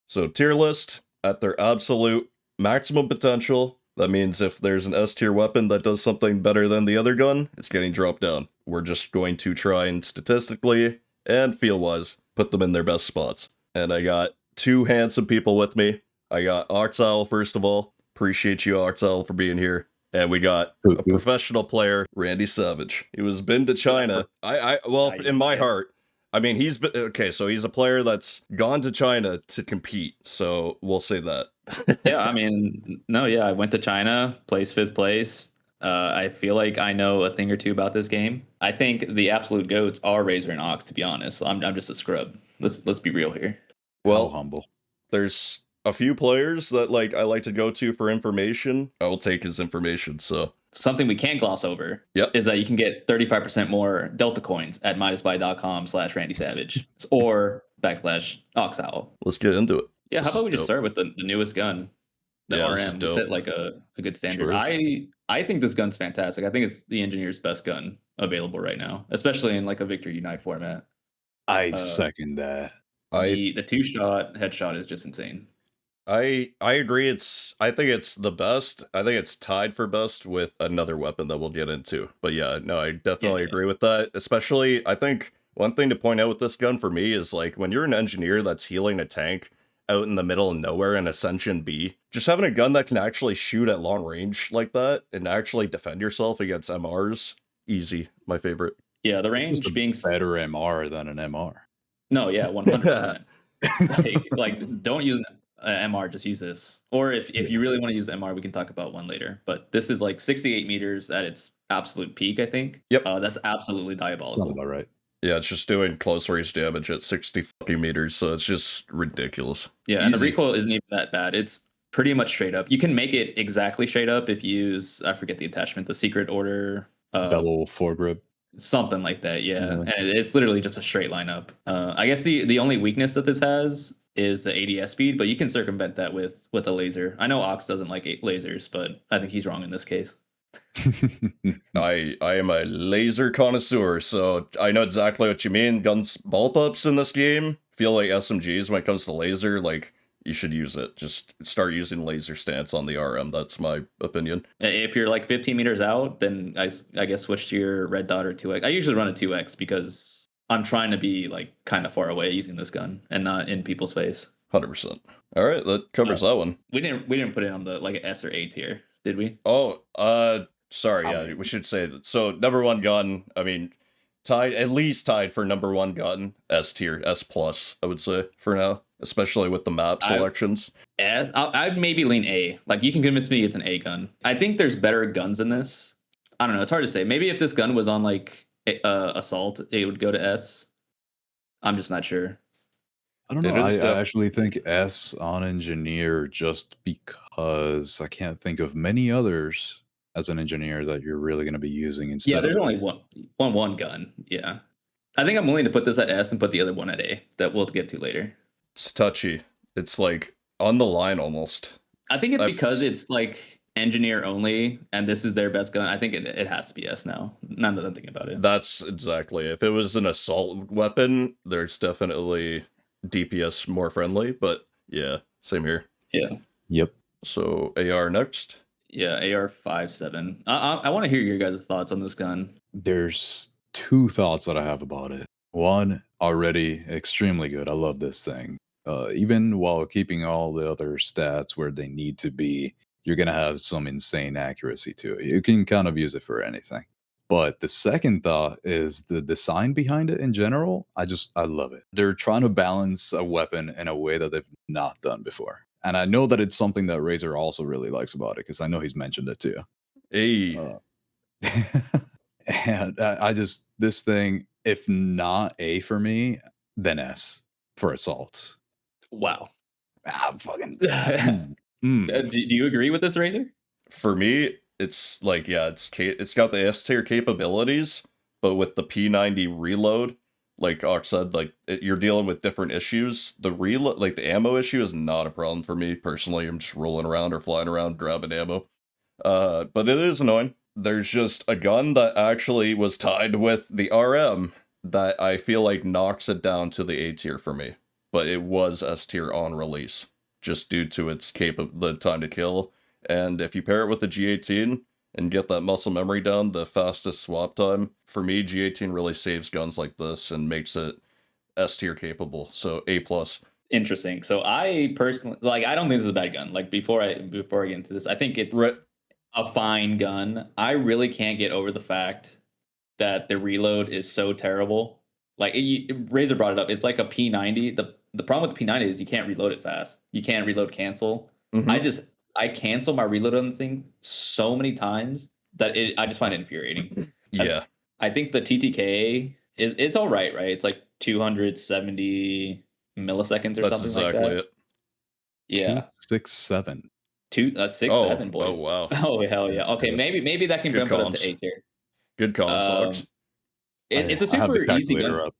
So tier list at their absolute maximum potential. That means if there's an S tier weapon that does something better than the other gun, it's getting dropped down. We're just going to try and statistically and feel-wise put them in their best spots. And I got two handsome people with me. I got Oxile, first of all. Appreciate you, Oxile, for being here. And we got a professional player, Randy Savage. He was been to China. Well, in my heart, I mean, he's been, okay, so he's a player that's gone to China to compete. So we'll say that. Yeah, I mean, no, yeah, I went to China, placed 5th place. I feel like I know a thing or two about this game. I think the absolute goats are Razor and Ox, to be honest. I'm just a scrub. Let's be real here. Well, humble. There's a few players that I like to go to for information. I will take his information. So something we can't gloss over is that you can get 35% more Delta coins at minusbuy.com/Randy Savage or /Oxowl. Let's get into it. Yeah, how about we just start with the newest gun, the RM, to set like a good standard. Sure. I think this gun's fantastic. I think it's the engineer's best gun available right now, especially in like a Victory Unite format. I second that. The 2-shot headshot is just insane. I agree. I think it's the best. I think it's tied for best with another weapon that we'll get into. But yeah, no, I definitely agree with that. Especially, I think one thing to point out with this gun for me is like when you're an engineer that's healing a tank out in the middle of nowhere in Ascension B, just having a gun that can actually shoot at long range like that and actually defend yourself against MRs, easy. My favorite. Yeah, the range being better MR than an MR. No, yeah, 100%. like don't use an MR, just use this. Or if you really want to use the MR, we can talk about one later. But this is like 68 meters at its absolute peak, I think. Yep. That's absolutely diabolical. Sounds about right. Yeah, it's just doing close range damage at 60 fucking meters, so it's just ridiculous. Yeah, and the recoil isn't even that bad. It's pretty much straight up. You can make it exactly straight up if you use, I forget the attachment, the secret order. Double foregrip. Something like that, yeah. And it's literally just a straight line up. I guess the only weakness that this has is the ADS speed, but you can circumvent that with a laser. I know Ox doesn't like lasers, but I think he's wrong in this case. I am a laser connoisseur, so I know exactly what you mean. Guns bullpups in this game feel like SMGs when it comes to laser. Like, you should use it. Just start using laser stance on the RM. That's my opinion. If you're like 15 meters out, then I guess switch to your red dot or 2x. I usually run a 2x because I'm trying to be like kind of far away using this gun and not in people's face. 100%. All right, that covers that one. We didn't put it on the like S or A tier, did we? Oh, sorry. Yeah, we should say that. So number one gun. I mean, at least tied for number one gun. S tier, S plus. I would say for now, especially with the map selections. I'd maybe lean A. Like you can convince me it's an A gun. I think there's better guns in this. I don't know. It's hard to say. Maybe if this gun was on like assault, it would go to S. I'm just not sure. I don't know. I actually think S on engineer just because I can't think of many others as an engineer that you're really going to be using instead. Yeah, there's only one gun. Yeah. I think I'm willing to put this at S and put the other one at A that we'll get to later. It's touchy. It's like on the line almost. I think it's because it's like engineer only and this is their best gun. I think it has to be S now. Now that I'm thinking about it. That's exactly. If it was an assault weapon, there's definitely DPS more friendly, but yeah, same here. Yeah. Yep. So AR next. Yeah, AR 5.7. I want to hear your guys' thoughts on this gun. There's two thoughts that I have about it. One, already extremely good. I love this thing. Even while keeping all the other stats where they need to be, you're going to have some insane accuracy to it. You can kind of use it for anything. But the second thought is the design behind it in general. I love it. They're trying to balance a weapon in a way that they've not done before. And I know that it's something that Razor also really likes about it because I know he's mentioned it too. Hey. And this thing, if not A for me, then S for assault. Wow. Fucking. Do you agree with this, Razor? For me, it's like, yeah, it's got the S tier capabilities, but with the P90 reload, like Ox said, like you're dealing with different issues. The reload, like the ammo issue, is not a problem for me personally. I'm just rolling around or flying around grabbing ammo. But it is annoying. There's just a gun that actually was tied with the RM that I feel like knocks it down to the A tier for me. but it was S tier on release, just due to its the time to kill. And if you pair it with the G18 and get that muscle memory down, the fastest swap time, for me, G18 really saves guns like this and makes it S tier capable. So A+. Interesting. So I personally, like, I don't think this is a bad gun. Like, before I get into this, I think it's Right. a fine gun. I really can't get over the fact that the reload is so terrible. Like, Razor brought it up. It's like a P90. The problem with the P90 is you can't reload it fast. You can't reload cancel. Mhm. I cancel my reload on the thing so many times that I just find it infuriating. Yeah. I think the TTK it's all right, right? It's like 270 milliseconds or That's something like exactly that. it. Yeah. 267. 6 Oh, 7 boys. oh wow. Oh hell yeah. Okay, Yeah. maybe that can Good bump it up comms. to A tier. Good comms, Ox. It's a I have the super easy calculator gun. up.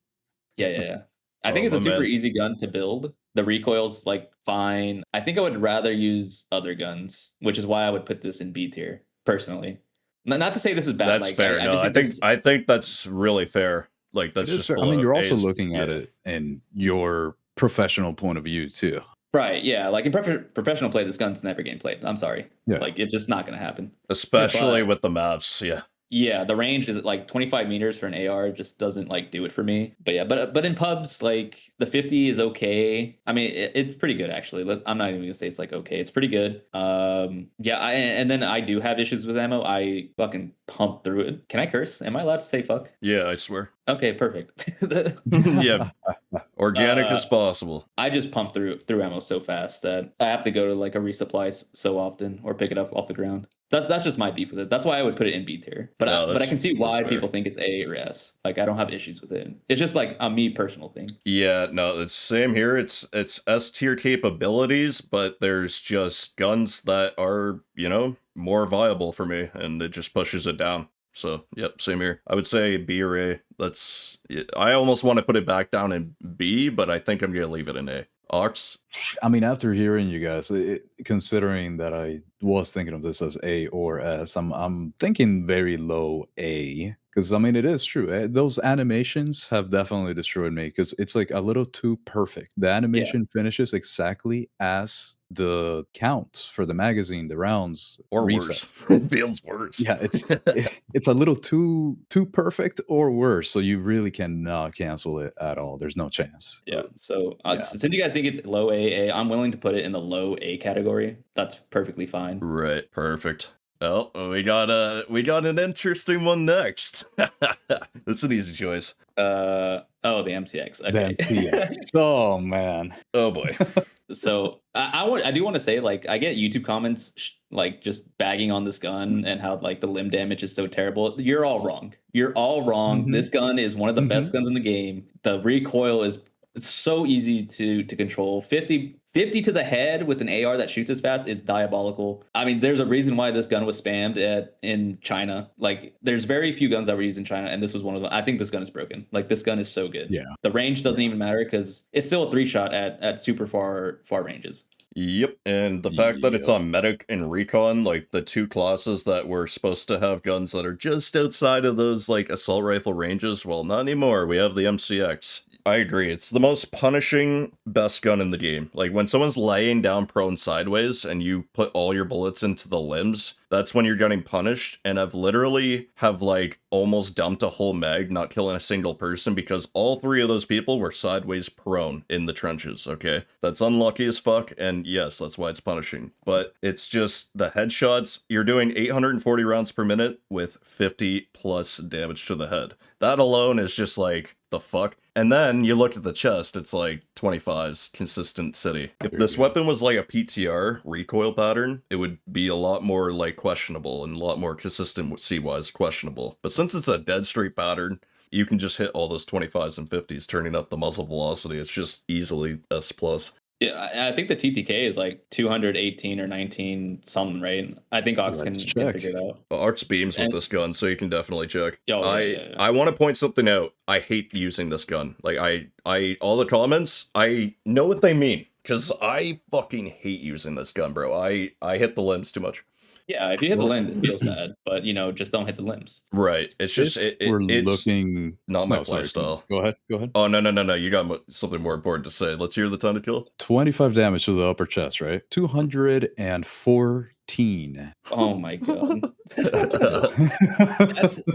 Yeah. I Oh, think it's a my super man. easy gun to build. The recoil's like fine. I think I would rather use other guns, which is why I would put this in B tier personally. Not to say this is bad. That's Like fair. I No, just I think think there's I think that's really fair. Like, It that's is just fair. I mean, below you're also A's. looking at Yeah. it in your professional point of view too. right. Yeah, like in professional play, this gun's never getting played. I'm sorry. Yeah. Like it's just not gonna happen. Especially But with the maps. Yeah. yeah, the range is at like 25 meters for an AR just doesn't like do it for me. But yeah, but in pubs, like the 50 is okay. I mean, it's pretty good actually. I'm not even gonna say it's like okay. It's pretty good. Yeah, and then I do have issues with ammo. I fucking pump through it. Can I curse? Am I allowed to say fuck? Yeah, I swear. Okay, perfect. Yeah. Organic as possible. I just pump through ammo so fast that I have to go to like a resupply so often or pick it up off the ground. That's just my beef with it. That's why I would put it in B tier. But No, I can see that's why fair. people think it's A or S. Like I don't have issues with it. It's just like a me personal thing. Yeah, no, it's same here. It's S tier capabilities, but there's just guns that are, more viable for me, and it just pushes it down. So, yep, same here. I would say B or A. I almost want to put it back down in B, but I think I'm gonna leave it in A. Ox? I mean, after hearing you guys, considering that I was thinking of this as A or S, I'm thinking very low A because I mean it is true. Those animations have definitely destroyed me because it's like a little too perfect. The animation finishes exactly as the count for the magazine, the rounds, Or resets. worse. It feels worse. Yeah, it's a little too perfect or worse. So you really cannot cancel it at all. There's no chance. Yeah. So Yeah. since you guys think it's low A, I'm willing to put it in the low A category. That's perfectly fine. Right, perfect. Oh, we got an interesting one next. That's an easy choice. The MCX. Okay. The MCX. Oh man. Oh boy. So I do want to say, like, I get YouTube comments like just bagging on this gun and how like the limb damage is so terrible. You're all wrong. You're all wrong. Mhm. This gun is one of the best guns in the game. The recoil is so easy to control. 50 to the head with an AR that shoots as fast is diabolical. I mean, there's a reason why this gun was spammed in China. Like, there's very few guns that were used in China, and this was one of them. I think this gun is broken. Like, this gun is so good. Yeah. The range doesn't even matter because it's still a 3-shot at super far ranges. Yep, and the fact that it's Yep. on medic and recon, like the two classes that were supposed to have guns that are just outside of those like assault rifle ranges, well, not anymore. We have the MCX. I agree. It's the most punishing best gun in the game. Like when someone's laying down prone sideways and you put all your bullets into the limbs, that's when you're getting punished. And I've literally have like almost dumped a whole mag, not killing a single person because all three of those people were sideways prone in the trenches. Okay, that's unlucky as fuck. And yes, that's why it's punishing. But it's just the headshots. You're doing 840 rounds per minute with 50 plus damage to the head. That alone is just like, the fuck? And then you look at the chest, it's like 25s, consistent city. If this weapon was like a PTR recoil pattern, it would be a lot more like questionable and a lot more consistency-wise questionable. But since it's a dead straight pattern, you can just hit all those 25s and 50s, turning up the muzzle velocity. It's just easily S+. Yeah, I think the TTK is like 218 or 19 something, right? I think Ox can figure it out. Arts beams with this gun, so you can definitely check. Yeah. I want to point something out. I hate using this gun. Like I all the comments, I know what they mean. Cause I fucking hate using this gun, bro. I hit the limbs too much. Yeah, if you hit the Well- limb, it feels bad, but just don't hit the limbs. Right. It's just We're it's looking. not my No, sorry. playstyle. Go ahead. Go ahead. Oh no! You got something more important to say. Let's hear the time to kill. 25 damage to the upper chest, right? 214 Oh my god. time to kill.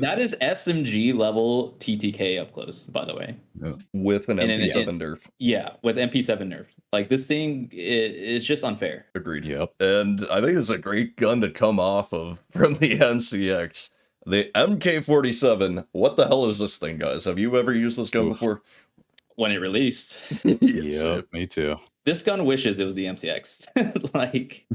That is SMG level TTK up close, by the way. Yeah. With an And in- MP7 nerf. Yeah, with MP7 nerf. Like this thing, it's just unfair. Agreed. Yep. And I think it's a great gun to come off of from the MCX. The MK47. What the hell is this thing, guys? Have you ever used this gun Oof. before? When it released, Yep, me too. this gun wishes it was the MCX. Like,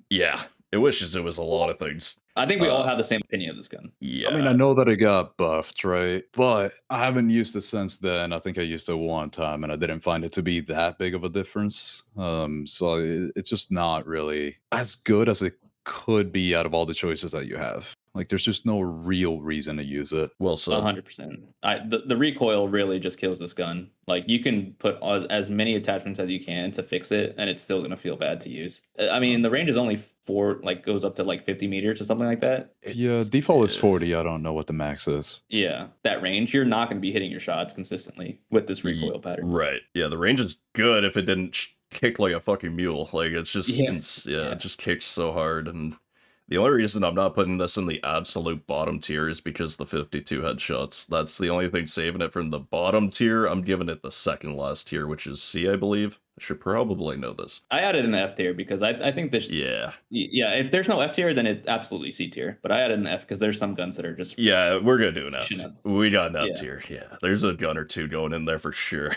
Yeah. It wishes it was a lot of things. I think we all have the same opinion of this gun. Yeah. I mean, I know that it got buffed, right? But I haven't used it since then. I think I used it one time, and I didn't find it to be that big of a difference. So it's just not really as good as it could be out of all the choices that you have. Like, there's just no real reason to use it. Well said. 100%. The recoil really just kills this gun. Like you can put as many attachments as you can to fix it, and it's still gonna feel bad to use. I mean, the range is only goes up to like 50 meters or something like that. Yeah, default is 40. I don't know what the max is. Yeah, that range, you're not gonna be hitting your shots consistently with this recoil pattern. Right. Yeah, the range is good if it didn't kick like a fucking mule. Like, it's just, Yeah. it just kicks so hard. And the only reason I'm not putting this in the absolute bottom tier is because the 52 headshots. That's the only thing saving it from the bottom tier. I'm giving it the second last tier, which is C, I believe. I should probably know this. I added an F tier because I think this. Yeah. Yeah, if there's no F tier, then it's absolutely C tier. But I added an F because there's some guns that are just. Yeah, we're gonna do an F. Shouldn't We got an F Yeah. tier. Yeah, there's a gun or two going in there for sure.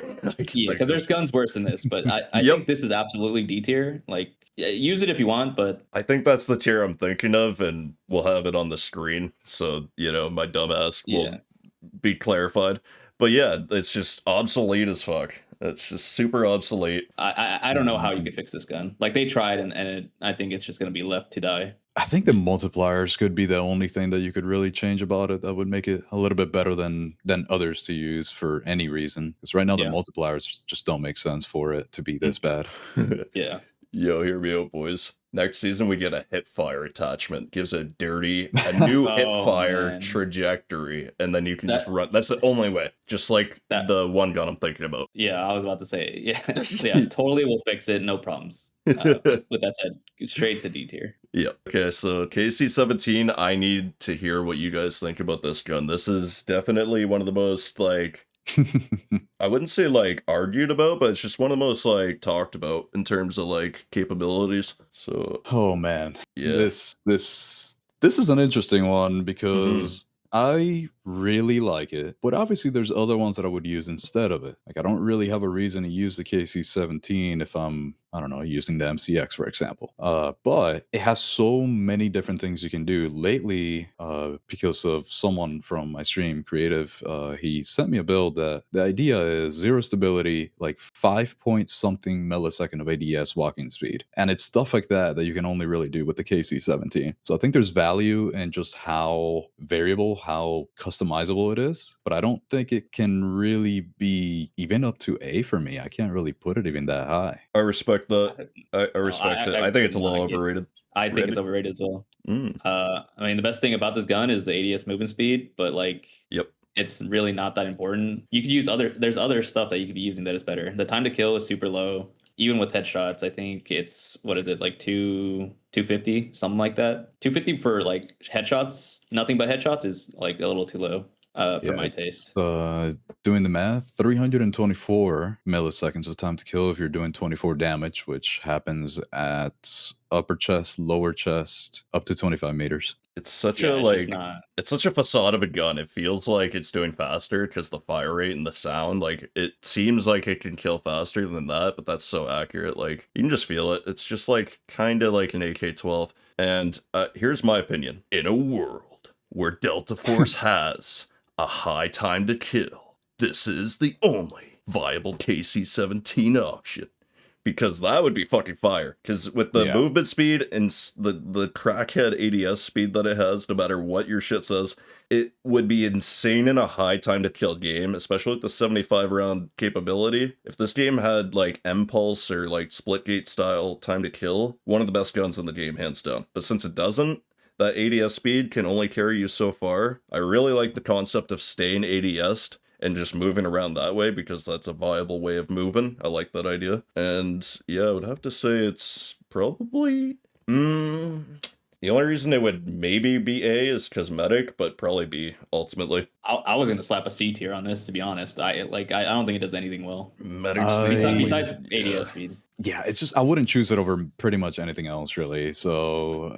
Yeah, because there's guns worse than this. But I Yep. think this is absolutely D tier. Like, use it if you want, but I think that's the tier I'm thinking of, and we'll have it on the screen, so my dumbass will yeah. be clarified. But yeah, it's just obsolete as fuck. It's just super obsolete. I don't know how you could fix this gun. Like they tried, and I think it's just gonna be left to die. I think the multipliers could be the only thing that you could really change about it that would make it a little bit better than others to use for any reason. Because right now the Yeah. multipliers just don't make sense for it to be this bad. Yeah. Yo, hear me out, boys. Next season, we get a hip fire attachment. Gives a new hip Oh, fire man. trajectory, and then you can just That- run. That's the only way. Just like That- the one gun I'm thinking about. Yeah, I was about to say, yeah, yeah, totally will fix it, no problems. With that said, straight to D tier. Yeah. Okay, so KC-17, I need to hear what you guys think about this gun. This is definitely one of the most, I wouldn't say, argued about, but it's just one of the most, talked about in terms of, capabilities. So, Oh man, yeah. this is an interesting one because I really like it, but obviously there's other ones that I would use instead of it. Like I don't really have a reason to use the KC-17 if I'm, I don't know, using the MCX for example. But it has so many different things you can do. Lately, because of someone from my stream, Creative, he sent me a build that the idea is 0 stability, like 5 point something millisecond of ADS walking speed, and it's stuff like that that you can only really do with the KC-17. So I think there's value in just how variable, how customizable it is, but I don't think it can really be even up to A for me. I can't really put it even that high. I respect that. I respect it. I think it's a little like it. overrated. I think it's overrated as well. I mean, the best thing about this gun is the ADS movement speed, but Yep. it's really not that important. You could use there's other stuff that you could be using that is better. The time to kill is super low. Even with headshots, I think it's, what is it, 250, something like that. 250 for headshots, nothing but headshots is a little too low for my taste. Doing the math, 324 milliseconds of time to kill if you're doing 24 damage, which happens at upper chest, lower chest, up to 25 meters. It's such Yeah, a it's just not. it's such a facade of a gun. It feels like it's doing faster because the fire rate and the sound, it seems like it can kill faster than that, but that's so accurate. You can just feel it. It's just kind of like an AK-12. And here's my opinion. In a world where Delta Force has a high time to kill, this is the only viable KC-17 option. because that would be fucking fire. Because with the Yeah. movement speed and the crackhead ADS speed that it has, no matter what your shit says, it would be insane in a high time to kill game, especially with the 75 round capability. If this game had like impulse or like Splitgate style time to kill, one of the best guns in the game, hands down. But since it doesn't, that ADS speed can only carry you so far. I really like the concept of staying ADS'd and just moving around that way, because that's a viable way of moving. I like that idea. And yeah, I would have to say it's probably... the only reason it would maybe be A is cosmetic, but probably B ultimately. I was gonna slap a C tier on this, to be honest. I don't think it does anything well Medic's besides ADS speed. Yeah, it's just I wouldn't choose it over pretty much anything else, really. So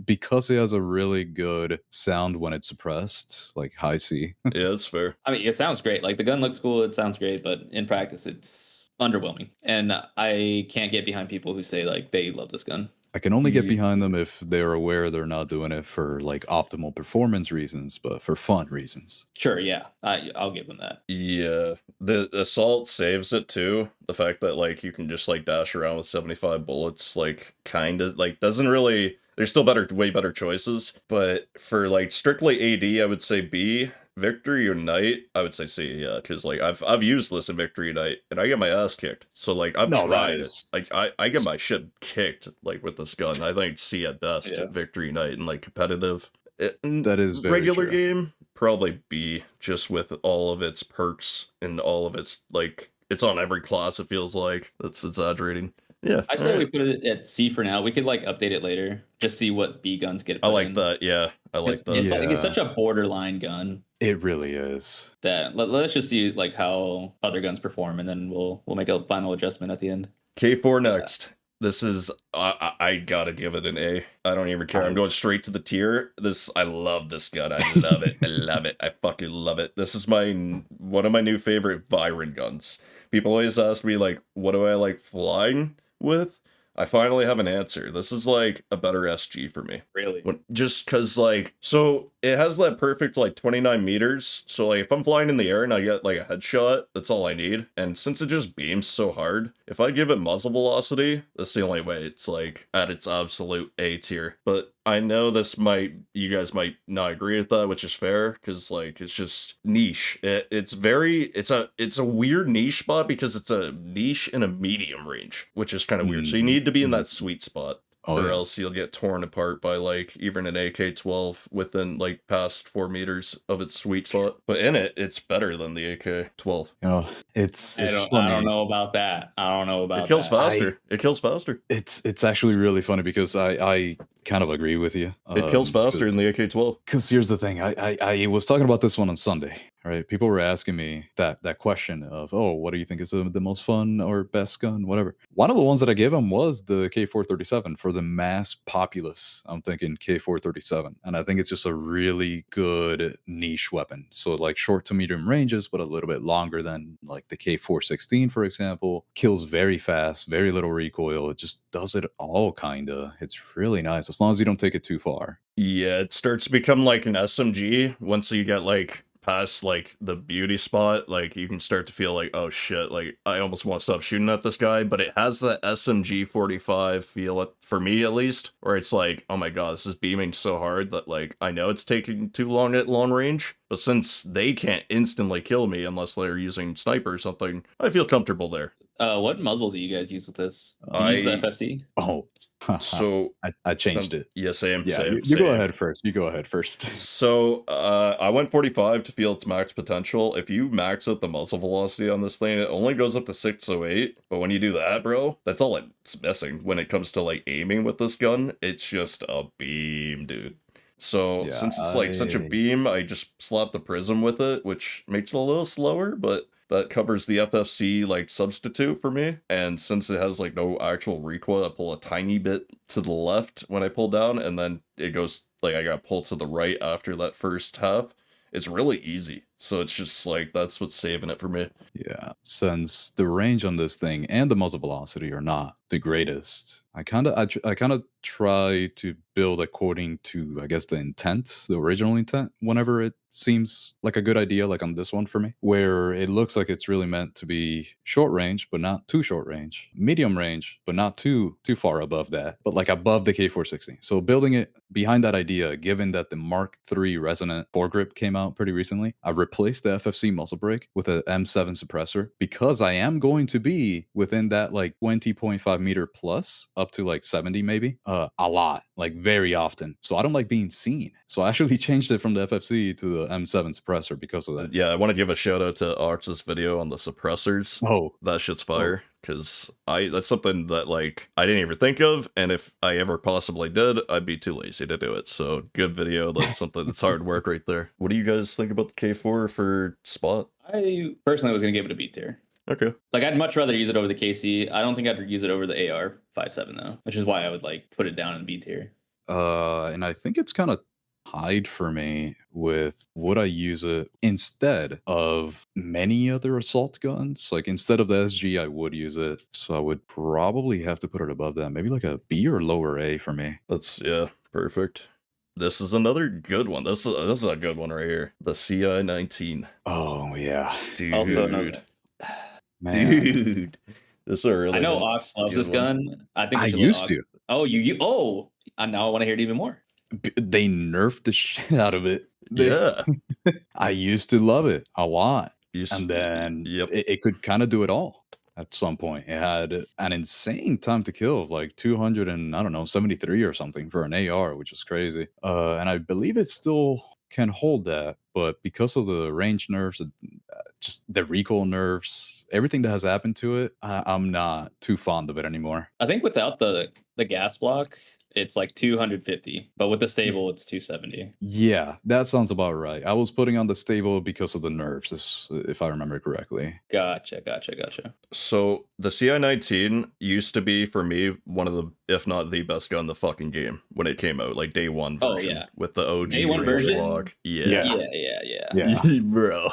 because it has a really good sound when it's suppressed, like high C. Yeah, that's fair. I mean, it sounds great. Like the gun looks cool, it sounds great, but in practice, it's underwhelming. And I can't get behind people who say like they love this gun. I can only get Yeah. behind them if they're aware they're not doing it for like optimal performance reasons, but for fun reasons. Sure, yeah, I'll give them that. Yeah, the assault saves it too. The fact that like you can just like dash around with 75 bullets, like kind of like doesn't really. There's still way better choices, but for like strictly AD, I would say B. Victory Unite, I would say C. Yeah, because like I've used this in Victory Unite and I get my ass kicked. So like I've No, that tried it. is- Like I get my shit kicked like with this gun. I think C at best. Yeah. Victory Unite and like competitive. That is very regular true. game. Probably B, just with all of its perks and all of its like it's on every class. It feels like that's exaggerating. Yeah, I say we alright. put it at C for now. We could like update it later, just see what B guns get. I put like in. that. Yeah, I like that. It's like it's Yeah. such a borderline gun It really is. that let's just see like how other guns perform, and then we'll make a final adjustment at the end. K4 next. This is I gotta give it an A. I don't even care. I'm going straight to the tier. I love this gun. I love it. I love it. I fucking love it. This is one of my new favorite Byron guns. People always ask me like, what do I like flying with? I finally have an answer. This is like a better SG for me. Really? Just because like, so it has that perfect like 29 meters. So like if I'm flying in the air and I get like a headshot, that's all I need. And since it just beams so hard, if I give it muzzle velocity, that's the only way it's like at its absolute A tier. But I know you guys might not agree with that, which is fair, because like it's just niche. It's a weird niche spot because it's a niche in a medium range, which is kind of weird. So you need to be in that sweet spot. Or else you'll get torn apart by like even an AK-12 within like past 4 meters of its sweet spot. But in it, it's better than the AK-12. You know, it's I funny. don't know about that. I don't know about It kills that. faster. It kills faster. It's actually really funny because I kind of agree with you. It kills faster than the AK-12. Because here's the thing, I was talking about this one on Sunday, right? People were asking me that question of, oh, what do you think is the most fun or best gun, whatever. One of the ones that I gave him was the K437 for the mass populace. I'm thinking K437, and I think it's just a really good niche weapon. So like short to medium ranges, but a little bit longer than like the K416, for example. Kills very fast, very little recoil. It just does it all, kinda. It's really nice as long as you don't take it too far. Yeah, it starts to become like an SMG once you get like past like the beauty spot. Like you can start to feel like, oh shit, like I almost want to stop shooting at this guy. But it has that SMG 45 feel, for me at least, where it's like, oh my god, this is beaming so hard that like I know it's taking too long at long range, but since they can't instantly kill me unless they're using sniper or something, I feel comfortable there. What muzzle do you guys use with this? Do you use the FFC? Oh, So I changed it. Yeah, same. Yeah, same, you same. go ahead first. You go ahead first. So, I went 45 to feel its max potential. If you max out the muzzle velocity on this thing, it only goes up to 608. But when you do that, bro, that's all it's missing. When it comes to, like, aiming with this gun, it's just a beam, dude. So, Yeah, since it's, like, such a beam, I just slapped the prism with it, which makes it a little slower, but that covers the FFC, like, substitute for me. And since it has, like, no actual recoil, I pull a tiny bit to the left when I pull down, and then it goes, like, I got pulled to the right after that first half. It's really easy. So it's just like, that's what's saving it for me. Yeah, since the range on this thing and the muzzle velocity are not the greatest, I kind of try to build according to, I guess, the intent, the original intent. Whenever it seems like a good idea, like on this one for me, where it looks like it's really meant to be short range, but not too short range, medium range, but not too far above that, but like above the K460. So building it behind that idea, given that the Mark III Resonant foregrip came out pretty recently, I replaced the FFC muzzle brake with a M7 suppressor because I am going to be within that like 20.5 meter plus up to like 70 maybe, a lot, like very often. So I don't like being seen. So I actually changed it from the FFC to the M7 suppressor because of that. Yeah, I want to give a shout out to Ox's video on the suppressors. Oh, That shit's fire. Because that's something that, like, I didn't even think of, and if I ever possibly did, I'd be too lazy to do it. So, good video. That's something that's hard work right there. What do you guys think about the K4 for Spot? I personally was going to give it a B tier. Okay. Like, I'd much rather use it over the KC. I don't think I'd use it over the AR-57, though, which is why I would, like, put it down in B tier. and I think it's kind of tied for me with would I use it instead of many other assault guns? Like instead of the SG, I would use it. So I would probably have to put it above that. Maybe like a B or lower A for me. That's, yeah, perfect. This is another good one. This is a good one right here. The CI-19. Oh yeah, Dude. Also another- man. Dude. This is a really I know good- Ox loves good this one. gun. I think we I should let used Ox- to. Oh, now I want to hear it even more. They nerfed the shit out of it. Yeah. I used to love it a lot. You s- And then Yep. it could kind of do it all at some point. It had an insane time to kill of like 200 and I don't know 73 or something for an AR, which is crazy. And I believe it still can hold that, but because of the range nerfs, just the recoil nerfs, everything that has happened to it, I'm not too fond of it anymore. I think without the gas block, it's like 250, but with the stable, it's 270. Yeah, that sounds about right. I was putting on the stable because of the nerfs, if I remember correctly. Gotcha. So the CI-19 used to be for me one of the, if not the best gun in the fucking game when it came out, like day one Oh, version yeah. with the OG Day one range version? block. Yeah. Yeah. Bro.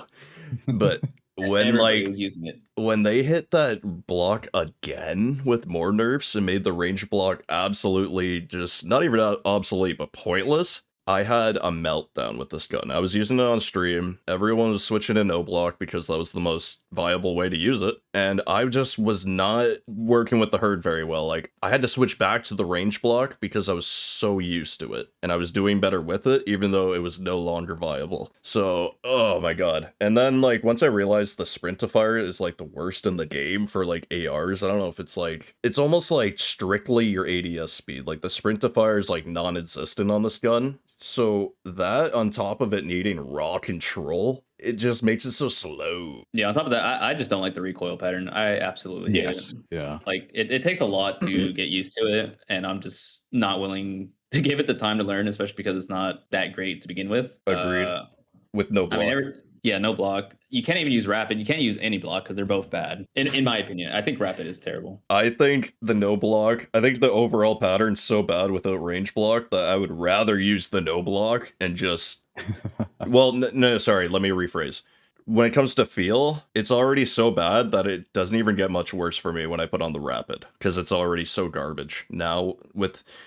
But when Everybody like was using it. when they hit that block again with more nerfs and made the range block absolutely just not even obsolete but pointless, I had a meltdown with this gun. I was using it on stream. Everyone was switching to no block because that was the most viable way to use it. And I just was not working with the herd very well. Like, I had to switch back to the range block because I was so used to it. And I was doing better with it, even though it was no longer viable. So, oh my god. And then, like, once I realized the sprint-to-fire is, like, the worst in the game for, like, ARs, I don't know if it's, like... It's almost, like, strictly your ADS speed. Like, the sprint-to-fire is, like, non-existent on this gun. So that, on top of it needing raw control, it just makes it so slow. Yeah, on top of that, I just don't like the recoil pattern. I absolutely hate it. Yeah. Like, it takes a lot to get used to it, and I'm just not willing to give it the time to learn, especially because it's not that great to begin with. Agreed. With no block. I mean, no block. You can't even use rapid. You can't use any block because they're both bad. In my opinion, I think rapid is terrible. I think the no block, I think the overall pattern's so bad without range block that I would rather use the no block and just... Well, no, sorry, let me rephrase. When it comes to feel, it's already so bad that it doesn't even get much worse for me when I put on the rapid, because it's already so garbage. Now,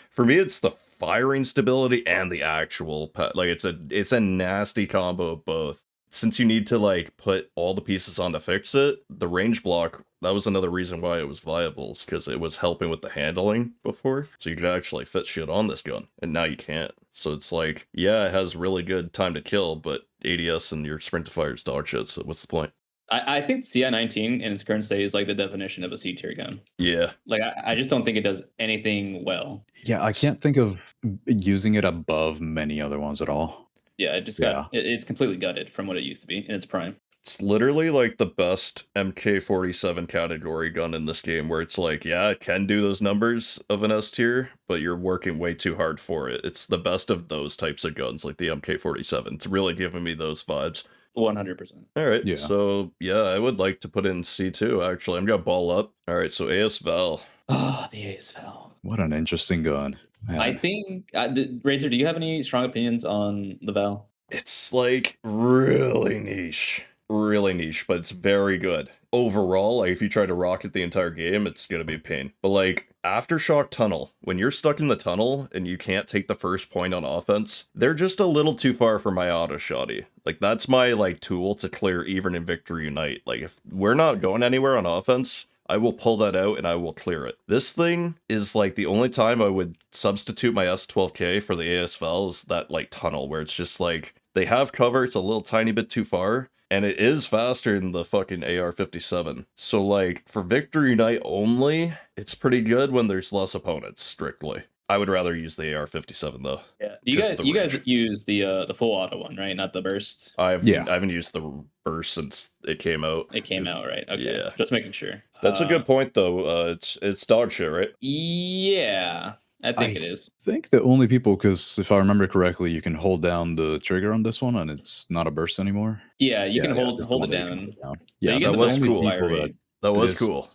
for me, it's the firing stability and the actual, like, it's a nasty combo of both. Since you need to, like, put all the pieces on to fix it, the range block, that was another reason why it was viable, is because it was helping with the handling before. So you could actually fit shit on this gun, and now you can't. So it's like, yeah, it has really good time to kill, but ADS and your sprint to fire is dog shit, so what's the point? I think CI-19 in its current state is like the definition of a C-tier gun. Yeah. Like, I just don't think it does anything well. Yeah, I can't think of using it above many other ones at all. Yeah, it just it's completely gutted from what it used to be in its prime. It's literally like the best MK47 category gun in this game, where it's like, yeah, it can do those numbers of an S tier, but you're working way too hard for it. It's the best of those types of guns, like the MK47. It's really giving me those vibes. 100%. All right, Yeah. so yeah, I would like to put in C2, actually. I'm gonna ball up. All right, so AS Val. Oh, the AS Val. What an interesting gun. Man. I think, Razor, do you have any strong opinions on the Val? It's like really niche. Really niche, but it's very good. Overall, like if you try to rocket the entire game, it's gonna be a pain. But like Aftershock Tunnel, when you're stuck in the tunnel and you can't take the first point on offense, they're just a little too far for my auto shotty. Like that's my like tool to clear even in Victory Unite. Like if we're not going anywhere on offense, I will pull that out and I will clear it. This thing is like the only time I would substitute my S12K for the ASFL is that like tunnel where it's just like they have cover, it's a little tiny bit too far, and it is faster than the fucking AR-57. So like for Victory Night only, it's pretty good when there's less opponents, strictly. I would rather use the AR-57 though. Yeah, Just the you guys range. use the full auto one, right? Not the burst. I Yeah. haven't used the burst since it came out. It came out, right? Okay, Yeah. just making sure. That's a good point though. It's dog shit, right? Yeah, I think it I is. think the only people, because if I remember correctly, you can hold down the trigger on this one and it's not a burst anymore. Yeah, you can hold this is the hold one it that you can down. hold down. So Yeah, you get that the was best cool. fire People rate. That was this- cool.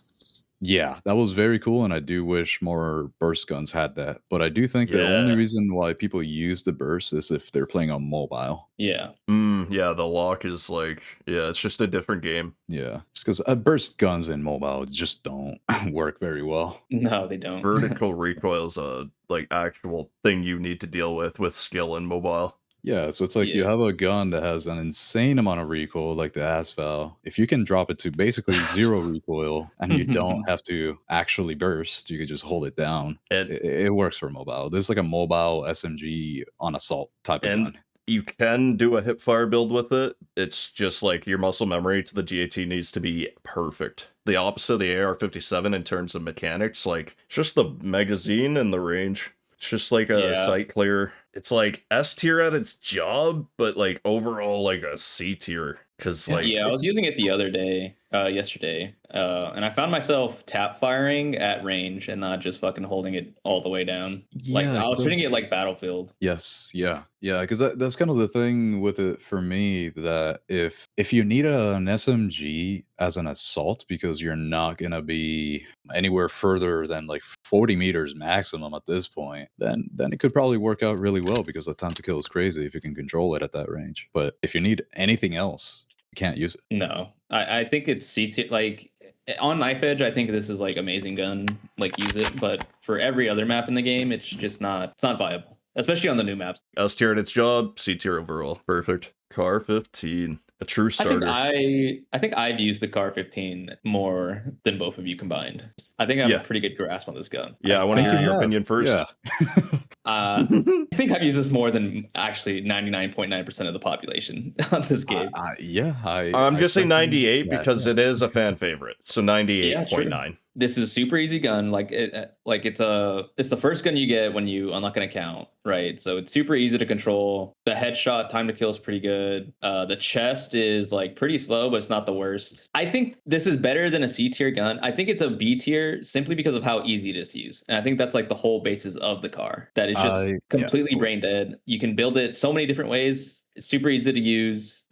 Yeah, that was very cool, and I do wish more burst guns had that. But I do think the only Yeah. reason why people use the burst is if they're playing on mobile. Yeah, Yeah, the lock is like, yeah, it's just a different game. Yeah, it's because burst guns in mobile just don't work very well. no, they don't. Vertical recoil is a like actual thing you need to deal with skill in mobile. Yeah, so it's like you Yeah. have a gun that has an insane amount of recoil, like the Asphalt. If you can drop it to basically zero recoil and you don't have to actually burst, you could just hold it down. And It works for mobile. There's like a mobile SMG on assault type of and gun. you can do a hip fire build with it. It's just like your muscle memory to the GAT needs to be perfect. The opposite of the AR-57 in terms of mechanics, like just the magazine and the range. It's just like a Yeah. sight clear. It's like S tier at its job, but like overall like a C tier. Cause like Yeah, I was using it the other day, yesterday, and I found myself tap firing at range and not just fucking holding it all the way down. Like Yeah, I was it treating does. it like Battlefield. Yes, yeah, because that's kind of the thing with it for me, that if you need an SMG as an assault because you're not gonna be anywhere further than like 40 meters maximum at this point, then it could probably work out really well because the time to kill is crazy if you can control it at that range. But if you need anything else, you can't use it. No, I think it's C tier. Like on Knife Edge, I think this is like amazing gun. Like use it, but for every other map in the game, it's just not. It's not viable, especially on the new maps. S tier at its job, C tier overall. Perfect. Car 15. A true starter. I think I've used the Car 15 more than both of you combined. I think I have Yeah. a pretty good grasp on this gun. Yeah, I want to think hear you your have. opinion first. Yeah. I think I've used this more than actually 99.9% of the population on this game. I'm just saying second 98 that, because yeah. it is a fan favorite. So 98.9. This is a super easy gun. Like it's the first gun you get when you unlock an account, right? So it's super easy to control. The headshot time to kill is pretty good. The chest is like pretty slow, but it's not the worst. I think this is better than a C tier gun. I think it's a B tier simply because of how easy it is to use. And I think that's like the whole basis of the car. That it's just completely brain dead. You can build it so many different ways. It's super easy to use.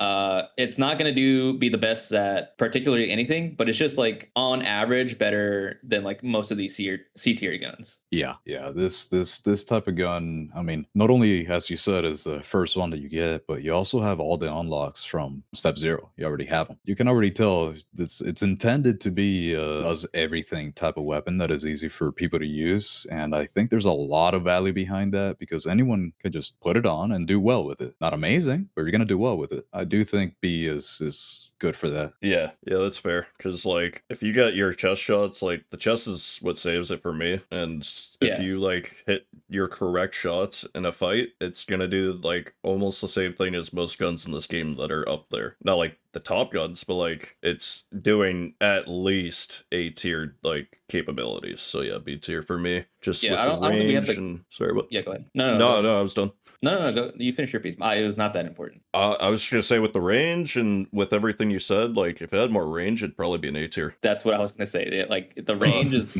It's not going to be the best at particularly anything, but it's just like on average better than like most of these C tier guns. Yeah. This type of gun, I mean, not only, as you said, is the first one that you get, but you also have all the unlocks from step 0. You already have them. You can already tell it's intended to be a does everything type of weapon that is easy for people to use, and I think there's a lot of value behind that because anyone can just put it on and do well with it. Not amazing, but you're gonna do well with it. I do think B is good for that. Yeah, that's fair. Because, like, if you got your chest shots, like, the chest is what saves it for me. And if you, like, hit your correct shots in a fight, it's gonna do, like, almost the same thing as most guns in this game that are up there. Not, like, the top guns, but, like, it's doing at least A tier, like, capabilities. So, yeah, B tier for me. Just with I the don't think we have range the- and... Sorry, what? Yeah, go ahead. No, I was done. No, go. You finish your piece. It was not that important. I was just gonna say with the range and with everything you said, like if it had more range, it'd probably be an A tier. That's what I was gonna say. Like the range is,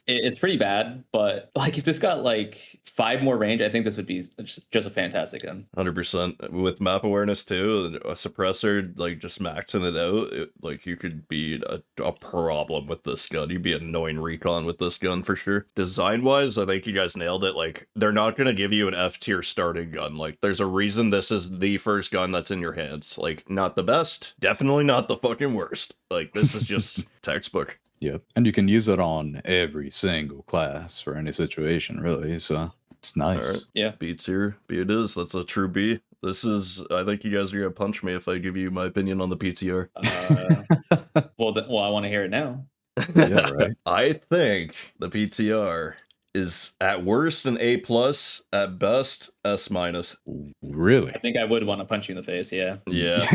it's pretty bad. But like if this got like like 5 more range, I think this would be just a fantastic gun. 100% with map awareness too. A suppressor, like just maxing it out, like you could be a problem with this gun. You'd be annoying recon with this gun for sure. Design wise, I think you guys nailed it. Like they're not gonna give you an F tier starting gun. Like there's a reason this is the first gun that's in your hands. Like not the best, definitely not the fucking worst. Like this is just textbook. Yep. And you can use it on every single class for any situation, really. So it's nice. All right. Yeah. Beats here. B it is. That's a true B. This is, I think you guys are going to punch me if I give you my opinion on the PTR. Well, I want to hear it now. Yeah, right. I think the PTR is at worst an A+, at best S-. Really? I think I would want to punch you in the face, yeah. Yeah.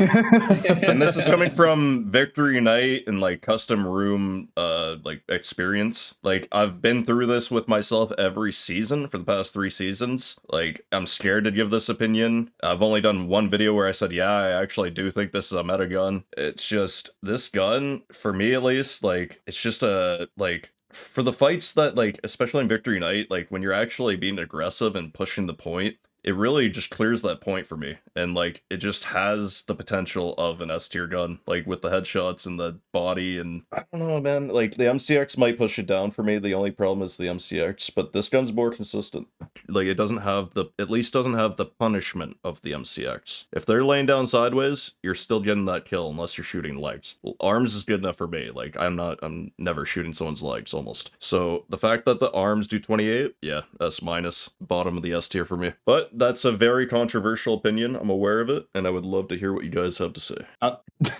And this is coming from Victory Night and like custom room like experience. Like I've been through this with myself every season for the past 3 seasons. Like I'm scared to give this opinion. I've only done one video where I said, yeah, I actually do think this is a meta gun. It's just this gun, for me at least, like it's just a like for the fights that like, especially in Victory Night, like when you're actually being aggressive and pushing the point, it really just clears that point for me. And like, it just has the potential of an S tier gun, like with the headshots and the body. And I don't know, man, like the MCX might push it down for me. The only problem is the MCX, but this gun's more consistent. Like it doesn't have the, at least doesn't have the punishment of the MCX. If they're laying down sideways, you're still getting that kill unless you're shooting legs. Well, arms is good enough for me. Like I'm never shooting someone's legs almost. So the fact that the arms do 28, yeah, S-, bottom of the S tier for me. But that's a very controversial opinion. I'm aware of it, and I would love to hear what you guys have to say.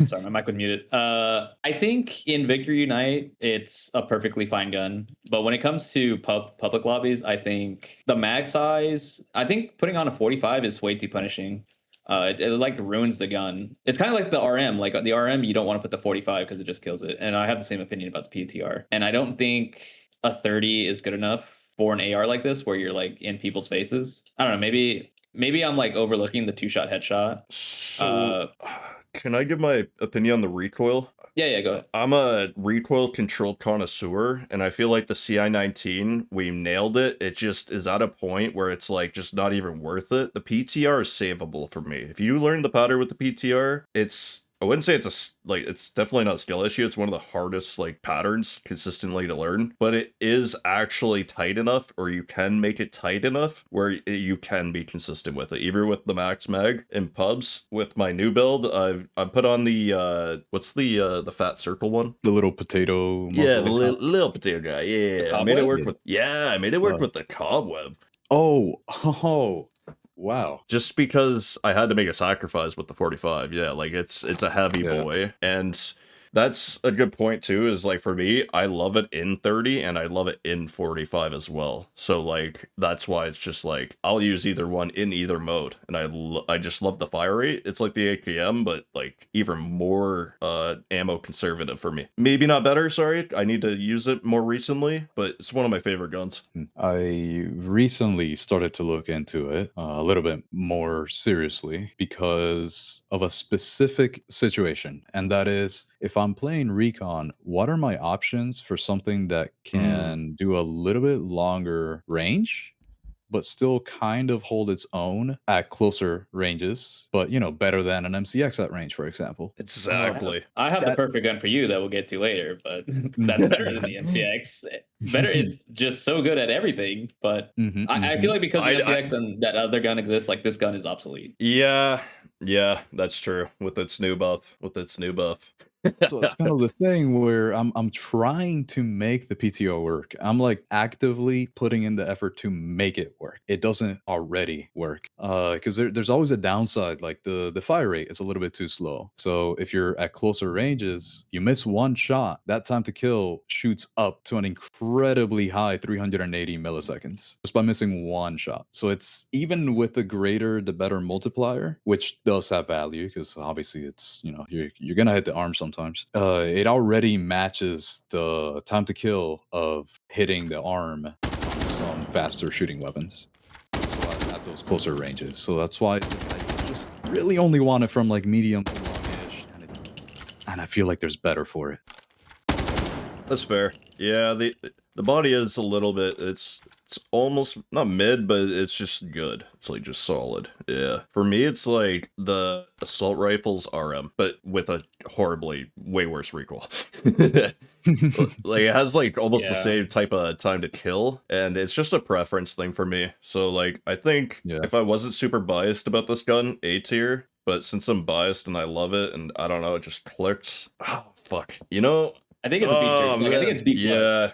Sorry, my mic was muted. I think in Victory Unite, it's a perfectly fine gun. But when it comes to public lobbies, I think the mag size, I think putting on a 45 is way too punishing. It like ruins the gun. It's kind of like the RM. Like the RM, you don't want to put the 45 because it just kills it. And I have the same opinion about the PTR. And I don't think a 30 is good enough for an AR like this, where you're like in people's faces. I don't know. Maybe I'm like overlooking the 2-shot headshot. So, can I give my opinion on the recoil? Yeah, go ahead. I'm a recoil control connoisseur, and I feel like the CI-19, we nailed it. It just is at a point where it's like just not even worth it. The PTR is savable for me. If you learn the pattern with the PTR, I wouldn't say it's definitely not a skill issue. It's one of the hardest like patterns consistently to learn, but it is actually tight enough, or you can make it tight enough where you can be consistent with it. Even with the max mag in pubs, with my new build, I put on the what's the fat circle one? The little potato. Yeah, the little potato guy. Yeah, I made it work with. Yeah, I made it work with the cobweb. Oh. Wow. Just because I had to make a sacrifice with the 45. Yeah, like it's a heavy boy. And that's a good point too, is like for me, I love it in 30 and I love it in 45 as well. So like that's why it's just like I'll use either one in either mode, and I just love the fire rate. It's like the AKM, but like even more ammo conservative for me. Maybe not better, sorry. I need to use it more recently, but it's one of my favorite guns. I recently started to look into it a little bit more seriously because of a specific situation, and that is if I'm playing recon, what are my options for something that can do a little bit longer range, but still kind of hold its own at closer ranges, but better than an MCX at range, for example. Exactly. I have the perfect gun for you that we'll get to later, but that's better than the MCX. Better is just so good at everything, but I feel like because the MCX and that other gun exists, like this gun is obsolete. Yeah, that's true. With its new buff. So it's kind of the thing where I'm trying to make the PTO work. I'm like actively putting in the effort to make it work. It doesn't already work because there's always a downside. Like the fire rate is a little bit too slow. So if you're at closer ranges, you miss one shot, that time to kill shoots up to an incredibly high 380 milliseconds just by missing one shot. So it's even with the greater, the better multiplier, which does have value because obviously it's, you're going to hit the arm sometimes. It already matches the time to kill of hitting the arm on some faster shooting weapons. So at those closer ranges. So that's why I just really only want it from like medium to longish, and I feel like there's better for it. That's fair. Yeah, the body is a little bit, it's it's almost not mid, but it's just good. It's like just solid. Yeah. For me, it's like the assault rifles RM, but with a horribly way worse recoil. Like it has like almost the same type of time to kill, and it's just a preference thing for me. So like I think if I wasn't super biased about this gun, A tier. But since I'm biased and I love it, and I don't know, it just clicked. Oh fuck, you know. I think it's a B tier. Like, I think it's B plus.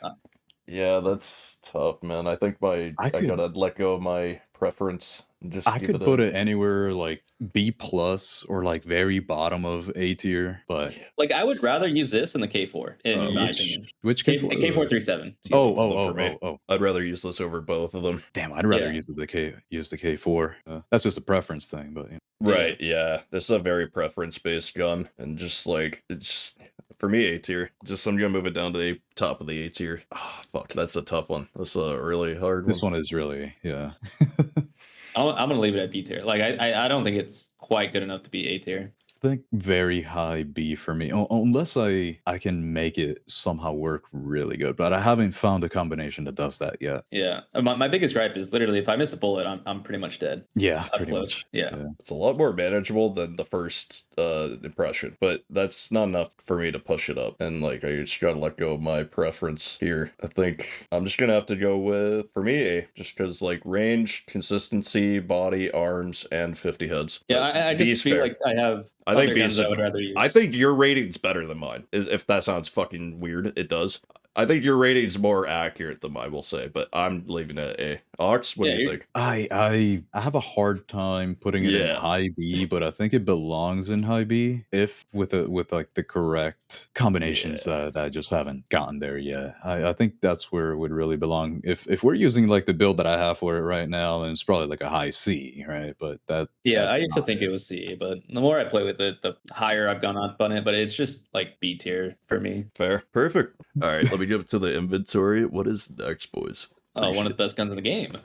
Yeah, that's tough, man. I think I gotta let go of my preference. And just I could put it anywhere like B plus or like very bottom of A tier, but like I would rather use this than the K4 in my opinion. Which K4? K437. Oh. I'd rather use this over both of them. Damn, I'd rather use the K4. That's just a preference thing, but right, yeah. This is a very preference based gun, and just like it's just, for me A tier. Just I'm gonna move it down to the top of the A tier. Oh fuck, that's a tough one. That's a really hard one. This one is really I'm gonna leave it at B tier. Like I don't think it's quite good enough to be A tier. I think very high B for me, unless I can make it somehow work really good. But I haven't found a combination that does that yet. Yeah, my biggest gripe is literally if I miss a bullet, I'm pretty much dead. Yeah, pretty much. Yeah, it's a lot more manageable than the first impression, but that's not enough for me to push it up. And like I just gotta let go of my preference here. I think I'm just gonna have to go with, for me, A, just because like range, consistency, body, arms, and 50 heads. Yeah, I just feel like I have. I think I would rather use. I think your rating's better than mine. If that sounds fucking weird, it does. I think your rating's more accurate than mine, will say, but I'm leaving it at A. Arts, what do you think? I have a hard time putting it in high B, but I think it belongs in high B if with like the correct combinations that I just haven't gotten there yet. I think that's where it would really belong. If we're using like the build that I have for it right now, then it's probably like a high C, right? But I used to think it was C, but the more I play with it, the higher I've gone up on it. But it's just like B tier for me. Fair, perfect. All right, let me get to the inventory. What is next, boys? One of the best guns in the game.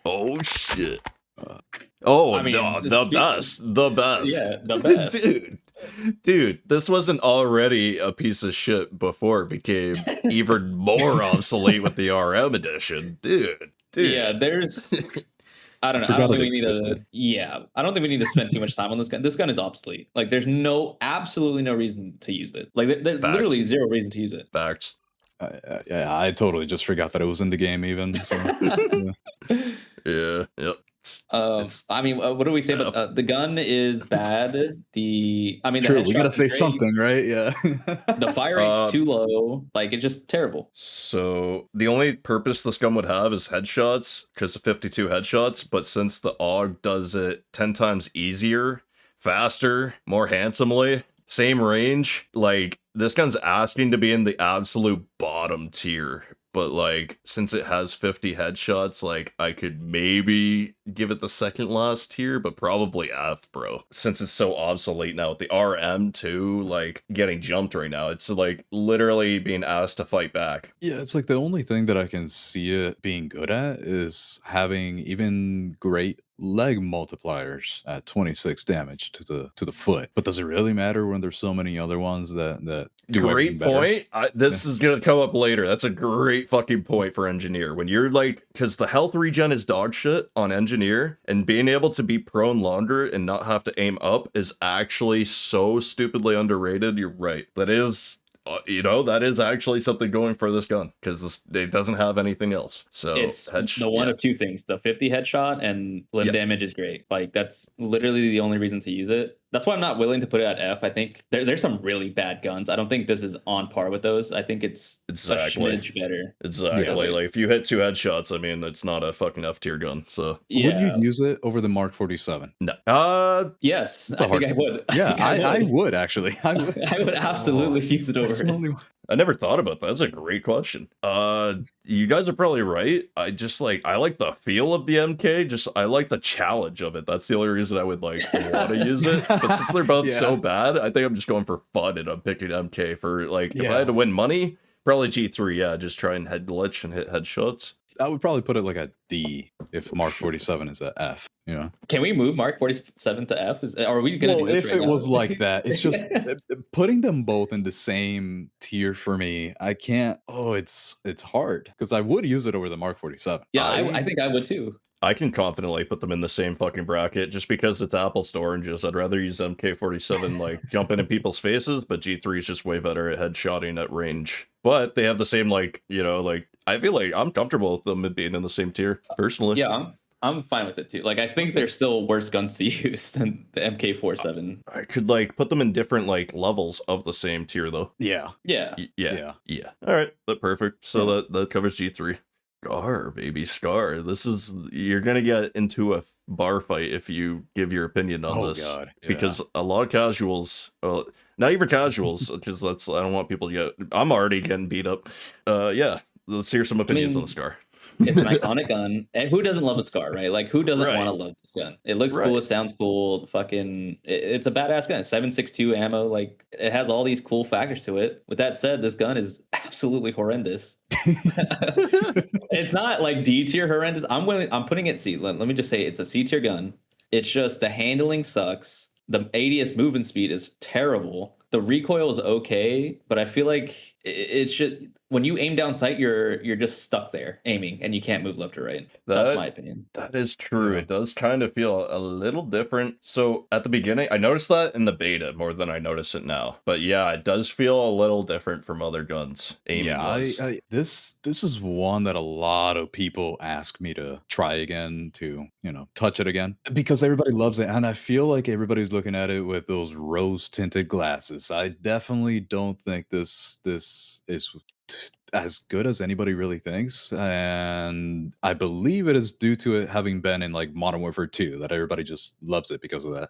Oh shit. The best. Yeah, the best. Dude, this wasn't already a piece of shit before it became even more obsolete with the RM edition. Dude. Yeah, there's I don't know. I don't think we need to. Yeah, I don't think we need to spend too much time on this gun. This gun is obsolete. Like, there's absolutely no reason to use it. Like, there's literally zero reason to use it. Facts. I totally just forgot that it was in the game even. So, yeah. Yep. I mean, what do we say about the gun is bad. We gotta say something, right? Yeah. The fire rate's too low. Like, it's just terrible. So the only purpose this gun would have is headshots, because of 52 headshots. But since the AUG does it 10 times easier, faster, more handsomely, same range, like this gun's asking to be in the absolute bottom tier. But like, since it has 50 headshots, like I could maybe give it the second last tier, but probably F, bro. Since it's so obsolete now with the RM too, like getting jumped right now, it's like literally being asked to fight back. Yeah, it's like the only thing that I can see it being good at is having even great leg multipliers at 26 damage to the foot. But does it really matter when there's so many other ones that do great point. This is gonna come up later. That's a great fucking point for engineer. When you're like, because the health regen is dog shit on engineer, and being able to be prone longer and not have to aim up is actually so stupidly underrated. You're right. That is that is actually something going for this gun, because it doesn't have anything else. So it's the one of two things: the 50 headshot and limb damage is great. Like, that's literally the only reason to use it. That's why I'm not willing to put it at F. I think there's some really bad guns. I don't think this is on par with those. I think it's a smidge better. Exactly. Like, if you hit 2 headshots, I mean, it's not a fucking F tier gun. So would you use it over the Mark 47? No. Yes, I think I would. Yeah, I would actually. I would absolutely use it over it. I never thought about that. That's a great question. You guys are probably right. I like the feel of the MK. I like the challenge of it. That's the only reason I would want to use it. But since they're both so bad, I think I'm just going for fun, and I'm picking MK for if I had to win money, probably G3. Yeah, just try and head glitch and hit headshots. I would probably put it like a D if Mark 47 is a F. Can we move Mark 47 to F? Are we gonna do this if right it now? was like that, it's just putting them both in the same tier for me. I can't. Oh, it's hard because I would use it over the Mark 47. Yeah, I think I would too. I can confidently put them in the same fucking bracket just because it's apples to oranges. I'd rather use MK47 like jumping in people's faces, but G3 is just way better at headshotting at range. But they have the same like I feel like I'm comfortable with them being in the same tier personally. Yeah, I'm fine with it too. Like I think they're still worse guns to use than the MK47. I could like put them in different like levels of the same tier though. Yeah. Yeah. Yeah. All right, but perfect. So that covers G3. Scar, baby, Scar. You're gonna get into a bar fight if you give your opinion on this. God. Yeah. Because a lot of casuals, not even casuals, because I don't want people to get. I'm already getting beat up. Yeah, let's hear some opinions on the Scar. It's an iconic gun, and who doesn't love a Scar, right? Like, who doesn't want to love this gun? It looks cool, it sounds cool. It's a badass gun. 7.62 ammo, like it has all these cool factors to it. With that said, this gun is absolutely horrendous. It's not like D tier horrendous. I'm putting it C. Let me just say it's a C tier gun. It's just the handling sucks. The ADS movement speed is terrible. The recoil is okay, but I feel like it should. When you aim down sight, you're just stuck there aiming, and you can't move left or right. That's my opinion. That is true. It does kind of feel a little different. So at the beginning, I noticed that in the beta more than I notice it now. But yeah, it does feel a little different from other guns. This is one that a lot of people ask me to try again, to touch it again, because everybody loves it, and I feel like everybody's looking at it with those rose tinted glasses. I definitely don't think this is as good as anybody really thinks, and I believe it is due to it having been in like Modern Warfare 2 that everybody just loves it because of that.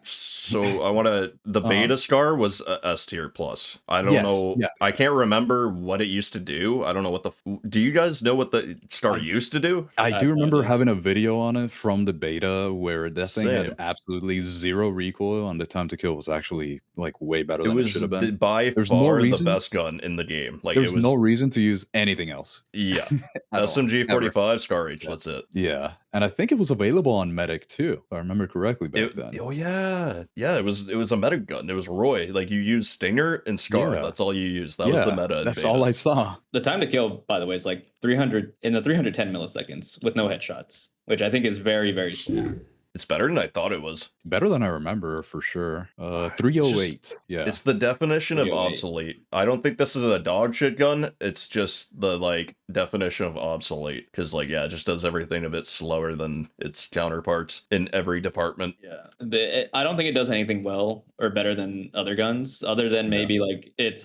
So I want to. The beta Scar was S tier plus. I don't know. Yeah. I can't remember what it used to do. I don't know what do you guys know what the Scar used to do? I do remember having a video on it from the beta where that thing had absolutely zero recoil, and the time to kill was actually like way better than it should have been. By far the best gun in the game. Like there's no reason to use anything else. Yeah. SMG 45 Scar H. That's it. Yeah. And I think it was available on Medic too, if I remember correctly back then. Oh yeah. Yeah, it was a medic gun. It was Roy. Like you used Stinger and Scar. Yeah. That's all you used. That was the meta. That's all I saw. The time to kill, by the way, is like 310 milliseconds with no headshots, which I think is very, very slow. It's better than I thought it was. Better than I remember, for sure. 308. Yeah. It's the definition of obsolete. I don't think this is a dog shit gun. It's just the like definition of obsolete. Because like, it just does everything a bit slower than its counterparts in every department. Yeah. I don't think it does anything well or better than other guns, other than maybe like it's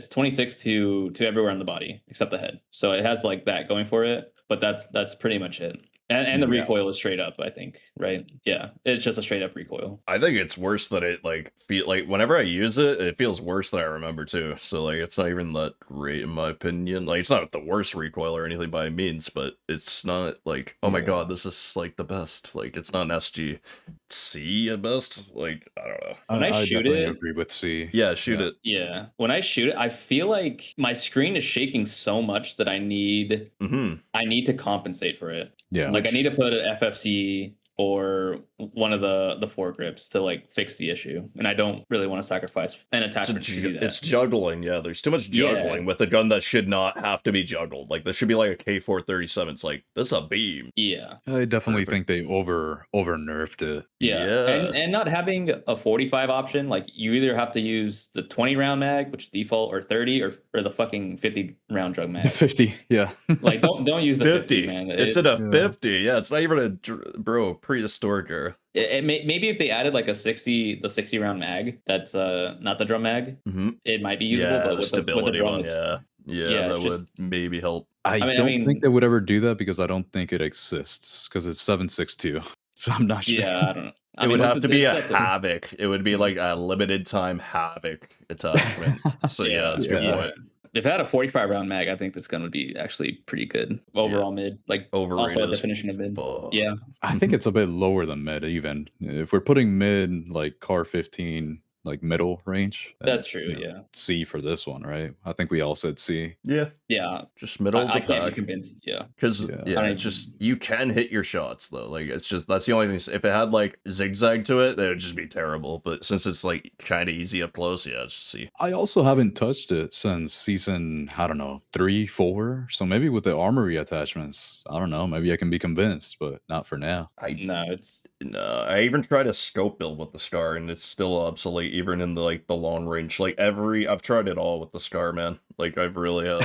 26 to everywhere on the body except the head. So it has like that going for it. But that's pretty much it. And the recoil is straight up, I think, right? Yeah, it's just a straight up recoil. I think it's worse that it feel like whenever I use it, it feels worse than I remember too. So like it's not even that great in my opinion. Like it's not the worst recoil or anything by means, but it's not like, oh my god, this is like the best. Like it's not an SG-C at best. Like I don't know. When I shoot it, agree with C. Yeah, shoot it. Yeah, when I shoot it, I feel like my screen is shaking so much that I need to compensate for it. Yeah, like I need to put an FFC or one of the foregrips to like fix the issue, and I don't really want to sacrifice an attachment to do that. It's juggling. Yeah, there's too much juggling with a gun that should not have to be juggled. Like this should be like a K437. It's like this is a beam. Yeah, I definitely think they over nerfed it. Yeah. And not having a 45 option, like you either have to use the 20 round mag, which is default, or 30, or the fucking 50 round drug mag. The 50, yeah. Like don't use the 50, man. It's at a 50. Yeah, it's not even a prehistoric era. Maybe if they added like the 60 round mag, that's not the drum mag, it might be usable. Yeah, but with stability the drum, that would maybe help. I don't think they would ever do that because I don't think it exists because it's 7.62. So I'm not sure. Yeah, I don't know. It would have to be a Havoc. It would be like a limited time Havoc attachment. So that's a good point. If it had a 45 round mag, I think this gun would be actually pretty good. Overall mid. Like overrated. Also a definition of mid. Yeah. I think it's a bit lower than mid even. If we're putting mid like CAR 15 like middle range. That's true, you know, yeah. C for this one, right? I think we all said C. Yeah, Yeah. just middle of the I can't be pack. convinced. Yeah. Because Yeah. yeah, I don't it's just you can hit your shots though. Like it's just that's the only thing. If it had like zigzag to it, that would just be terrible. But since it's like kind of easy up close, yeah, it's just see. I also haven't touched it since season, I don't know, 3, 4. So maybe with the armory attachments, I don't know. Maybe I can be convinced, but not for now. No, it's No, I even tried a scope build with the Scar, and it's still obsolete, even in the like the long range. Like I've tried it all with the Scar, man. Like I've really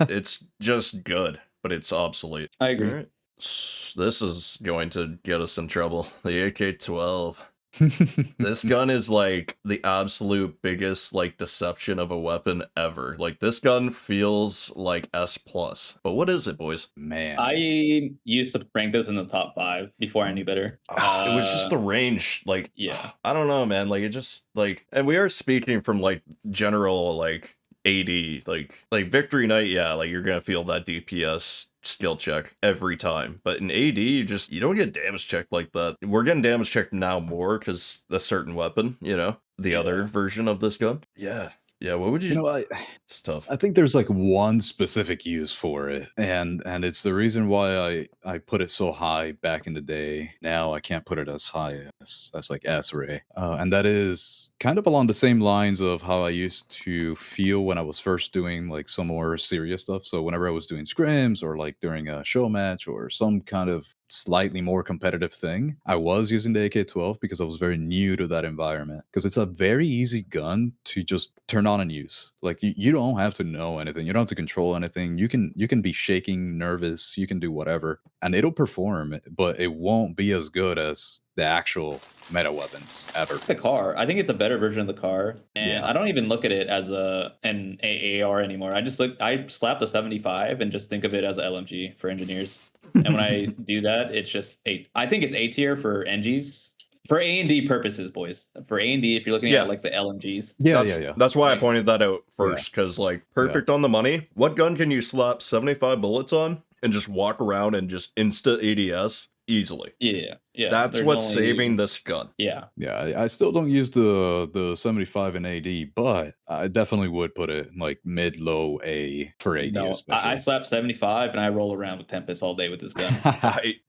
it's just good, but it's obsolete. I agree. Alright. This is going to get us in trouble. The AK-12. This gun is like the absolute biggest like deception of a weapon ever. Like this gun feels like S plus. But what is it, boys? Man. I used to rank this in the top 5 before I knew better. It was just the range. Like yeah. I don't know, man. Like it just like, and we are speaking from like general like AD, like Victory Night, yeah, like you're gonna feel that DPS skill check every time. But in AD, you don't get damage checked like that. We're getting damage checked now more because a certain weapon, the other version of this gun. Yeah. Yeah, what would you? It's tough. I think there's like one specific use for it, and it's the reason why I put it so high back in the day. Now I can't put it as high as like S-Ray, and that is kind of along the same lines of how I used to feel when I was first doing like some more serious stuff. So whenever I was doing scrims or like during a show match or some kind of slightly more competitive thing, I was using the AK-12 because I was very new to that environment, because it's a very easy gun to just turn on and use. Like you don't have to know anything, you don't have to control anything. You can be shaking, nervous, you can do whatever and it'll perform, but it won't be as good as the actual meta weapons ever. The car, I think it's a better version of the car, and I don't even look at it as an AAR anymore. I slap the 75 and just think of it as a LMG for engineers. And when I do that, it's just I think it's A tier for NGs. For A&D purposes, boys. For A&D, if you're looking at like the LMGs. Yeah. That's why I pointed that out first, because like perfect on the money. What gun can you slap 75 bullets on and just walk around and just insta ADS easily? Yeah. That's what's saving this gun. Yeah. I still don't use the 75 in AD, but I definitely would put it like mid-low A for AD. No, especially. I slap 75 and I roll around with Tempest all day with this gun.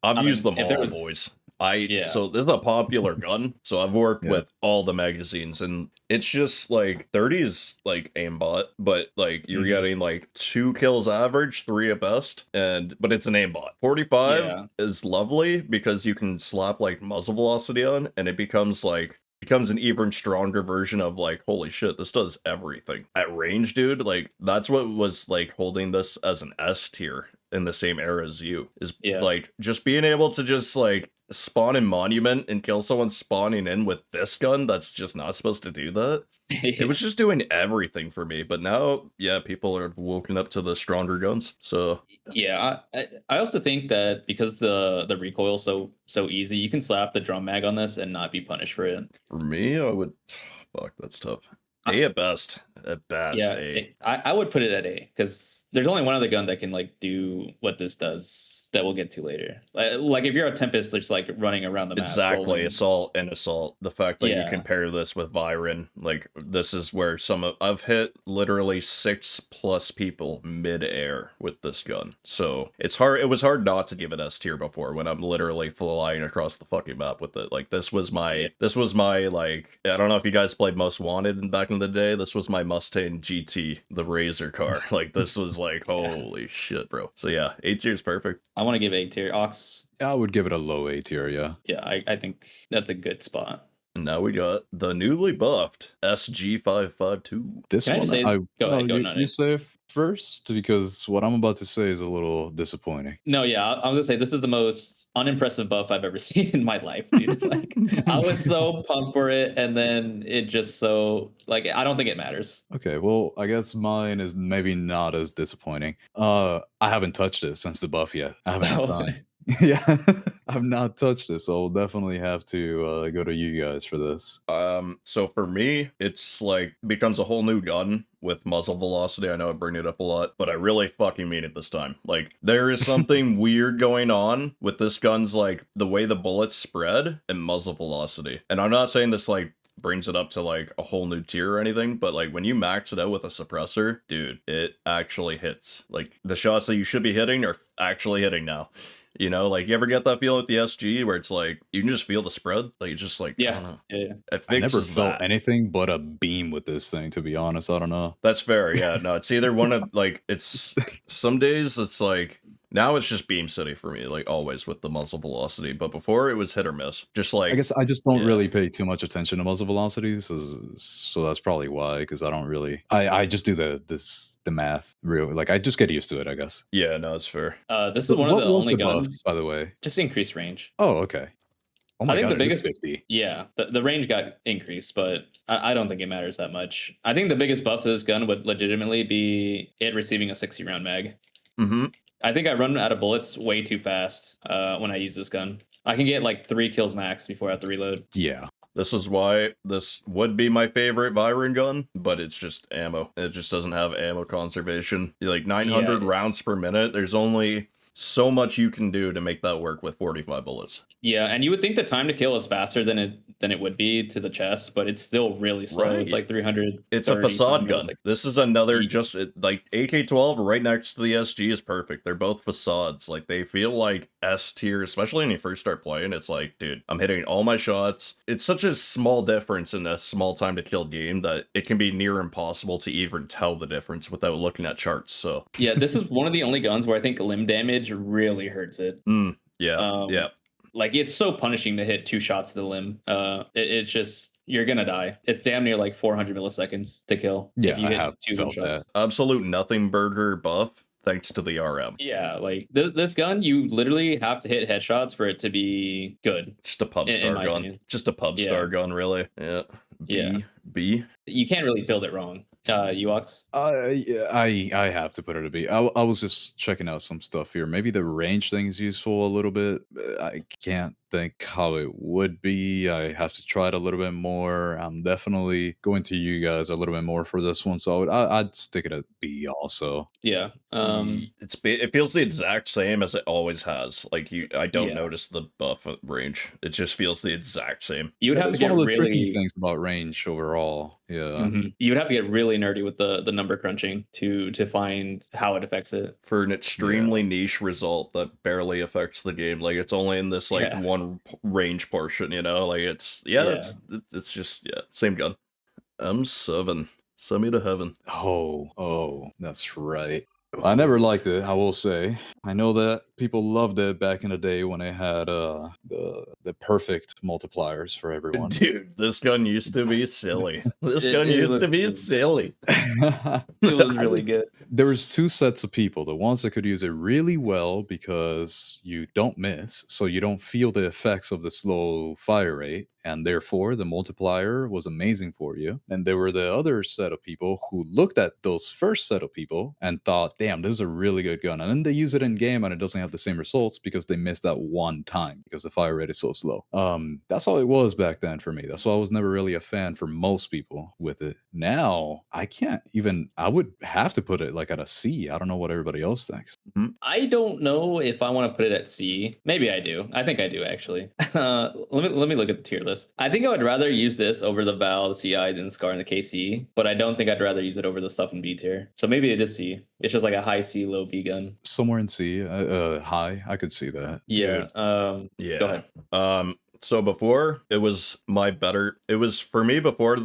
I've used them all, boys. So this is a popular gun, so I've worked with all the magazines, and it's just like 30 is like aimbot, but like you're getting like 2 kills average, 3 at best, but it's an aimbot. 45 is lovely because you can slap like muzzle velocity on, and it becomes an even stronger version of like, holy shit, this does everything. At range, dude, like that's what was like holding this as an S tier in the same era as you, is like just being able to just like spawn in monument and kill someone spawning in with this gun that's just not supposed to do that. It was just doing everything for me. But now, people are woken up to the stronger guns. So I also think that because the recoil is so easy, you can slap the drum mag on this and not be punished for it. For me, I would fuck, that's tough. A at best. At best, A. I would put it at A, because there's only one other gun that can like do what this does that we'll get to later. Like if you're a Tempest, just like running around the map. Exactly, assault. The fact that you compare this with Viren, like this is where I've hit literally 6+ people mid-air with this gun. So it's hard. It was hard not to give it S tier before, when I'm literally flying across the fucking map with it. Like this was my like, I don't know if you guys played Most Wanted back in the day. This was my Mustang GT, the Razor car. Like this was like, holy shit, bro. So yeah, A tier is perfect. I want to give A tier. Ox. I would give it a low A tier, yeah. Yeah, I think that's a good spot. And now we got the newly buffed SG552. This Can one, go ahead. You say it first, because what I'm about to say is a little disappointing. No, I'm gonna say this is the most unimpressive buff I've ever seen in my life, dude. Like I was so pumped for it, and then it just I don't think it matters. Okay, well, I guess mine is maybe not as disappointing. I haven't touched it since the buff yet. I haven't had time. Yeah, I've not touched it, so I'll definitely have to go to you guys for this. So for me, it's like becomes a whole new gun with muzzle velocity. I know I bring it up a lot, but I really fucking mean it this time. Like there is something weird going on with this gun's like the way the bullets spread and muzzle velocity. And I'm not saying this like brings it up to like a whole new tier or anything, but like when you max it out with a suppressor, dude, it actually hits. Like the shots that you should be hitting are actually hitting now. You know, like you ever get that feeling with the SG where it's like you can just feel the spread? Like it's just like, I don't know. Yeah. It I never fixes felt that. anything but a beam with this thing, to be honest. I don't know. That's fair. Yeah, no, it's either one of like it's some days it's like now it's just beam city for me, like always with the muzzle velocity. But before it was hit or miss. Just like I guess I just don't yeah. really pay too much attention to muzzle velocity, so that's probably why. Because I don't really, I just do the math real, like I just get used to it, I guess. Yeah, no, it's fair. This is But one of what the was only the buff, guns. by the way? Just increased range. Oh, okay. Oh I my think god, the it is biggest 50. Yeah, the range got increased, but I don't think it matters that much. I think the biggest buff to this gun would legitimately be it receiving a 60 round mag. Mm-hmm. I think I run out of bullets way too fast when I use this gun. I can get like 3 kills max before I have to reload. Yeah. This is why this would be my favorite Viren gun, but it's just ammo. It just doesn't have ammo conservation. Like 900 rounds per minute, there's only so much you can do to make that work with 45 bullets. Yeah, and you would think the time to kill is faster than it would be to the chest, but it's still really slow. Right. It's like 300. It's a facade gun. This is another just like AK-12 right next to the SG is perfect. They're both facades. Like they feel like S tier, especially when you first start playing. It's like, dude, I'm hitting all my shots. It's such a small difference in a small time to kill game that it can be near impossible to even tell the difference without looking at charts. So yeah, this is one of the only guns where I think limb damage really hurts it. Yeah. Like it's so punishing to hit 2 shots to the limb. It's just you're gonna die. It's damn near like 400 milliseconds to kill. Yeah, if you I hit have 2 felt shots. that. Absolute nothing burger buff thanks to the RM. Yeah, like this gun, you literally have to hit headshots for it to be good. Just a pub star gun. Opinion. Just a pub star gun, really. Yeah. B. You can't really build it wrong. UX? I have to put it a B. I was just checking out some stuff here. Maybe the range thing is useful a little bit. I can't think how it would be. I have to try it a little bit more. I'm definitely going to you guys a little bit more for this one, so I'd stick it at B also. Yeah. It feels the exact same as it always has. Like I don't Yeah. notice the buff range. It just feels the exact same. You would have to get one of the tricky really things about range overall. Yeah. You would have to get really nerdy with the number crunching to find how it affects it. For an extremely niche result that barely affects the game. Like it's only in this like one range portion, you know? Like it's just same gun. M7. Send me to heaven. Oh, that's right. I never liked it, I will say. I know that people loved it back in the day when they had the perfect multipliers for everyone. Dude, this gun used to be silly. This gun used to be silly. It was really good. There was 2 sets of people. The ones that could use it really well because you don't miss, so you don't feel the effects of the slow fire rate, and therefore the multiplier was amazing for you. And there were the other set of people who looked at those first set of people and thought, damn, this is a really good gun. And then they use it in game and it doesn't have the same results because they missed that one time because the fire rate is so slow. That's all it was back then for me. That's why I was never really a fan for most people with it. Now, I would have to put it like at a C. I don't know what everybody else thinks. I don't know if I want to put it at C. Maybe I do. I think I do actually. Let me look at the tier list. I think I would rather use this over the Val, the CI, than the Scar and the KC, but I don't think I'd rather use it over the stuff in B tier. So maybe it is C. It's just like a high C, low B gun. Somewhere in C, high. I could see that. Yeah. Yeah. Go ahead. So before it was for me before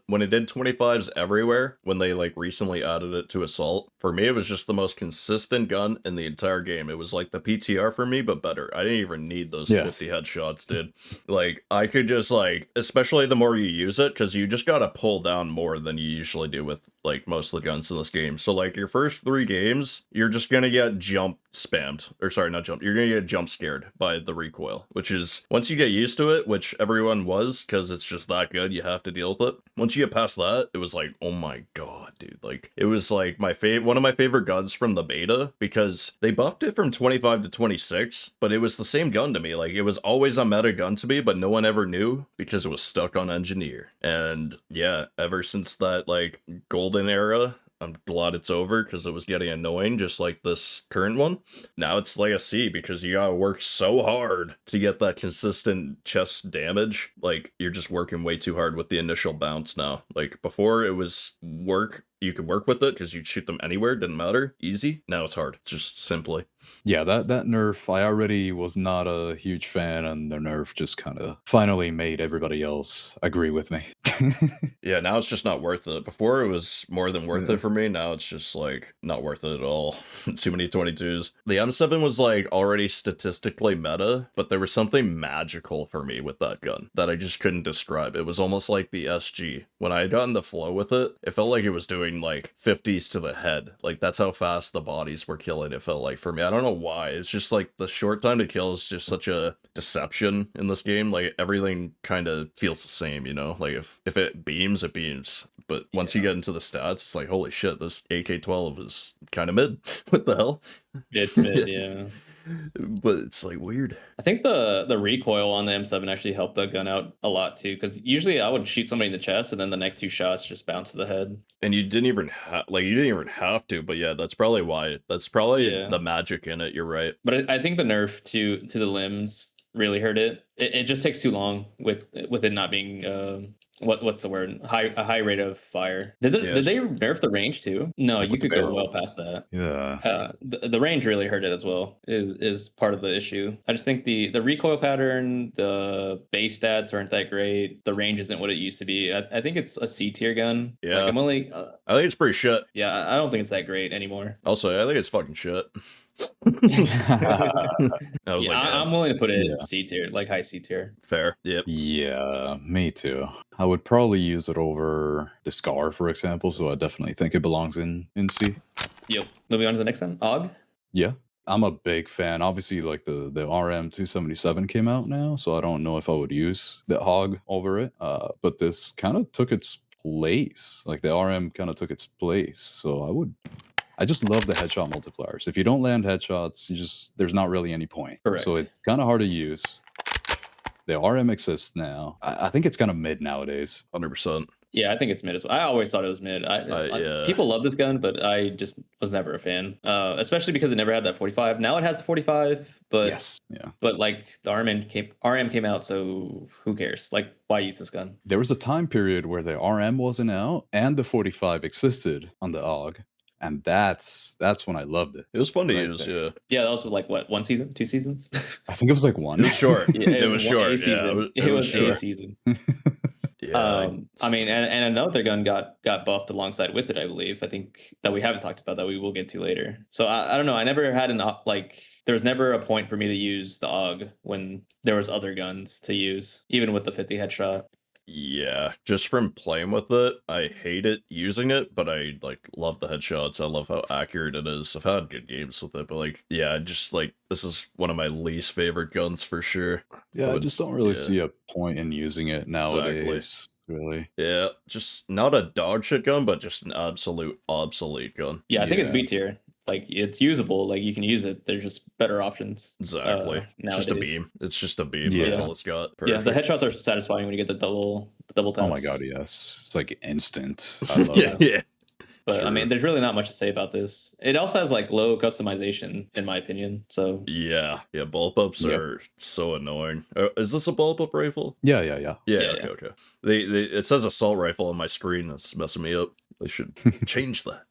when it did 25s everywhere, when they like recently added it to Assault, for me it was just the most consistent gun in the entire game. It was like the PTR for me, but better. I didn't even need those 50 headshots, dude. Like I could just like, especially the more you use it, because you just gotta pull down more than you usually do with like most of the guns in this game. So like your first 3 games, you're just gonna get jump spammed. Or sorry, not jump. You're gonna get jump scared by the recoil, which is once you get used to it, which everyone was, because it's just that good, you have to deal with it. Once you get past that, it was like, oh my god, dude. Like it was like one of my favorite guns from the beta, because they buffed it from 25 to 26, but it was the same gun to me. Like it was always a meta gun to me, but no one ever knew because it was stuck on engineer. And yeah, ever since that like golden era I'm glad it's over because it was getting annoying, just like this current one. Now it's like a C because you gotta work so hard to get that consistent chest damage. Like, you're just working way too hard with the initial bounce now. Like, before it was you could work with it because you'd shoot them anywhere, didn't matter, easy. Now it's hard, just simply. Yeah, that nerf, I already was not a huge fan, and the nerf just kind of finally made everybody else agree with me. Yeah, now it's just not worth it. Before it was more than worth Yeah. it for me. Now it's just like not worth it at all. Too many 22s. The M7 was like already statistically meta, but there was something magical for me with that gun that I just couldn't describe. It was almost like the SG. When I had gotten the flow with it, it felt like it was doing like 50s to the head. Like, that's how fast the bodies were killing, it felt like for me. I don't know why. It's just like the short time to kill is just such a deception in this game. Like, everything kind of feels the same, you know? Like, if it beams, it beams. But once you get into the stats, it's like, holy shit, this AK-12 is kind of mid. What the hell? It's mid, yeah. But it's like weird. I think the recoil on the M7 actually helped the gun out a lot too, because usually I would shoot somebody in the chest and then the next two shots just bounce to the head. And you didn't even have to, but yeah, that's probably why. That's probably the magic in it. You're right. But I think the nerf to the limbs really hurt it. It just takes too long with it not being what's the word, a high rate of fire. Did they nerf the range too? No, Like you with the could go barrel. well past that. Yeah. The range really hurt it as well. Is part of the issue. I just think the recoil pattern, the base stats aren't that great. The range isn't what it used to be. I think it's a C tier gun. Yeah. Like, I'm only. I think it's pretty shit. Yeah, I don't think it's that great anymore. Also, I think it's fucking shit. I'm willing to put it in C tier, like high C tier. Fair. Yep. Yeah, me too. I would probably use it over the Scar, for example, so I definitely think it belongs in C. Yep. Moving on to the next one. AUG? Yeah. I'm a big fan. Obviously, like the RM277 came out now, so I don't know if I would use the HOG over it. But this kind of took its place. Like, the RM kind of took its place. So I just love the headshot multipliers. If you don't land headshots, there's not really any point. Correct. So it's kind of hard to use. The RM exists now. I think it's kind of mid nowadays. 100%. Yeah, I think it's mid as well. I always thought it was mid. People love this gun, but I just was never a fan. Especially because it never had that 45. Now it has the 45, but yes, yeah. But like the RM came out, so who cares? Like, why use this gun? There was a time period where the RM wasn't out and the 45 existed on the AUG. And that's when I loved it. It was fun to use, yeah. Yeah, that was like what, 1 season, 2 seasons? I think it was like one. It was short. Yeah, it was short. Yeah, it was short. a season. Yeah. I mean, and another gun got buffed alongside with it, I believe. I think that we haven't talked about that we will get to later. So I don't know. I never had there was never a point for me to use the AUG when there was other guns to use, even with the 50 headshot. Yeah, just from playing with it, I hate it using it, but I love the headshots. I love how accurate it is. I've had good games with it, but just this is one of my least favorite guns for sure. Yeah, I just don't really see a point in using it nowadays. Really. Yeah, just not a dog shit gun, but just an absolute obsolete gun. Yeah, I think it's B tier. Like, it's usable. Like, you can use it. There's just better options. Exactly. It's just a beam. It's just a beam. Yeah. That's all it's got. Perfect. Yeah, the headshots are satisfying when you get the double taps. Oh my god, yes. It's like instant. I love it. Yeah. But I mean, there's really not much to say about this. It also has low customization, in my opinion. So yeah, bullet ups are so annoying. Is this a bullet up rifle? Yeah. Okay. It says assault rifle on my screen. That's messing me up. They should change that.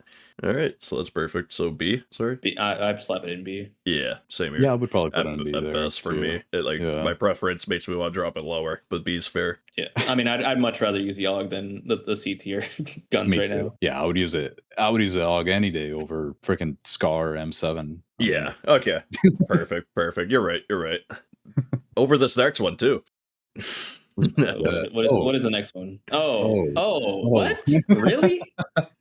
All right, so that's perfect. So B, sorry. B, I'd slap it in B. Yeah, same here. Yeah, I would probably put it in B at there best for too. me. My preference makes me want to drop it lower, but B's fair. Yeah, I mean, I'd much rather use the AUG than the C tier guns Me right too. now. Yeah, I would use it. I would use the AUG any day over freaking Scar M7. Yeah. Okay. Perfect. You're right. Over this next one too. What is the next one? What? Really?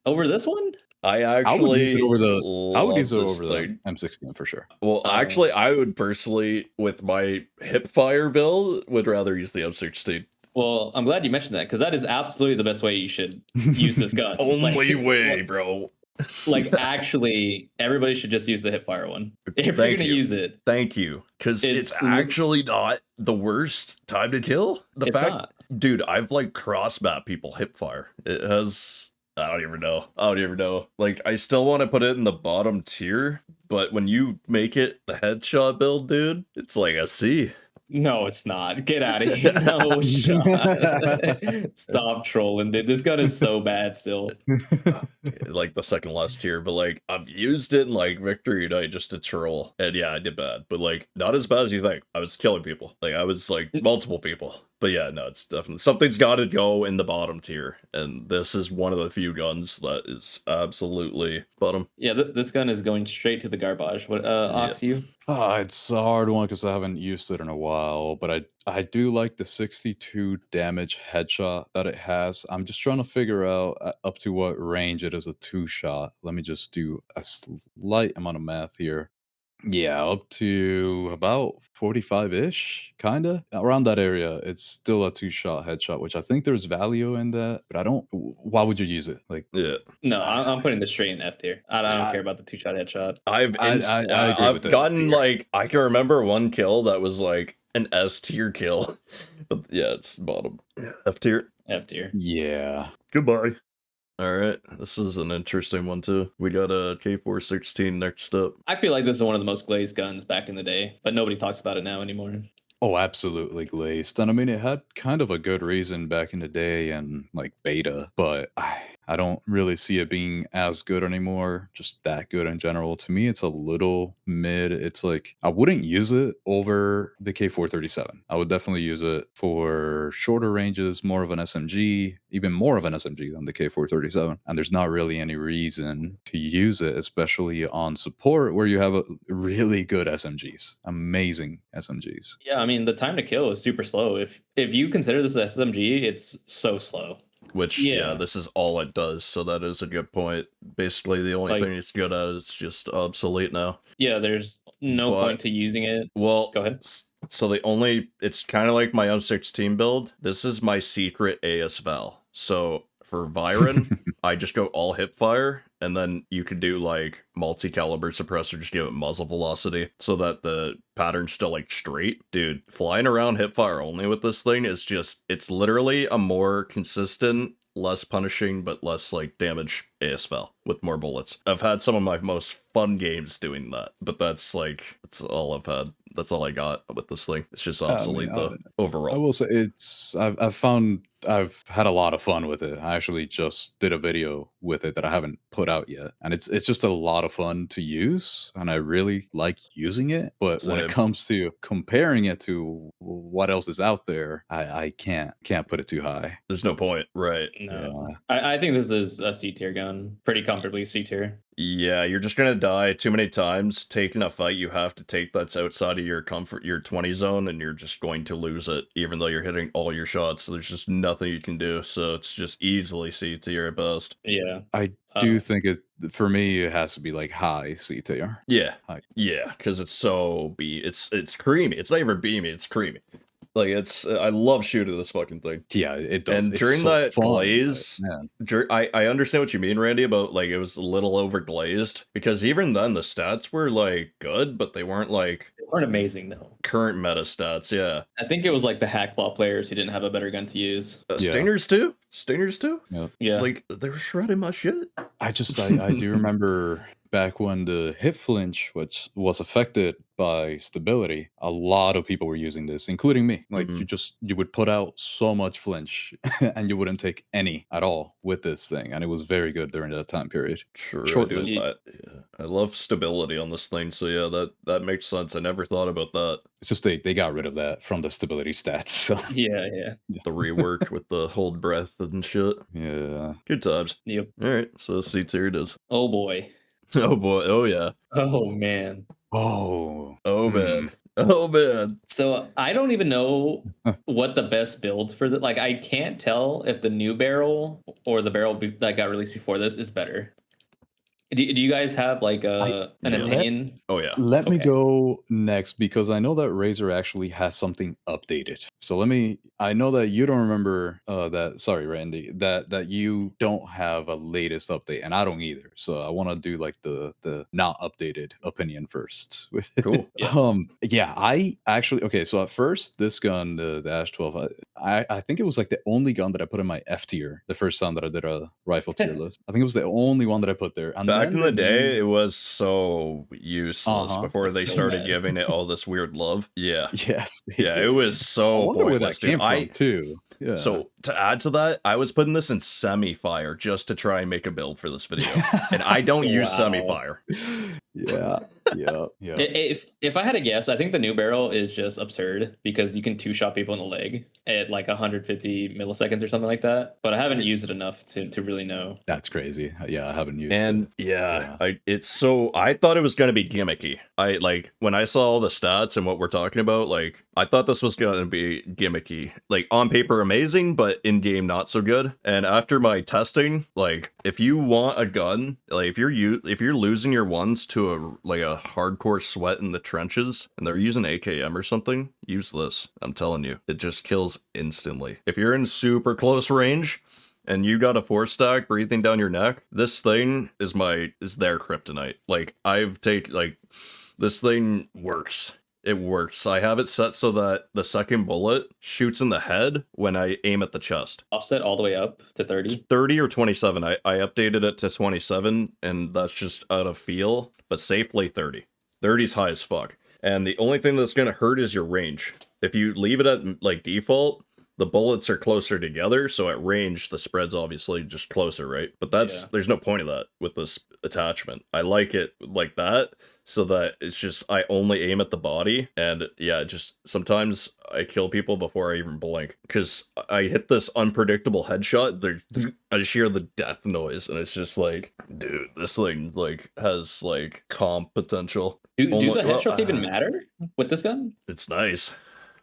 Over this one? I would use it over the M16 for sure. Well, actually, I would personally, with my hip fire build, would rather use the M16. Well, I'm glad you mentioned that, because that is absolutely the best way you should use this gun. Only way, bro. Actually, everybody should just use the hip fire one if you're gonna use it. Thank you, because it's actually not the worst time to kill. Dude, I've cross map people hip fire. It has I don't even know. I don't even know. Like, I still want to put it in the bottom tier, but when you make it the headshot build, dude, it's like a C. No, it's not. Get out of here. No shot. Stop trolling, dude. This gun is so bad still. Like the second last tier, but like I've used it in like Victory Night just to troll, and yeah, I did bad, but like not as bad as you think. I was killing people, like I was like multiple people, but yeah, no, it's definitely something's got to go in the bottom tier, and this is one of the few guns that is absolutely bottom. Yeah, this gun is going straight to the garbage. What, Ox, you? It's a hard one because I haven't used it in a while, but I do like the 62 damage headshot that it has. I'm just trying to figure out up to what range it is a 2-shot. Let me just do a slight amount of math here. Yeah, up to about 45-ish, kinda. Around that area, it's still a 2-shot headshot, which I think there's value in that, but I don't why would you use it? Like, Yeah, No, I'm putting this straight in F tier. I don't I care about the 2-shot headshot. I've I agree with I've that gotten tier. like I can remember one kill that was like an S tier kill, but yeah, it's bottom. F tier. F tier. Yeah. Goodbye. All right, this is an interesting one too. We got a K416 next up. I feel like this is one of the most glazed guns back in the day, but nobody talks about it now anymore. Oh, absolutely glazed. And I mean, it had kind of a good reason back in the day and like beta, but I don't really see it being as good anymore. Just that good in general. To me, it's a little mid. It's like I wouldn't use it over the K437. I would definitely use it for shorter ranges, more of an SMG, even more of an SMG than the K437. And there's not really any reason to use it, especially on support where you have a really good SMGs, amazing SMGs. Yeah, I mean the time to kill is super slow. If you consider this SMG, it's so slow. Which yeah, this is all it does. So that is a good point. Basically, the only Like- thing it's good at is just obsolete now. Yeah, there's no But- point to using it. Well, Go ahead. So the only it's kind of like my M16 build. This is my secret AS Val. So for Viren, I just go all hip fire, and then you could do like multi-caliber suppressor, just give it muzzle velocity so that the pattern's still like straight. Dude, flying around hip fire only with this thing is just, it's literally a more consistent, less punishing, but less like damage ASVAL with more bullets. I've had some of my most fun games doing that, but that's like, that's all I've had. That's all I got with this thing. It's just obsolete though, overall. I will say I've had a lot of fun with it. I actually just did a video with it that I haven't put out yet. And it's just a lot of fun to use, and I really like using it. But when it comes to comparing it to what else is out there, I can't put it too high. There's no point, right? No. Yeah. I think this is a C tier gun. Pretty comfortably C tier. Yeah, you're just gonna die too many times taking a fight you have to take that's outside of your comfort, your 20 zone, and you're just going to lose it, even though you're hitting all your shots. So there's just nothing you can do. So it's just easily C tier at best. Yeah. I do think for me, it has to be like high C tier. Yeah. High. Yeah, because it's so it's creamy. It's not even beamy, it's creamy. Like, it's, I love shooting this fucking thing. Yeah, it does. And it's during so that fun, glaze, I understand what you mean, Randy, about like it was a little over glazed, because even then the stats were like good, but they weren't like, they weren't amazing though. Current meta stats, yeah. I think it was like the Hackclaw players who didn't have a better gun to use. Stingers too? Stingers too? Yeah. Like, they were shredding my shit. I do remember back when the hip flinch, which was affected by stability, a lot of people were using this, including me. Like, you would put out so much flinch and you wouldn't take any at all with this thing, and it was very good during that time period. True, Short-lived. I love stability on this thing, so yeah, that makes sense. I never thought about that. It's just they got rid of that from the stability stats. So. Yeah. The rework with the hold breath and shit. Yeah. Good times. Yep. All right, so C tier it is. Oh boy. Oh boy. Oh yeah. Oh man. Oh. Oh man. Oh man. So I don't even know what the best builds for that. Like, I can't tell if the new barrel or the barrel that got released before this is better. Do you guys have like an opinion? Oh yeah. Let me go next, because I know that Razer actually has something updated. So I know that you don't remember sorry, Randy, that you don't have a latest update, and I don't either. So I want to do like the not updated opinion first. Cool. I actually, so at first this gun, the Ash 12, I think it was like the only gun that I put in my F tier the first time that I did a rifle tier list. I think it was the only one that I put there. And Back then in the day, it was so useless before It's they so started bad. giving it all this weird love. Yeah. yes, they Yeah, it did. was I so wonder where pointless, that came dude. from too. Yeah. So to add to that, I was putting this in semi-fire just to try and make a build for this video. And I don't use Wow. semi-fire. yeah, yeah. If I had to guess, I think the new barrel is just absurd because you can two-shot people in the leg at like 150 milliseconds or something like that. But I haven't used it enough to really know. That's crazy. Yeah, I haven't used And it. yeah, I thought it was gonna be gimmicky. I like when I saw all the stats and what we're talking about, like I thought this was gonna be gimmicky. Like on paper amazing, but in game not so good. And after my testing, like if you want a gun, like if you're losing your ones to a hardcore sweat in the trenches and they're using AKM or something, use this. I'm telling you, it just kills instantly. If you're in super close range and you got a 4-stack breathing down your neck, this thing is their kryptonite. Like this thing works. It works. I have it set so that the second bullet shoots in the head when I aim at the chest. Offset all the way up to 30. 30 or 27. I updated it to 27, and that's just out of feel, but safely 30. 30's high as fuck. And the only thing that's gonna hurt is your range. If you leave it at like default, the bullets are closer together, so at range the spread's obviously just closer, right? But there's no point of that with this attachment. I like it like that, so that it's just I only aim at the body, and yeah, just sometimes I kill people before I even blink because I hit this unpredictable headshot. I just hear the death noise, and it's just like, dude, this thing like has like comp potential. Do the headshots even matter with this gun? It's nice.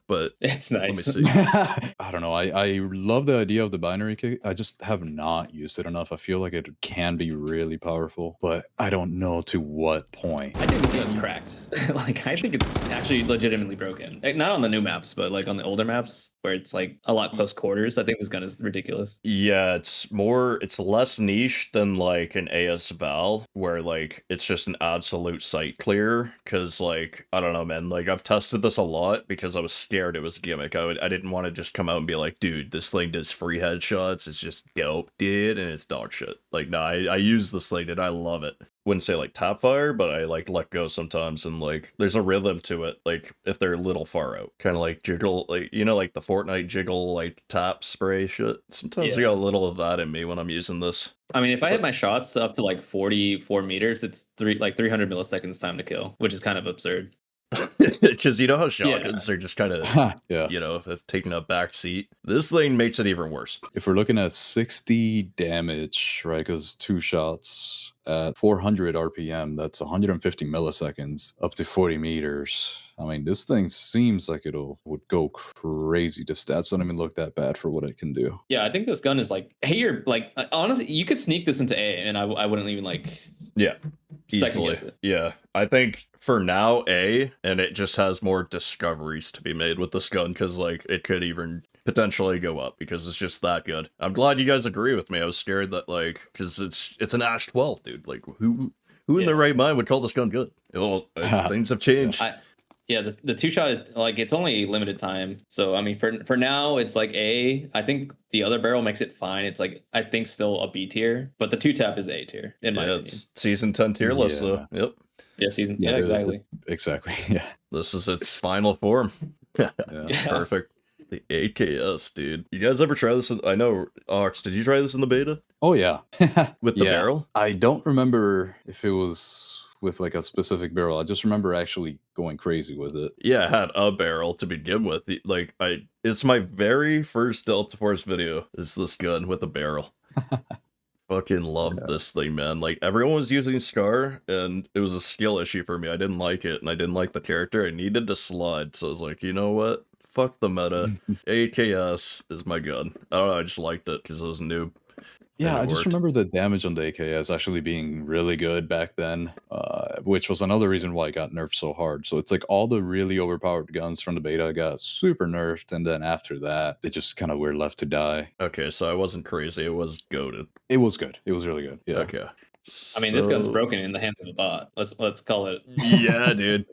But it's nice. Let me see. I don't know. I love the idea of the binary kick. I just have not used it enough. I feel like it can be really powerful, but I don't know to what point. I think this gun's cracked. Like, I think it's actually legitimately broken. Like, not on the new maps, but like on the older maps where it's like a lot close quarters. I think this gun is ridiculous. Yeah, it's less niche than like an AS Val, where like it's just an absolute sight clear. Cause like, I don't know, man. Like I've tested this a lot because I was scared it was a gimmick. I didn't want to just come out and be like, dude, this thing does free headshots. It's just dope, dude, and it's dog shit. Like, no, I use this thing and I love it. Wouldn't say like tap fire, but I like let go sometimes, and like there's a rhythm to it. Like if they're a little far out, kind of like jiggle, like like the Fortnite jiggle, like tap spray shit. Sometimes I got a little of that in me when I'm using this. I mean, if I hit my shots up to like 44 meters, it's 300 milliseconds time to kill, which is kind of absurd. Because you know how shotguns are just kind of, have taken a back seat. This thing makes it even worse. If we're looking at 60 damage, right, because 2 shots at 400 RPM, that's 150 milliseconds up to 40 meters. I mean, this thing seems like would go crazy. The stats don't even look that bad for what it can do. Yeah, I think this gun is like, honestly, you could sneak this into A, and I wouldn't even like. Yeah. Second guess it. Yeah, I think for now A, and it just has more discoveries to be made with this gun because like it could even potentially go up because it's just that good. I'm glad you guys agree with me. I was scared that like because it's an Ash 12, dude. Like who in their right mind would call this gun good? Well, things have changed. Yeah, the 2-shot is like it's only limited time. So I mean, for now it's like A. I think the other barrel makes it fine. It's like I think still a B tier, but the 2-tap is A tier in my opinion. It's season 10 tier list, though. Yep. Yeah, season. Yeah, exactly. Exactly. Yeah. This is its final form. Perfect. The AKS, dude. You guys ever try this? I know, Ox, did you try this in the beta? Oh yeah. With the barrel? I don't remember if it was with like a specific barrel. I just remember actually going crazy with it. Yeah, I had a barrel to begin with. Like it's my very first Delta Force video is this gun with a barrel. Fucking loved this thing, man. Like everyone was using Scar and it was a skill issue for me. I didn't like it and I didn't like the character. I needed to slide. So I was like, you know what? Fuck the meta. AKS is my gun. I don't know, I just liked it because it was new. Yeah, I just remember the damage on the AKS actually being really good back then, which was another reason why it got nerfed so hard. So it's like all the really overpowered guns from the beta got super nerfed, and then after that, they just kind of were left to die. Okay, so I wasn't crazy. It was goated. It was good. It was really good. Yeah. Okay. I mean, this gun's broken in the hands of a bot. Let's call it. Yeah, dude.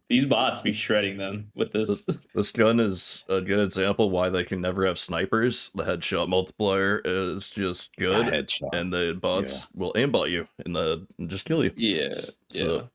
These bots be shredding them with this. This gun is a good example why they can never have snipers. The headshot multiplier is just good, Headshot. and the bots will aimbot you and just kill you. Yeah, So,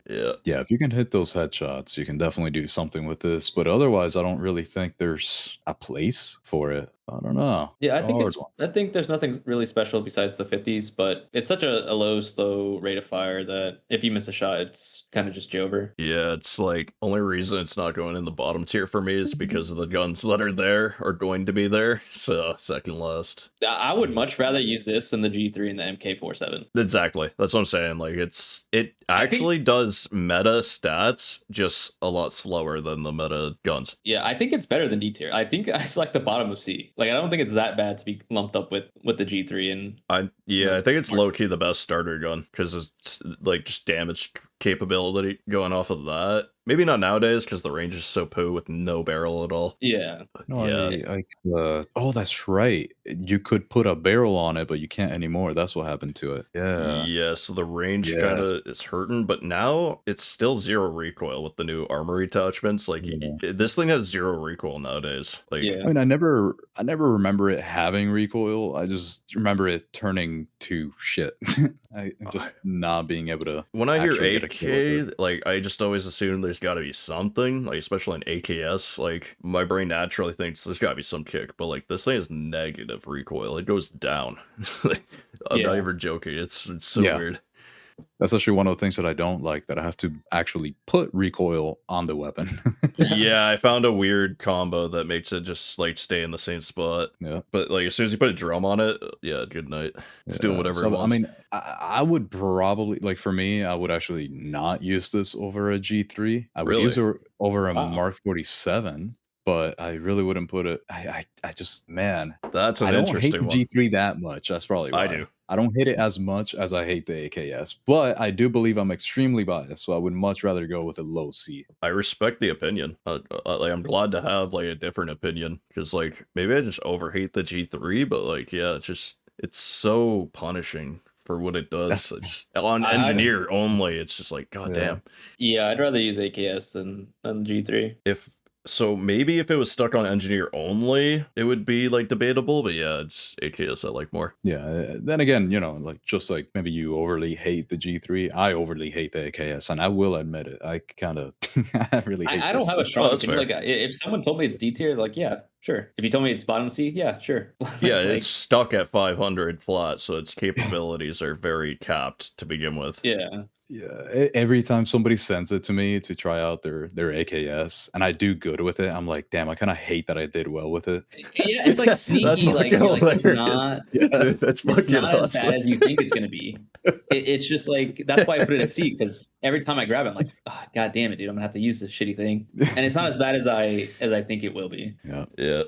yeah. Yeah, if you can hit those headshots, you can definitely do something with this. But otherwise, I don't really think there's a place for it. I don't know. Yeah, I It's a think hard it's. one. I think there's nothing really special besides the 50s, but it's such a low, slow rate of fire that if you miss a shot, it's kind of just Jover. Yeah, it's like only reason it's not going in the bottom tier for me is because of the guns that are there are going to be there. So second last. I would much rather use this than the G3 and the MK47. Exactly. That's what I'm saying. Like it actually does meta stats just a lot slower than the meta guns. Yeah, I think it's better than D tier. I think I select the bottom of C. Like, I don't think it's that bad to be lumped up with the G3 and. I think it's low key the best starter gun because it's like just damage capability going off of that. Maybe not nowadays because the range is so poo with no barrel at all. Yeah. But No, yeah, oh, that's right. You could put a barrel on it, but you can't anymore. That's what happened to it. Yeah. yeah. So the range Yes. kind of is hurting, but now it's still zero recoil with the new armory attachments. Like this thing has zero recoil nowadays. Like Yeah. I mean, I never remember it having recoil. I just remember it turning to shit. I just not being able to. when I hear actually get a kill with AK, like I just always assume there's got to be something, like especially in AKS. Like my brain naturally thinks there's got to be some kick, but like this thing is negative recoil. It goes down. I'm not Yeah. even joking. It's so Yeah. weird. That's actually one of the things that I don't like, that I have to actually put recoil on the weapon. Yeah, I found a weird combo that makes it just like stay in the same spot. Yeah. But like as soon as you put a drum on it, yeah, good night. It's doing whatever it So, I wants. mean, I would probably, like, for me, I would actually not use this over a G3. I would use it over a Wow. Mark 47, but I really wouldn't put it. I just, man, That's an I don't hate interesting the one. G3 that much. That's probably why. I do. I don't hate it as much as I hate the AKS, but I do believe I'm extremely biased, so I would much rather go with a low C. I respect the opinion. Like I'm glad to have like a different opinion because like maybe I just overhate the G3, but like yeah, it's so punishing for what it does. On engineer only, it's just like goddamn. Yeah, I'd rather use AKS than G3. So maybe if it was stuck on engineer only, it would be like debatable. But yeah, it's AKS I like more. Yeah. Then again, like just like maybe you overly hate the G3, I overly hate the AKS, and I will admit it. I kind of, I really hate. I don't have a thing. strong that's opinion. fair. Like, if someone told me it's D tier, like, yeah, sure. If you told me it's bottom C, yeah, sure. Yeah, Like, it's stuck at 500 flat, so its capabilities are very capped to begin with. yeah. Yeah, every time somebody sends it to me to try out their AKS, and I do good with it, I'm like, damn, I kind of hate that I did well with it. Yeah, it's like sneaky. Like, fucking you're like, it's hilarious. not. Dude, that's It's fucking not as awesome. bad as you think it's gonna be. It's just like, that's why I put it at C, because every time I grab it, I'm like, oh, god damn it, dude, I'm gonna have to use this shitty thing, and it's not as bad as I think it will be. Yeah, Yeah,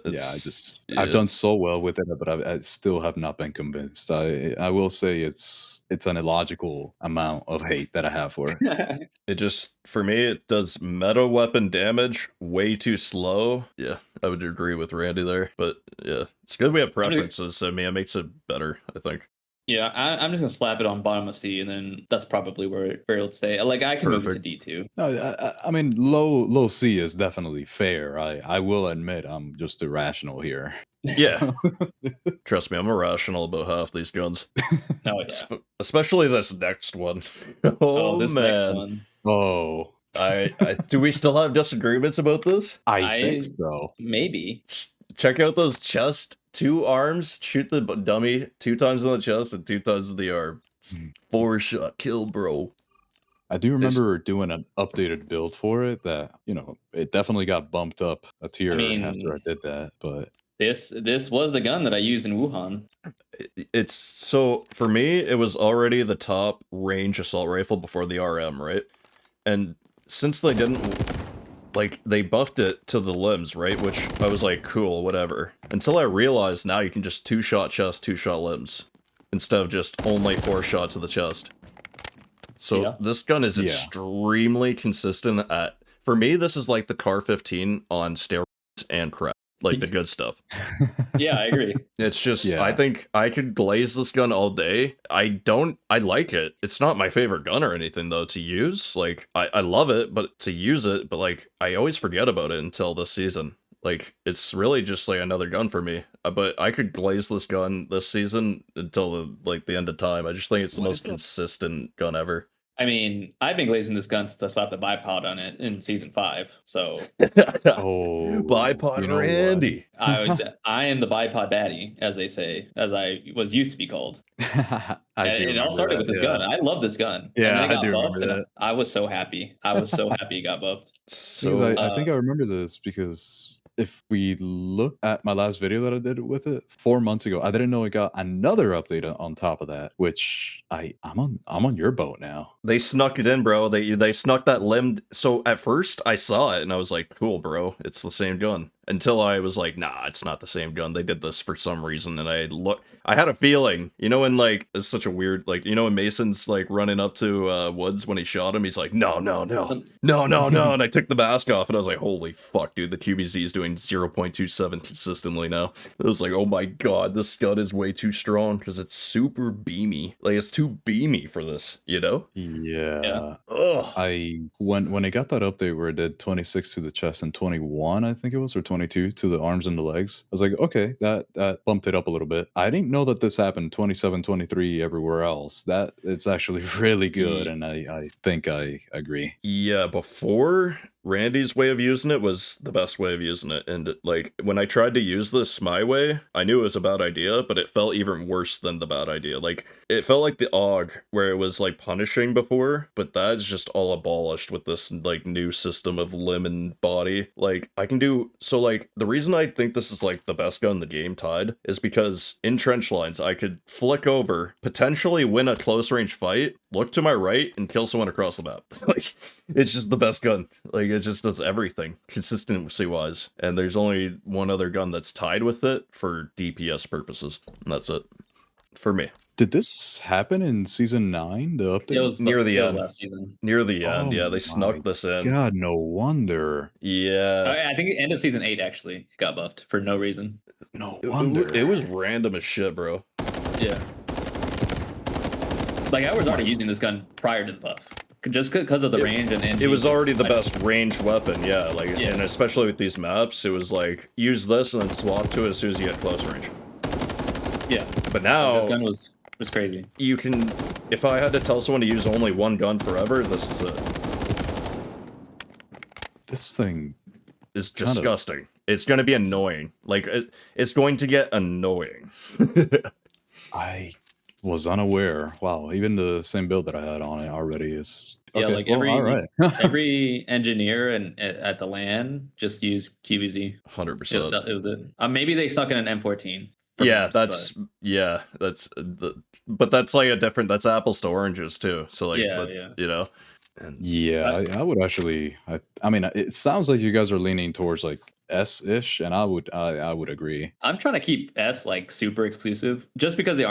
I've done so well with it, but I still have not been convinced. I will say it's an illogical amount of hate that I have for it. It just, for me, it does meta weapon damage way too slow. Yeah, I would agree with Randy there. But yeah, it's good we have preferences. I mean, it makes it better, I think. Yeah, I'm just gonna slap it on bottom of C, and then that's probably where it'll stay. Like, I can move it to D2. No, I mean, low C is definitely fair. I will admit I'm just irrational here. Yeah. Trust me, I'm irrational about half these guns. Oh, yeah. Especially this next one. This man. next one. Oh, I do we still have disagreements about this? I think so. Maybe. Check out those chest, 2 arms, shoot the dummy 2 times in the chest and 2 times in the arm. 4-shot kill, bro. I do remember doing an updated build for it that, it definitely got bumped up a tier after I did that, but This was the gun that I used in Wuhan. It's so, for me, it was already the top range assault rifle before the RM, right? And since they didn't, like, they buffed it to the limbs, right? Which I was like, cool, whatever. Until I realized now you can just 2-shot chest, 2-shot limbs, instead of just only 4 shots to the chest. So this gun is extremely consistent at, for me, this is like the Car 15 on steroids and crap. like the good stuff. Yeah, I agree. It's just, Yeah. I think I could glaze this gun all day. I like it. It's not my favorite gun or anything, though, to use. Like, I love it, but to use it, but, like, I always forget about it until this season. Like, it's really just, like, another gun for me. But I could glaze this gun this season until, the end of time. I just think it's the most consistent gun ever. I mean, I've been glazing this gun to slap the bipod on it in season 5. So Oh, Bipod you know Randy. I am the bipod baddie, as they say, as I was used to be called. I And do it all remember started that, with this yeah. gun. I love this gun. Yeah, and then I it got do buffed, remember and that. I was so happy. I was so happy it got buffed. So, Because I think I remember this because if we look at my last video that I did with it 4 months ago, I didn't know it got another update on top of that, which I'm on your boat now. they snuck it in, bro. They snuck that limb. So at first I saw it and I was like, cool, bro. It's the same gun. Until I was like, nah, it's not the same gun. They did this for some reason. And I had a feeling, when like, it's such a weird, like, when Mason's like running up to Woods when he shot him, he's like, no. And I took the mask off and I was like, holy fuck, dude, the QBZ is doing 0.27 consistently now. I was like, oh my god, this gun is way too strong because it's super beamy. Like, it's too beamy for this, Yeah. Ugh. When it got that update where it did 26 to the chest and 21, I think it was, or 22 to the arms and the legs, I was like, okay, that bumped it up a little bit. I didn't know that this happened 27, 23 everywhere else. That it's actually really good, and I think I agree. Yeah, before Randy's way of using it was the best way of using it. And like when I tried to use this my way, I knew it was a bad idea, but it felt even worse than the bad idea. Like it felt like the AUG where it was like punishing before, but that's just all abolished with this like new system of limb and body. Like I can do so like the reason I think this is like the best gun in the game tied is because in trench lines I could flick over, potentially win a close range fight, look to my right and kill someone across the map. Like it's just the best gun. Like it just does everything consistency wise, and there's only one other gun that's tied with it for DPS purposes, and that's it for me. Did this happen in season 9? The update? It was Near the end. last season. Near the end, Oh yeah, they my snuck this in. God, no wonder. Yeah, I think end of season 8 actually it got buffed for no reason. No it, wonder. it was random as shit, bro. Yeah. Like I was already using this gun prior to the buff, just because of the range and it was already the best ranged weapon, yeah. Like, and especially with these maps, it was like use this and then swap to it as soon as you get close range. Yeah, but now this gun was crazy. You can, if I had to tell someone to use only one gun forever, this is it. This thing is disgusting. It's going to be annoying. Like it's going to get annoying. I was unaware. Wow, even the same build that I had on it already is Yeah, okay, like well, all right. every engineer and at the LAN just used QBZ. 100%. It was it. Maybe they stuck in an M14. Yeah, that's but that's like a different. That's apples to oranges too. So like, you know. And yeah, I would actually. I mean, it sounds like you guys are leaning towards like S-ish, and I would agree. I'm trying to keep S like super exclusive, just because the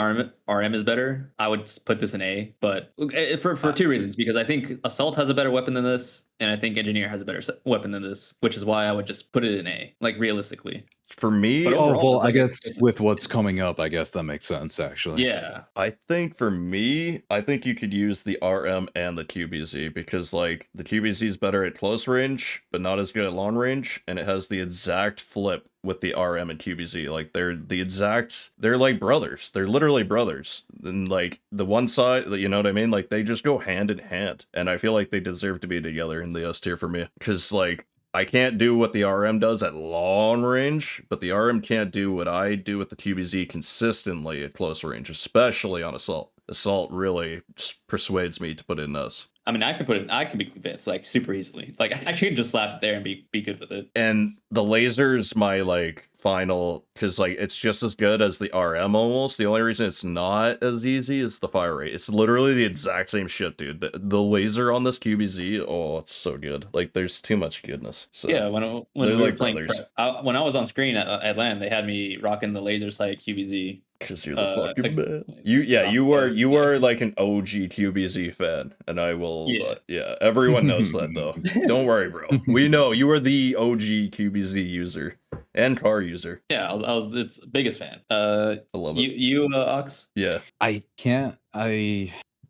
RM is better. I would put this in A, but for two reasons. Because I think Assault has a better weapon than this, and I think Engineer has a better weapon than this, which is why I would just put it in A, like realistically. For me, I guess with what's coming up, I guess that makes sense actually. Yeah, I think for me, I think you could use the RM and the QBZ because like the QBZ is better at close range, but not as good at long range, and it has the exact flip with the RM and QBZ. Like they're like brothers. They're literally brothers. And like the one side, you know what I mean? Like they just go hand in hand, and I feel like they deserve to be together in the S tier for me because like. I can't do what the RM does at long range, but the RM can't do what I do with the QBZ consistently at close range, especially on Assault. Assault really persuades me to put it in S. I mean, I can be convinced like super easily. Like I can just slap it there and be good with it. And the laser is my like final, because like it's just as good as the RM almost. The only reason it's not as easy is the fire rate. It's literally the exact same shit, dude. The laser on this QBZ, oh, it's so good. Like there's too much goodness. So yeah, when we were playing, when I was on screen at LAN, they had me rocking the laser sight QBZ. Because you're the fucking man. You are like an OG QBZ fan, and I will. Yeah, everyone knows that though. Don't worry, bro. We know you are the OG QBZ user. and car user. Yeah, I was its biggest fan. I love it. You Ox? Yeah. I can't.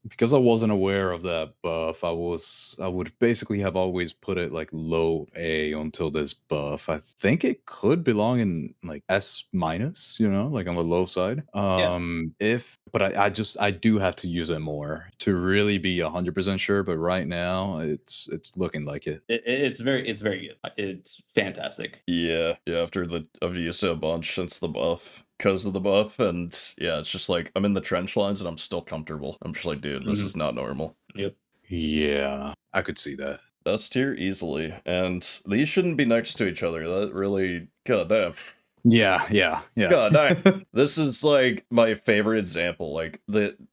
Because I wasn't aware of that buff. I would basically have always put it like low A until this buff. I think it could belong in like S minus, like on the low side. But I do have to use it more to really be 100% sure. But right now, it's looking like it. It's very good. It's fantastic. Yeah. After I've used it a bunch since the buff. Because of the buff, and yeah, it's just like I'm in the trench lines and I'm still comfortable. I'm just like, dude, this is not normal. Yep. Yeah, I could see that. S tier easily, and these shouldn't be next to each other. That really, goddamn. Yeah. God damn. This is like my favorite example.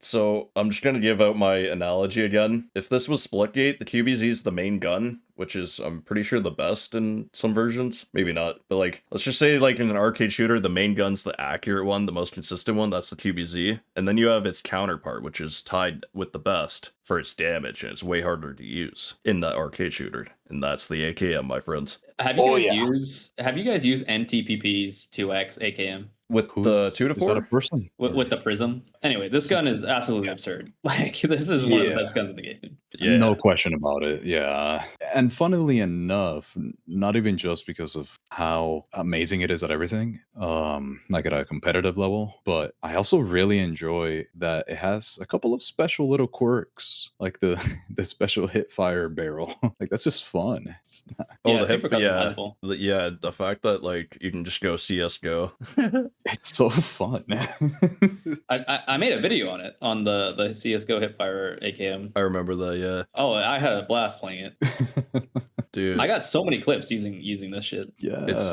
So I'm just gonna give out my analogy again. If this was Splitgate, the QBZ is the main gun, which is, I'm pretty sure, the best in some versions. Maybe not, but like, let's just say like in an arcade shooter, the main gun's the accurate one, the most consistent one, that's the QBZ. And then you have its counterpart, which is tied with the best for its damage, and it's way harder to use in that arcade shooter. And that's the AKM, my friends. Have you guys used NTPP's 2X AKM? With the 2 to 4? Is that a person? With the Prism? Anyway, this gun is absolutely absurd. Like, this is one of the best guns in the game. Yeah. No question about it. Yeah. And funnily enough, not even just because of how amazing it is at everything, like at a competitive level, but I also really enjoy that it has a couple of special little quirks, like the special hip fire barrel. Like, that's just fun. The super customizable. Yeah, the fact that like you can just go CS:GO. It's so fun. I made a video on it on the CS:GO hipfire AKM. I remember that. Yeah. Oh, I had a blast playing it. Dude, I got so many clips using this shit. Yeah, it's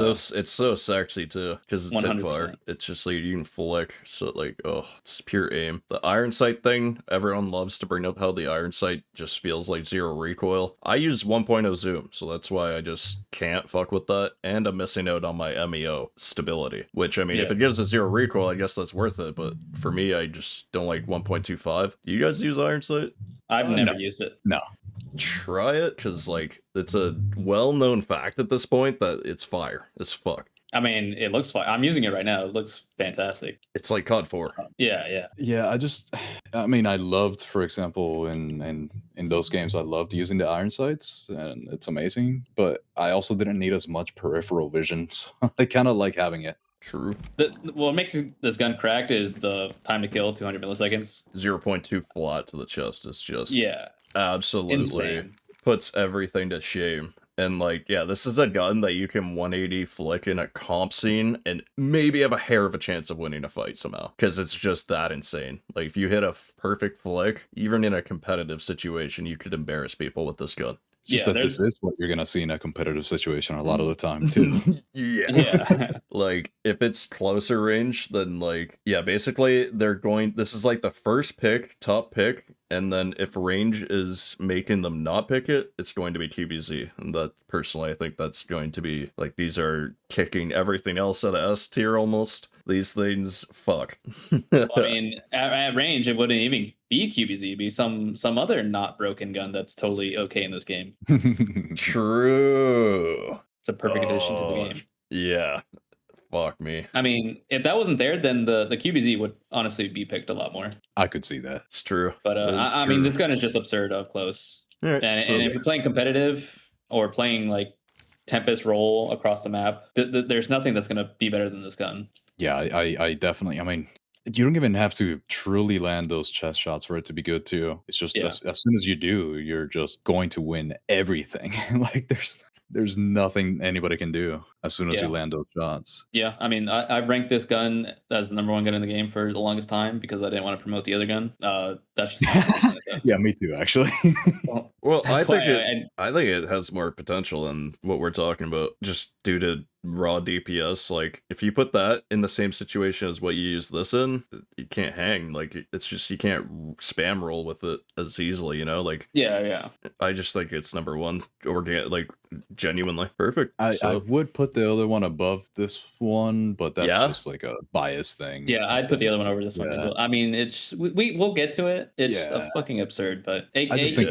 so sexy too, because it's hipfire. 100%. It's just like you can flick, so like, oh, it's pure aim. The iron sight thing, everyone loves to bring up how the iron sight just feels like zero recoil. I use 1.0 zoom, so that's why I just can't fuck with that, and I'm missing out on my MEO stability. Which, I mean, if it gives a zero recoil, I guess that's worth it. But for me, I just don't like 1.25. Do you guys use iron sight? I've never used it. No. Try it, because like it's a well-known fact at this point that it's fire as fuck. I mean, it looks fine. I'm using it right now. It looks fantastic. It's like COD 4. Yeah. I mean, I loved, for example, in those games, I loved using the iron sights, and it's amazing. But I also didn't need as much peripheral vision, so I kind of like having it. True. What makes this gun cracked is the time to kill, 200 milliseconds. 0.2 flat to the chest is just absolutely insane. Puts everything to shame. And like, yeah, this is a gun that you can 180 flick in a comp scene and maybe have a hair of a chance of winning a fight somehow, because it's just that insane. Like, if you hit a perfect flick, even in a competitive situation, you could embarrass people with this gun. It's just that this is what you're going to see in a competitive situation a lot of the time, too. Yeah. Like, if it's closer range, then, like, yeah, basically, this is like the first pick, top pick, and then if range is making them not pick it, it's going to be QBZ. And that, personally, I think that's going to be, like, these are kicking everything else out of S tier almost. These things, fuck. I mean, at range, it wouldn't even be QBZ. It'd be some other not broken gun that's totally okay in this game. True. It's a perfect addition to the game. Yeah. Fuck me. I mean, if that wasn't there, then the QBZ would honestly be picked a lot more. I could see that. It's true. But I mean, this gun is just absurd up close. Right, and if you're playing competitive or playing like Tempest roll across the map, there's nothing that's going to be better than this gun. Yeah, I definitely, I mean, you don't even have to truly land those chest shots for it to be good too. It's just as soon as you do, you're just going to win everything. Like there's nothing anybody can do as soon as you land those shots. Yeah, I mean, I've ranked this gun as the number one gun in the game for the longest time because I didn't want to promote the other gun. That's just yeah, me too, actually. Well, I think it has more potential than what we're talking about, just due to raw DPS. Like, if you put that in the same situation as what you use this in, you can't hang. Like, it's just, you can't spam roll with it as easily, you know? Like, yeah. I just think it's number one, like, genuinely perfect. I would put the other one above this one, but that's just like a bias thing. Yeah, I'd put the other one over this one as well. I mean, we'll get to it. It's fucking absurd, but I just think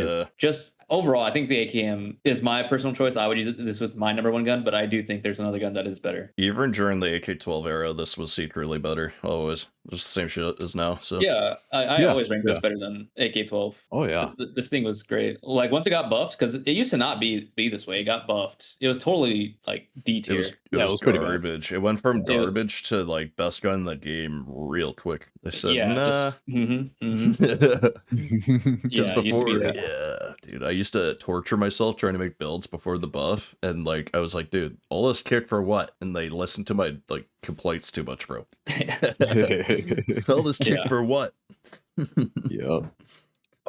overall, I think the AKM is my personal choice. I would use this with my number one gun, but I do think there's another gun that is better. Even during the AK-12 era, this was secretly better. Always. Just the same shit as now. So Yeah, I Yeah, always rank this yeah. better than AK-12. Oh yeah. This thing was great. Like once it got buffed, because it used to not be this way. It got buffed. It was totally like D it tier. was Yeah, it was pretty bad. garbage. It went from Yeah. garbage to like best gun in the game real quick. They said, Yeah, nah. just Because yeah, it used to be before, that. yeah, dude, I used to torture myself trying to make builds before the buff, and like I was like, dude, all this kick for what? And they listened to my like complaints too much, bro. All this kick Yeah. for what? Yep.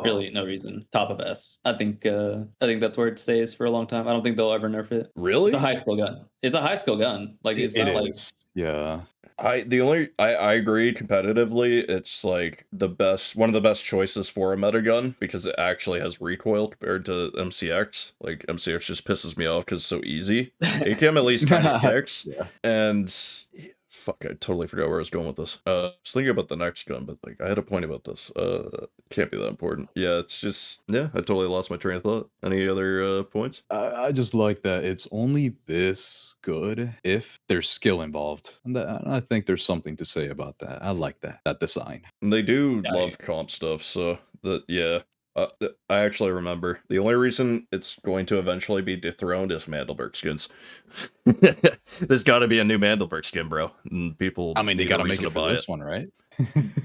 Really, no reason. Top of S. I think that's where it stays for a long time. I don't think they'll ever nerf it. Really? It's a high skill gun. It's a high skill gun. Like it's It not like is. Yeah. I agree competitively, it's like one of the best choices for a meta gun because it actually has recoil compared to MCX. Like MCX just pisses me off because it's so easy. AKM at least kind of kicks. Yeah. And fuck, I totally forgot where I was going with this. I was thinking about the next gun, but like I had a point about this. Can't be that important. Yeah, it's just I totally lost my train of thought. Any other points? I just like that it's only this good if there's skill involved. And I think there's something to say about that. I like that design. And they do Yeah, love comp stuff, so I actually remember the only reason it's going to eventually be dethroned is Mandelberg skins. There's got to be a new Mandelberg skin, bro. And people, I mean, they need a gotta make reason it to for buy this it. one, right?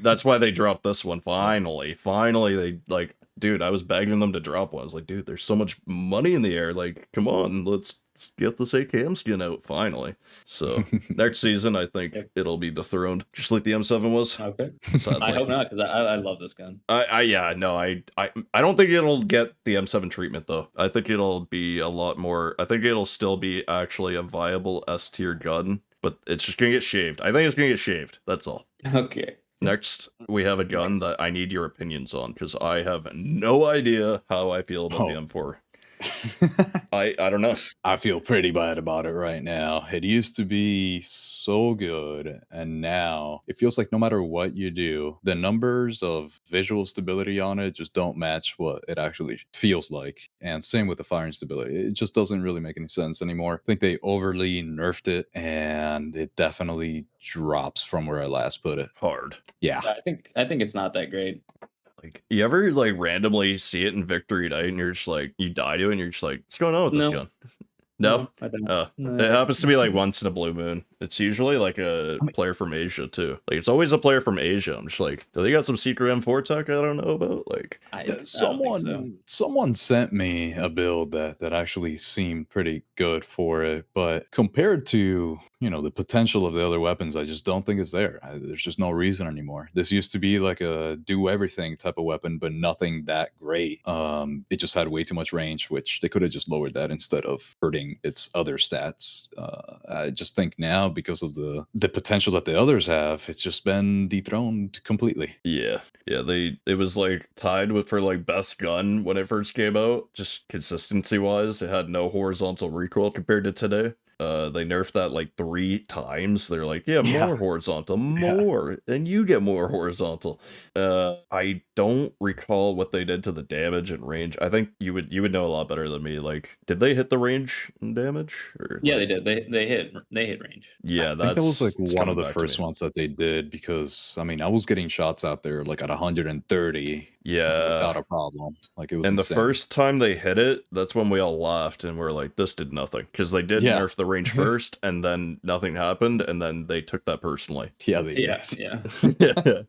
That's why they dropped this one. Finally, they like, dude. I was begging them to drop one. I was like, dude, there's so much money in the air. Like, come on, let's get this AKM skin out finally. So next season, I think it'll be dethroned, just like the M7 was. okay. Sadly. I hope not, because I love this gun. I don't think it'll get the M7 treatment though. I think it'll be a lot more. I think it'll still be actually a viable S tier gun, but it's just gonna get shaved. I think it's gonna get shaved. That's all. Okay. Next, we have a gun that I need your opinions on because I have no idea how I feel about the M4. I don't know. I feel pretty bad about it right now. It used to be so good, and now it feels like no matter what you do, the numbers of visual stability on it just don't match what it actually feels like. And same with the firing stability. It just doesn't really make any sense anymore. I think they overly nerfed it, and it definitely drops from where I last put it. Hard. Yeah. I think it's not that great. Like, you ever like randomly see it in Victory Night and you're just like, you die to it and you're just like, what's going on with this No. gun? No? I don't. It happens to be like once in a blue moon. It's usually like a player from Asia too. Like it's always a player from Asia. I'm just like, do they got some secret M4 tech I don't know about? Like I don't think so. Someone sent me a build that actually seemed pretty good for it, but compared to the potential of the other weapons, I just don't think it's there. There's just no reason anymore. This used to be like a do everything type of weapon, but nothing that great. It just had way too much range, which they could have just lowered that instead of hurting its other stats. I just think now, because of the potential that the others have, it's just been dethroned completely. Yeah, it was like tied with for like best gun when it first came out. Just consistency wise, it had no horizontal recoil compared to today. They nerfed that like 3 times. They're like, yeah, more horizontal, more, and you get more horizontal. I don't recall what they did to the damage and range. I think you would know a lot better than me. Like, did they hit the range and damage? Or, Yeah, like, they did. They hit range. Yeah, I think that was like it's one of coming the back to first me. ones that they did, because I mean, I was getting shots out there like at 130. Yeah, Without a problem. Like it was and insane. the first time they hit it, that's when we all laughed and we're like, this did nothing. Because they did nerf the range first, and then nothing happened, and then they took that personally. Yeah, they Yeah.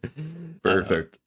Perfect.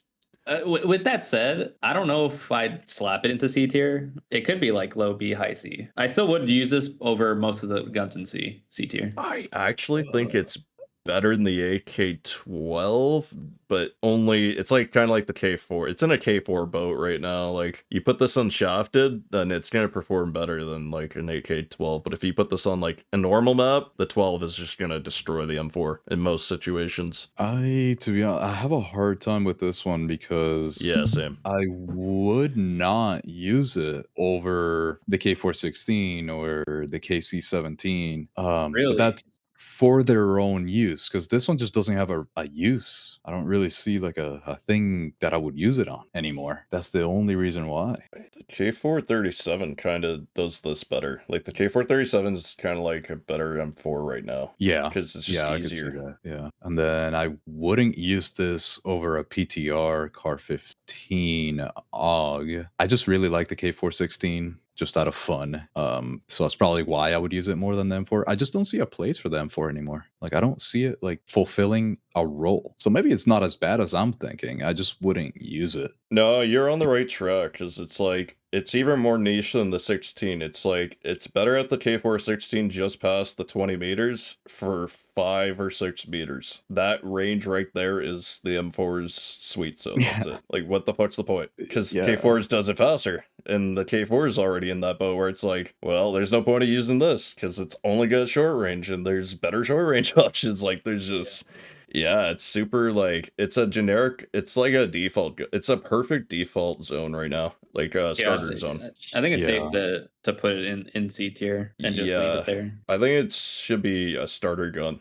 With that said, I don't know if I'd slap it into C tier. It could be like low B, high C. I still would use this over most of the guns in C tier. I actually think it's better than the AK-12, but only it's like kind of like the K4. It's in a K4 boat right now. Like you put this on shafted, then it's gonna perform better than like an AK-12. But if you put this on like a normal map, the 12 is just gonna destroy the M4 in most situations. To be honest, I have a hard time with this one because Yeah, same. I would not use it over the K416 or the KC17. Really? But for their own use, because this one just doesn't have a use. I don't really see like a thing that I would use it on anymore. That's the only reason why. The K437 kind of does this better. Like the K437 is kind of like a better M4 right now. Yeah, because it's just I could see easier. that. Yeah, and then I wouldn't use this over a PTR Car 15 AUG. I just really like the K416. Just out of fun. So that's probably why I would use it more than the M4. I just don't see a place for the M4 anymore. Like I don't see it like fulfilling a role. So maybe it's not as bad as I'm thinking. I just wouldn't use it. No, you're on the right track, because it's like, it's even more niche than the 16. It's like, it's better at the K416 just past the 20 meters for 5 or 6 meters. That range right there is the M4's sweet zone. That's it. Like, what the fuck's the point? Because K4's does it faster, and the K4 is already in that boat where it's like, well, there's no point of using this, because it's only good at short range, and there's better short range options. Like, there's just... Yeah, it's super, like, it's a generic, it's like a default, it's a perfect default zone right now, like a starter zone. I think it's safe to put it in C tier and just leave it there. I think it should be a starter gun.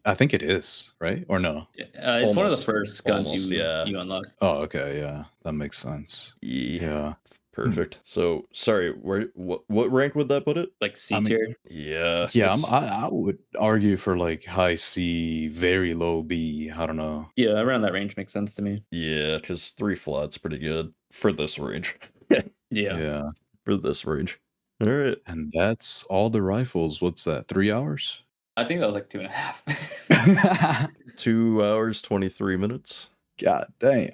I think it is, right? Or no? It's one of the first guns you unlock. Oh, okay, yeah. That makes sense. Yeah. Perfect. So, sorry, what rank would that put it? Like C tier? Yeah. Yeah, I would argue for like high C, very low B. I don't know. Yeah, around that range makes sense to me. Yeah, because 3 flat's pretty good for this range. Yeah. For this range. All right. And that's all the rifles. What's that? 3 hours? I think that was like 2.5. 2 hours, 23 minutes. God damn.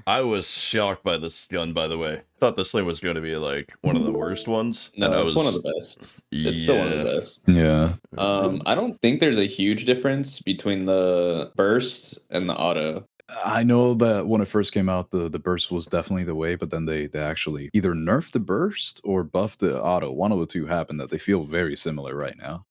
I was shocked by this gun, by the way. Thought this thing was going to be like one of the worst ones. No, it's one of the best. It's still one of the best. Yeah. I don't think there's a huge difference between the burst and the auto. I know that when it first came out, the burst was definitely the way, but then they actually either nerfed the burst or buffed the auto. One of the two happened that they feel very similar right now.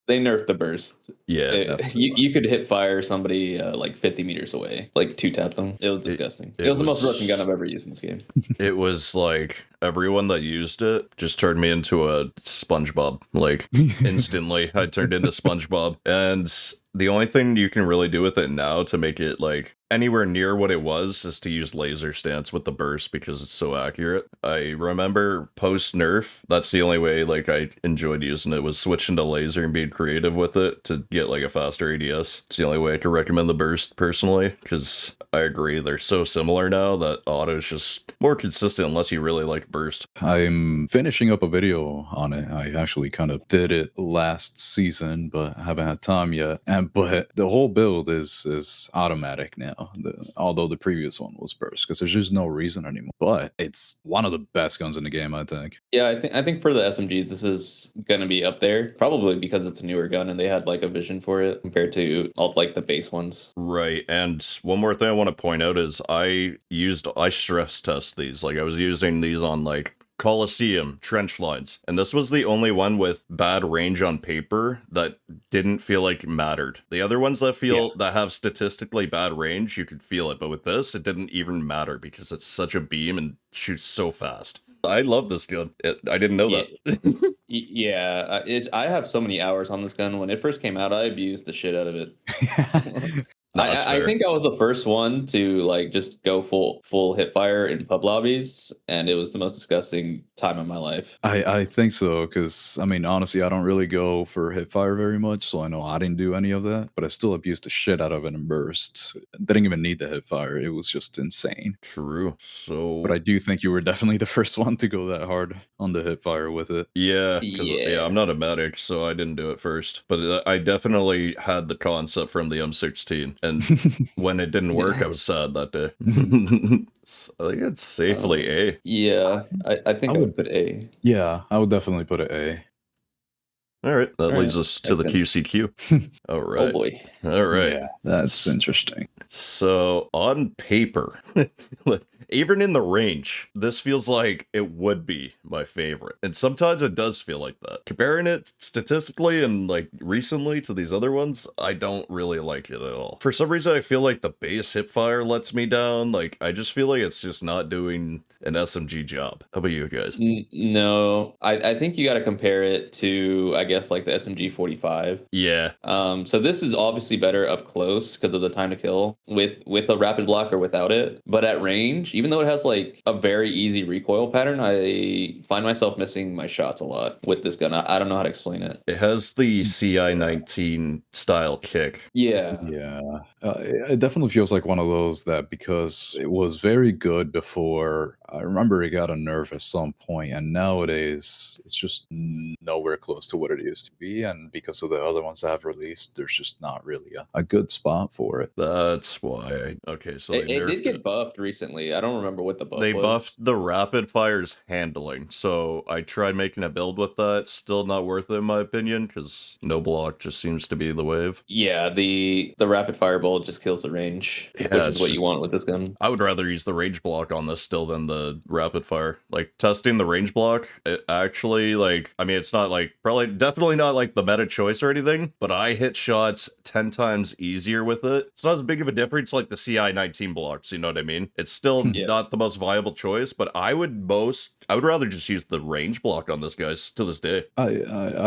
They nerfed the burst. Yeah. You could hit fire somebody like 50 meters away, like 2-tap them. It was disgusting. It was the most broken gun I've ever used in this game. It was like everyone that used it just turned me into a SpongeBob. Like instantly, I turned into SpongeBob. And the only thing you can really do with it now to make it like anywhere near what it was is to use laser stance with the burst, because it's so accurate. I remember post nerf, that's the only way like I enjoyed using it, was switching to laser and being creative with it to get like a faster ADS. It's the only way I could recommend the burst personally, because I agree they're so similar now that auto is just more consistent unless you really like burst. I'm finishing up a video on it. I actually kind of did it last season, but I haven't had time yet. But the whole build is automatic now. Although the previous one was burst, because there's just no reason anymore. But it's one of the best guns in the game, I think. Yeah, I think for the SMGs, this is gonna be up there, probably because it's a newer gun and they had like a vision for it compared to all like the base ones. Right, and one more thing I want to point out is I stress test these. Like I was using these on like Coliseum, trench lines, and this was the only one with bad range on paper that didn't feel like it mattered. The other ones that that have statistically bad range, you could feel it, but with this, it didn't even matter because it's such a beam and shoots so fast. I love this gun. I didn't know that. Yeah, I have so many hours on this gun. When it first came out, I abused the shit out of it. I think I was the first one to like just go full hip fire in pub lobbies, and it was the most disgusting time of my life. I think so, because I mean honestly, I don't really go for hip fire very much, so I know I didn't do any of that, but I still abused the shit out of it in burst. Didn't even need the hip fire. It was just insane. True. So, but I do think you were definitely the first one to go that hard on the hip fire with it. Yeah, because I'm not a medic, so I didn't do it first. But I definitely had the concept from the M16. And when it didn't work, I was sad that day. I think it's safely A. Yeah, I think I would put A. Yeah, I would definitely put it A. All right, that leads us to the QCQ. All right. Oh boy. All right. Yeah, that's interesting. So on paper, even in the range, this feels like it would be my favorite. And sometimes it does feel like that. Comparing it statistically and like recently to these other ones, I don't really like it at all. For some reason, I feel like the base hipfire lets me down. Like, I just feel like it's just not doing an SMG job. How about you guys? No, I think you got to compare it to, I guess, like the SMG 45. Yeah. So this is obviously better up close because of the time to kill with a rapid block or without it. But at range, even though it has like a very easy recoil pattern, I find myself missing my shots a lot with this gun. I don't know how to explain it. It has the CI-19 style kick. Yeah. Yeah, it definitely feels like one of those that because it was very good before, I remember it got a nerf at some point, and nowadays it's just nowhere close to what it used to be. And because of the other ones that have released, there's just not really a good spot for it. That's why. Okay, so It they nerfed did get it. buffed recently. I don't remember what the buff They was. buffed the rapid fire's handling, so I tried making a build with that. Still not worth it in my opinion, because no block just seems to be the wave. Yeah, the rapid fire bolt just kills the range, Yeah, which it's is what you just- want with this gun. I would rather use the range block on this still than the rapid fire. Like, testing the range block, it actually, like, I mean, it's not like, probably, definitely not like the meta choice or anything, but I hit shots 10 times easier with it. It's not as big of a difference like the CI-19 blocks, you know what I mean? It's still Yeah. not the most viable choice, but I would rather just use the range block on this, guys, to this day. I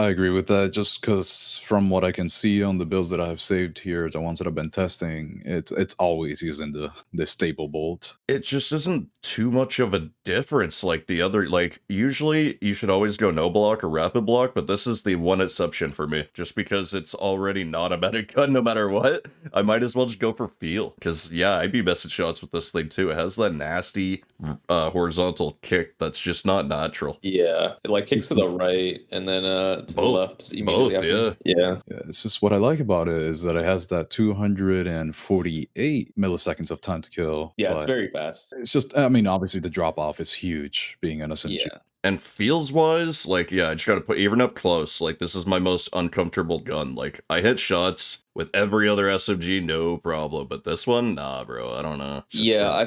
agree with that, just because from what I can see on the builds that I've saved here, the ones that I've been testing, it's always using the staple bolt. It just isn't too much of a difference like the other, like, usually you should always go no block or rapid block, but this is the one exception for me, just because it's already not a meta gun no matter what. I might as well just go for feel, because yeah, I'd be missing shots with this thing too. It has that nasty horizontal kick that's just not natural. Yeah, it like kicks to the right and then to the left immediately Both, after. Yeah. Yeah, it's just what I like about it is that it has that 248 milliseconds of time to kill. Yeah, it's but very fast. it's just, I mean, obviously the drop off is huge being an SMG. Yeah. And feels wise, like, yeah, I just gotta put even up close. Like, this is my most uncomfortable gun. Like, I hit shots with every other SMG, no problem. But this one, nah, bro. I don't know. It's just, Yeah, I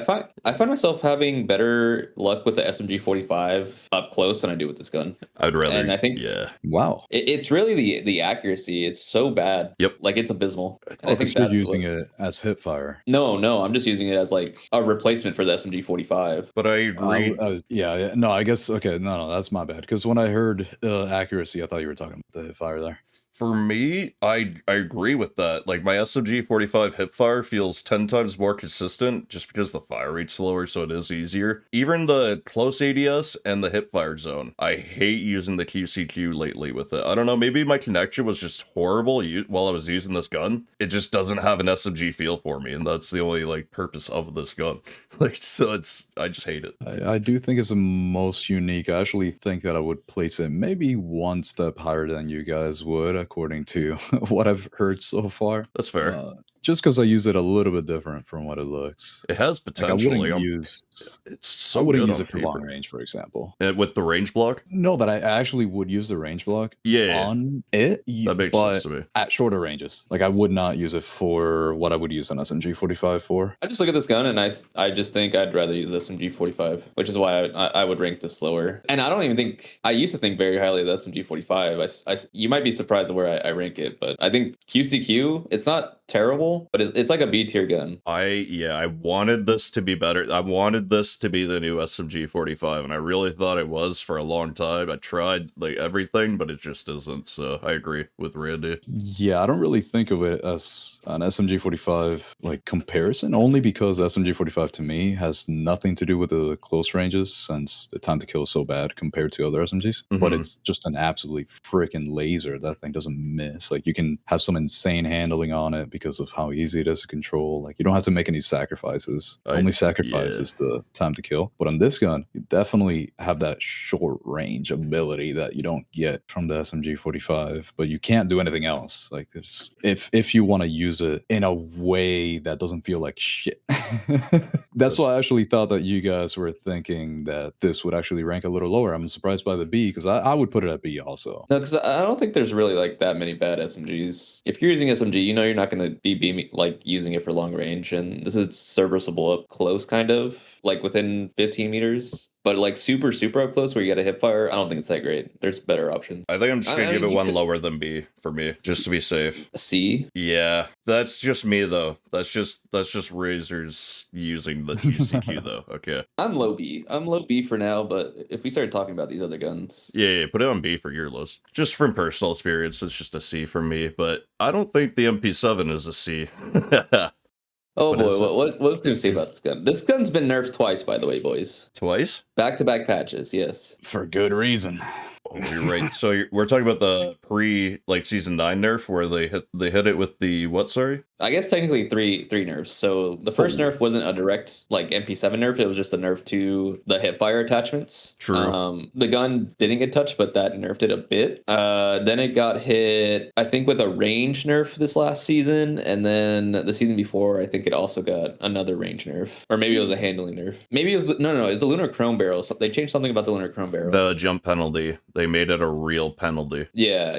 find myself having better luck with the SMG 45 up close than I do with this gun. I'd rather. and I think- yeah. Wow. It's really the accuracy. It's so bad. Yep. Like it's abysmal. And Oh, because you're using what- it as hipfire. No, I'm just using it as like a replacement for the SMG 45. But I agree. Yeah, no, I guess, okay, no, that's my bad. Because when I heard accuracy, I thought you were talking about the hipfire there. For me, I agree with that. Like, my SMG 45 hipfire feels 10 times more consistent just because the fire rate's slower, so it is easier. Even the close ADS and the hipfire zone, I hate using the QCQ lately with it. I don't know, maybe my connection was just horrible while I was using this gun. It just doesn't have an SMG feel for me, and that's the only, like, purpose of this gun. Like, so I just hate it. I do think it's the most unique. I actually think that I would place it maybe one step higher than you guys would, according to what I've heard so far. That's fair. Just because I use it a little bit different from what it looks. It has Like, I potential. wouldn't Like, use. it's so I wouldn't good use on it for long paper. range, for example. With the range block? No, that I actually would use the range block Yeah. on it, That makes but sense to me. at shorter ranges. Like I would not use it for what I would use an SMG 45 for. I just look at this gun and I just think I'd rather use the SMG 45, which is why I would rank this lower. And I don't even think I used to think very highly of the SMG 45. You might be surprised at where I rank it, but I think QCQ, it's not terrible, but it's like a B tier gun. I wanted this to be better. I wanted this to be the new SMG 45, and I really thought it was for a long time. I tried like everything, but it just isn't. So I agree with Randy. Yeah, I don't really think of it as an SMG 45 like comparison, only because SMG 45 to me has nothing to do with the close ranges, since the time to kill is so bad compared to other SMGs. But Mhm. it's just an absolutely freaking laser. That thing doesn't miss. Like you can have some insane handling on it because of how easy it is to control. Like you don't have to make any sacrifices. The only sacrifice is the time to kill. But on this gun, you definitely have that short range ability that you don't get from the SMG 45, but you can't do anything else. Like there's, if you want to use it in a way that doesn't feel like shit. That's why I actually thought that you guys were thinking that this would actually rank a little lower. I'm surprised by the B, because I would put it at B also. No, because I don't think there's really like that many bad SMGs. If you're using SMG, you know you're not going to be like using it for long range, and this is serviceable up close, kind of like within 15 meters. But like super up close where you got a hip fire, I don't think it's that great. There's better options. I think I'm just gonna give mean, it one lower than B for me, just to be safe. C. Yeah, that's just me though. That's just Razor's using the GCQ though. Okay. I'm low B. I'm low B for now, but if we start talking about these other guns, Yeah, put it on B for your lows. Just from personal experience, it's just a C for me. But I don't think the MP7 is a C. oh What boy, is it? what can we say about this gun? This gun's been nerfed twice, by the way, boys. Twice? Back-to-back patches, yes. For good reason. Oh, you're right. So we're talking about the like season 9 nerf where they hit it with the what? Sorry. I guess technically three nerfs. So the first nerf wasn't a direct like MP7 nerf. It was just a nerf to the hipfire attachments. True. The gun didn't get touched, but that nerfed it a bit. Then it got hit, I think, with a range nerf this last season, and then the season before, I think it also got another range nerf, or maybe it was a handling nerf. Maybe it was no, it was the lunar chrome barrel. So they changed something about the lunar chrome barrel. The jump penalty. They made it a real penalty. Yeah.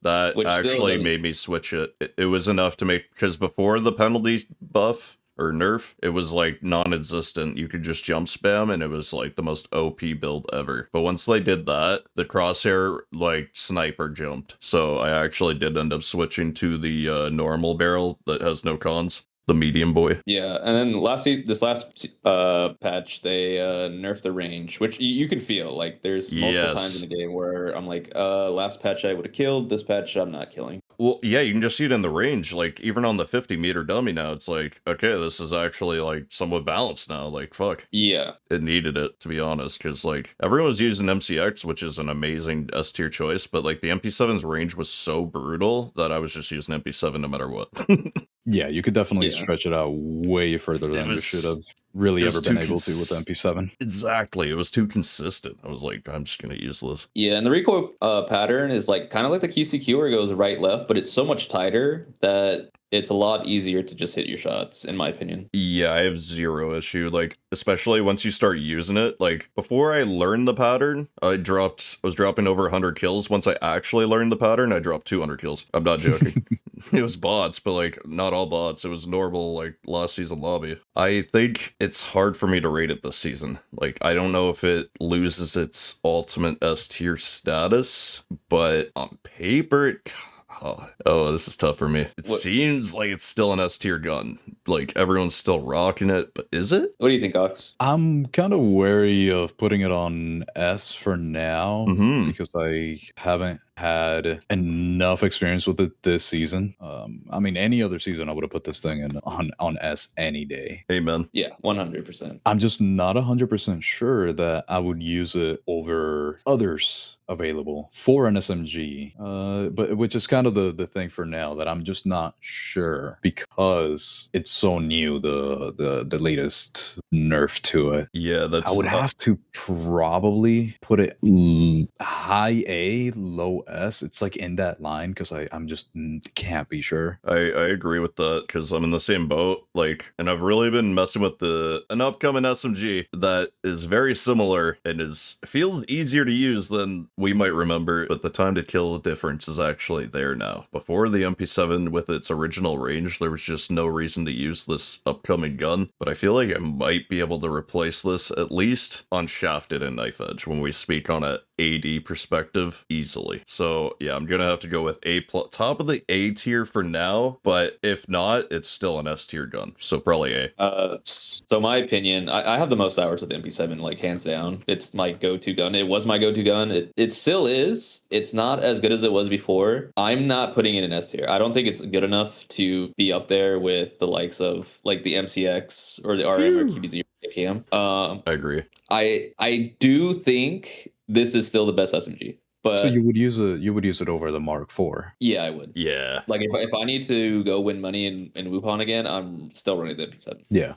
That Which actually made me switch it. It was enough to make, because before the penalty buff or nerf, it was like non-existent. You could just jump spam and it was like the most OP build ever. But once they did that, the crosshair like sniper jumped. So I actually did end up switching to the normal barrel that has no cons. The medium boy. Yeah, and then this last patch, they nerfed the range, which you can feel. Like, there's multiple times in the game where I'm like, last patch I would have killed, this patch I'm not killing. Well, yeah, you can just see it in the range. Like, even on the 50-meter dummy now, it's like, okay, this is actually, like, somewhat balanced now. Like, fuck. Yeah. It needed it, to be honest, because, like, everyone was using MCX, which is an amazing S-tier choice, but, like, the MP7's range was so brutal that I was just using MP7 no matter what. Yeah, you could definitely stretch it out way further than you should have really ever been able to with MP7. Exactly. It was too consistent. I was like, I'm just going to use this. Yeah, and the recoil pattern is like kind of like the QCQ where it goes right, left, but it's so much tighter that it's a lot easier to just hit your shots, in my opinion. Yeah, I have zero issue. Like, especially once you start using it. Like, before I learned the pattern, I was dropping over 100 kills. Once I actually learned the pattern, I dropped 200 kills. I'm not joking. It was bots, but like, not all bots. It was normal, like, last season lobby. I think it's hard for me to rate it this season. Like, I don't know if it loses its ultimate S tier status, but on paper, it... Oh, this is tough for me. It seems like it's still an S tier gun. Like, everyone's still rocking it, but is it? What do you think, Ox? I'm kind of wary of putting it on S for now because I haven't had enough experience with it this season. I mean, any other season, I would have put this thing on S any day. Amen. Yeah, 100%. I'm just not 100% sure that I would use it over others available for an SMG, but which is kind of the thing for now, that I'm just not sure because it's so new, the latest nerf to it. Yeah, that's... I would have to probably put it high A, low S. It's like in that line because I'm just can't be sure. I agree with that because I'm in the same boat. Like, and I've really been messing with an upcoming SMG that is very similar and feels easier to use than we might remember, but the time to kill difference is actually there now. Before the MP7 with its original range, there was just no reason to use this upcoming gun, but I feel like I might be able to replace this, at least on shafted and knife edge, when we speak on a AD perspective, easily. So yeah, I'm gonna have to go with A+, top of the A tier for now, but if not, it's still an S tier gun, so probably A. So my opinion, I have the most hours with the MP7, like, hands down. It's my go-to gun. It was my go-to gun. It still is. It's not as good as it was before. I'm not putting it in S tier. I don't think it's good enough to be up there with the likes of like the MCX or the RM or QBZ or KM. I agree. I do think this is still the best SMG. But so you would use it over the Mark IV? Yeah, I would. Yeah. Like, if I need to go win money in Wuhan again, I'm still running the MP7. Yeah.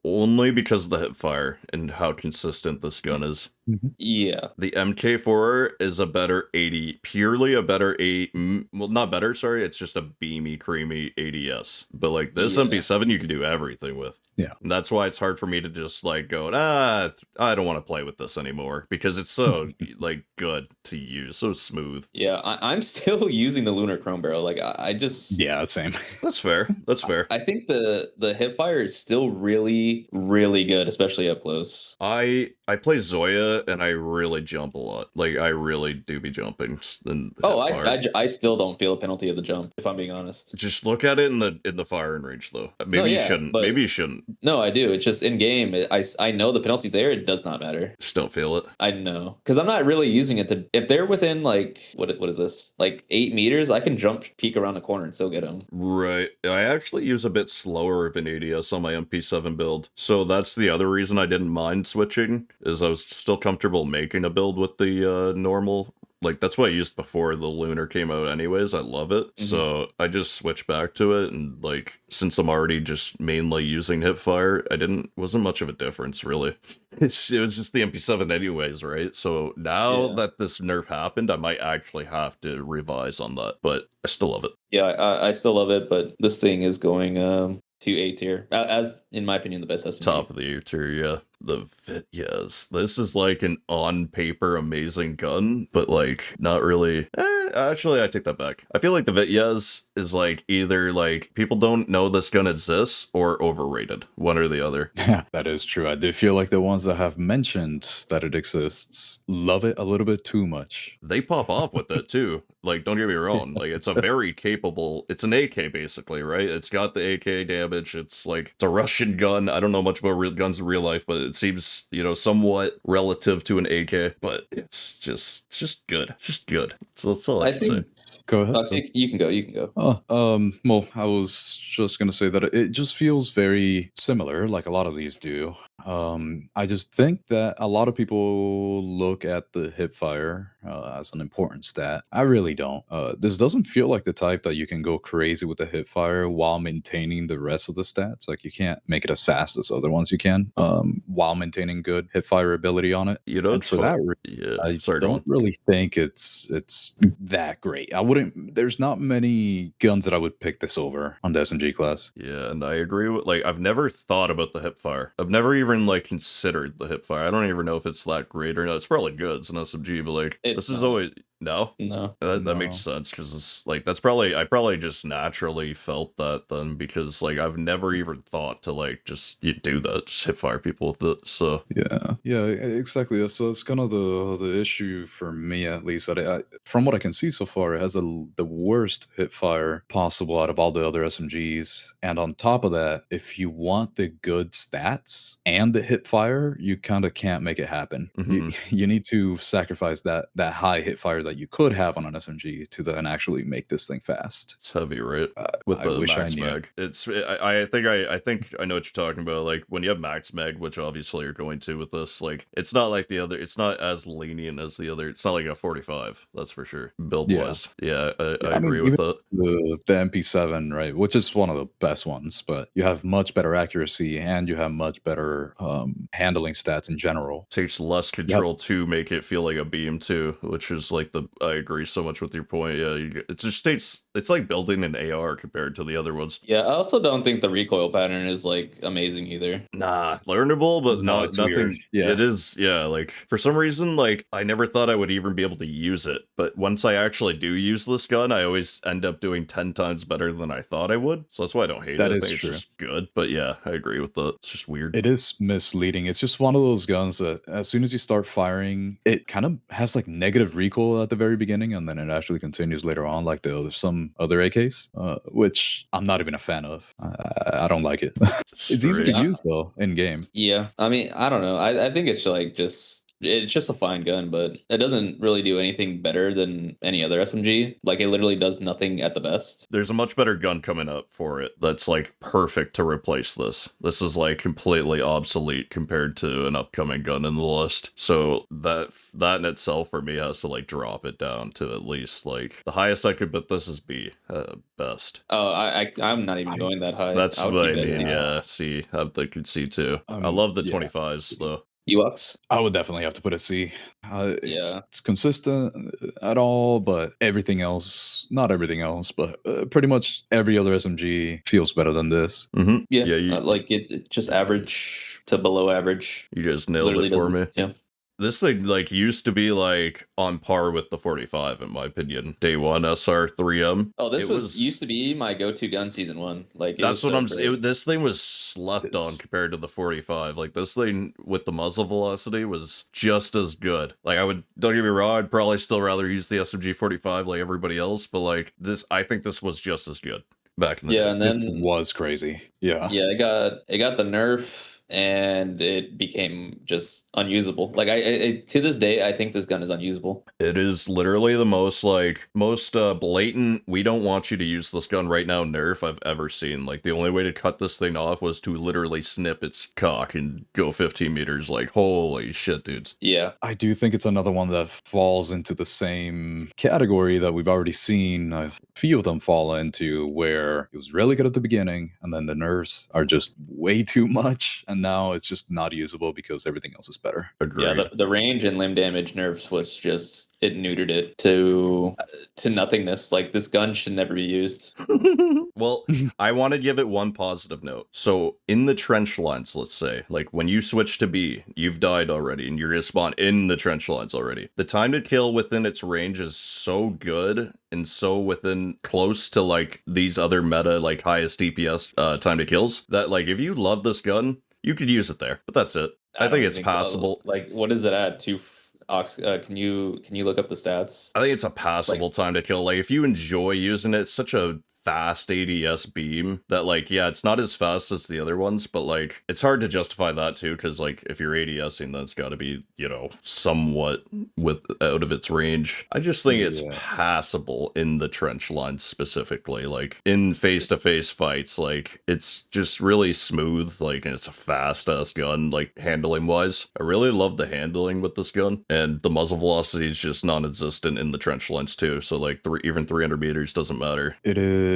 Only because of the hip fire and how consistent this gun is. Yeah. The MK4 is a better 80, purely a better 8, well, not better, sorry, it's just a beamy, creamy ADS. But like this Yeah. MP7, you can do everything with. Yeah. And that's why it's hard for me to just like go, I don't want to play with this anymore because it's so like good to use, so smooth. Yeah, I'm still using the Lunar Chrome Barrel. Like I just Yeah, same. That's fair. That's fair. I think the hipfire is still really, really good, especially up close. I play Zoya and I really jump a lot. Like I really do be jumping. In Oh, hipfire. I still don't feel a penalty of the jump, if I'm being honest. Just look at it in the firing range though. Maybe No, you yeah, shouldn't. but- Maybe you shouldn't. No, I do. It's just in game. I know the penalty's there. It does not matter. Just don't feel it. I know because I'm not really using it to. If they're within like what is this, like 8 meters, I can jump peek around the corner and still get them. Right. I actually use a bit slower of an ADS on my MP7 build. So that's the other reason I didn't mind switching, is I was still comfortable making a build with the normal. Like, that's what I used before the Lunar came out anyways. I love it. So I just switched back to it. And, like, since I'm already just mainly using hipfire, wasn't much of a difference, really. It was just the MP7 anyways, right? So now that this nerf happened, I might actually have to revise on that. But I still love it. Yeah, I still love it, but this thing is going to A tier, as in my opinion the best SMG. Top of the A tier, yeah. The Vityaz. This is like an on paper amazing gun, but like not really. Actually, I take that back. I feel like the Vityaz is like either like people don't know this gun exists or overrated, one or the other. That is true. I do feel like the ones that have mentioned that it exists love it a little bit too much. They pop off with it too. Like, don't get me wrong. Like, it's a very capable. It's an AK basically, right? It's got the AK damage. It's like it's a Russian gun. I don't know much about guns in real life, but it seems, somewhat relative to an AK. But it's just good. Just good. So that's all I have to say. Go ahead. You can go. You can go. Well, I was just gonna say that it just feels very similar, like a lot of these do. I just think that a lot of people look at the hipfire as an important stat. I really don't. This doesn't feel like the type that you can go crazy with the hipfire while maintaining the rest of the stats. Like you can't make it as fast as other ones you can, while maintaining good hipfire ability on it. It's for that, I don't really think it's that great. I wouldn't. There's not many guns that I would pick this over on the SMG class. Yeah, and I agree with, like, I've never thought about the hipfire. I've never even, like, considered the hipfire. I don't even know if it's that great or not. It's probably good. It's an SMG, but, like, this is always... No? No. That makes sense, because it's, like, I probably just naturally felt that then, because, like, I've never even thought to, like, just you do that, just hipfire people with it, so... Yeah, exactly. So it's kind of the issue for me, at least. That from what I can see so far, it has the worst hipfire possible out of all the other SMGs. And on top of that, if you want the good stats and the hipfire, you kind of can't make it happen. You need to sacrifice that high hipfire that you could have on an SMG to then actually make this thing fast. It's heavy, right? With the max mag. I think I know what you're talking about. Like when you have max mag, which obviously you're going to with this, like it's not like the other. It's not as lenient as the other. It's not like a 45. That's for sure. Build wise, I agree with that. The MP7, right, which is one of the best ones, but you have much better accuracy and you have much better handling stats in general. Takes less control to make it feel like a beam too, which is like I agree so much with your point. Yeah, it's like building an AR compared to the other ones. Yeah, I also don't think the recoil pattern is like amazing either. Nah, learnable, but No, it's nothing. weird. Yeah. It is. Yeah, like for some reason, like I never thought I would even be able to use it, but once I actually do use this gun, I always end up doing 10 times better than I thought I would. So that's why I don't hate it. I think it's just good. But yeah, I agree with that. It's just weird. It is misleading. It's just one of those guns that as soon as you start firing, it kind of has like negative recoil at the very beginning, and then it actually continues later on, like some other AKs, which I'm not even a fan of. I don't like it. It's easy to use though in game. Yeah, I mean, I don't know. I think it's like it's just a fine gun, but it doesn't really do anything better than any other SMG. Like it literally does nothing at the best. There's a much better gun coming up for it that's like perfect to replace this. This is like completely obsolete compared to an upcoming gun in the list. So that in itself for me has to like drop it down to at least like the highest I could put this is B best. Oh, I'm not even going that high. That's what I mean. C. Yeah, C. I'm thinking C too. I love the 25s though. UX. I would definitely have to put a C. Yeah. It's consistent at all, but everything else, not everything else, but pretty much every other SMG feels better than this. Mm-hmm. Yeah. Yeah, Like it just average to below average. you just nailed Literally it for doesn't. me. Yeah. This thing like used to be like on par with the 45 in my opinion. Day one SR3M. Oh, this It was used to be my go-to gun season 1. Like it was That's what so I'm. great. This thing was slept on It's- compared to the 45. Like this thing with the muzzle velocity was just as good. Like I would, don't get me wrong, I'd probably still rather use the SMG 45 like everybody else, but like this, I think this was just as good back in the Yeah, day. and This then was crazy. Yeah. yeah, it got the nerf and it became just unusable. Like I to this day I think this gun is unusable. It is literally the most blatant. We don't want you to use this gun right now. Nerf I've ever seen. Like the only way to cut this thing off was to literally snip its cock and go 15 meters. Like holy shit, dudes. Yeah. I do think it's another one that falls into the same category that we've already seen a few of them fall into, where it was really good at the beginning, and then the nerfs are just way too much, and now it's just not usable because everything else is better. Agreed. Yeah, the range and limb damage nerfs was just it neutered it to nothingness. Like this gun should never be used. Well, I want to give it one positive note. So, in the trench lines, let's say, like when you switch to B, you've died already and you're gonna spawn in the trench lines already. The time to kill within its range is so good and so within close to like these other meta, like highest DPS time to kills, that like if you love this gun, you could use it there. But that's it. I think don't it's passable. Like what is it at? Ox, can you look up the stats? I think it's a passable time to kill. Like if you enjoy using it, it's such a fast ADS beam that like yeah, it's not as fast as the other ones, but like it's hard to justify that too, because like if you're ADSing, that's got to be, you know, somewhat with out of its range. I just think it's passable in the trench lines specifically, like in face-to-face fights. Like it's just really smooth, like, and it's a fast ass gun, like handling wise. I really love the handling with this gun, and the muzzle velocity is just non-existent in the trench lines too, so like even 300 meters doesn't matter. It is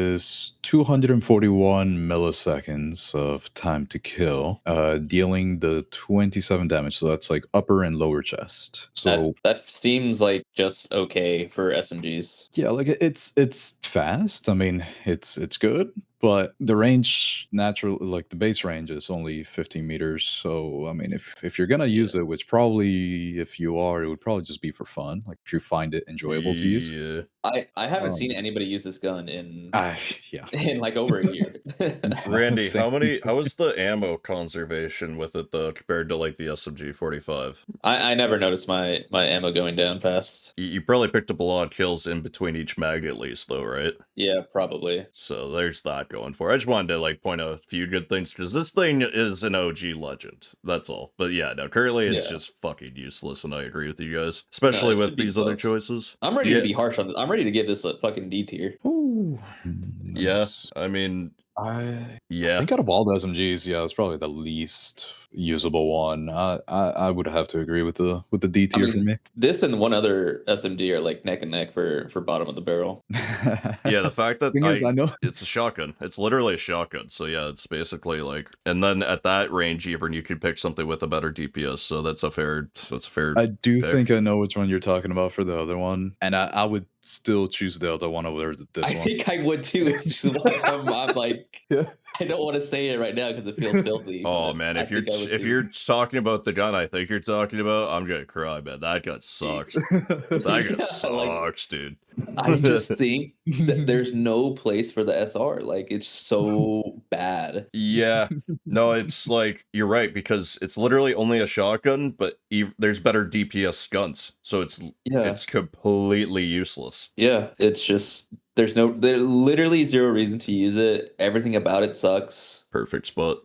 241 milliseconds of time to kill, dealing the 27 damage. So that's like upper and lower chest. So that seems like just okay for SMGs. yeah, like it's fast. I mean, it's good, but the range naturally, like the base range is only 15 meters. So I mean, if you're gonna use it, which probably if you are, it would probably just be for fun. Like if you find it enjoyable to use. Yeah. I haven't seen anybody use this gun in Yeah. in like over a year. Randy, Same. how is the ammo conservation with it though compared to like the SMG 45? I never noticed my ammo going down fast. You probably picked up a lot of kills in between each mag at least though, right? Yeah, probably. So there's that going for it. I just wanted to like point out a few good things because this thing is an OG legend. That's all. But yeah, no, currently it's just fucking useless, and I agree with you guys, especially with these other choices. I'm ready to be harsh on this. I'm ready to give this a fucking D tier. Ooh. Yeah, Nice. I mean, I yeah. think out of all the SMGs, yeah, it's probably the least usable one. I would have to agree with the D tier for me. This and one other SMG are like neck and neck for bottom of the barrel. Yeah, the fact that I know it's a shotgun. It's literally a shotgun. So yeah, it's basically like, and then at that range, even you could pick something with a better DPS. So that's a fair. I do think I know which one you're talking about for the other one, and I would still choose the other one over this one. I think I would too. It's just I'm like, I don't want to say it right now because it feels filthy. Oh man, if you're talking about the gun I think you're talking about, I'm gonna cry, man. That gun sucks. That gun sucks, dude. I just think that there's no place for the SR. Like it's so bad. Yeah, no, it's like you're right because it's literally only a shotgun, but there's better DPS guns, so it's completely useless. Yeah, it's just there's literally zero reason to use it. Everything about it sucks. Perfect spot.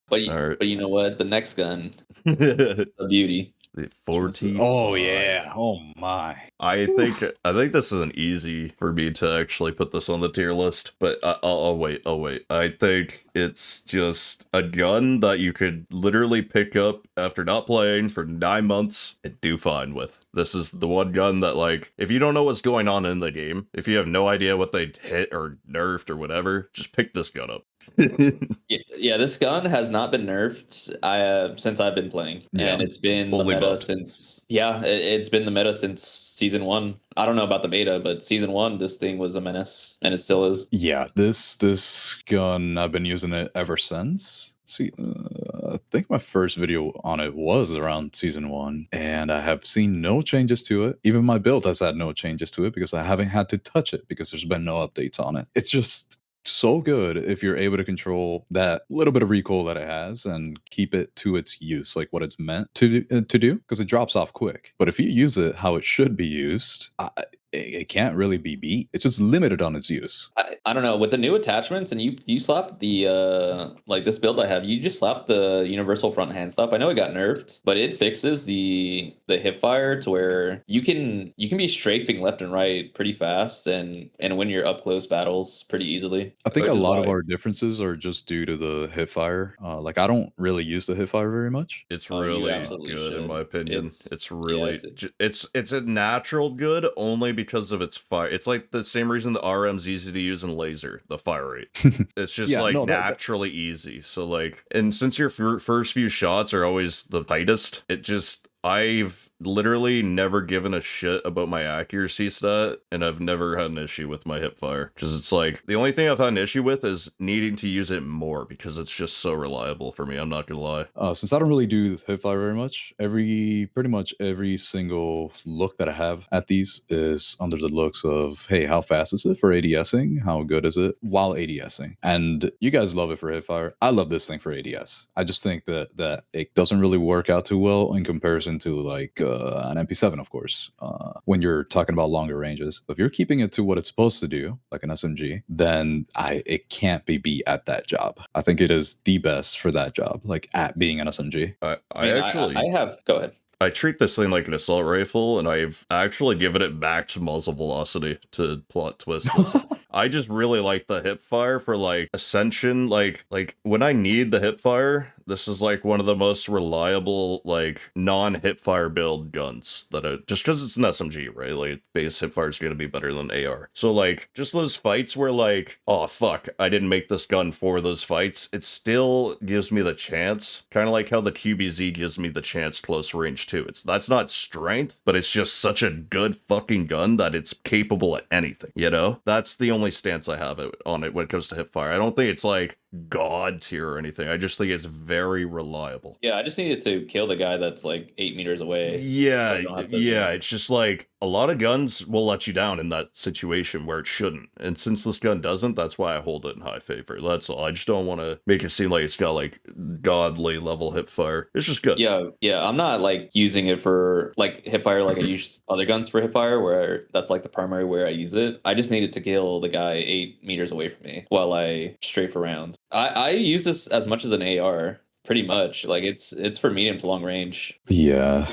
But you know what? The next gun, a beauty. The 40. Oh yeah. Oh my. I think this isn't easy for me to actually put this on the tier list, but I'll wait. I think it's just a gun that you could literally pick up after not playing for 9 months and do fine with. This is the one gun that, like, if you don't know what's going on in the game, if you have no idea what they hit or nerfed or whatever, just pick this gun up. Yeah, this gun has not been nerfed since I've been playing, and Yeah. it's been the Only meta buffed. since it's been the meta since season 1. I don't know about the beta, but season 1, this thing was a menace, and it still is. Yeah, this gun, I've been using it ever since. See, I think my first video on it was around season 1, and I have seen no changes to it. Even my build has had no changes to it because I haven't had to touch it because there's been no updates on it. It's just so good if you're able to control that little bit of recoil that it has and keep it to its use, like what it's meant to do, because it drops off quick. But if you use it how it should be used, it can't really be beat. It's just limited on its use. I don't know, with the new attachments, and you slap the like this build I have, you just slap the universal front hand stop. I know it got nerfed, but it fixes the hip fire to where you can be strafing left and right pretty fast and win your up close battles pretty easily. I think Which a is lot of why- our differences are just due to the hip fire. Like I don't really use the hip fire very much. It's Oh, you really absolutely good in should. my opinion. It's- It's yeah, really it's a natural good only because of its fire. It's like the same reason the RM's easy to use in laser, the fire rate. It's just Yeah, like no, naturally easy. So like, and since your first few shots are always the tightest, I've literally never given a shit about my accuracy stat, and I've never had an issue with my hip fire. Because it's like, the only thing I've had an issue with is needing to use it more, because it's just so reliable for me, I'm not gonna lie. Since I don't really do hip fire very much, pretty much every single look that I have at these is under the looks of, hey, how fast is it for ADSing? How good is it while ADSing? And you guys love it for hip fire. I love this thing for ADS. I just think that it doesn't really work out too well in comparison to like an MP7, of course, when you're talking about longer ranges. If you're keeping it to what it's supposed to do, like an SMG, then it can't be beat at that job. I think it is the best for that job, like at being an SMG. I mean, actually I have. Go ahead. I treat this thing like an assault rifle, and I've actually given it back to muzzle velocity to plot twist this. I just really like the hip fire for like ascension. Like when I need the hip fire, this is like one of the most reliable like non-hip fire build guns that just because it's an SMG, right? Like base hip fire is gonna be better than AR. So like just those fights where like, oh fuck, I didn't make this gun for those fights. It still gives me the chance, kind of like how the QBZ gives me the chance close range too. That's not strength, but it's just such a good fucking gun that it's capable at anything, you know? That's the only stance I have on it when it comes to hip fire. I don't think it's like god tier or anything. I just think it's very reliable. Yeah, I just needed to kill the guy that's like 8 meters away. Yeah, so I don't have to- yeah, it's just like a lot of guns will let you down in that situation where it shouldn't. And since this gun doesn't, that's why I hold it in high favor. That's all. I just don't want to make it seem like it's got like godly level hip fire. It's just good. Yeah, I'm not like using it for like hip fire like I use other guns for hip fire where that's like the primary where I use it. I just needed to kill the guy 8 meters away from me while I strafe around. I use this as much as an AR, pretty much. Like it's for medium to long range. Yeah.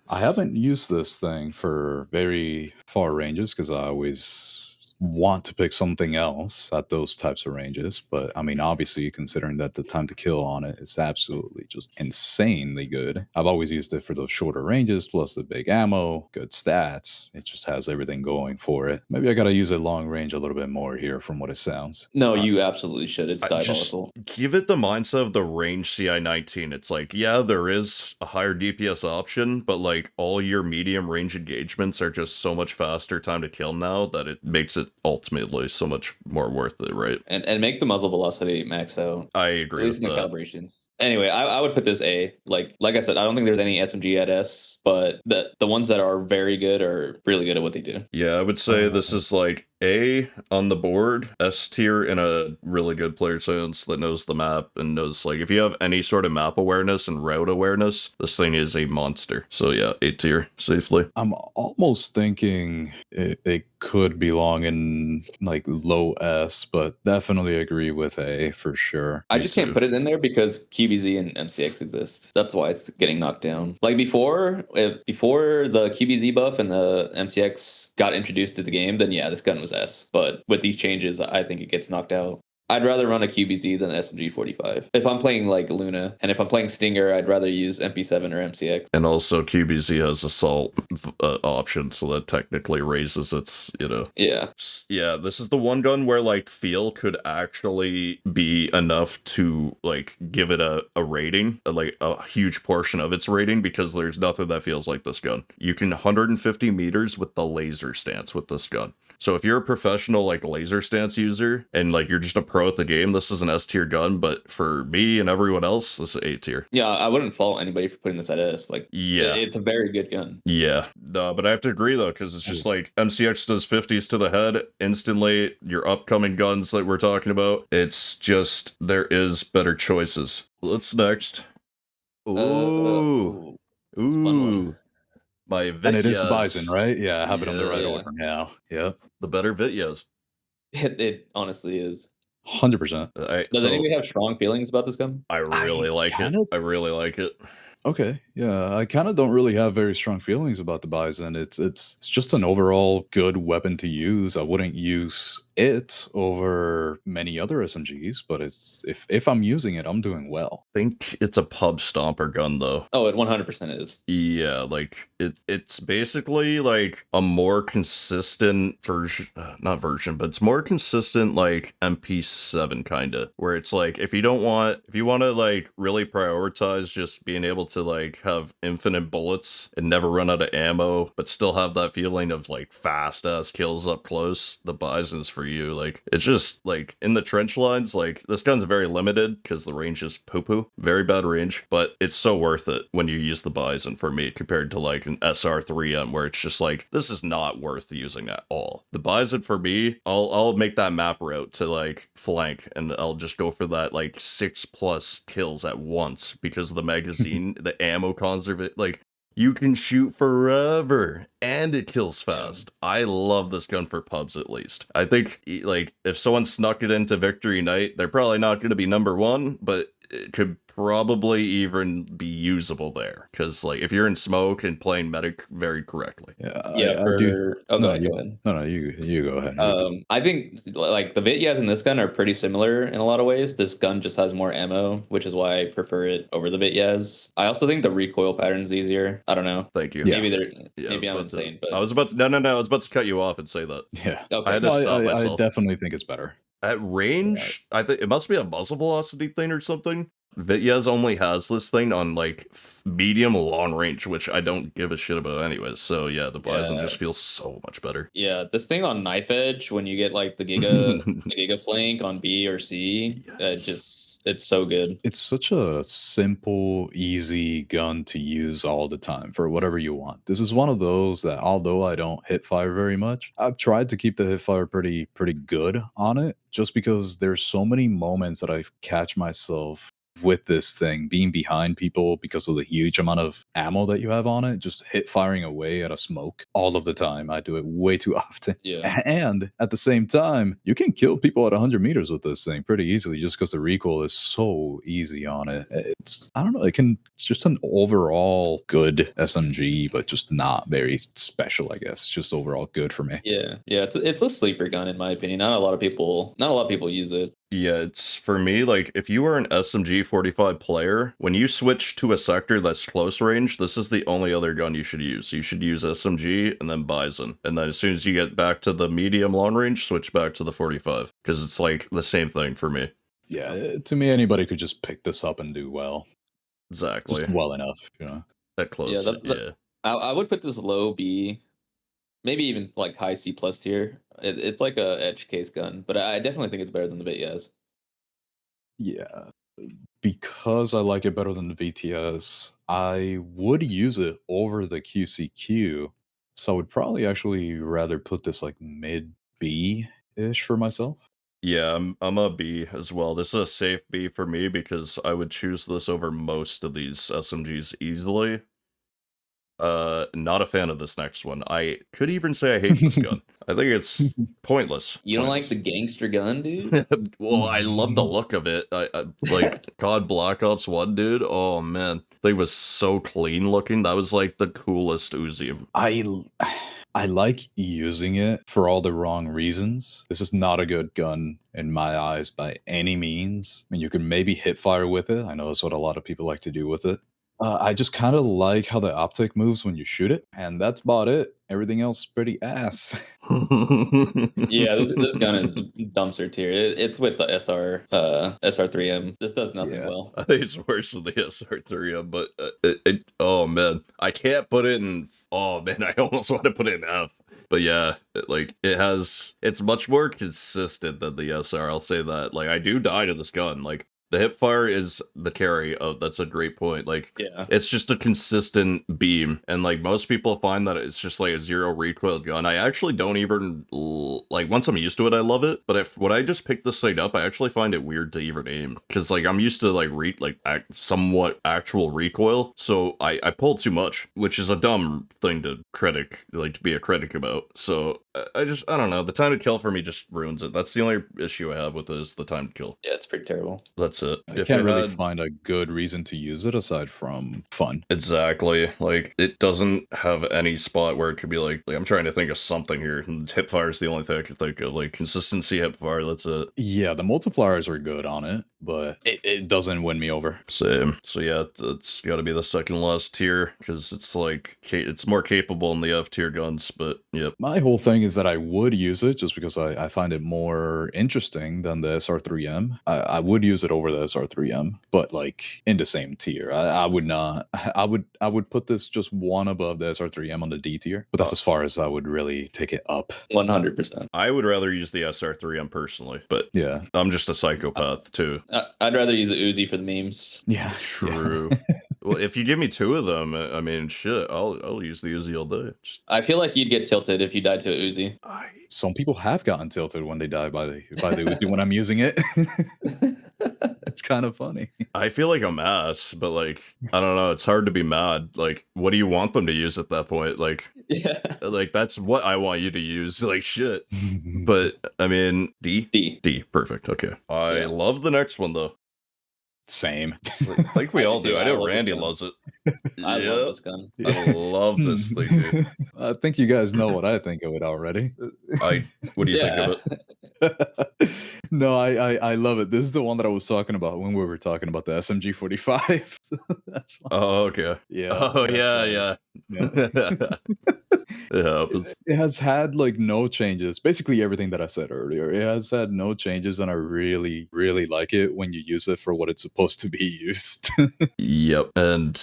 I haven't used this thing for very far ranges because I always want to pick something else at those types of ranges. But I mean, obviously, considering that the time to kill on it is absolutely just insanely good. I've always used it for those shorter ranges, plus the big ammo, good stats. It just has everything going for it. Maybe I got to use it long range a little bit more here from what it sounds. No, you absolutely should. It's Just diabolical. give it the mindset of the range CI-19. It's like, yeah, there is a higher DPS option, but like all your medium range engagements are just so much faster time to kill now that it makes it ultimately so much more worth it, right? And make the muzzle velocity max out. I At agree least with in the that. calibrations. Anyway, I would put this A. Like I said, I don't think there's any SMG at S, but the ones that are very good are really good at what they do. Yeah, I would say this is like A on the board, S tier in a really good player sense that knows the map and knows like if you have any sort of map awareness and route awareness, this thing is a monster. So yeah, A tier safely. I'm almost thinking it could belong in like low S, but definitely agree with A for sure. I Me just too. can't put it in there because QBZ and MCX exist. That's why it's getting knocked down. Like before the QBZ buff and the MCX got introduced to the game, then yeah, this gun was S. But with these changes, I think it gets knocked out. I'd rather run a QBZ than SMG 45. If I'm playing like Luna, and if I'm playing Stinger, I'd rather use MP7 or MCX. And also QBZ has assault option, so that technically raises its, Yeah. Yeah, this is the one gun where like feel could actually be enough to like give it a rating, like a huge portion of its rating, because there's nothing that feels like this gun. You can 150 meters with the laser stance with this gun. So if you're a professional like laser stance user and like you're just a pro at the game, this is an S tier gun. But for me and everyone else, this is A tier. Yeah, I wouldn't fault anybody for putting this at S. Like, Yeah, it's a very good gun. yeah. No, but I have to agree though, because it's just like MCX does 50s to the head instantly. Your upcoming guns that we're talking about, it's just there is better choices. What's next? Ooh, It's a fun one. My Vityaz. And it is the Bizon, right? Yeah, I have it on the right Yeah. order now. Yep. The better Vityaz. It honestly is. 100%. Does anybody have strong feelings about this gun? I really like it. I really like it. Okay, yeah, I kind of don't really have very strong feelings about the Bizon. It's just an overall good weapon to use. I wouldn't use it over many other SMGs, but it's if I'm using it, I'm doing well. I think it's a pub stomper gun though. Oh, it 100% is. Yeah, like it's basically like a more consistent version, not version, but it's more consistent like MP7 kind of, where it's like if you want to like really prioritize just being able to like have infinite bullets and never run out of ammo, but still have that feeling of like fast ass kills up close, the Bizon's for you. Like it's just like in the trench lines, like this gun's very limited because the range is poo-poo, very bad range, but it's so worth it when you use the Bizon for me compared to like an SR3M where it's just like this is not worth using at all. The Bizon for me, I'll make that map route to like flank and I'll just go for that like 6+ kills at once because of the magazine, the ammo conservation, like you can shoot forever and it kills fast. I love this gun for pubs at least. I think like if someone snuck it into Victory Night, they're probably not going to be number one, but it could probably even be usable there because like if you're in smoke and playing medic very correctly. Yeah, I do. Oh, No, go ahead. No, you go ahead. I think like the Vityaz and this gun are pretty similar in a lot of ways. This gun just has more ammo, which is why I prefer it over the Vityaz. I also think the recoil pattern's easier. I don't know. Thank you. Maybe maybe I'm insane, but I was about to I was about to cut you off and say that. Yeah. Okay. I had to stop myself. I definitely think it's better. At range, I think it must be a muzzle velocity thing or something. Vityaz only has this thing on like medium long range, which I don't give a shit about anyways. So yeah, the Bizon just feels so much better. Yeah, this thing on knife edge when you get like the giga flank on B or C, it's so good. It's such a simple, easy gun to use all the time for whatever you want. This is one of those that although I don't hit fire very much, I've tried to keep the hit fire pretty good on it, just because there's so many moments that I catch myself with this thing being behind people because of the huge amount of ammo that you have on it, just hit firing away at a smoke all of the time. I do it way too often. Yeah. And at the same time, you can kill people at 100 meters with this thing pretty easily just because the recoil is so easy on it. It's, I don't know, it's just an overall good SMG, but just not very special, I guess. It's just overall good for me. Yeah. It's a sleeper gun in my opinion. Not a lot of people use it. Yeah, it's for me, like, if you are an SMG 45 player, when you switch to a sector that's close range, this is the only other gun you should use. You should use SMG and then Bizon. And then as soon as you get back to the medium long range, switch back to the 45. Because it's like the same thing for me. Yeah, to me, anybody could just pick this up and do well. Exactly. Just well enough, you know? That close, yeah. I would put this low B, maybe even like high C+ tier. It's like a edge case gun, but I definitely think it's better than the Vityaz. Yeah, because I like it better than the VTS, I would use it over the QCQ. So I would probably actually rather put this like mid B-ish for myself. Yeah, I'm a B as well. This is a safe B for me because I would choose this over most of these SMGs easily. Not a fan of this next one. I could even say I hate this gun. I think it's pointless. You don't like the gangster gun, dude? Well, I love the look of it. I like COD Black Ops 1, dude. Oh man, thing was so clean looking. That was like the coolest Uzi. I I like using it for all the wrong reasons. This is not a good gun in my eyes by any means. I mean, you can maybe hip fire with it. I know that's what a lot of people like to do with it. I just kind of like how the optic moves when you shoot it, and that's about it. Everything else pretty ass. Yeah, this gun is dumpster tier. It's with the SR3M. This does nothing Yeah. well. I think it's worse than the SR3M, but oh man, I can't put it in. Oh man, I almost want to put it in F. But yeah, it's much more consistent than the SR. I'll say that. Like, I do die to this gun. Like, the hip fire is the carry of. That's a great point. Like, Yeah. it's just a consistent beam, and like most people find that it's just like a zero recoil gun. I actually don't even like, once I'm used to it, I love it. But if when I just pick this thing up, I actually find it weird to even aim, because like I'm used to like somewhat actual recoil, so I pull too much, which is a dumb thing to be a critic about. So I don't know. The time to kill for me just ruins it. That's the only issue I have with it, is the time to kill. Yeah, it's pretty terrible. That's it. I can't really find a good reason to use it aside from fun. Exactly. Like, it doesn't have any spot where it could be like I'm trying to think of something here. Hip fire is the only thing I can think of. Like, consistency hip fire, that's it. Yeah, the multipliers are good on it, but it doesn't win me over. Same. So yeah, it's got to be the second last tier, because it's like it's more capable in the F tier guns. But yep. My whole thing is that I would use it just because I find it more interesting than the SR3M. I would use it over the SR3M, but like in the same tier. I would not. I would put this just one above the SR3M on the D tier, but that's as far as I would really take it up. 100%. I would rather use the SR3M personally, but Yeah, I'm just a psychopath too. I'd rather use a Uzi for the memes. yeah, True. Well, if you give me two of them, I mean, shit, I'll use the Uzi all day. I feel like you'd get tilted if you died to a Uzi. Some people have gotten tilted when they die by the Uzi when I'm using it. It's kind of funny. I feel like I'm ass, but like, I don't know. It's hard to be mad. Like, what do you want them to use at that point? Like, Yeah. like that's what I want you to use. Like, shit. But I mean, D. Perfect. Okay. I love the next one though. Same. Like we all do do. too. I I know love Randy this gun. loves it. I love this gun. I love this thing, dude. I think you guys know what I think of it already. What do you think of it? No, I love it. This is the one that I was talking about when we were talking about the SMG 45. So that's fine. Oh, okay. Yeah. Oh, that's yeah. It happens. It has had like no changes. Basically everything that I said earlier. It has had no changes, and I really, really like it when you use it for what it's supposed to be used. Yep. And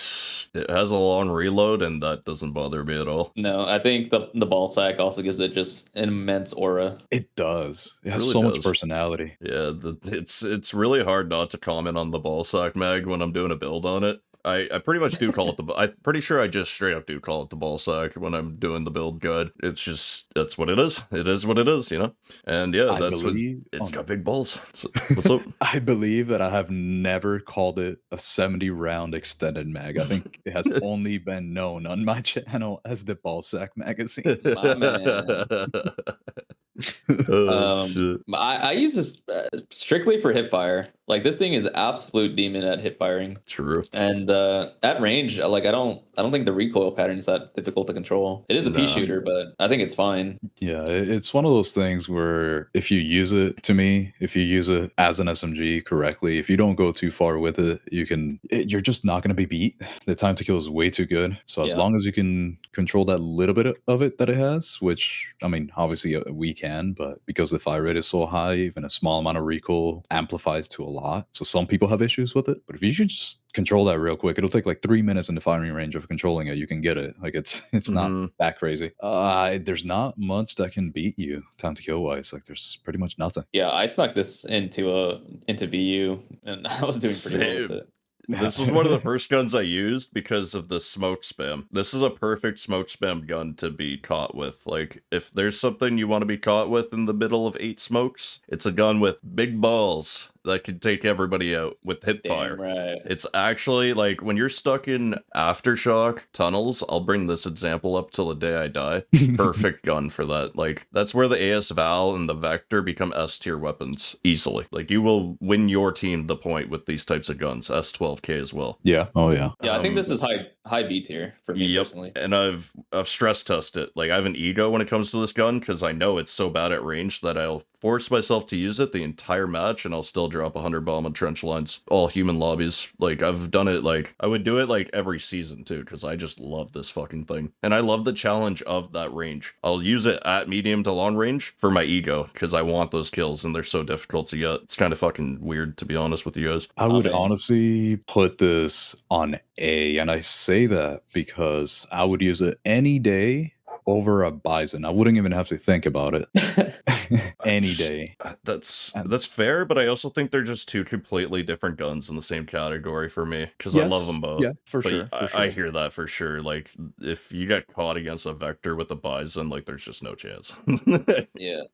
it has a long reload, and that doesn't bother me at all. No, I think the ball sack also gives it just an immense aura. It does. It has Really so much does. personality. Yeah, it's really hard not to comment on the ballsack mag when I'm doing a build on it. I pretty much do call it I'm pretty sure I just straight up do call it the ballsack when I'm doing the build guide. It's just, that's what it is. It is what it is, you know? And yeah, it's got big balls. So, what's up? I believe that I have never called it a 70 round extended mag. I think it has only been known on my channel as the Ballsack magazine. My man. Shit. I use this strictly for hip fire. Like, this thing is absolute demon at hip firing. True. And at range, like, I don't think the recoil pattern is that difficult to control. It is a pea shooter, but I think it's fine. Yeah, it's one of those things where if you use it, to me, if you use it as an SMG correctly, if you don't go too far with it, you're just not going to be beat. The time to kill is way too good. So as long as you can control that little bit of it that it has, which, I mean, obviously we can, but because the fire rate is so high, even a small amount of recoil amplifies to a lot. So some people have issues with it, but if you should just control that real quick, it'll take like 3 minutes in the firing range of controlling it. You can get it. Like, it's not that crazy. There's not much that can beat you time to kill wise. Like, there's pretty much nothing. Yeah, I snuck this into VU, and I was doing pretty well with it. This was one of the first guns I used because of the smoke spam. This is a perfect smoke spam gun to be caught with. Like, if there's something you want to be caught with in the middle of 8 smokes, it's a gun with big balls that can take everybody out with hip fire. Right. It's actually, like, when you're stuck in aftershock tunnels, I'll bring this example up till the day I die. Perfect gun for that. Like, that's where the AS Val and the Vector become S tier weapons easily. Like, you will win your team the point with these types of guns. S12K as well. Yeah. Oh yeah. Yeah, I think this is high high B tier for me personally. And I've stress tested it. Like, I have an ego when it comes to this gun because I know it's so bad at range that I'll force myself to use it the entire match, and I'll still drop 100 bomb on trench lines, all human lobbies. Like, I've done it, like, I would do it like every season too, because I just love this fucking thing, and I love the challenge of that range. I'll use it at medium to long range for my ego because I want those kills, and they're so difficult to get. It's kind of fucking weird, to be honest with you guys. I would honestly put this on A, and I say that because I would use it any day over a Bizon. I wouldn't even have to think about it. Any day. That's fair, but I also think they're just two completely different guns in the same category for me, because I love them both. Yeah, for but sure. I hear that for sure. Like, if you get caught against a Vector with a Bizon, like, there's just no chance. Yeah.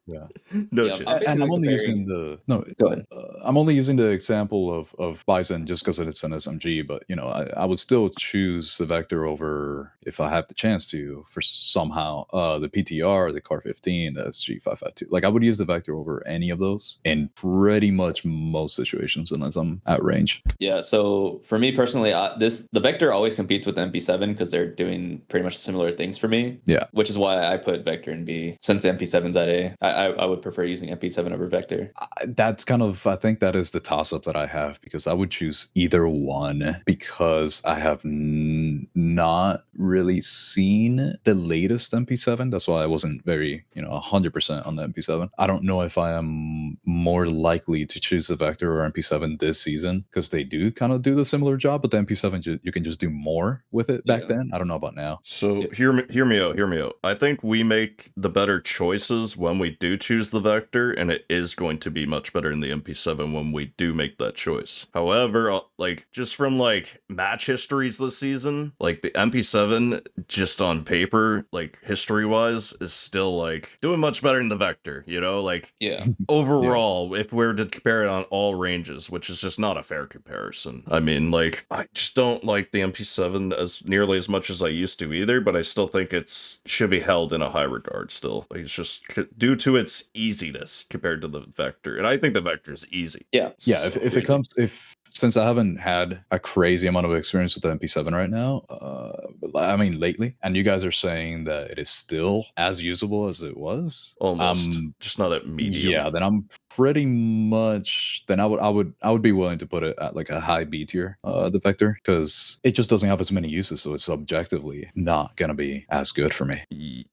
No chance. And I'm only using the Go ahead. I'm only using the example of Bizon just because it's an SMG, but you know, I would still choose the Vector over, if I have the chance to, for somehow the PTR, the Car 15, the SG552. Like, I would use the Vector over any of those in pretty much most situations unless I'm at range. Yeah, so for me personally, the Vector always competes with the MP7 because they're doing pretty much similar things for me. Yeah. Which is why I put Vector in B. Since the MP7's at A, I would prefer using MP7 over Vector. That's kind of, I think that is the toss-up that I have, because I would choose either one because I have not really seen the latest MP7. That's why I wasn't very, 100% on the MP7. I don't know if I am more likely to choose the Vector or MP7 this season, because they do kind of do the similar job, but the MP7, you can just do more with it back then. I don't know about now. So hear me out. I think we make the better choices when we do choose the Vector, and it is going to be much better in the MP7 when we do make that choice. However, like, just from like match histories this season, like the MP7 just on paper, like history wise, is still like doing much better than the Vector, like overall, if we're to compare it on all ranges, which is just not a fair comparison. I mean, like, I just don't like the MP7 as nearly as much as I used to either, but I still think should be held in a high regard still. Like, it's just due to its easiness compared to the Vector, and I think the Vector is easy. Yeah. Since I haven't had a crazy amount of experience with the MP7 right now, I mean lately, and you guys are saying that it is still as usable as it was, almost, just not at medium. Yeah, then I'm pretty much. Then I would be willing to put it at like a high B tier, the Vector, because it just doesn't have as many uses, so it's objectively not gonna be as good for me.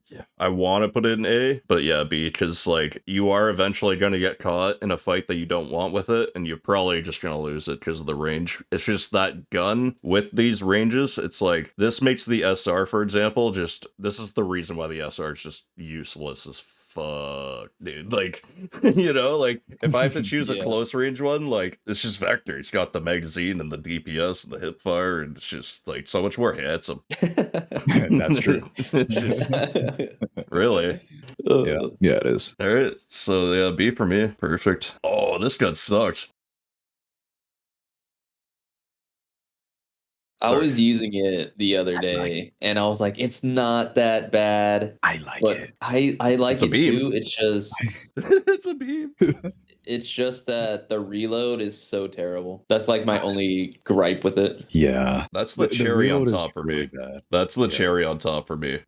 Yeah, I want to put it in A, but yeah, B, because like you are eventually gonna get caught in a fight that you don't want with it, and you're probably just gonna lose it because of the range. It's just that gun with these ranges, it's like, this makes the SR, for example, this is the reason why the SR is just useless as fuck, dude. Like, like, if I have to choose a close range one, like, it's just Vector. It's got the magazine and the DPS and the hip fire, and it's just like so much more handsome. That's true. It's just really. Yeah, it is. All right, so yeah, B for me. Perfect. Oh, this gun sucks. I was using it the other day, and I was like, it's not that bad. I like it. I like it too. It's just it's a beam. It's just that the reload is so terrible. That's like my only gripe with it. Yeah. That's the cherry on top for me. That's the cherry on top for me.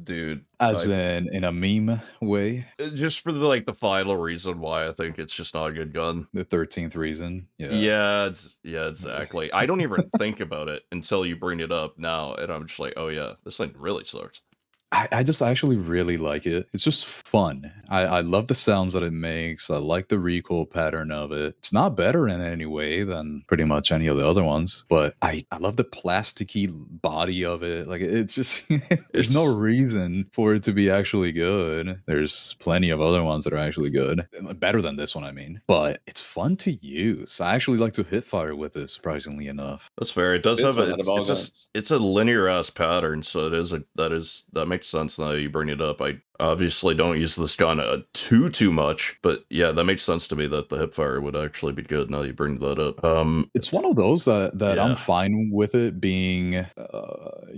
Dude. As in a meme way? Just for the final reason why I think it's just not a good gun. The 13th reason. Yeah, exactly. I don't even think about it until you bring it up now, and I'm just like, oh yeah, this thing really sucks. I just actually really like it. It's just fun. I love the sounds that it makes. I like the recoil pattern of it. It's not better in any way than pretty much any of the other ones, but I love the plasticky body of it. Like, it's just, there's no reason for it to be actually good. There's plenty of other ones that are actually good. Better than this one, I mean. But it's fun to use. I actually like to hit fire with it, surprisingly enough. That's fair. It does have it's a linear ass pattern, so that makes sense now that you bring it up. I obviously don't use this gun too much, but yeah, that makes sense to me that the hipfire would actually be good now that you bring that up. It's one of those that I'm fine with it being,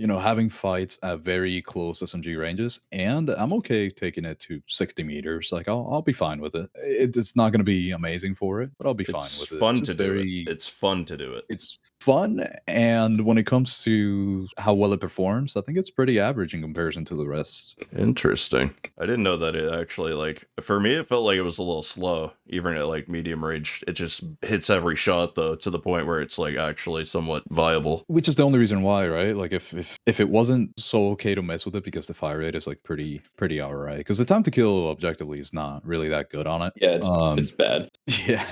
having fights at very close SMG ranges, and I'm okay taking it to 60 meters. Like, I'll be fine with it. It's not going to be amazing for it, but I'll be fine with it. It's fun to do it. It's fun to do it. It's fun, and when it comes to how well it performs, I think it's pretty average in comparison to the rest. Interesting. I didn't know that it actually, like, for me, it felt like it was a little slow, even at, like, medium range. It just hits every shot, though, to the point where it's, like, actually somewhat viable. Which is the only reason why, right? Like, if it wasn't so okay to mess with it because the fire rate is, like, pretty alright. Because the time to kill objectively is not really that good on it. Yeah, it's bad. Yeah.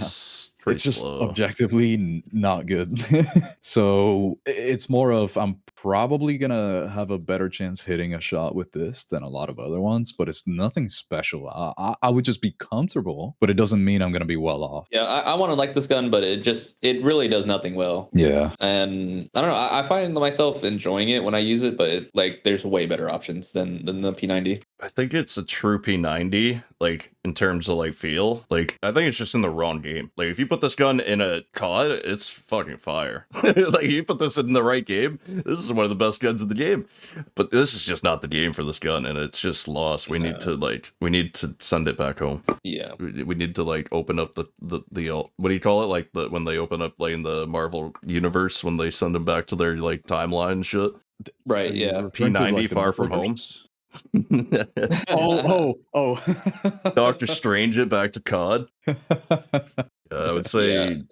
Pretty It's just slow. objectively not good. So it's more of I'm probably gonna have a better chance hitting a shot with this than a lot of other ones, but it's nothing special. I would just be comfortable, but it doesn't mean I'm gonna be well off. Yeah, I want to like this gun, but it really does nothing well. Yeah. And I don't know. I find myself enjoying it when I use it, but like there's way better options than the P90. I think it's a true P90, like, in terms of, like, feel. Like, I think it's just in the wrong game. Like, if you put this gun in a COD, it's fucking fire. Like, you put this in the right game, this is one of the best guns in the game. But this is just not the game for this gun, and it's just lost. We need to send it back home. Yeah. We need to, like, open up the what do you call it? Like, when they open up, like, in the Marvel universe, when they send them back to their, like, timeline and shit. Right. Yeah. P90 Far From Home. Oh. Doctor Strange it back to COD. I would say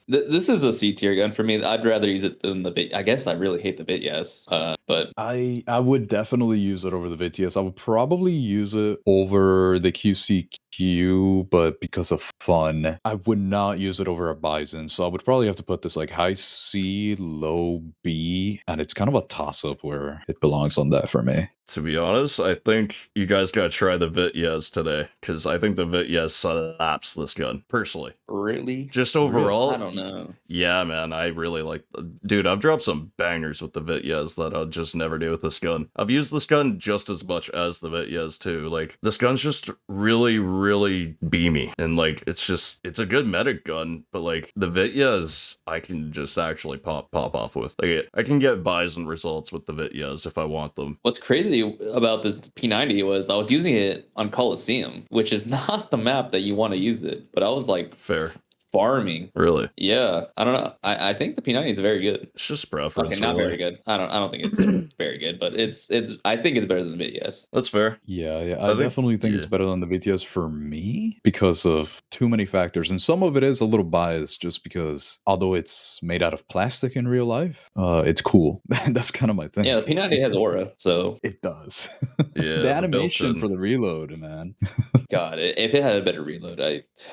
this is a C tier gun for me. I'd rather use it than the Bit. I guess I really hate the Vityaz. But I would definitely use it over the Vityaz. I would probably use it over the QCQ, but because of fun, I would not use it over a Bizon. So I would probably have to put this like high C, low B, and it's kind of a toss-up where it belongs on that for me. To be honest, I think you guys gotta try the Vityaz today, because I think the Vityaz slaps this gun, personally. Really? Just overall? I don't know. Yeah, man, I really like... Dude, I've dropped some bangers with the Vityaz that I'll just never do with this gun. I've used this gun just as much as the Vityaz, too. Like, this gun's just really, really beamy. And, like, it's a good medic gun, but, like, the Vityaz, I can just actually pop off with. Like, I can get Bizon results with the Vityaz if I want them. What's crazy about this P90 was I was using it on Coliseum, which is not the map that you want to use it, but I was like Fair. farming. Really? Yeah. I don't know. I think the P90 is very good. It's just preference. Okay, not really. very good. I don't think it's very good, but it's I think it's better than the Vityaz. That's fair. Yeah. I definitely think it's better than the Vityaz for me because of too many factors. And some of it is a little biased just because although it's made out of plastic in real life, it's cool. That's kind of my thing. Yeah, the P90 has aura, so it does. Yeah. The animation for the reload, man. God, if it had a better reload,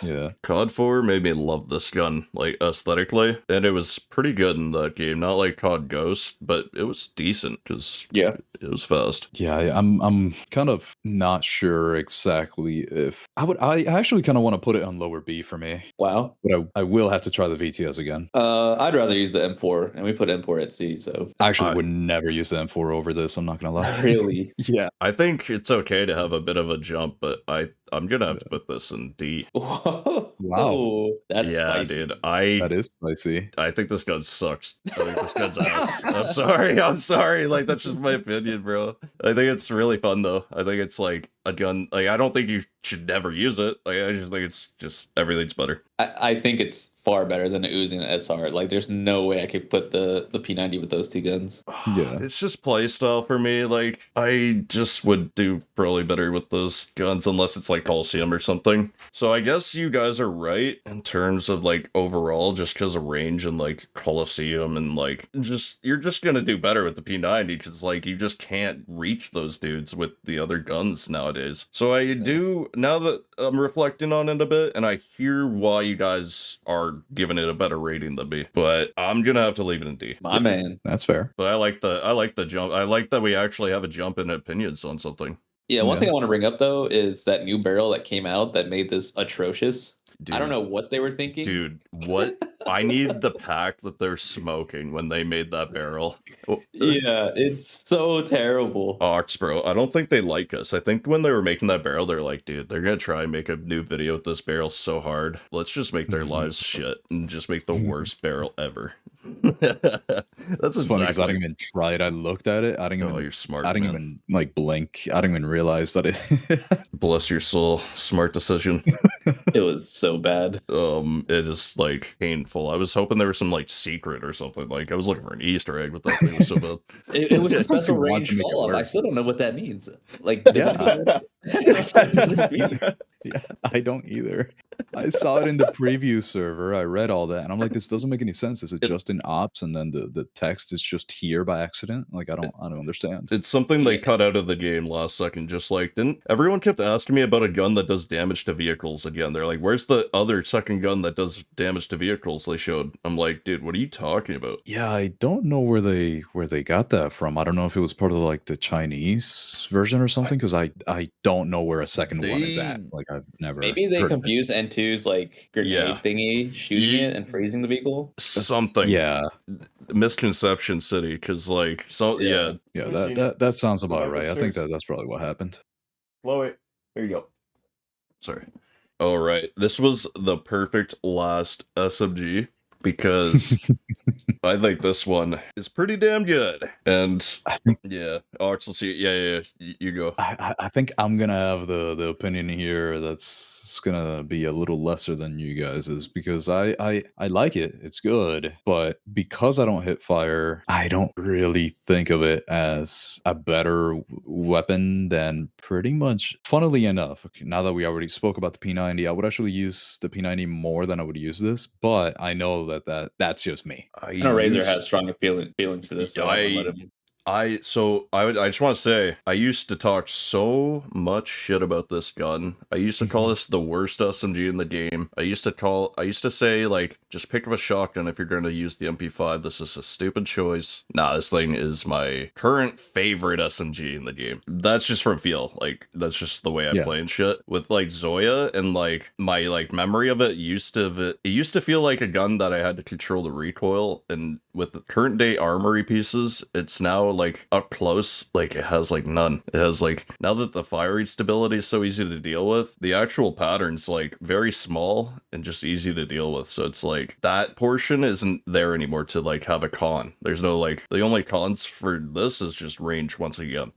Yeah. COD 4 made me love this gun, like, aesthetically, and it was pretty good in that game. Not like COD Ghost, but it was decent, because it was fast. Yeah, I'm kind of not sure exactly if I actually kind of want to put it on lower B for me. Wow. But I will have to try the VTS again. I'd rather use the M4, and we put M4 at C, so I actually would never use the M4 over this, I'm not gonna lie. Really? Yeah. I think it's okay to have a bit of a jump, but I'm gonna have to put this in D. Whoa. Wow. That's Yeah, spicy. dude. That is spicy. I think this gun sucks. I think this gun's ass. I'm sorry. Like, that's just my opinion, bro. I think it's really fun, though. I think it's, like, a gun. Like, I don't think you should never use it. Like, I just think it's just, everything's better. I think it's far better than the Uzi and SR. Like, there's no way I could put the P90 with those two guns. Yeah. It's just playstyle for me. Like, I just would do probably better with those guns unless it's, like, Coliseum or something. So I guess you guys are right in terms of, like, overall, just because of range and, like, Coliseum and, like, you're just gonna do better with the P90 because, like, you just can't reach those dudes with the other guns nowadays. So I do, now that I'm reflecting on it a bit, and I hear why you guys are giving it a better rating than me, but I'm gonna have to leave it in D. My man. That's fair. But I like the jump. I like that we actually have a jump in opinions on something. Yeah, one thing I want to bring up, though, is that new barrel that came out that made this atrocious. Dude, I don't know what they were thinking. Dude, what? I need the pack that they're smoking when they made that barrel. Yeah, it's so terrible. Ox, bro. I don't think they like us. I think when they were making that barrel, they're like, dude, they're gonna try and make a new video with this barrel so hard. Let's just make their lives shit and just make the worst barrel ever. That's funny because I didn't even try it. I looked at it. I didn't even. You're smart. I didn't even like blink. I didn't even realize that it. Bless your soul. Smart decision. It was so bad. It is like painful. I was hoping there was some like secret or something. Like I was looking for an Easter egg, but that thing was so bad. It was a Sometimes special you want range to make it fall off. I work. still don't know what that means. Like, does Yeah, anybody know what does this mean? Yeah, I don't either. I saw it in the preview server. I read all that, and I'm like, this doesn't make any sense. Is it It's- just in ops, and then the text is just here by accident? Like, I don't understand. It's something they Yeah. cut out of the game last second. Just like didn't everyone kept asking me about a gun that does damage to vehicles again? They're like, "Where's the other second gun that does damage to vehicles?" They showed. I'm like, dude, what are you talking about? Yeah, I don't know where they got that from. I don't know if it was part of like the Chinese version or something, because I don't know where a second one is at. They- Like, I've never Maybe they heard of it. confused N2's like grenade Yeah. thingy, shooting Ye- it and freezing the vehicle. Something. Yeah, Misconception City, because like so yeah. yeah, Have you seen that sounds about back right. I think upstairs? that's probably what happened. Chloe, there you go. Sorry. All right, this was the perfect last SMG because I think this one is pretty damn good. And I think yeah, let's see. Yeah. You go. I think I'm gonna have the opinion here that's gonna be a little lesser than you guys's, because I like it. It's good, but because I don't hit fire, I don't really think of it as a better weapon than pretty much. Funnily enough, okay, now that we already spoke about the P90, I would actually use the P90 more than I would use this, but I know that's just me. I know Razor has strong feelings for this, so I'm gonna let him. I just want to say I used to talk so much shit about this gun. I used to call this the worst SMG in the game. I used to say like just pick up a shotgun if you're going to use the MP5. This is a stupid choice. Nah, this thing is my current favorite SMG in the game. That's just from feel. Like that's just the way I Yeah. play and shit. With like Zoya and like my like memory of it used to feel like a gun that I had to control the recoil, and with the current day armory pieces, it's now like up close, like it has like none. It has like, now that the firing stability is so easy to deal with, the actual pattern's like very small and just easy to deal with. So it's like that portion isn't there anymore to like have a con. There's no like, the only cons for this is just range once again.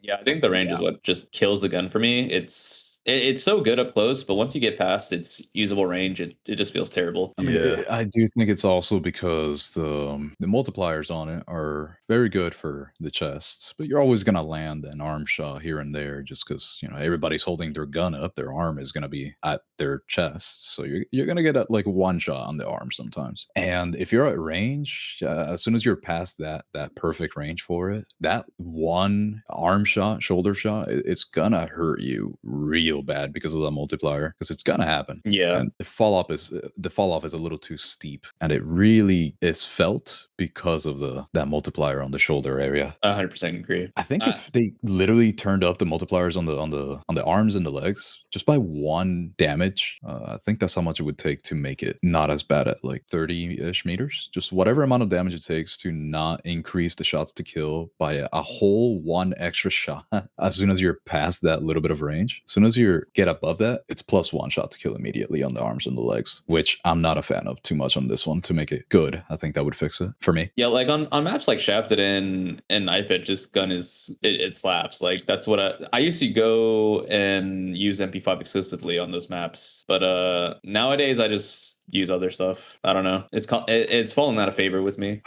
Yeah, I think the range is what just kills the gun for me. It's so good up close, but once you get past its usable range, it just feels terrible. I mean, Yeah. I do think it's also because the multipliers on it are very good for the chests, but you're always gonna land an arm shot here and there, just because everybody's holding their gun up, their arm is gonna be at their chest, so you're gonna get like one shot on the arm sometimes. And if you're at range, as soon as you're past that perfect range for it, that one arm shot, shoulder shot, it's gonna hurt you real bad because of that multiplier, because it's gonna happen. Yeah. And the fall off is a little too steep, and it really is felt because of that multiplier on the shoulder area. 100% agree. I think if they literally turned up the multipliers on the arms and the legs just by one damage, I think that's how much it would take to make it not as bad at like 30-ish meters. Just whatever amount of damage it takes to not increase the shots to kill by a whole one extra shot. As soon as you're past that little bit of range, as soon as you get above that, it's plus one shot to kill immediately on the arms and the legs, which I'm not a fan of too much on this one to make it good. I think that would fix it for me. Yeah, like on maps like Shafted and Knife Edge, just gun it slaps. Like that's what I used to go and use MP5 exclusively on those maps, but nowadays I just use other stuff. I don't know. It's fallen out of favor with me.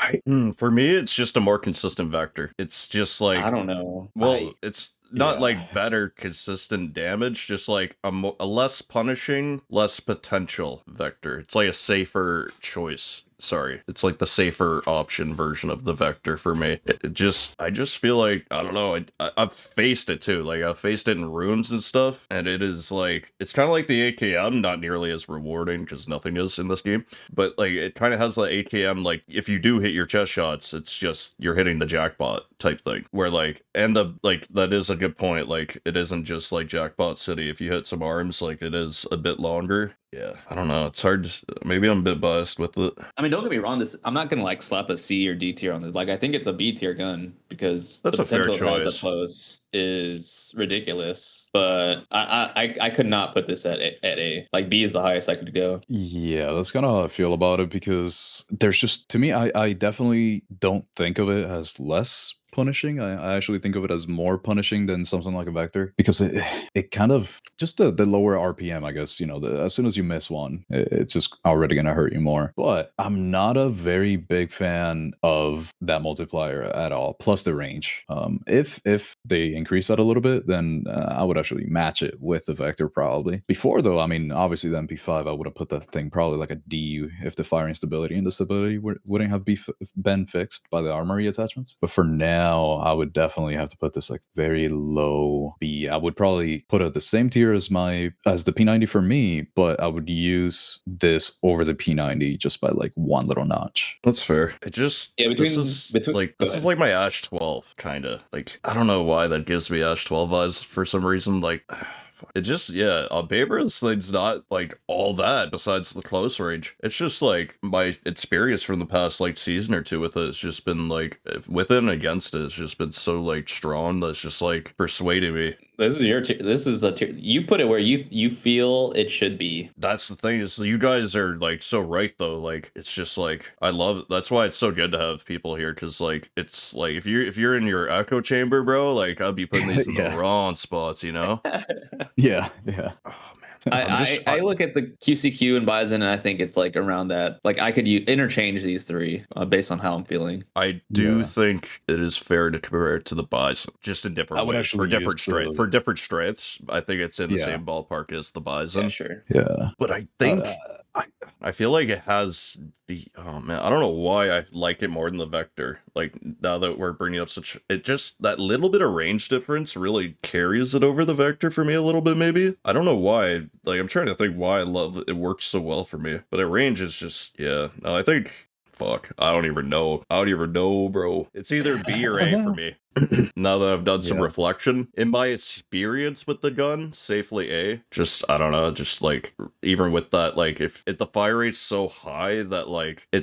For me, it's just a more consistent vector. It's just like, I don't know. well, it's not yeah. like better consistent damage, just like a less punishing, less potential vector. It's like a safer choice. Sorry, it's like the safer option version of the vector for me. I just feel like, I don't know, I've faced it too. Like I've faced it in rooms and stuff, and it is like, it's kind of like the AKM, not nearly as rewarding because nothing is in this game, but like it kind of has the AKM, like if you do hit your chest shots, it's just you're hitting the jackpot type thing, where like, and the like, that is a good point, like it isn't just like Jackpot City. If you hit some arms, like it is a bit longer. Yeah, I don't know. It's hard to, maybe I'm a bit biased with it. I mean, don't get me wrong. I'm not gonna like slap a C or D tier on this. Like, I think it's a B tier gun because That's the a fair potential it has choice. up close is ridiculous. But I could not put this at A. Like B is the highest I could go. Yeah, that's kind of how I feel about it, because there's just, to me, I definitely don't think of it as less punishing. I actually think of it as more punishing than something like a Vector, because it kind of, just the lower RPM, I guess, as soon as you miss one, it's just already going to hurt you more. But I'm not a very big fan of that multiplier at all, plus the range. If they increase that a little bit, then I would actually match it with the Vector probably. Before though, I mean, obviously the MP5, I would have put that thing probably like a D if the firing stability and the stability wouldn't have been fixed by the armory attachments. But for now, I would definitely have to put this like very low B. I would probably put it at the same tier as the P90 for me, but I would use this over the P90 just by like one little notch. That's fair. It just this is like my Ash 12 kind of. Like, I don't know why that gives me Ash 12 vibes for some reason. Like, it just, yeah, on paper, this thing's not like all that besides the close range. It's just like my experience from the past like season or two with it has just been like, with it and against it, it's just been so like strong that it's just like persuading me. This is your tier. This is a tier. You put it where you feel it should be. That's the thing, is you guys are like so right though. Like, it's just like, I love it. That's why it's so good to have people here, because like it's like if you're in your echo chamber, bro, like I'll be putting these in the wrong spots, Yeah. Oh man. I look at the QCQ and Bizon, and I think it's like around that. Like, I could interchange these three based on how I'm feeling. I do think it is fair to compare it to the Bizon, just in different ways for different strengths. For different strengths, I think it's in the same ballpark as the Bizon. Yeah, sure. Yeah, but I think I feel like it has the, oh man, I don't know why I like it more than the Vector. Like, now that we're bringing up it just, that little bit of range difference really carries it over the Vector for me a little bit, maybe. I don't know why. Like, I'm trying to think why I love it works so well for me. But the range is just, yeah. No, I think, fuck, I don't even know, bro. It's either B or A for me. Now that I've done some reflection, in my experience with the gun, safely A. Just, I don't know, just like, even with that, like, if the fire rate's so high that like it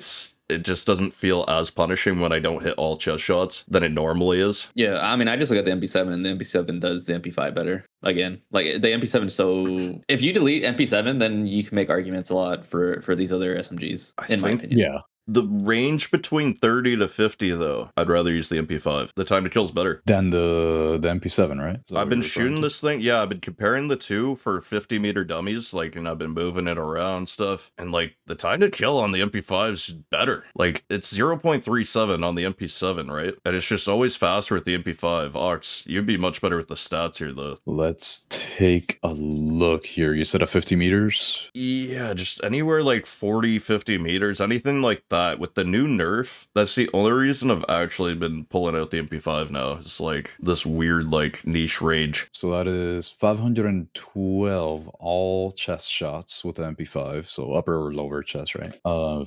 just doesn't feel as punishing when I don't hit all chest shots than it normally is. Yeah, I mean, I just look at the MP7, and the MP7 does the MP5 better. Again, like, the MP7 so if you delete MP7, then you can make arguments a lot for these other SMGs, in my opinion. Yeah. The range between 30 to 50, though, I'd rather use the MP5. The time to kill's better. Than the MP7, right? I've been shooting this thing. Yeah, I've been comparing the two for 50-meter dummies, like, and I've been moving it around and stuff. And, like, the time to kill on the MP5 is better. Like, it's 0.37 on the MP7, right? And it's just always faster with the MP5. Ox, you'd be much better with the stats here, though. Let's take a look here. You said at 50 meters? Yeah, just anywhere like 40, 50 meters, anything like that. With the new nerf, that's the only reason I've actually been pulling out the MP5 now. It's like this weird, like, niche range. So that is 512 all chest shots with the MP5. So upper or lower chest, right?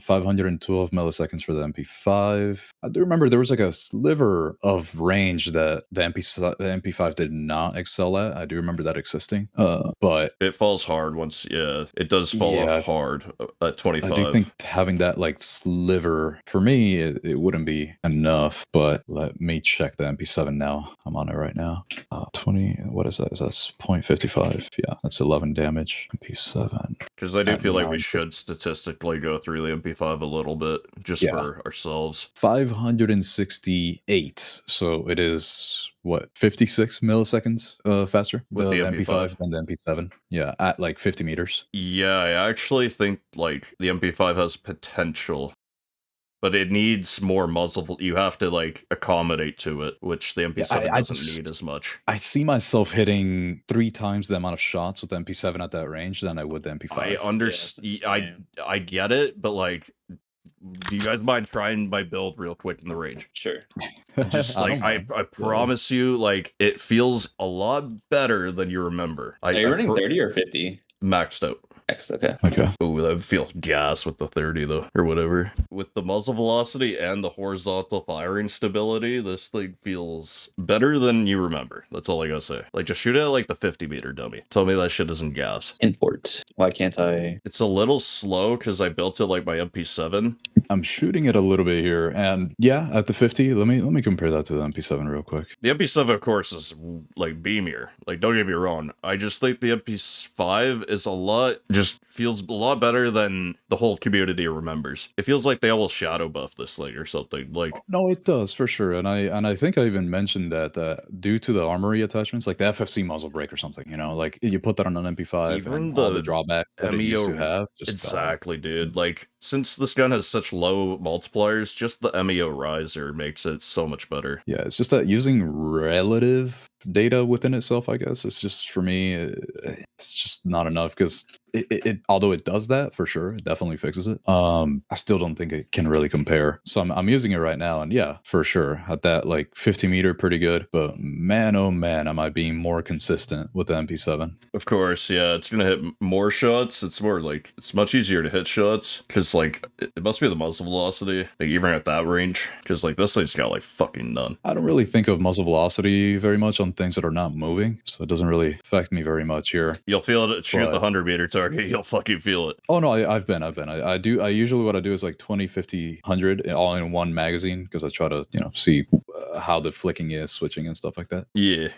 512 milliseconds for the MP5. I do remember there was like a sliver of range that the MP5 did not excel at. I do remember that existing. But it falls hard once, it does fall off hard at 25. I do think having that like sliver, for me, it wouldn't be enough. But let me check the MP7 now. I'm on it right now. 20, what is that? Is that 0.55? Yeah, that's 11 damage. MP7. Because I do feel like we should statistically go through the MP5 a little bit, just for ourselves. 568. So it is, what, 56 milliseconds faster with the MP5 than the MP7. Yeah, at like 50 meters. Yeah, I actually think like the MP5 has potential, but it needs more muzzle. You have to like accommodate to it, which the MP7 doesn't need as much. I see myself hitting 3 times the amount of shots with the MP7 at that range than I would the MP5. I understand. I get it, but like, do you guys mind trying my build real quick in the range? Sure. Just like, I promise you, like, it feels a lot better than you remember. Are you running 30 or 50? Maxed out. Okay. Oh, that feels gas with the 30 though, or whatever. With the muzzle velocity and the horizontal firing stability, this thing feels better than you remember. That's all I gotta say. Like, just shoot it at like the 50-meter dummy. Tell me that shit isn't gas. Import. Why can't I? It's a little slow because I built it like my MP7. I'm shooting it a little bit here, and yeah, at the 50. Let me compare that to the MP7 real quick. The MP7, of course, is like beamier. Like, don't get me wrong. I just think the MP5 is just feels a lot better than the whole community remembers. It feels like they all shadow buff this thing or something. Like, No, it does for sure, and I think I even mentioned that due to the armory attachments, like the FFC muzzle brake or something, like you put that on an MP5, even and all the the drawbacks that it used to MEO, have just gone. exactly, dude. Like, since this gun has such low multipliers, just the MEO riser makes it so much better. Yeah, it's just that using relative data within itself, I guess, it's just for me, it's just not enough because it although it does that for sure, it definitely fixes it. I still don't think it can really compare. So I'm using it right now, and yeah, for sure at that like 50 meter, pretty good. But man, oh man, am I being more consistent with the MP7? Of course, yeah, it's gonna hit more shots. It's more like it's much easier to hit shots because like it must be the muzzle velocity, like even at that range. Because like this thing's got like fucking none. I don't really think of muzzle velocity very much on things that are not moving, so it doesn't really affect me very much here. You'll feel it. Shoot But- the 100-meter target. You'll fucking feel it. Oh no, I've been. I do. I usually what I do is like 20, 50, 100 all in one magazine because I try to see how the flicking is, switching and stuff like that. Yeah.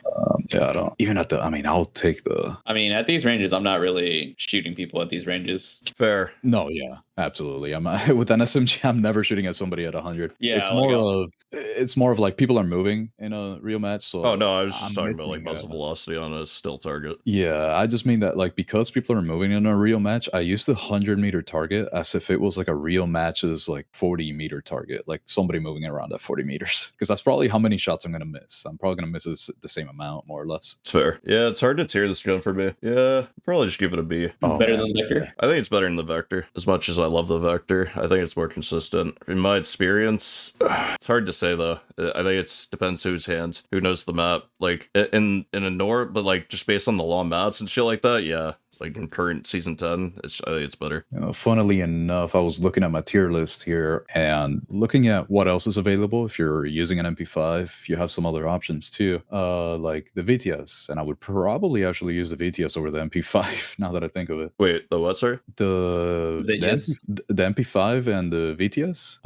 Yeah, I don't even at the. I mean, I'll take the. I mean, at these ranges, I'm not really shooting people at these ranges. Fair. No, yeah, absolutely. I'm with an SMG. I'm never shooting at somebody at 100. Yeah, it's like, more of like people are moving in a real match. So Oh no, I was just I'm talking about missing like muzzle velocity on a still target. Yeah, I just mean that like because people are moving in a real match, I use the 100-meter target as if it was like a real match's like 40-meter target, like somebody moving around at 40 meters. Because that's probably how many shots I'm gonna miss. I'm probably gonna miss the same amount, more or less. It's fair. Yeah, it's hard to tier this gun for me. Yeah, probably just give it a B. Oh, better man. than Vector. I think it's better than the Vector. As much as I love the Vector, I think it's more consistent. In my experience, it's hard to say though. I think it depends whose hands, who knows the map. Like in a Nord, but like just based on the long maps and shit like that, yeah. Like in current season 10, I think it's better. Funnily enough, I was looking at my tier list here and looking at what else is available. If you're using an MP5, you have some other options too, like the Vityaz. And I would probably actually use the Vityaz over the MP5 now that I think of it. Wait, the what, sorry? The Vityaz? the MP5 and the Vityaz.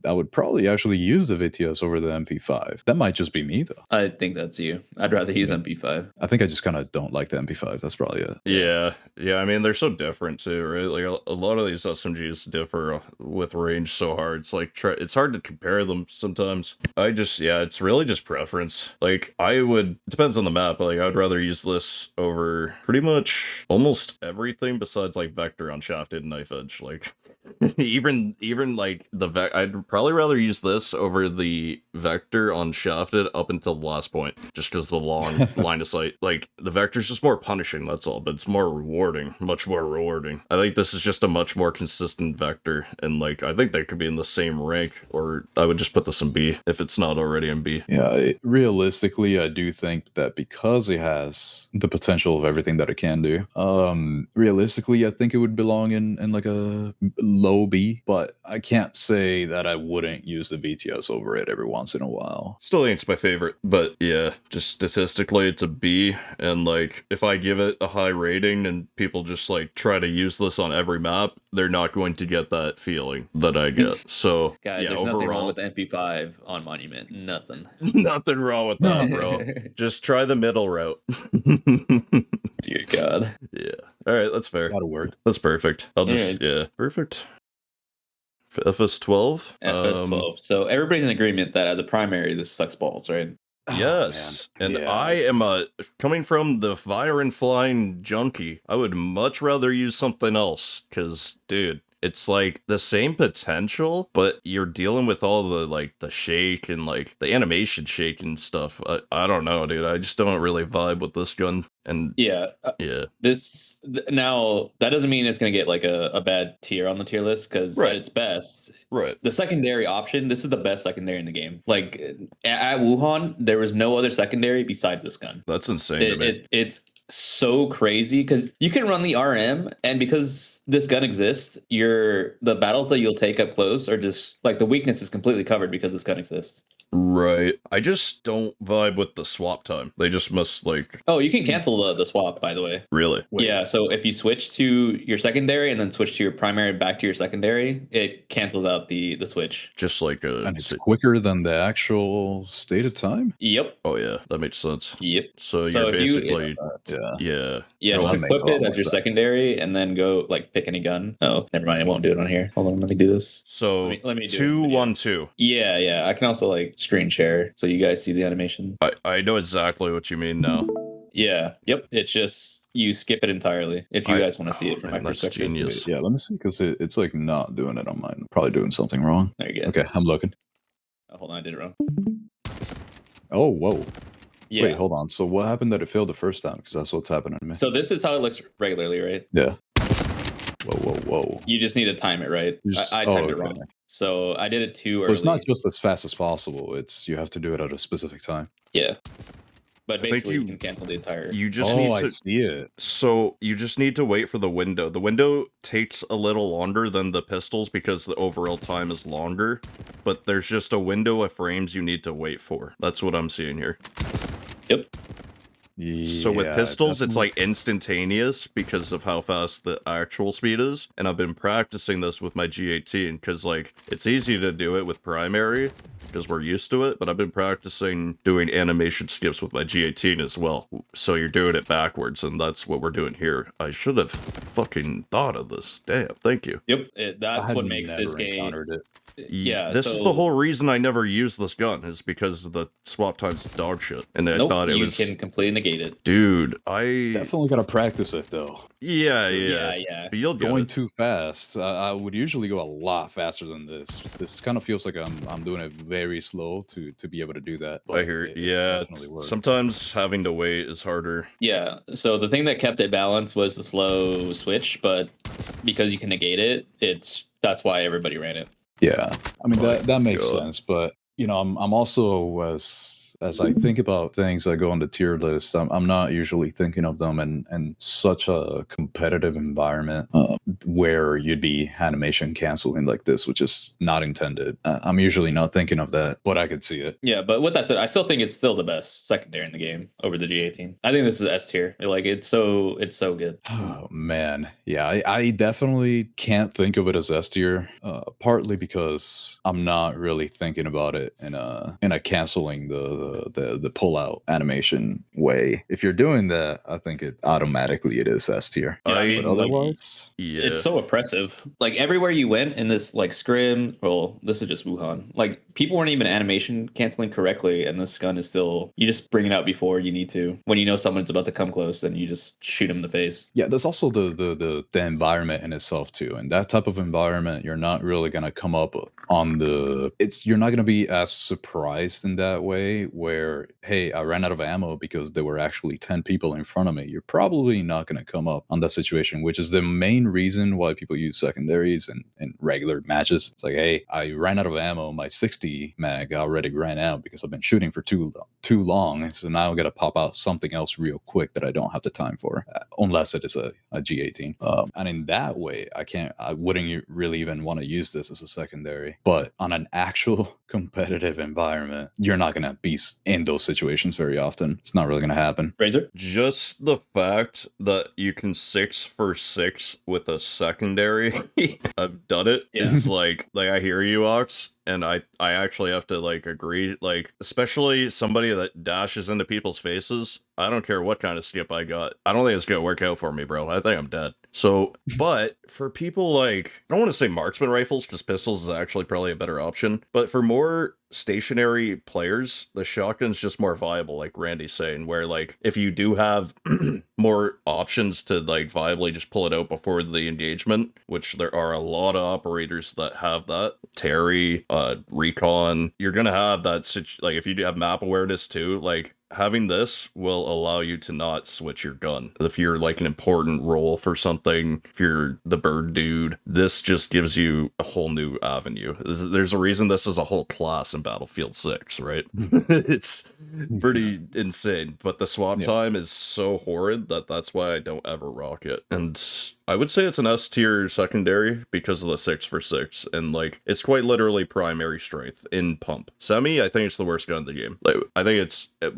I would probably actually use the Vityaz over the MP5. That might just be me though. I think that's you. I'd rather use MP5. I think I just kind of don't like the MP5. That's probably it. Yeah. I mean, they're so different too, right? Like a lot of these SMGs differ with range so hard. It's like it's hard to compare them sometimes. It's really just preference. Like it depends on the map. Like I would rather use this over pretty much almost everything besides like Vector on Shafted and Knife Edge. Like even like I'd probably rather use this over the Vector on Shafted up until the last point, just because the long line of sight. Like the Vector's just more punishing, that's all, but it's more rewarding, much more rewarding. I think this is just a much more consistent Vector, and like I think they could be in the same rank, or I would just put this in B if it's not already in B. Yeah, realistically, I do think that because it has the potential of everything that it can do, realistically, I think it would belong in like a low B, but I can't say that I wouldn't use the VTS over it every once in a while. Still think it's my favorite, but yeah, just statistically it's a B, and like if I give it a high rating and people just like try to use this on every map, they're not going to get that feeling that I get. So Guys, yeah, there's nothing wrong overall, with the MP5 on Monument. Nothing. nothing wrong with that, bro. Just try the middle route. Dear God. Yeah. All right, that's fair. That'll work. That's perfect. I'll just yeah, perfect. FS12. FS12. So everybody's in agreement that as a primary, this sucks balls, right? Yes, and Yeah, I am coming from the fire and flying junkie. I would much rather use something else, because dude, it's like the same potential, but you're dealing with all the like the shake and like the animation shake and stuff. I don't know, dude. I just don't really vibe with this gun. And Yeah. yeah, Now that doesn't mean it's gonna get like a bad tier on the tier list, because Right. at its best, right. the secondary option, this is the best secondary in the game. Like at Wuhan, there was no other secondary besides this gun. That's insane to me. It's so crazy because you can run the RM, and because this gun exists, the battles that you'll take up close are just like the weakness is completely covered because this gun exists. Right. I just don't vibe with the swap time. They just must, like, Oh, you can cancel the swap, by the way. really. Wait. Yeah, so if you switch to your secondary and then switch to your primary back to your secondary, it cancels out the switch. Just like a. And it's quicker than the actual stated time? Yep. Oh, yeah. That makes sense. Yep. So So you're if you- basically. Yeah. Yeah. Yeah, Oh, just that makes equip a lot it more as your sense. secondary and then go like pick any gun. Oh, never mind. I won't do it on here. Hold on, let me do this. So Let me do it in video. 2-1-2. Yeah. I can also like screen share so you guys see the animation. I know exactly what you mean now. Yeah. Yep. It's just you skip it entirely if you guys want to see it from my That's perspective. genius. Wait, yeah, let me see, because it's like not doing it on mine. Probably doing something wrong. There you go. Okay, I'm looking. Oh, hold on, I did it wrong. Oh, whoa. Yeah. Wait, hold on. So what happened that it failed the first time? Because that's what's happening to me. So this is how it looks regularly, right? Yeah. Whoa. You just need to time it right. I timed it wrong. So I did it too early. So it's not just as fast as possible. It's you have to do it at a specific time. Yeah. But I think basically you can cancel the entire. You just need I to. see it. So you just need to wait for the window. The window takes a little longer than the pistols because the overall time is longer, but there's just a window of frames you need to wait for. That's what I'm seeing here. Yep. So with Yeah, pistols, it's definitely. like instantaneous because of how fast the actual speed is. And I've been practicing this with my G18 because like it's easy to do it with primary because we're used to it. But I've been practicing doing animation skips with my G18 as well. So you're doing it backwards, and that's what we're doing here. I should have fucking thought of this. Damn, thank you. Yep. I That's had what makes this never game. encountered it. Yeah. This is the whole reason I never used this gun is because the swap time's dog shit, and I thought it was. You can completely negate it. Dude, I Definitely gotta practice it though. yeah. But you'll get Going it. too fast. I would usually go a lot faster than this. This kind of feels like I'm doing it very slow to be able to do that. I hear. it Yeah, definitely works. sometimes having to wait is harder. Yeah. So the thing that kept it balanced was the slow switch, but because you can negate it, that's why everybody ran it. Yeah, I mean that makes God. sense, but you know, I'm also as I think about things that go on the tier list, I'm not usually thinking of them in such a competitive environment where you'd be animation canceling like this, which is not intended. I'm usually not thinking of that, but I could see it. Yeah, but with that said, I still think it's still the best secondary in the game over the G18. I think this is S tier. Like it's so good. Oh man, yeah, I definitely can't think of it as S tier, partly because I'm not really thinking about it in a canceling the pull out animation way. If you're doing that, I think it is S tier. Yeah, I I- mean, But like, otherwise, Yeah. it's so oppressive. Like everywhere you went in this like scrim, well, this is just Wuhan. Like people weren't even animation canceling correctly, and this gun is still you just bring it out before you need to. When you know someone's about to come close, then you just shoot him in the face. yeah, there's also the environment in itself too, and that type of environment, you're not really gonna come up on you're not gonna be as surprised in that way where, hey, I ran out of ammo because there were actually 10 people in front of me. You're probably not gonna come up on that situation, which is the main reason why people use secondaries in regular matches. It's like, hey, I ran out of ammo. My 60 mag already ran out because I've been shooting for too long. So now I gotta pop out something else real quick that I don't have the time for, unless it is a G18. And in that way, I wouldn't really even want to use this as a secondary. But on an actual competitive environment, you're not gonna be in those situations very often. It's not really gonna happen. Razor? Just the fact that you can 6 for 6 with a secondary, I've done it, is like I hear you, Ox, and I actually have to like agree, like especially somebody that dashes into people's faces. I don't care what kind of skip I got. I don't think it's gonna work out for me, bro. I think I'm dead. So, but for people like, I don't want to say marksman rifles because pistols is actually probably a better option, but for more stationary players, the shotgun's just more viable, like Randy's saying, where like if you do have more options to like viably just pull it out before the engagement, which there are a lot of operators that have that, Terry, Recon, you're gonna have that like if you do have map awareness too, like having this will allow you to not switch your gun. If you're like an important role for something, if you're the bird dude, this just gives you a whole new avenue. There's a reason this is a whole class in Battlefield 6, right? It's pretty insane, but the swap time is so horrid that's why I don't ever rock it. And I would say it's an S tier secondary because of the 6 for 6, and like it's quite literally primary strength in pump. Semi, I think it's the worst gun in the game. Like, I think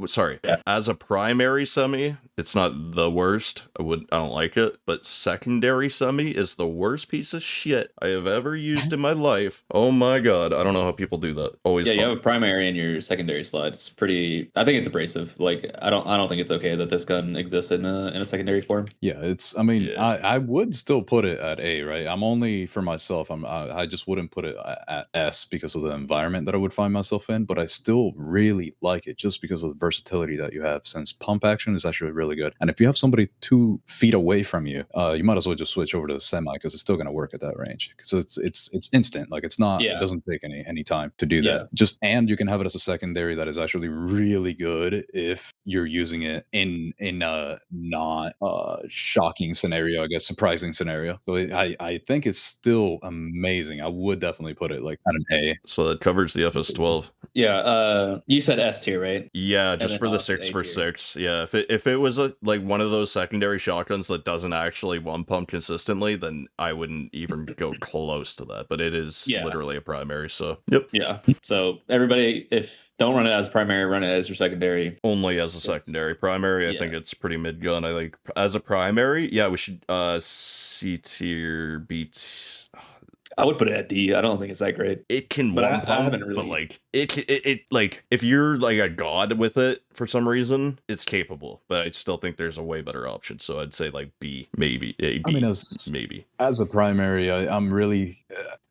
sorry, as a primary semi, it's not the worst. I don't like it, but secondary semi is the worst piece of shit I have ever used in my life. Oh my god, I don't know how people do that. Always. Yeah, you have a primary in your secondary slot. It's pretty. I think it's abrasive. Like I don't think it's okay that this gun exists in a secondary form. Yeah, it's. I mean, Yeah. I would still put it at A, right? I'm only for myself. I just wouldn't put it at S because of the environment that I would find myself in. But I still really like it just because of the versatility that you have. Since pump action is actually really good, and if you have somebody 2 feet away from you, you might as well just switch over to the semi because it's still going to work at that range. So it's instant. Like it's not. Yeah. It doesn't take any time to do Yeah. that. Just and you can have it as a secondary that is actually really good if you're using it in a not shocking scenario, I guess, surprising scenario. So I think it's still amazing. I would definitely put it like at an A. So that covers the FS12. Yeah. You said S tier, right? Yeah, just then for the Ox A 6 for 6. Yeah, if it was like one of those secondary shotguns that doesn't actually one pump consistently, then I wouldn't even go close to that. But it is literally a primary. So yep. Yeah. So everybody, if don't run it as primary, run it as your secondary. Only as a secondary. Primary, I think it's pretty mid gun. I think as a primary, yeah, we should C tier, B. I would put it at D. I don't think it's that great. It can But one I pump, haven't really- but like it like if you're like a god with it for some reason, it's capable. But I still think there's a way better option. So I'd say like B, maybe A, B, I mean, maybe. As a primary, I'm really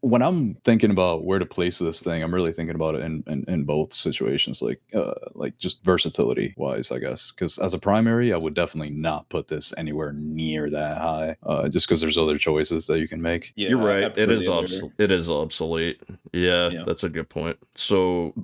when I'm thinking about where to place this thing, I'm really thinking about it in both situations, like just versatility wise, I guess. Because as a primary, I would definitely not put this anywhere near that high, just because there's other choices that you can make. Yeah, You're right. It is obsolete. Yeah, that's a good point. So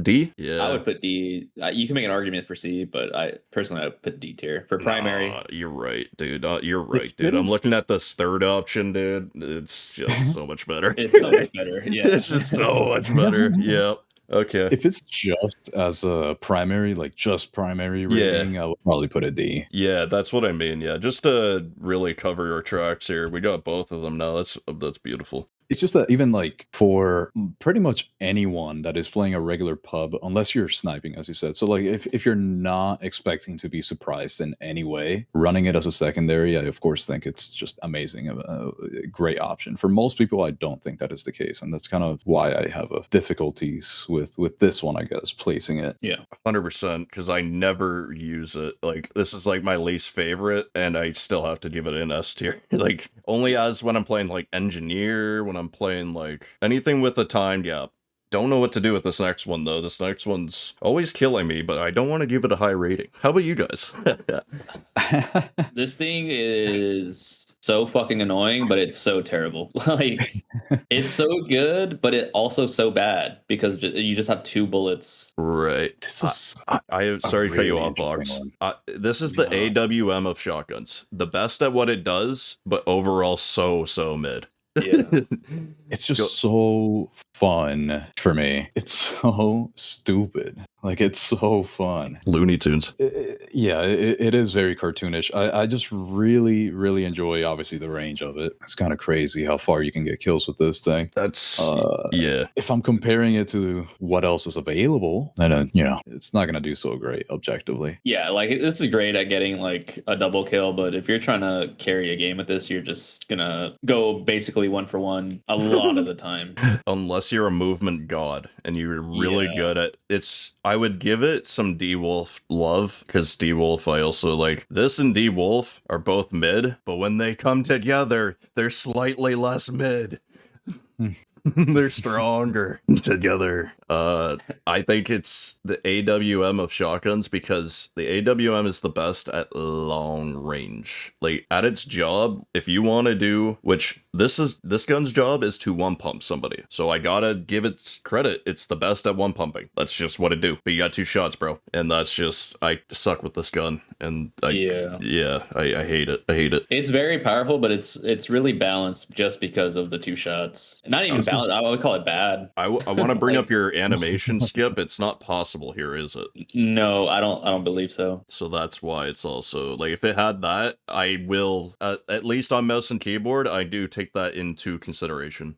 D. Yeah, I would put D. You can make an argument for C, but I personally would put D tier for primary. You're right, dude. You're right, dude. I'm looking at this third option, dude. It's just so much better. It's so much better. Yeah, it's just so much better. Yep. Okay. If it's just as a primary, like just primary rating, I would probably put a D. Yeah, that's what I mean. Yeah, just to really cover our tracks here, we got both of them now. That's beautiful. It's just that even like for pretty much anyone that is playing a regular pub, unless you're sniping, as you said. So like if you're not expecting to be surprised in any way, running it as a secondary, I of course think it's just amazing, a great option. For most people, I don't think that is the case. And that's kind of why I have difficulties with this one, I guess, placing it. Yeah. 100%, because I never use it. Like this is like my least favorite, and I still have to give it an S tier. Like only as when I'm playing like engineer, when I'm playing like anything with a time gap. Don't know what to do with this next one though. This next one's always killing me, but I don't want to give it a high rating. How about you guys? This thing is so fucking annoying, but it's so terrible. Like it's so good, but it also so bad because you just have 2 bullets. Right. This is I sorry to cut you off, Box. This is the AWM of shotguns. The best at what it does, but overall so mid. Yeah. It's just so fun for me. It's so stupid. Like it's so fun. Looney Tunes. It is very cartoonish. I just really enjoy obviously the range of it. It's kind of crazy how far you can get kills with this thing. That's yeah. If I'm comparing it to what else is available, then it's not gonna do so great objectively. Yeah, like this is great at getting like a double kill, but if you're trying to carry a game with this, you're just gonna go basically 1 for 1 a lot of the time. Unless you're a movement god and you're really good at it's. I would give it some D-Wolf love, because D-Wolf, I also like this and D-Wolf are both mid, but when they come together, they're slightly less mid. They're stronger together. I think it's the AWM of shotguns, because the AWM is the best at long range. Like at its job, if you want to do, which this gun's job is to one pump somebody. So I gotta give it credit. It's the best at one pumping. That's just what it do. But you got 2 shots, bro. And that's just, I suck with this gun. And I hate it. I hate it. It's very powerful, but it's really balanced just because of the 2 shots. Not even balanced. I would call it bad. I want to bring up your animation skip, it's not possible here, is it? No, I don't believe so. So that's why it's also like if it had that, I will at least on mouse and keyboard, I do take that into consideration.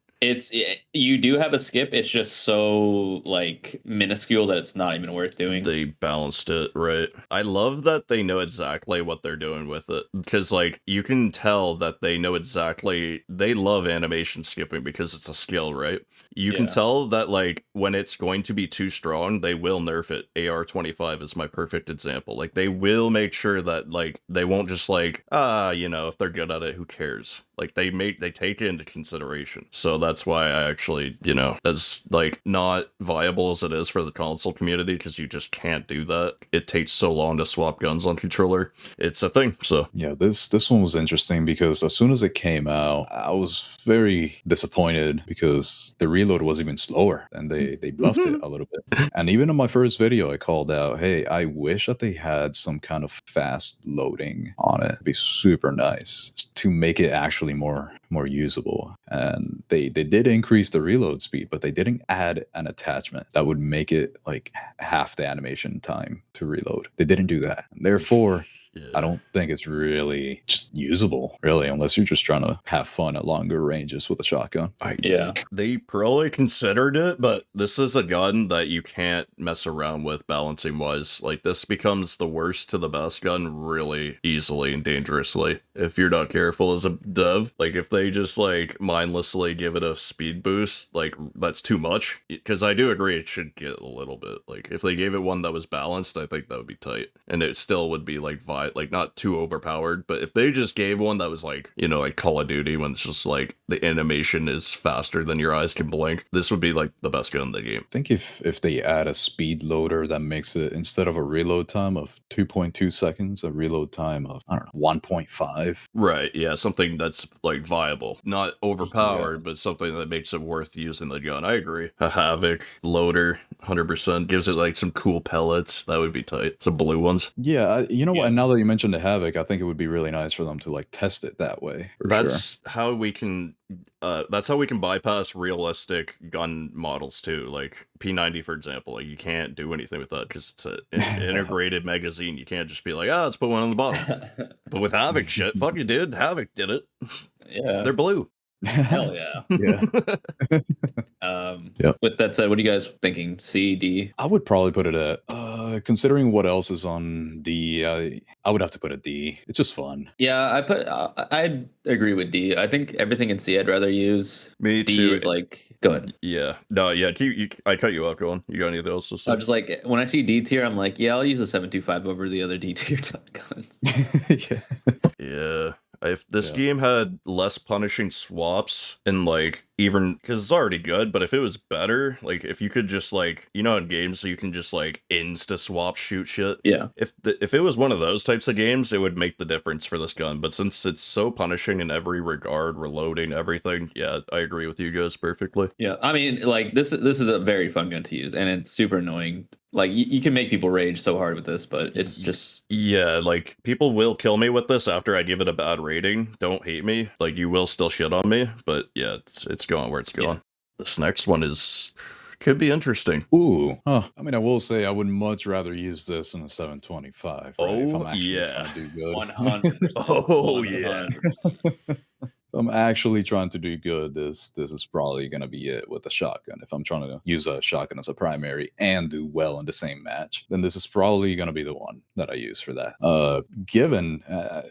You do have a skip. It's just so like minuscule that it's not even worth doing. They balanced it right. I love that they know exactly what they're doing with it, because like you can tell that they know exactly. They love animation skipping because it's a skill, right? You can tell that like when it's going to be too strong, they will nerf it. AR-25 is my perfect example. Like they will make sure that like they won't just like if they're good at it, who cares? Like they take it into consideration. So that's why I actually, as like not viable as it is for the console community, because you just can't do that. It takes so long to swap guns on controller. It's a thing. So yeah, this one was interesting because as soon as it came out, I was very disappointed because the reload was even slower and they buffed it a little bit. And even in my first video, I called out, hey, I wish that they had some kind of fast loading on it. It'd be super nice to make it actually more usable. And they did increase the reload speed, but they didn't add an attachment that would make it like half the animation time to reload. They didn't do that. Therefore, I don't think it's really just usable, really, unless you're just trying to have fun at longer ranges with a shotgun. They probably considered it, but this is a gun that you can't mess around with balancing wise. Like this becomes the worst to the best gun really easily and dangerously if you're not careful as a dev. Like if they just like mindlessly give it a speed boost, like that's too much. Because I do agree it should get a little bit. Like if they gave it one that was balanced, I think that would be tight, and it still would be like like not too overpowered. But if they just gave one that was like like Call of Duty, when it's just like the animation is faster than your eyes can blink, this would be like the best gun in the game. I think if they add a speed loader that makes it, instead of a reload time of 2.2 seconds, a reload time of 1.5. Right, yeah, something that's like viable, not overpowered, but something that makes it worth using the gun. I agree. A Havoc loader 100% gives it like some cool pellets. That would be tight. Some blue ones. Yeah, what? Now that you mentioned the Havoc, I think it would be really nice for them to like test it that way. That's how we can. That's how we can bypass realistic gun models too. Like P90, for example. Like you can't do anything with that because it's an integrated magazine. You can't just be like, let's put one on the bottom. But with Havoc shit, fuck you, dude. Havoc did it. Yeah, they're blue. Hell yeah. With that said, what are you guys thinking? C, D? I would probably put it at considering what else is on D, I would have to put a D. It's just fun. Yeah, I'd agree with D. I think everything in C I'd rather use. Me D too. is like, go ahead. Yeah. No, yeah. I cut you off. Go on. You got anything else to say? I'm just like, when I see D tier, I'm like, yeah, I'll use the 725 over the other D tier guns. Yeah. If this game had less punishing swaps and like even because it's already good, but if it was better, like if you could just like in games so you can just like insta swap shoot shit. Yeah. If it was one of those types of games, it would make the difference for this gun. But since it's so punishing in every regard, reloading everything, yeah, I agree with you guys perfectly. Yeah, I mean, like this is a very fun gun to use, and it's super annoying. Like you can make people rage so hard with this, but it's just like people will kill me with this after I give it a bad rating. Don't hate me, like you will still shit on me, but yeah, it's going where it's going. This next one could be interesting. Ooh, I mean, I will say I would much rather use this than a 725. Right? If I'm actually trying to do good. 100%. Oh 100%. If I'm actually trying to do good, this is probably going to be it with a shotgun. If I'm trying to use a shotgun as a primary and do well in the same match, then this is probably going to be the one that I use for that. Given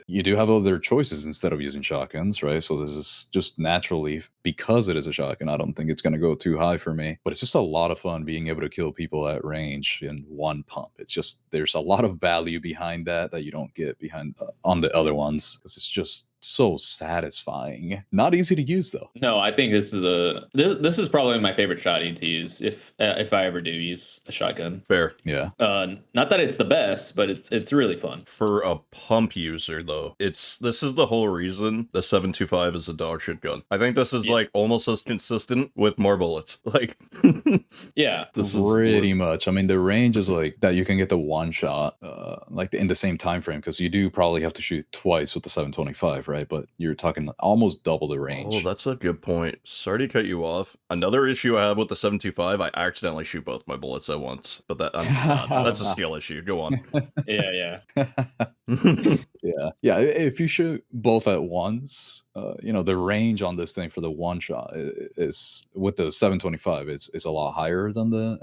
you do have other choices instead of using shotguns, right? So this is just naturally, because it is a shotgun, I don't think it's going to go too high for me. But it's just a lot of fun being able to kill people at range in one pump. It's just, there's a lot of value behind that you don't get behind on the other ones, because it's just so satisfying. Not easy to use though. No, I think this is probably my favorite shotty to use if I ever do use a shotgun. Fair. Yeah. Not that it's the best, but it's really fun. For a pump user though, this is the whole reason the 725 is a dog shit gun. I think this is like almost as consistent with more bullets. Like yeah. This is pretty much. I mean, the range is like that you can get the one shot like in the same time frame, because you do probably have to shoot twice with the 725, right? right? But you're talking almost double the range. Oh, that's a good point. Sorry to cut you off. Another issue I have with the 725, I accidentally shoot both my bullets at once. But that's a skill issue. Go on. Yeah. Yeah. If you shoot both at once, the range on this thing for the one shot is with the 725 is a lot higher than the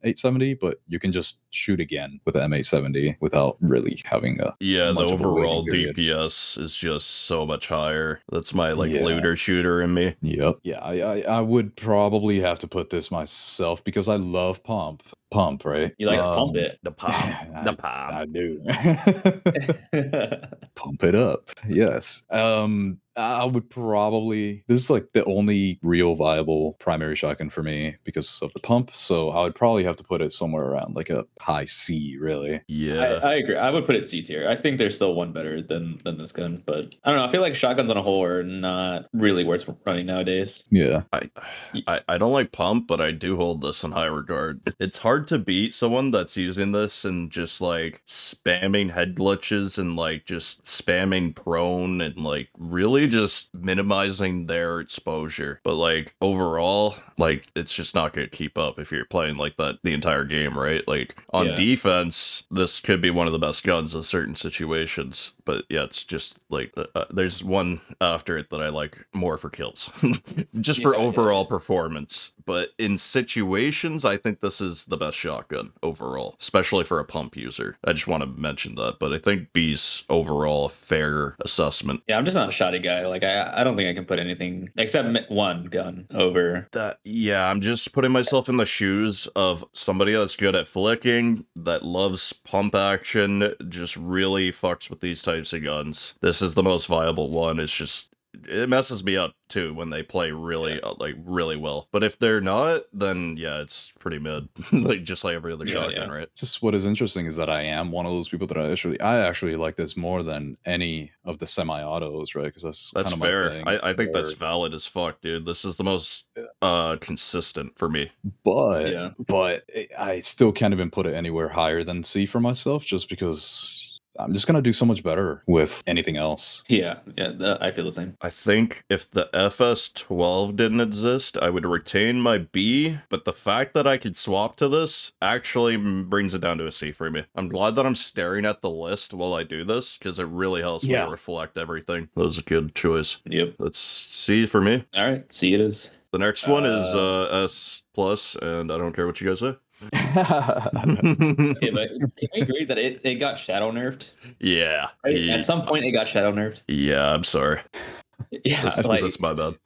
M870, but you can just shoot again with the M870 without really having a the much of a overall waiting period. DPS is just so much higher. That's my Yeah. looter shooter in me. Yep. Yeah, I would probably have to put this myself because I love pump, right? You like to pump it. The palm. The palm. I do. Pump it up. Yes. I would probably, this is like the only real viable primary shotgun for me because of the pump. So I would probably have to put it somewhere around like a high C, really. Yeah. I agree. I would put it C tier. I think there's still one better than this gun, but I don't know. I feel like shotguns on a whole are not really worth running nowadays. Yeah. I don't like pump, but I do hold this in high regard. It's hard to beat someone that's using this and just like spamming head glitches and like just spamming prone and like really just minimizing their exposure. But like overall, like it's just not gonna keep up if you're playing like that the entire game, right? Like on defense, this could be one of the best guns in certain situations. But yeah, it's just like there's one after it that I like more for kills, just for overall performance. But in situations, I think this is the best shotgun overall, especially for a pump user. I just want to mention that. But I think B's overall a fair assessment. Yeah, I'm just not a shotty guy. Like I don't think I can put anything except one gun over that. Yeah, I'm just putting myself in the shoes of somebody that's good at flicking, that loves pump action, just really fucks with these types of guns. This is the most viable one. It's just, it messes me up too when they play really really well. But if they're not, then yeah, it's pretty mid. Like just like every other shotgun, right? Just what is interesting is that I am one of those people that I actually like this more than any of the semi-autos, right? Because that's kind of fair. my thing. I think that's valid as fuck, dude. This is the most consistent for me. But I still can't even put it anywhere higher than C for myself, just because I'm just gonna do so much better with anything else. Yeah, I feel the same. I think if the FS12 didn't exist, I would retain my B, but the fact that I could swap to this actually brings it down to a C for me. I'm glad that I'm staring at the list while I do this, because it really helps me reflect everything. That was a good choice. Yep. That's C for me. All right, C it is. The next one is S+, and I don't care what you guys say. Okay, but can we agree that it got shadow nerfed? Yeah. Right? At some point, it got shadow nerfed. Yeah, I'm sorry. Yeah, that's my bad.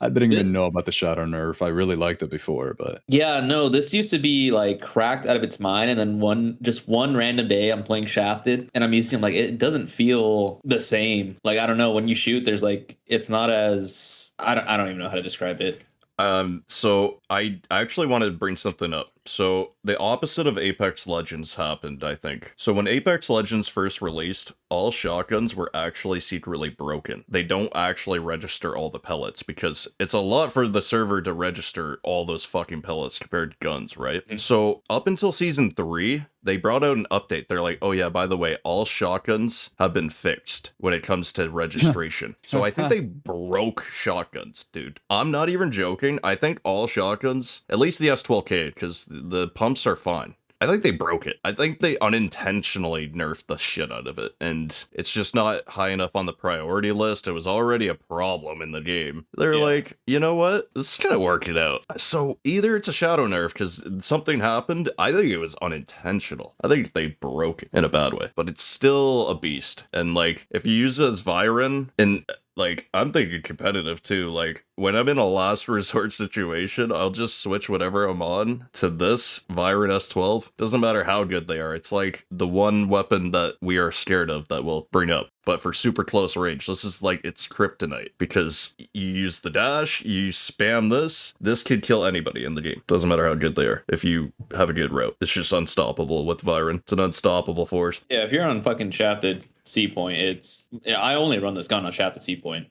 I didn't even know about the shadow nerf. I really liked it before, but yeah, no, this used to be like cracked out of its mind, and then one random day I'm playing Shafted, and I'm using like it doesn't feel the same. Like I don't know, when you shoot, there's like it's not as I don't even know how to describe it. So I actually wanted to bring something up. So the opposite of Apex Legends happened, I think. So when Apex Legends first released, all shotguns were actually secretly broken. They don't actually register all the pellets because it's a lot for the server to register all those fucking pellets compared to guns, right? Mm-hmm. So up until season 3, they brought out an update. They're like, oh yeah, by the way, all shotguns have been fixed when it comes to registration. So I think they broke shotguns, dude. I'm not even joking. I think all shotguns, at least the S12K, because the pumps are fine, I think they broke it. I think they unintentionally nerfed the shit out of it, and it's just not high enough on the priority list. It was already a problem in the game. They're like, you know what? Let's kind of work it out. So either it's a shadow nerf because something happened. I think it was unintentional. I think they broke it in a bad way, but it's still a beast. And like, if you use it as Viren, and like, I'm thinking competitive too. Like, when I'm in a last resort situation, I'll just switch whatever I'm on to this Viren S12. Doesn't matter how good they are. It's like the one weapon that we are scared of that will bring up. But for super close range, this is like it's kryptonite, because you use the dash, you spam this could kill anybody in the game. Doesn't matter how good they are. If you have a good route, it's just unstoppable with Viren. It's an unstoppable force. Yeah, if you're on fucking Shafted C point, I only run this gun on Shafted C point.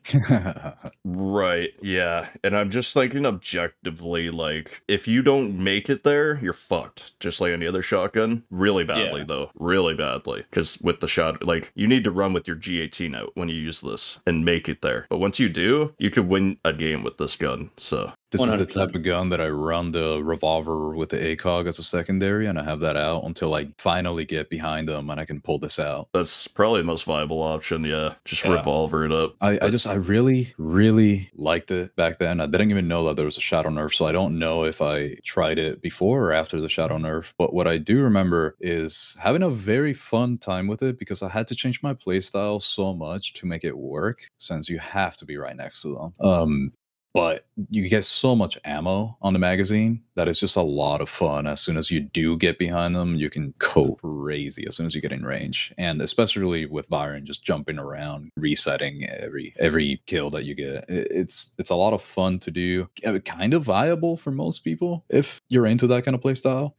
Right, yeah. And I'm just thinking objectively, like, if you don't make it there, you're fucked. Just like any other shotgun. Really badly, though. Really badly. Because with the shot, like, you need to run with your G18 out when you use this and make it there. But once you do, you could win a game with this gun. So This is the 100%. type of gun that I run the revolver with the ACOG as a secondary, and I have that out until I finally get behind them and I can pull this out. that's probably the most viable option. Yeah, just Yeah. revolver it up. I But- really, really liked it back then. I didn't even know that there was a shadow nerf, so I don't know if I tried it before or after the shadow nerf. But what I do remember is having a very fun time with it because I had to change my playstyle so much to make it work, since you have to be right next to them. But you get so much ammo on the magazine that it's just a lot of fun. As soon as you do get behind them, you can go crazy as soon as you get in range. And especially with Byron just jumping around, resetting every kill that you get. It's a lot of fun to do. Kind of viable for most people if you're into that kind of playstyle.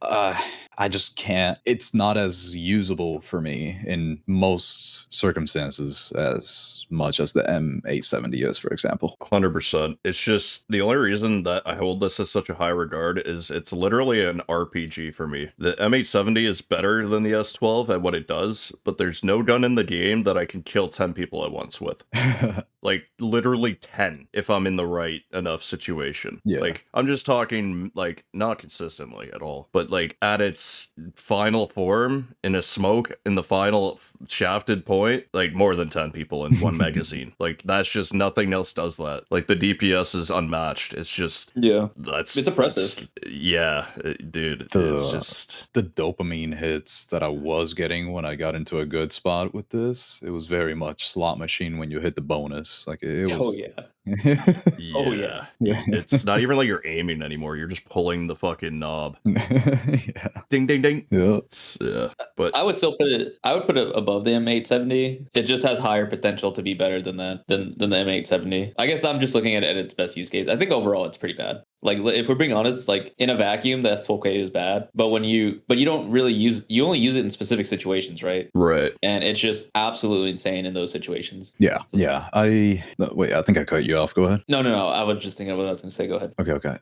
I just can't. It's not as usable for me in most circumstances as much as the M870 is, for example. 100%. It's just the only reason that I hold this as such a high regard is it's literally an RPG for me. The M870 is better than the S12 at what it does, but there's no gun in the game that I can kill 10 people at once with. Like literally 10 if I'm in the right enough situation. Yeah. Like I'm just talking like not consistently at all, but like at its final form in a smoke in the final shafted point, like more than 10 people in one magazine. Like that's just nothing else does that. Like the DPS is unmatched. It's just Yeah. it's impressive. Dude, it's The- just The dopamine hits that I was getting when I got into a good spot with this, it was very much slot machine when you hit the bonus. Like it was. Oh yeah. yeah. Oh, yeah. Yeah. It's not even like you're aiming anymore. You're just pulling the fucking knob. Yeah. Ding ding ding. Yeah. Yeah. But I would still put it. I would put it above the M870. It just has higher potential to be better than that than the M870. I guess I'm just looking at it at its best use case. I think overall it's pretty bad. Like if we're being honest, like in a vacuum, the S12K is bad. But you don't really you only use it in specific situations, right? right. And it's just absolutely insane in those situations. Yeah. Yeah. Wait, I think I cut you off. Go ahead. No. I was just thinking of what I was going to say. Go ahead. Okay.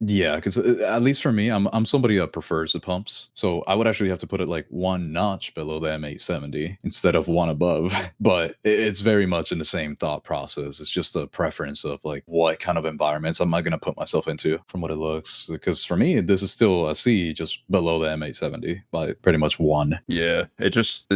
Yeah, because at least for me, I'm somebody that prefers the pumps, so I would actually have to put it like one notch below the M870 instead of one above. But it's very much in the same thought process. It's just a preference of like what kind of environments am I going to put myself into from what it looks. Because for me, this is still a C, just below the M870 by pretty much one. Yeah. It just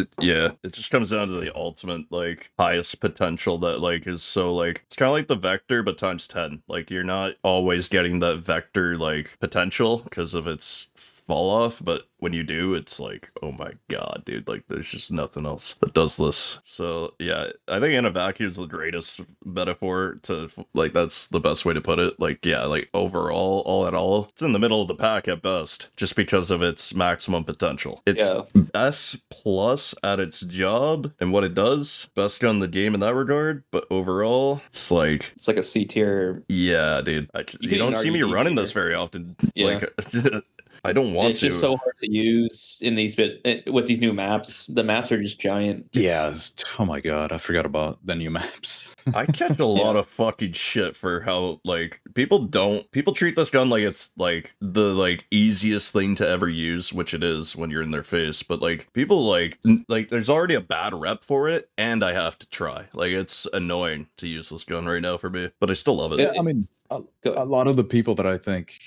comes down to the ultimate like highest potential that like is so like it's kind of like the vector but times 10. Like you're not always getting that vector like potential because of its fall off, but when you do, it's like, oh my god, dude, like there's just nothing else that does this. So yeah, I think in a vacuum is the greatest metaphor to like, that's the best way to put it. Like, yeah, like overall, all in all, it's in the middle of the pack at best, just because of its maximum potential. It's S plus at its job and what it does, best gun in the game in that regard, but overall, it's like a C tier. Yeah, dude, you don't see me running this very often. Yeah. Like I don't want it's to. It's just so hard to use in these with these new maps. The maps are just giant. Oh my god, I forgot about the new maps. I catch a lot of fucking shit for how like people treat this gun like it's like the like easiest thing to ever use, which it is when you're in their face. But like people like there's already a bad rep for it, and I have to try. Like it's annoying to use this gun right now for me, but I still love it. Yeah, I mean, a lot of the people that I think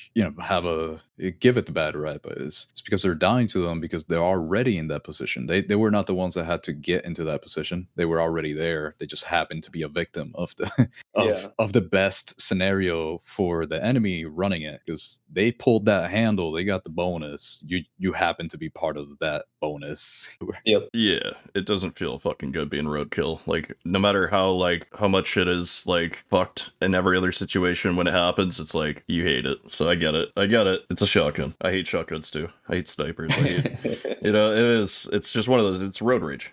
give it the bad rep it's because they're dying to them because they're already in that position. They were not the ones that had to get into that position. They were already there. They just happened to be a victim of the of the best scenario for the enemy running it because they pulled that handle. They got the bonus. You happen to be part of that bonus. Yep. Yeah, it doesn't feel fucking good being roadkill. Like no matter how much shit is like fucked in every other situation when it happens, it's like you hate it. So I get it. It's a shotgun. I hate shotguns too. I hate snipers. I hate it is. It's just one of those. It's road rage.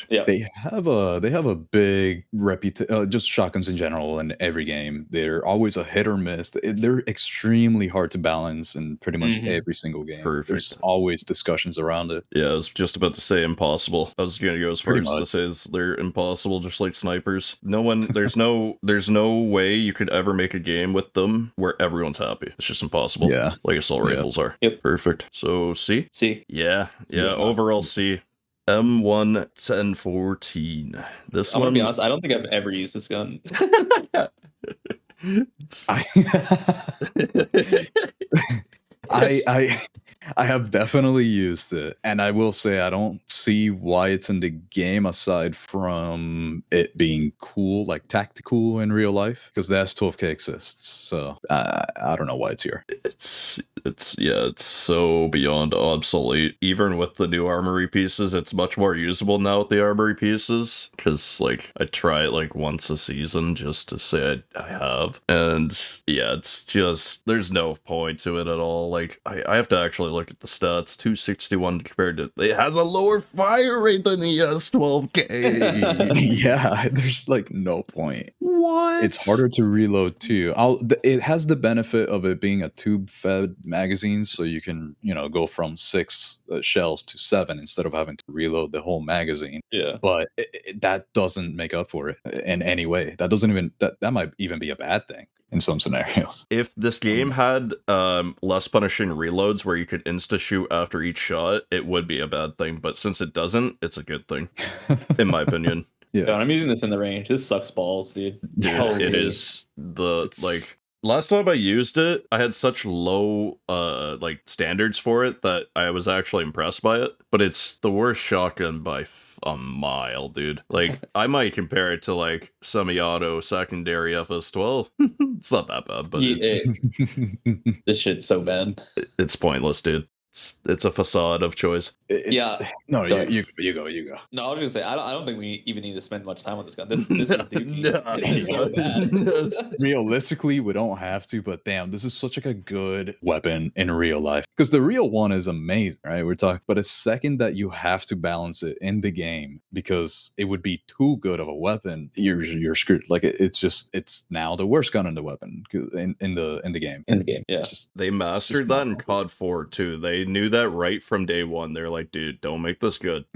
Yeah. They have a big reputation. Just shotguns in general in every game. They're always a hit or miss. They're extremely hard to balance in pretty much every single game. Perfect. There's always discussions around it. Yeah, I was just about to say impossible. I was gonna go as far Pretty as to much. say they're impossible, just like snipers. There's no way you could ever make a game with them where everyone's happy. It's just impossible. Yeah. Like assault rifles are. Yep. Perfect. So C? C. Yeah. Overall C. M1 1014. This I'm gonna one, be honest. I don't think I've ever used this gun. I I have definitely used it, and I will say I don't see why it's in the game aside from it being cool, like tactical in real life, because the S12K exists. So I don't know why it's here. it's so beyond obsolete. Even with the new armory pieces, it's much more usable now with the armory pieces. Because like I try it like once a season just to say I have, and yeah, it's just there's no point to it at all. Like I have to actually look at the stats. 261 compared to it has a lower fire rate than the S12K. Yeah, there's like no point. What? It's harder to reload too. It has the benefit of it being a tube-fed magazine, so you can go from 6 shells to 7 instead of having to reload the whole magazine. Yeah. But that doesn't make up for it in any way. That doesn't even that might even be a bad thing in some scenarios. If this game had less punishing reloads where you could insta shoot after each shot, it would be a bad thing. But since it doesn't, it's a good thing, in my opinion. Yeah, I'm using this in the range. This sucks balls, dude. Dude, Holy. it is like last time I used it, I had such low like standards for it that I was actually impressed by it. But it's the worst shotgun by a mile, dude. Like I might compare it to like semi-auto secondary FS12. It's not that bad, but this shit's so bad. It's pointless, dude. It's a facade of choice. No, you go. No, I was gonna say I don't think we even need to spend much time on this gun. This is dookie. It's so bad. Realistically, we don't have to, but damn, this is such like a good weapon in real life. Because the real one is amazing, right? We're talking, but a second that you have to balance it in the game because it would be too good of a weapon, you're screwed. Like it's now the worst gun in the weapon in the game. In the game, yeah. They mastered that in COD 4 too. They knew that right from day one. They're like, dude, don't make this good.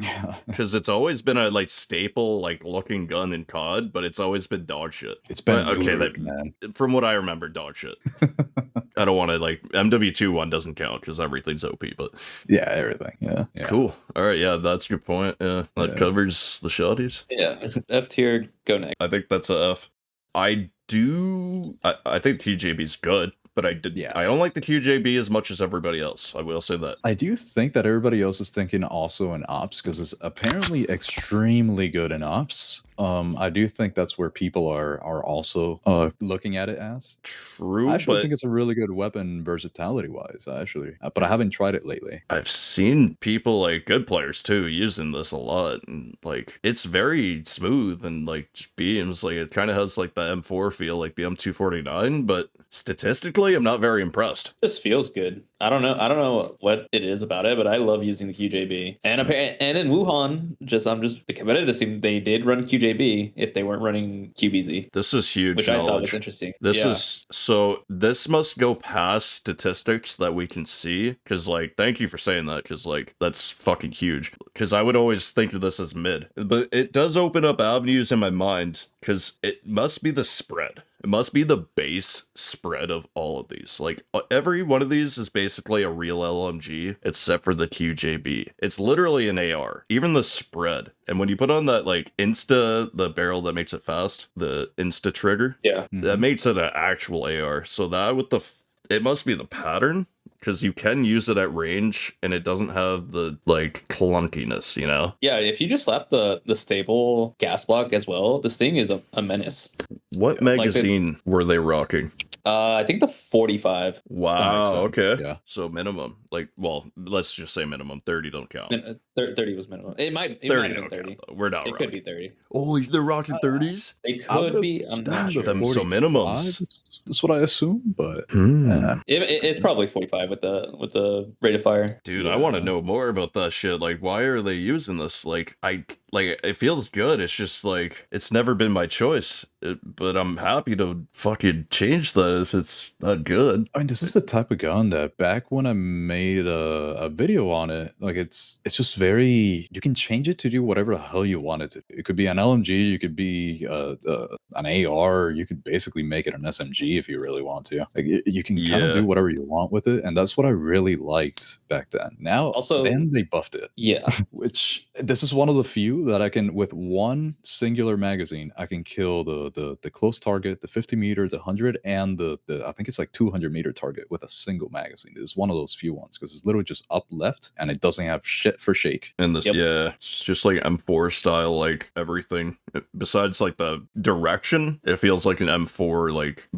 Because it's always been a like staple like looking gun in COD, but it's always been dog shit. It's been man. From what I remember, dog shit. I don't want to like MW2 one doesn't count because everything's OP, but yeah, everything. Yeah. Cool. All right, yeah, that's your point. Yeah, that covers the shotties. Yeah, F tier, go next. I think that's a F. I think QJB's good. But I don't like the QJB as much as everybody else. I will say that. I do think that everybody else is thinking also in ops because it's apparently extremely good in ops. I do think that's where people are also looking at it as. True. I actually think it's a really good weapon versatility wise, actually. But I haven't tried it lately. I've seen people like good players too using this a lot, and like it's very smooth and like beams. Like it kind of has like the M4 feel, like the M249, but statistically, I'm not very impressed. This feels good. I don't know what it is about it, but I love using the QJB. And in Wuhan, I'm just the competitive team. They did run QJB if they weren't running QBZ. This is huge, which knowledge. I thought was interesting. This must go past statistics that we can see. Because like, thank you for saying that. Because like, that's fucking huge. Because I would always think of this as mid, but it does open up avenues in my mind. Because it must be the spread. It must be the base spread of all of these. Like, every one of these is basically a real LMG, except for the QJB. It's literally an AR. Even the spread. And when you put on that, like, the barrel that makes it fast, the insta trigger, that makes it an actual AR. So that with it must be the pattern. Because you can use it at range, and it doesn't have the, like, clunkiness, you know? Yeah, if you just slap the stable gas block as well, this thing is a menace. What magazine were they rocking? I think the 45. Wow, okay. Yeah. So minimum. Like, well, let's just say minimum. 30 don't count. 30 was minimum. It might 30 have been 30. Count, we're not It rocking. could be 30. Oh, they're rocking 30s? They could be. I'm not sure. Them so minimums. That's what I assume, but it's probably 45 with the rate of fire. Dude, I want to know more about that shit. Like, why are they using this? Like, like, it feels good. It's just like, it's never been my choice. But I'm happy to fucking change that if it's not good. I mean, this is the type of gun that back when I made a video on it, like it's just very, you can change it to do whatever the hell you want it to. It could be an LMG, you could be an AR, or you could basically make it an SMG if you really want to. Like you can kind of Yeah. do whatever you want with it, and that's what I really liked back then. Now, Also- then they buffed it, Yeah. which this is one of the few that I can, with one singular magazine, I can kill the close target, the 50 meter, the 100, and the I think it's like 200-meter target with a single magazine. It's one of those few ones because it's literally just up left and it doesn't have shit for shake. And this, Yep. yeah, it's just like M4 style, like everything. Besides like the direction, it feels like an M4 like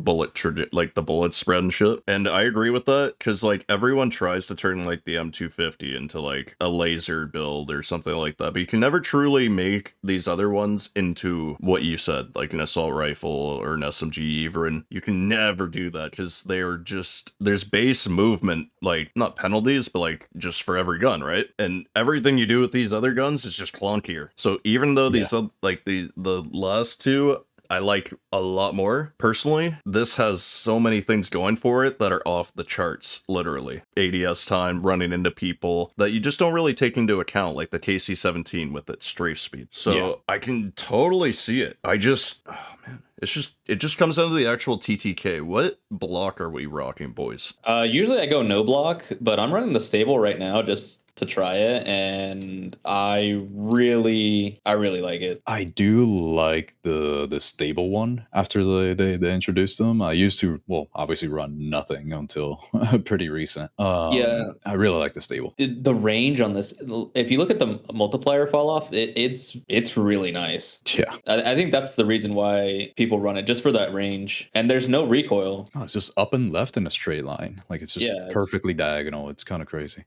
like the bullet spread and shit. And I agree with that because like everyone tries to turn like the M250 into like a laser build or something like that, but you can never truly make these other ones into what you said, like an assault rifle or an SMG even. You can never do that because they are just, there's base movement, like not penalties, but like just for every gun, right? And everything you do with these other guns is just clunkier. So even though these like the last two I like a lot more personally, this has so many things going for it that are off the charts, literally. ADS time, running into people that you just don't really take into account, like the KC-17 with its strafe speed. So I can totally see it. I just, oh man, it just comes down to the actual TTK. What block are we rocking, boys? Usually I go no block, but I'm running the stable right now just to try it, and I really like it. I do like the stable one after they introduced them. I used to, well, obviously run nothing until pretty recent. Yeah. I really like the stable. The range on this, if you look at the multiplier fall off, it's really nice. Yeah. I think that's the reason why people run it, just for that range. And there's no recoil. Oh, it's just up and left in a straight line. Like it's just perfectly diagonal. It's kind of crazy.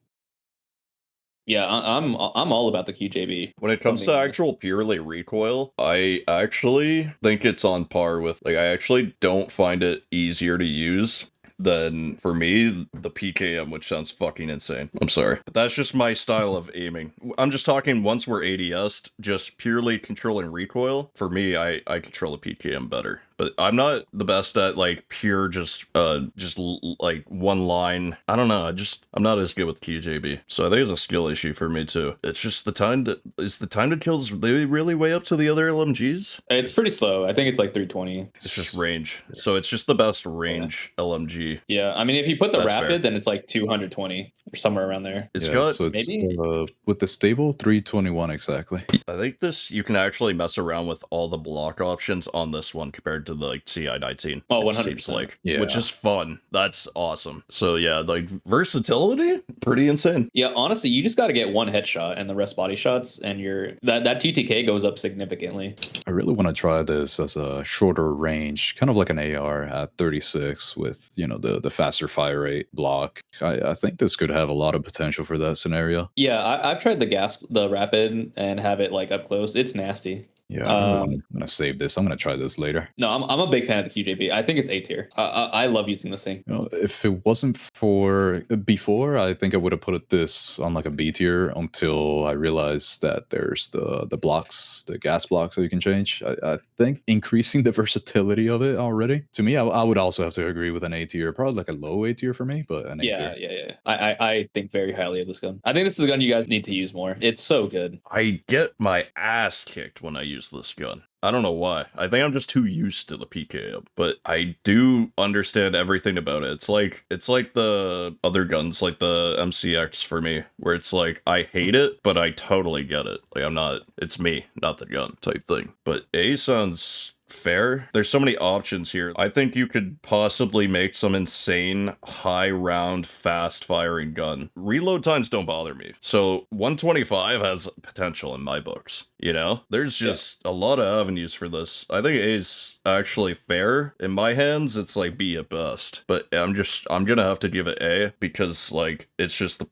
Yeah, I'm all about the QJB. When it comes to actual purely recoil, I actually think it's on par with, like, I actually don't find it easier to use than, for me, the PKM, which sounds fucking insane. I'm sorry. But that's just my style of aiming. I'm just talking once we're ADS'd, just purely controlling recoil. For me, I control the PKM better. But I'm not the best at like pure just like one line. I don't know. I'm not as good with QJB. So I think it's a skill issue for me too. It's just the time to kills. They really way up to the other LMGs. It's pretty slow. I think it's like 320. It's just range. So it's just the best range LMG. Yeah, I mean, if you put the That's rapid, fair. then it's like 220 or somewhere around there. It's got, so it's maybe? with the stable 321 exactly. I think this, you can actually mess around with all the block options on this one compared to the like CI-19. Oh, it 100%. seems like, Yeah. which is fun. That's awesome. So yeah, like versatility, pretty insane. Yeah, honestly, you just got to get one headshot and the rest body shots, and that TTK goes up significantly. I really want to try this as a shorter range, kind of like an AR at 36 with, you know, the faster fire rate block. I think this could have a lot of potential for that scenario. Yeah, I've tried the rapid and have it like up close. It's nasty. Yeah, I'm gonna save this. I'm gonna try this later. No, I'm a big fan of the QJB. I think it's A tier. I love using this thing. You know, if it wasn't for before, I think I would have put this on like a B tier until I realized that there's the blocks, the gas blocks that you can change. I think increasing the versatility of it already. To me, I would also have to agree with an A tier, probably like a low A tier for me, but an A tier. Yeah. I think very highly of this gun. I think this is a gun you guys need to use more. It's so good. I get my ass kicked when I use this gun. I don't know why. I think I'm just too used to the PKM, but I do understand everything about it. It's like the other guns, like the MCX for me, where it's like I hate it, but I totally get it. Like it's me, not the gun type thing. But A sounds fair. There's so many options here. I think you could possibly make some insane high round fast firing gun. Reload times don't bother me. So 125 has potential in my books. You know, there's just a lot of avenues for this. I think A's actually fair. In my hands, it's like B at best. But I'm gonna have to give it A because like it's just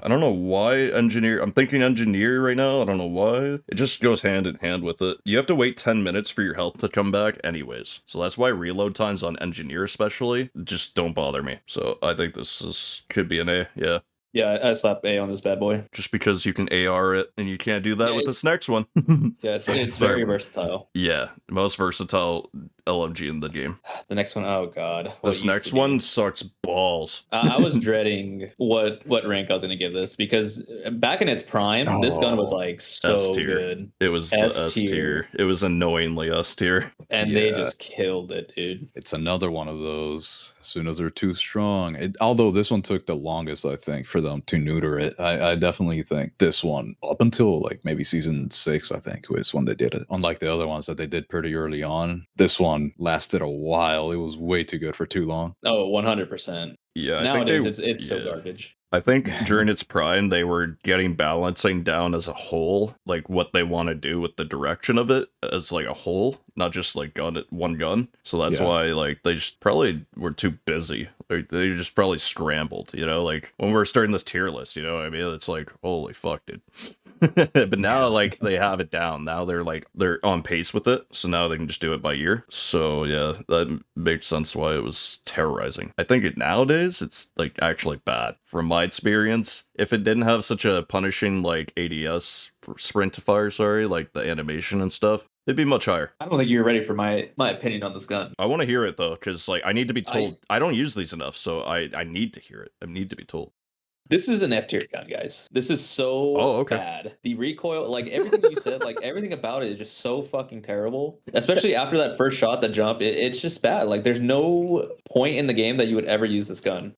I don't know why engineer. I'm thinking engineer right now. I don't know why. It just goes hand in hand with it. You have to wait 10 minutes for your health to come back anyways. So that's why reload times on engineer especially just don't bother me. So I think this could be an A. Yeah. Yeah, I slap A on this bad boy. Just because you can AR it and you can't do that Yeah, with this next one. Yeah, it's very versatile. Yeah, most versatile LMG in the game. The next one, oh god, what This it used next to be. one sucks balls. I was dreading what rank I was gonna give this because back in its prime, this gun was like so S tier. good, It was the S tier. It was annoyingly S tier. and they just killed it, dude. It's another one of those. As soon as they're too strong, although this one took the longest, I think, for them to neuter it. I definitely think this one, up until like maybe season 6, I think, was when they did it. Unlike the other ones that they did pretty early on, this one lasted a while. It was way too good for too long. Oh, 100%. Yeah, nowadays it's so garbage. I think during its prime, they were getting balancing down as a whole, like what they want to do with the direction of it as like a whole, not just like one gun. So that's why like they just probably were too busy. They just probably scrambled, you know, like when we were starting this tier list, you know what I mean? It's like, holy fuck, dude. But now like they have it down. Now they're on pace with it. So now they can just do it by year. So yeah, that makes sense why it was terrorizing. I think nowadays it's like actually bad from my experience. If it didn't have such a punishing like ADS for sprint to fire, like the animation and stuff, it'd be much higher. I don't think you're ready for my opinion on this gun. I want to hear it though, because like I need to be told. I don't use these enough, so I need to hear it. I need to be told. This is an F tier gun, guys. This is so bad. The recoil, like everything you said, like everything about it is just so fucking terrible. Especially after that first shot, the jump, it's just bad. Like there's no point in the game that you would ever use this gun.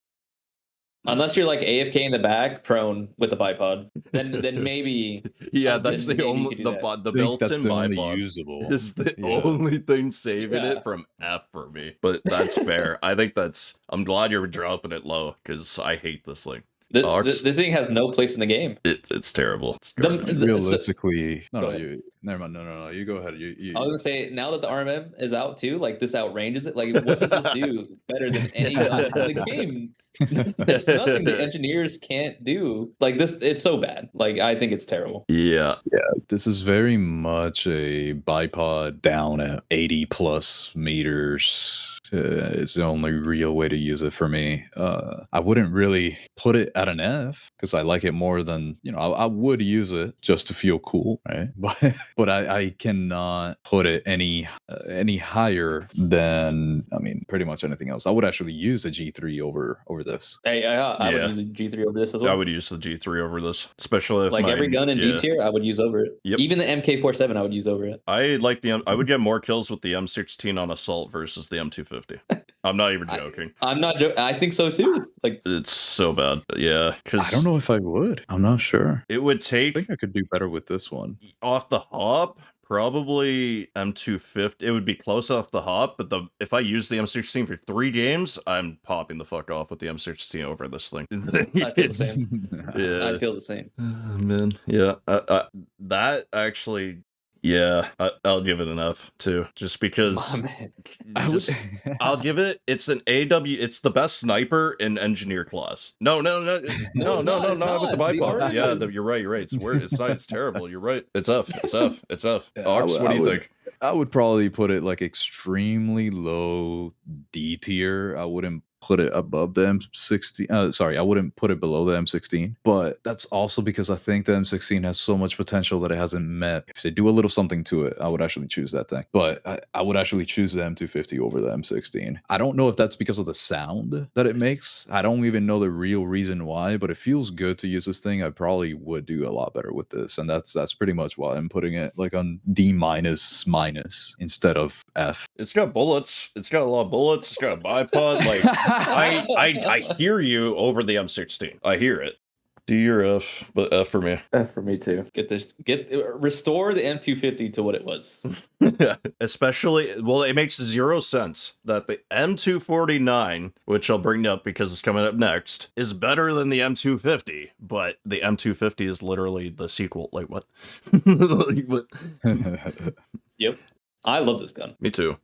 Unless you're like AFK in the back, prone with the bipod, then maybe. Yeah, that's the only the built-in bipod usable. is the only thing saving it from F for me. But that's fair. I think I'm glad you're dropping it low because I hate this thing. This thing has no place in the game. It's terrible. It's realistically, never mind. No. You go ahead. I was gonna say, now that the RMM is out too, like this outranges it. Like, what does this do better than any gun in the game? There's nothing the engineers can't do. Like this, it's so bad. Like I think it's terrible. Yeah. This is very much a bipod down at 80 plus meters. It's the only real way to use it for me. I wouldn't really put it at an F because I like it more than, I would use it just to feel cool, right? But I cannot put it any higher than, pretty much anything else. I would actually use a G3 over this. I would use a G3 over this as well. I would use the G3 over this, especially if like every gun in D tier, I would use over it. Yep. Even the MK47, I would use over it. I would get more kills with the M16 on assault versus the M250. I'm not even joking. I'm not joking. I think so too. Like it's so bad. Yeah, because I don't know if I would. I'm not sure. It would take. I think I could do better with this one. Off the hop, probably M250. It would be close off the hop, but if I use the M16 for 3 games, I'm popping the fuck off with the M16 over this thing. I feel the same. Yeah, I feel the same. Man, yeah. That actually. Yeah, I'll give it an F too, just because. I'll give it. It's an AW. It's the best sniper in engineer class. No, not with the bipod. Yeah, you're right. It's weird. It's not. It's terrible. You're right. It's F. Ox, what do you think? I would probably put it like extremely low D tier. I wouldn't put it above the M16. I wouldn't put it below the M16. But that's also because I think the M16 has so much potential that it hasn't met. If they do a little something to it, I would actually choose that thing. But I would actually choose the M250 over the M16. I don't know if that's because of the sound that it makes. I don't even know the real reason why, but it feels good to use this thing. I probably would do a lot better with this. And that's pretty much why I'm putting it like on D minus instead of F. It's got bullets. It's got a lot of bullets. It's got a bipod. Like I hear you over the M16. I hear it. D or F, but F for me. F for me too. Restore the M250 to what it was. Especially, it makes 0 sense that the M249, which I'll bring up because it's coming up next, is better than the M250, but the M250 is literally the sequel. Like what? What? Yep. I love this gun. Me too.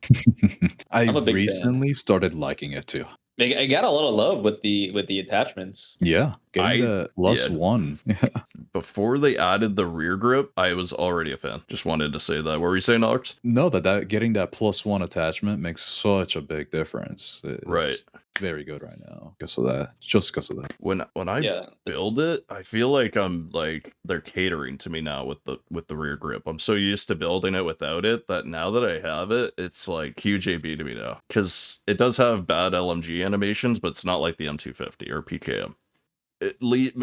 I'm a big recently fan. Started liking it too. I got a lot of love with the attachments. Yeah, getting the +1. Yeah. Before they added the rear grip, I was already a fan. Just wanted to say that. What were you saying, Ox? No, that getting that +1 attachment makes such a big difference. Right. very good right now because of that. Just because of that. When I Yeah. build it, I feel like I'm like they're catering to me now with the rear grip. I'm so used to building it without it that now that I have it, it's like QJB to me now. Because it does have bad LMG animations, but it's not like the M250 or PKM.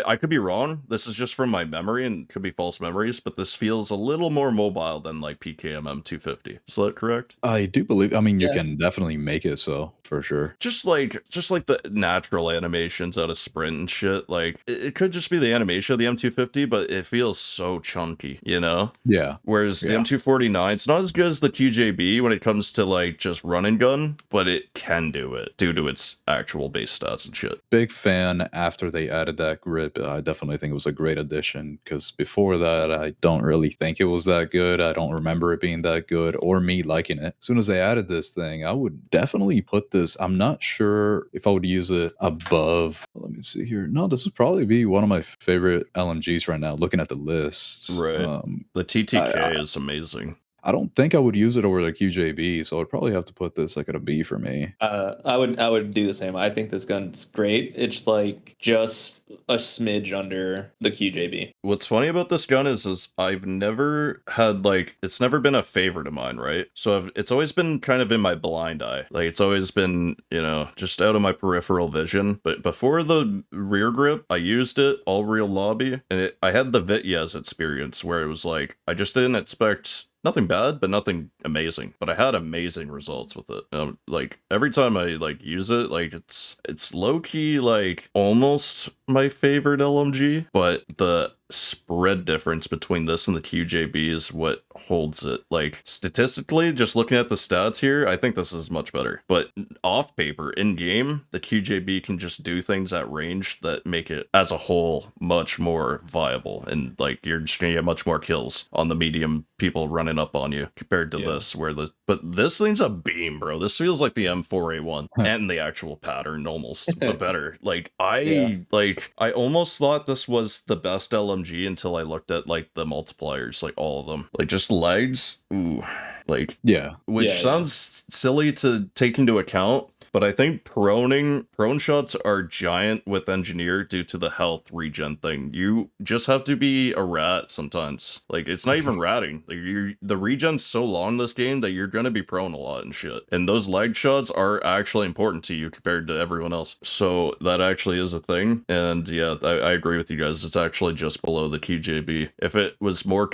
I could be wrong. This is just from my memory and could be false memories, but this feels a little more mobile than like PKM M250. Is that correct? I do believe. I mean, you Yeah. can definitely make it so for sure. Just like the natural animations out of sprint and shit. Like it could just be the animation of the M250, but it feels so chunky, you know? Yeah. Whereas the Yeah. M249, it's not as good as the QJB when it comes to like just run and gun, but it can do it due to its actual base stats and shit. Big fan after they added that grip. I definitely think it was a great addition because before that, I don't really think it was that good. I don't remember it being that good or me liking it. As soon as they added this thing, I would definitely put this. I'm not sure if I would use it above. Let me see here. No, this would probably be one of my favorite LMGs right now, looking at the lists. Right. The TTK is amazing. I don't think I would use it over the QJB, so I'd probably have to put this like at a B for me. I would do the same. I think this gun's great. It's like just a smidge under the QJB. What's funny about this gun is I've never had like it's never been a favorite of mine, right? So it's always been kind of in my blind eye. Like it's always been, you know, just out of my peripheral vision. But before the rear grip, I used it all real lobby, and I had the Vityaz experience where it was like I just didn't expect nothing bad, but nothing amazing. But I had amazing results with it. Like every time I like use it, like it's low key like almost my favorite LMG, but the spread difference between this and the QJB is what holds it. Like statistically, just looking at the stats here, I think this is much better. But off paper, in game, the QJB can just do things at range that make it as a whole much more viable, and like you're just gonna get much more kills on the medium people running up on you compared to this, where but this thing's a beam, bro. This feels like the M4A1 and the actual pattern almost, but better. Like I almost thought this was the best LMG until I looked at like the multipliers, like all of them, like just legs. Ooh, like which sounds silly to take into account. But I think prone shots are giant with engineer due to the health regen thing. You just have to be a rat sometimes. Like it's not even ratting. Like the regen's so long in this game that you're gonna be prone a lot and shit. And those leg shots are actually important to you compared to everyone else. So that actually is a thing. And yeah, I agree with you guys. It's actually just below the QJB. If it was more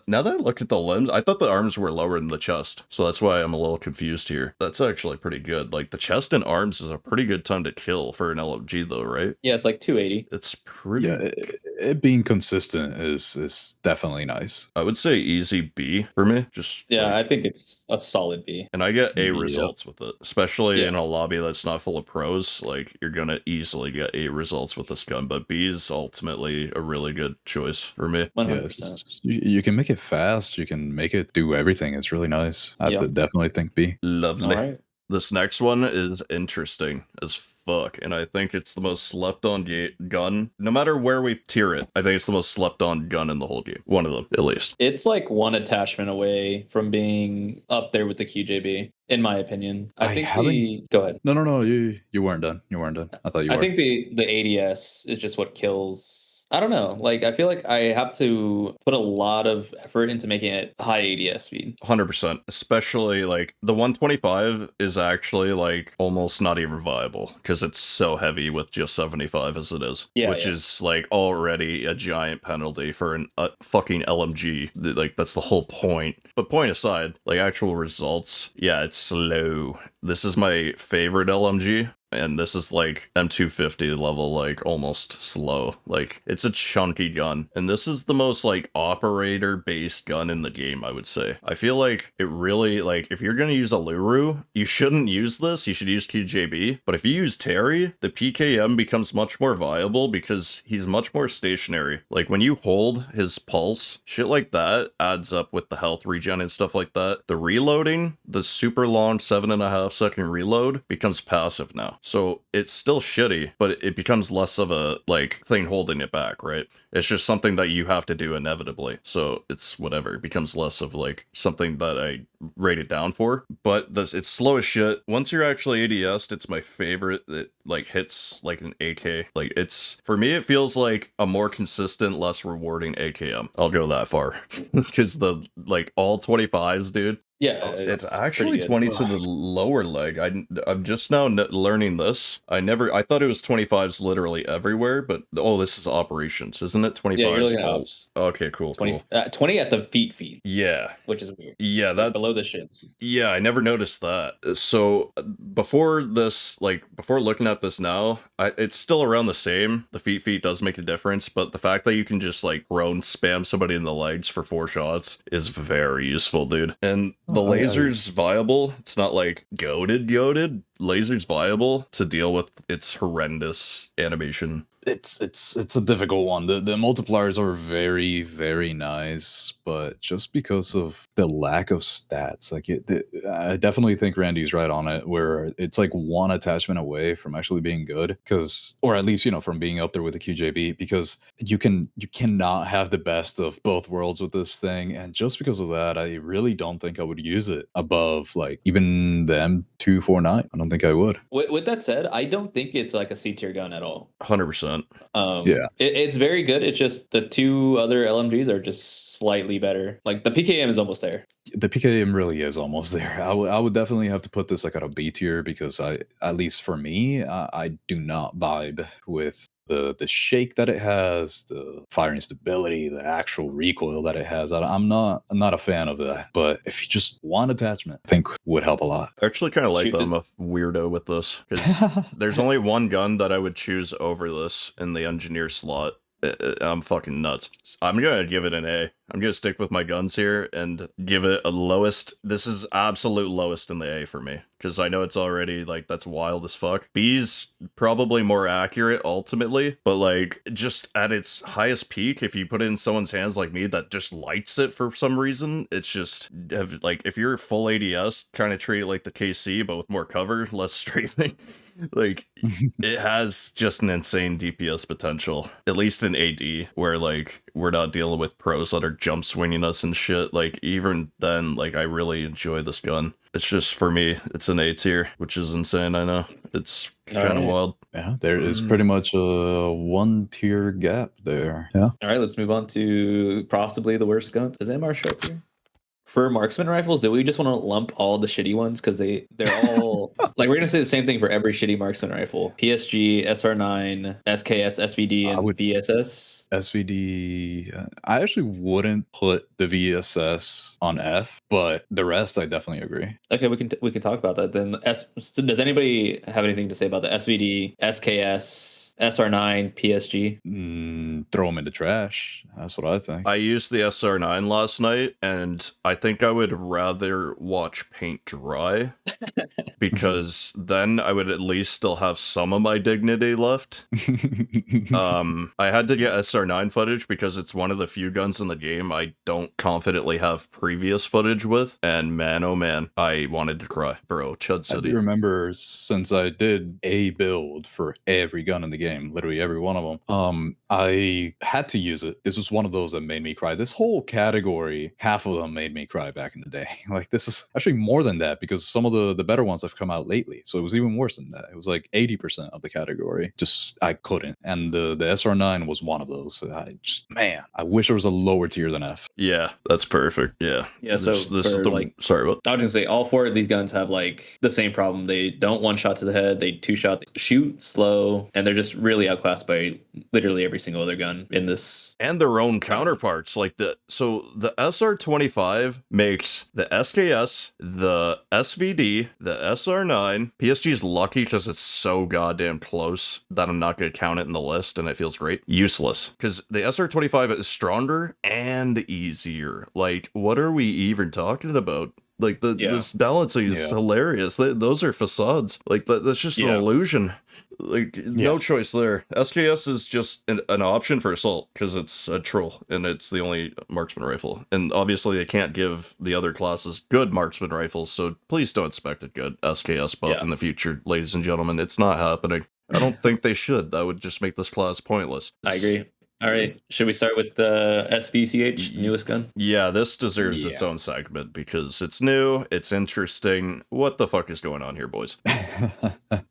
now that I look at the limbs, I thought the arms were lower than the chest. So that's why I'm a little confused here. That's actually pretty good. Like the chest and arms is a pretty good time to kill for an LMG though, right? Yeah, it's like 280. It's pretty... Yeah, it being consistent is definitely nice. I would say easy B for me. I think it's a solid B. And I get A results with it, especially in a lobby that's not full of pros. Like you're gonna easily get A results with this gun, but B is ultimately a really good choice for me. 100%. You can make it fast. You can make it do everything. It's really nice. I definitely think B. Lovely. All right. This next one is interesting as fuck, and I think it's the most slept on gun. No matter where we tier it, I think it's the most slept on gun in the whole game. One of them, at least. It's like one attachment away from being up there with the QJB, in my opinion. Go ahead. No. You weren't done. You weren't done. I thought you were. I think the ADS is just what kills. I don't know. Like, I feel like I have to put a lot of effort into making it high ADS speed. 100%. Especially, like, the 125 is actually, like, almost not even viable because it's so heavy with just 75 as it is. Which is, like, already a giant penalty for a fucking LMG. Like, that's the whole point. But point aside, like, actual results, yeah, it's slow. This is my favorite LMG. And this is like M250 level, like almost slow. Like it's a chunky gun. And this is the most like operator based gun in the game, I would say. I feel like it really, like if you're going to use a Luru, you shouldn't use this. You should use QJB. But if you use Terry, the PKM becomes much more viable because he's much more stationary. Like when you hold his pulse, shit like that adds up with the health regen and stuff like that. The reloading, the super long 7.5 second reload becomes passive now. So it's still shitty, but it becomes less of a like thing holding it back, right? It's just something that you have to do inevitably. So it's whatever. It becomes less of like something that I rate it down for. But it's slow as shit. Once you're actually ADS'd, it's my favorite. It like hits like an AK. Like it's, for me, it feels like a more consistent, less rewarding AKM. I'll go that far. Because the like all 25s, dude. Yeah, It's actually pretty 20 good. to the lower leg. I'm just now learning this. I thought it was 25s literally everywhere, but this is operations, isn't it? 25s. Yeah, you're looking at ops. Okay, cool. 20, 20 at the feet. Yeah. Which is weird. Yeah, Like that's below the shins. Yeah, I never noticed that. So before this, like before looking at this now, it's still around the same. The feet does make a difference, but the fact that you can just like groan spam somebody in the legs for 4 shots is very useful, dude. And the laser's viable. It's not like goated. Laser's viable to deal with its horrendous animation. It's a difficult one. The multipliers are very, very nice, but just because of the lack of stats, like I definitely think Randy's right on it, where it's like one attachment away from actually being good, because, or at least, you know, from being up there with the QJB, because you cannot have the best of both worlds with this thing, and just because of that, I really don't think I would use it above like even the M249. I don't think I would. With that said, I don't think it's like a C tier gun at all. 100%. Yeah. It's very good. It's just the 2 other LMGs are just slightly better. Like the PKM is almost there. The PKM really is almost there. I would definitely have to put this like at a B tier, because at least for me, I do not vibe with the shake that it has, the firing stability, the actual recoil that it has. I'm not a fan of that. But if you just want attachment, I think would help a lot. I actually kind of like Shoot that I'm a weirdo with this, because there's only one gun that I would choose over this in the engineer slot. I'm fucking nuts. I'm gonna give it an A. I'm gonna stick with my guns here and give it a lowest. This is absolute lowest in the A for me, because I know it's already like that's wild as fuck. B's probably more accurate ultimately, but like just at its highest peak, if you put it in someone's hands like me that just lights it for some reason, it's just like if you're full ADS, kind of treat it like the KC but with more cover, less strafing. Like it has just an insane DPS potential, at least in AD, where like we're not dealing with pros that are jump swinging us and shit. Like even then, like I really enjoy this gun. It's just, for me, it's an A tier, which is insane. I know it's kind of wild. Yeah, there is pretty much a 1 tier gap there. Yeah. All right, let's move on to possibly the worst gun. Does MR show up here? For marksman rifles, do we just want to lump all the shitty ones? Because they're all like, we're gonna say the same thing for every shitty marksman rifle: PSG, SR9, SKS, SVD, and VSS. SVD, I actually wouldn't put the VSS on F, but the rest I definitely agree. Okay, we can talk about that then. Does anybody have anything to say about the SVD, SKS, SR9, PSG? Throw them in the trash. That's what I think. I used the SR9 last night, and I think I would rather watch paint dry, because then I would at least still have some of my dignity left. I had to get SR9 footage because it's one of the few guns in the game I don't confidently have previous footage with, and man, oh man, I wanted to cry. Bro, Chud I City. do remember, since I did a build for every gun in the game, literally every one of them, I had to use it. This was one of those that made me cry. This whole category, half of them made me cry back in the day. Like, this is actually more than that, because some of the better ones have come out lately, so it was even worse than that. It was like 80% of the category. Just, I couldn't. And the SR9 was one of those. I wish there was a lower tier than F. Yeah, that's perfect. Yeah. Yeah, so this is the, like, sorry, what? I was gonna say all 4 of these guns have like the same problem. They don't 1-shot to the head, they 2-shot, they shoot slow, and they're just really outclassed by literally every single other gun in this. And their own counterparts. Like the SR25 makes the SKS, the SVD, the SR9. PSG's lucky because it's so goddamn close that I'm not going to count it in the list, and it feels great. Useless. Because the SR25 is stronger and easier. Like, what are we even talking about? Like, this balancing is hilarious. Those are facades. Like, that's just an illusion. Like, no choice there. SKS is just an option for assault because it's a troll and it's the only marksman rifle. And obviously, they can't give the other classes good marksman rifles, so please don't expect a good SKS buff in the future, ladies and gentlemen. It's not happening. I don't think they should. That would just make this class pointless. I agree. All right, should we start with the SVCH, the newest gun? Yeah, this deserves its own segment because it's new, it's interesting. What the fuck is going on here, boys?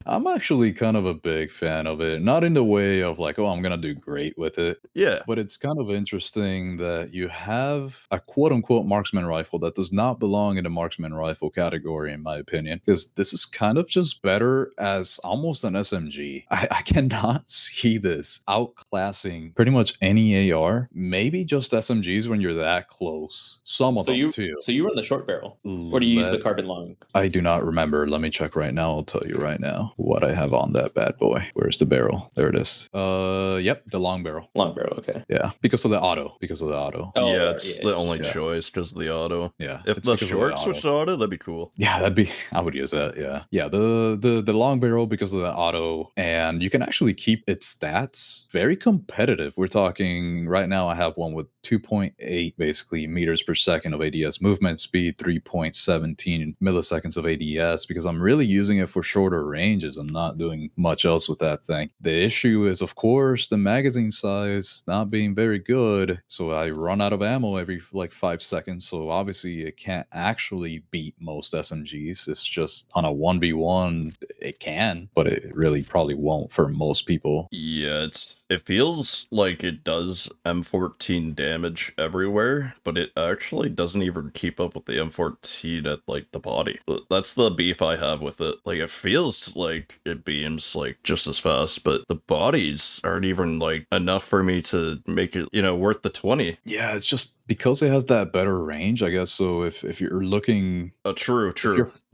I'm actually kind of a big fan of it. Not in the way of like, oh, I'm going to do great with it. Yeah. But it's kind of interesting that you have a quote unquote marksman rifle that does not belong in the marksman rifle category, in my opinion, because this is kind of just better as almost an SMG. I cannot see this outclassing pretty much any AR, maybe just SMGs when you're that close. Some of them too. So you run the short barrel, or do you use the carbon long? I do not remember. Let me check right now. I'll tell you right now what I have on that bad boy. Where's the barrel? There it is. Yep, the long barrel. Long barrel, okay. Yeah, because of the auto. Oh, yeah, it's the only choice because of the auto. Yeah, if the short switched to auto, that'd be cool. Yeah, I would use that. Yeah. The long barrel because of the auto, and you can actually keep its stats very competitive. We're talking right now. I have one with 2.8 basically meters per second of ADS movement speed, 3.17 milliseconds of ADS, because I'm really using it for shorter ranges. I'm not doing much else with that thing. The issue is, of course, the magazine size not being very good. So I run out of ammo every like 5 seconds. So obviously it can't actually beat most SMGs. It's just on a 1v1, it can, but it really probably won't for most people. Yeah, it feels like it does M14 damage everywhere, but it actually doesn't even keep up with the M14 at like the body. That's the beef I have with it. Like, it feels like it beams like just as fast, but the bodies aren't even like enough for me to make it, worth the 20. Yeah, it's just because it has that better range, I guess. So if you're looking, true.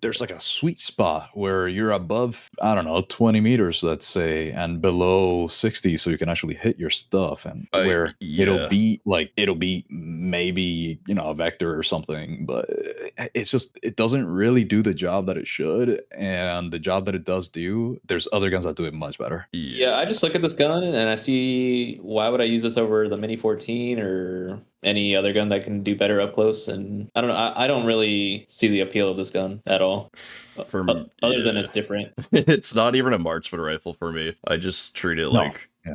There's like a sweet spot where you're above, I don't know, 20 meters, let's say, and below 60, so you can actually hit your stuff, and where it'll be maybe, a vector or something, but it's just, it doesn't really do the job that it should, and the job that it does do, there's other guns that do it much better. Yeah, I just look at this gun and I see, why would I use this over the Mini 14 or any other gun that can do better up close? And I don't know, I don't really see the appeal of this gun at all. For me, other than it's different. It's not even a marksman rifle for me. I just treat it like I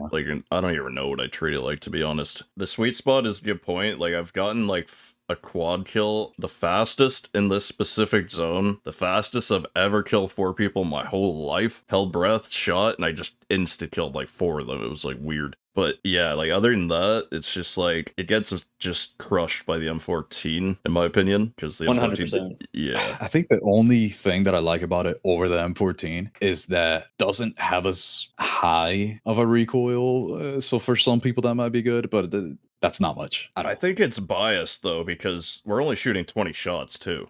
don't even know what I treat it like, to be honest. The sweet spot is a good point. Like, I've gotten like a quad kill, the fastest in this specific zone, the fastest I've ever killed 4 people in my whole life. Held breath, shot, and I just insta killed like 4 of them. It was like weird. But yeah, like, other than that, it's just like, it gets just crushed by the M14, in my opinion, because the 100%. Yeah. I think the only thing that I like about it over the M14 is that doesn't have as high of a recoil. So for some people that might be good, but that's not much. I think it's biased though, because we're only shooting 20 shots too.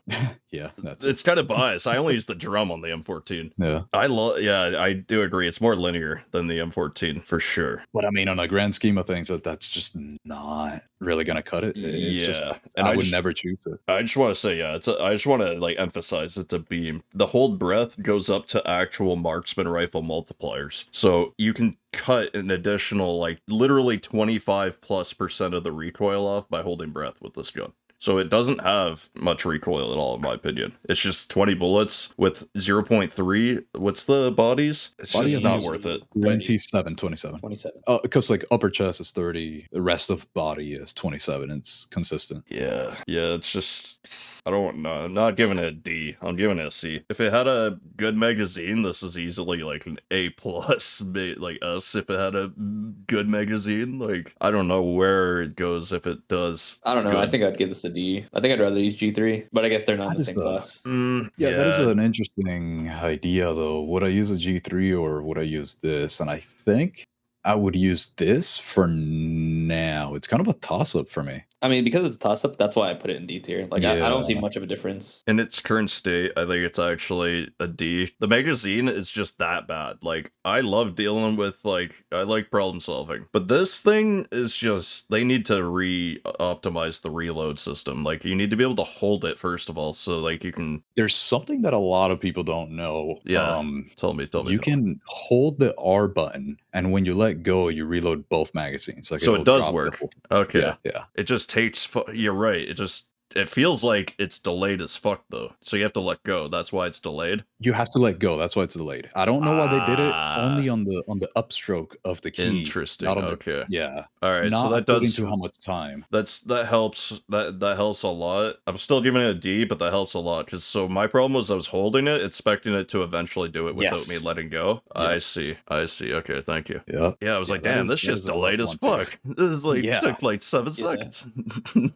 Yeah, it's kind of biased. I only use the drum on the M14. Yeah, I do agree. It's more linear than the M14 for sure. But I mean, on a grand scheme of things, that's just not really gonna cut it. It's just, and I would never choose it. I just want to say, I just want to like emphasize it's a beam. The hold breath goes up to actual marksman rifle multipliers, so you can cut an additional like literally 25+% of the recoil off by holding breath with this gun. So it doesn't have much recoil at all, in my opinion. It's just 20 bullets with 0.3. What's the bodies? It's just not worth it. 27. Because like upper chest is 30, the rest of body is 27. It's consistent. Yeah, it's just, I don't know. I'm not giving it a D. I'm giving it a C. If it had a good magazine, this is easily like an A+, like us. If it had a good magazine, like, I don't know where it goes if it does. I don't know. I think I'd give this a D. I think I'd rather use G3, but I guess they're not in the same class. Yeah, that is an interesting idea, though. Would I use a G3 or would I use this? And I think I would use this for now. It's kind of a toss-up for me. I mean, because it's a toss-up, that's why I put it in D tier. Like, I don't see Yeah. much of a difference. In its current state, I think it's actually a D. The magazine is just that bad. Like, I love dealing with, like, I like problem solving. But this thing is just, they need to optimize the reload system. Like, you need to be able to hold it, first of all, so, like, you can... There's something that a lot of people don't know. Yeah, tell me. You can hold the R button, and when you let go, you reload both magazines. Like, So it'll it does drop work. double. Okay. Yeah. It just takes... You're right. It feels like it's delayed as fuck, though. So you have to let go. That's why it's delayed. You have to let go. That's why it's delayed. I don't know why they did it only on the upstroke of the key. Interesting. Not on Okay. Yeah. All right. Not So that according does... to how much time. That helps. That helps a lot. I'm still giving it a D, but that helps a lot. Because so my problem was I was holding it, expecting it to eventually do it without me letting go. Yeah. I see. Okay, thank you. Yeah. Yeah, I was like, that damn, is- this that shit's is a rough delayed as one, too. fuck. This is like Yeah. took like 7 seconds.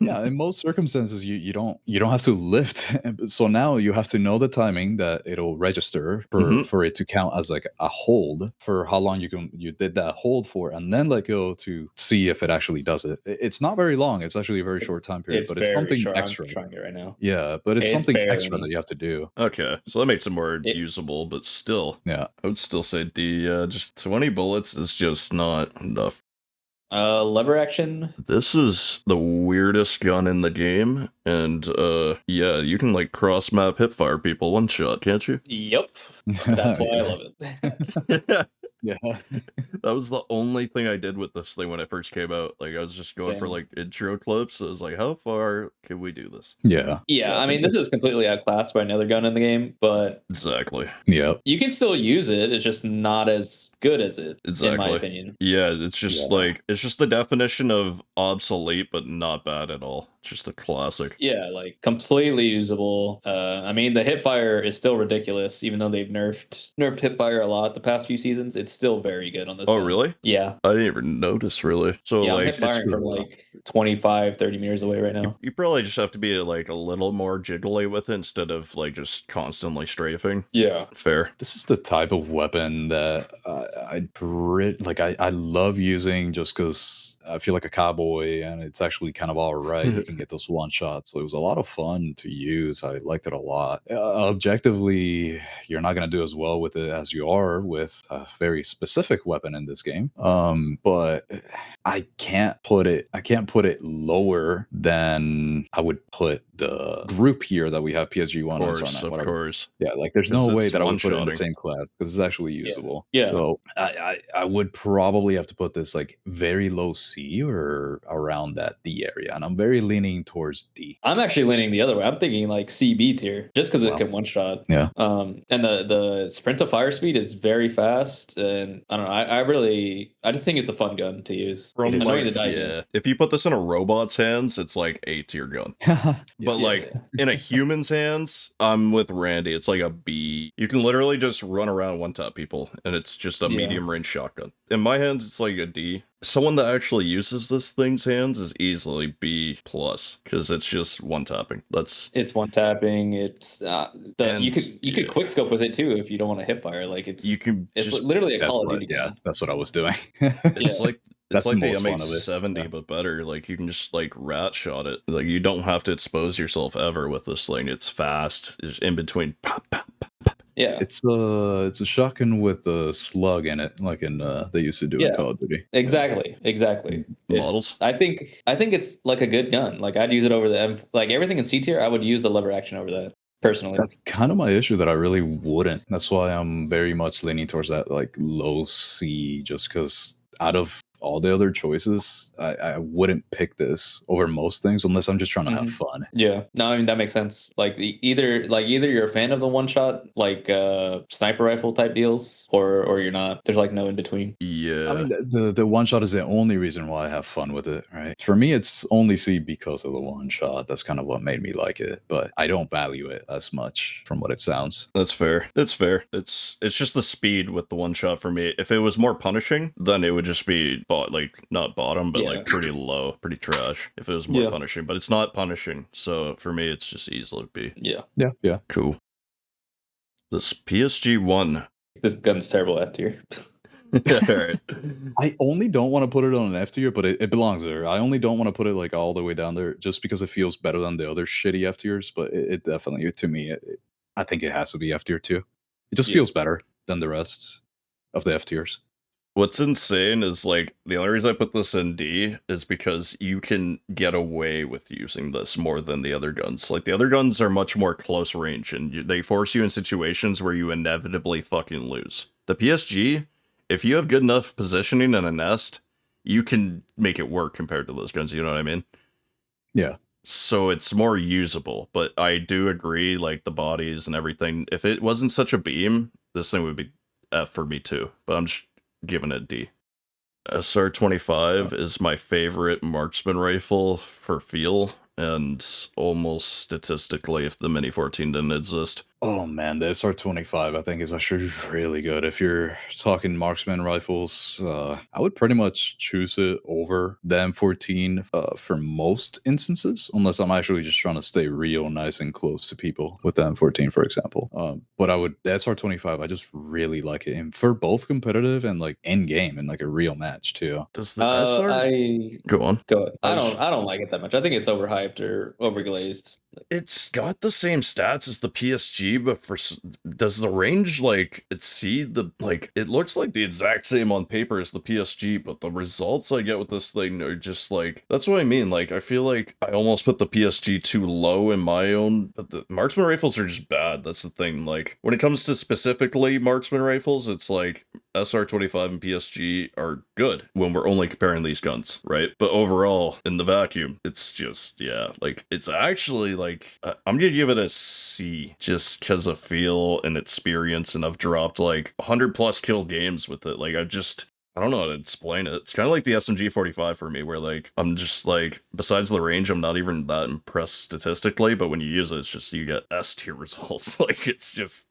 Yeah, in most circumstances, you don't have to lift. So now you have to know the timing that it'll register for it to count as like a hold for how long you did that hold for, and then let go to see if it actually does it. It's not very long. It's actually a very short time period, but it's very something short. extra. I'm trying it right now. Yeah, but it's It's something barely. extra that you have to do. Okay, so that makes it more usable, but still, Yeah. I would still say D. Just 20 bullets is just not enough. Lever action. This is the weirdest gun in the game, and yeah, you can like cross map hipfire people one shot, can't you? Yep. That's why I love it. Yeah. That was the only thing I did with this thing when it first came out. Like, I was just going for Same. like intro clips. I was like, how far can we do this? Yeah. Yeah, I mean, this is completely outclassed by another gun in the game, but Exactly. Yeah. you can still use it. It's just not as good as it, Exactly. in my opinion. Yeah, it's just like, it's just the definition of obsolete, but not bad at all. It's just a classic. Yeah, like completely usable. I mean, the hipfire is still ridiculous, even though they've nerfed hipfire a lot the past few seasons. It's still very good on this. Oh, gun. really? Yeah. I didn't even notice, really. So, Yeah, like, I'm hipfiring from like 25, 30 meters away right now. you probably just have to be like a little more jiggly with it instead of like just constantly strafing. Yeah. Fair. This is the type of weapon that I love using just because I feel like a cowboy and it's actually kind of all right. You can get those one shots. So it was a lot of fun to use. I liked it a lot. Objectively, you're not going to do as well with it as you are with a very specific weapon in this game. But I can't put it lower than I would put the group here that we have PSG1 and so on. Of course. Yeah, like there's no way that I would put it in the same class because it's actually usable. Yeah. So I would probably have to put this like very low C or around that D area, and I'm very leaning towards D. I'm actually leaning the other way. I'm thinking like CB tier, just because it can one shot. Yeah. And the sprint to fire speed is very fast, and I don't know. I just think it's a fun gun to use. From Annoying like, to die against. if you put this in a robot's hands, it's like A tier gun. But like in a human's hands, I'm with Randy. It's like a B. You can literally just run around one tap people, and it's just a medium range shotgun. In my hands, it's like a D. Someone that actually uses this thing's hands is easily B plus because it's just one tapping. It's one tapping. It's you could quick scope with it too if you don't want to hip fire. Like it's literally a Call of Duty gun. That's what I was doing. It's like That's like the most fun of it. MH70, but better. Like, you can just, like, rat shot it. Like, you don't have to expose yourself ever with this thing. It's fast. It's in between. Pop, pop, pop, pop. Yeah. It's a shotgun with a slug in it, like in they used to do in Call of Duty. Exactly. Models. I think it's like a good gun. Like, I'd use it over the like everything in C tier. I would use the lever action over that. Personally, that's kind of my issue that I really wouldn't. That's why I'm very much leaning towards that like low C, just because out of all the other choices, I wouldn't pick this over most things unless I'm just trying to have fun. Yeah, no, I mean that makes sense. Like either you're a fan of the one shot like sniper rifle type deals, or you're not. There's like no in between. Yeah, I mean the one shot is the only reason why I have fun with it, right? For me, it's only C because of the one shot. That's kind of what made me like it, but I don't value it as much from what it sounds. That's fair. It's just the speed with the one shot for me. If it was more punishing, then it would just be not bottom, but like pretty low, pretty trash. If it was more punishing, but it's not punishing, so for me, it's just easily B. Yeah. Cool. This PSG1. This gun's terrible F tier. Alright. I only don't want to put it on an F tier, but it belongs there. I only don't want to put it like all the way down there just because it feels better than the other shitty F tiers. But it definitely, to me, I think it has to be F tier too. It just Yeah. feels better than the rest of the F tiers. What's insane is like the only reason I put this in D is because you can get away with using this more than the other guns. Like the other guns are much more close range and they force you in situations where you inevitably fucking lose. The PSG, if you have good enough positioning in a nest, you can make it work compared to those guns, you know what I mean? Yeah. So it's more usable, but I do agree, like the bodies and everything. If it wasn't such a beam, this thing would be F for me too. But I'm just giving it D. SR-25 is my favorite marksman rifle for feel, and almost statistically if the Mini 14 didn't exist. Oh man, the SR-25 I think is actually really good. If you're talking marksman rifles, I would pretty much choose it over the M14 for most instances, unless I'm actually just trying to stay real nice and close to people with the M14, for example. But the SR-25, I just really like it, and for both competitive and like in game and like a real match too. Does the SR go on? Go ahead. I don't like it that much. I think it's overhyped or overglazed. It's got the same stats as the PSG, but does the range like exceed the like? It looks like the exact same on paper as the PSG, but the results I get with this thing are just like that's what I mean. Like I feel like I almost put the PSG too low in my own, but the marksman rifles are just bad. That's the thing. Like when it comes to specifically marksman rifles, it's like SR-25 and PSG are good when we're only comparing these guns, right? But overall, in the vacuum, it's just like it's actually like. I'm gonna give it a C just because of feel and experience, and I've dropped like 100 plus kill games with it. Like I don't know how to explain it. It's kind of like the SMG 45 for me, where like I'm just like, besides the range, I'm not even that impressed statistically, but when you use it, it's just you get S tier results. Like it's just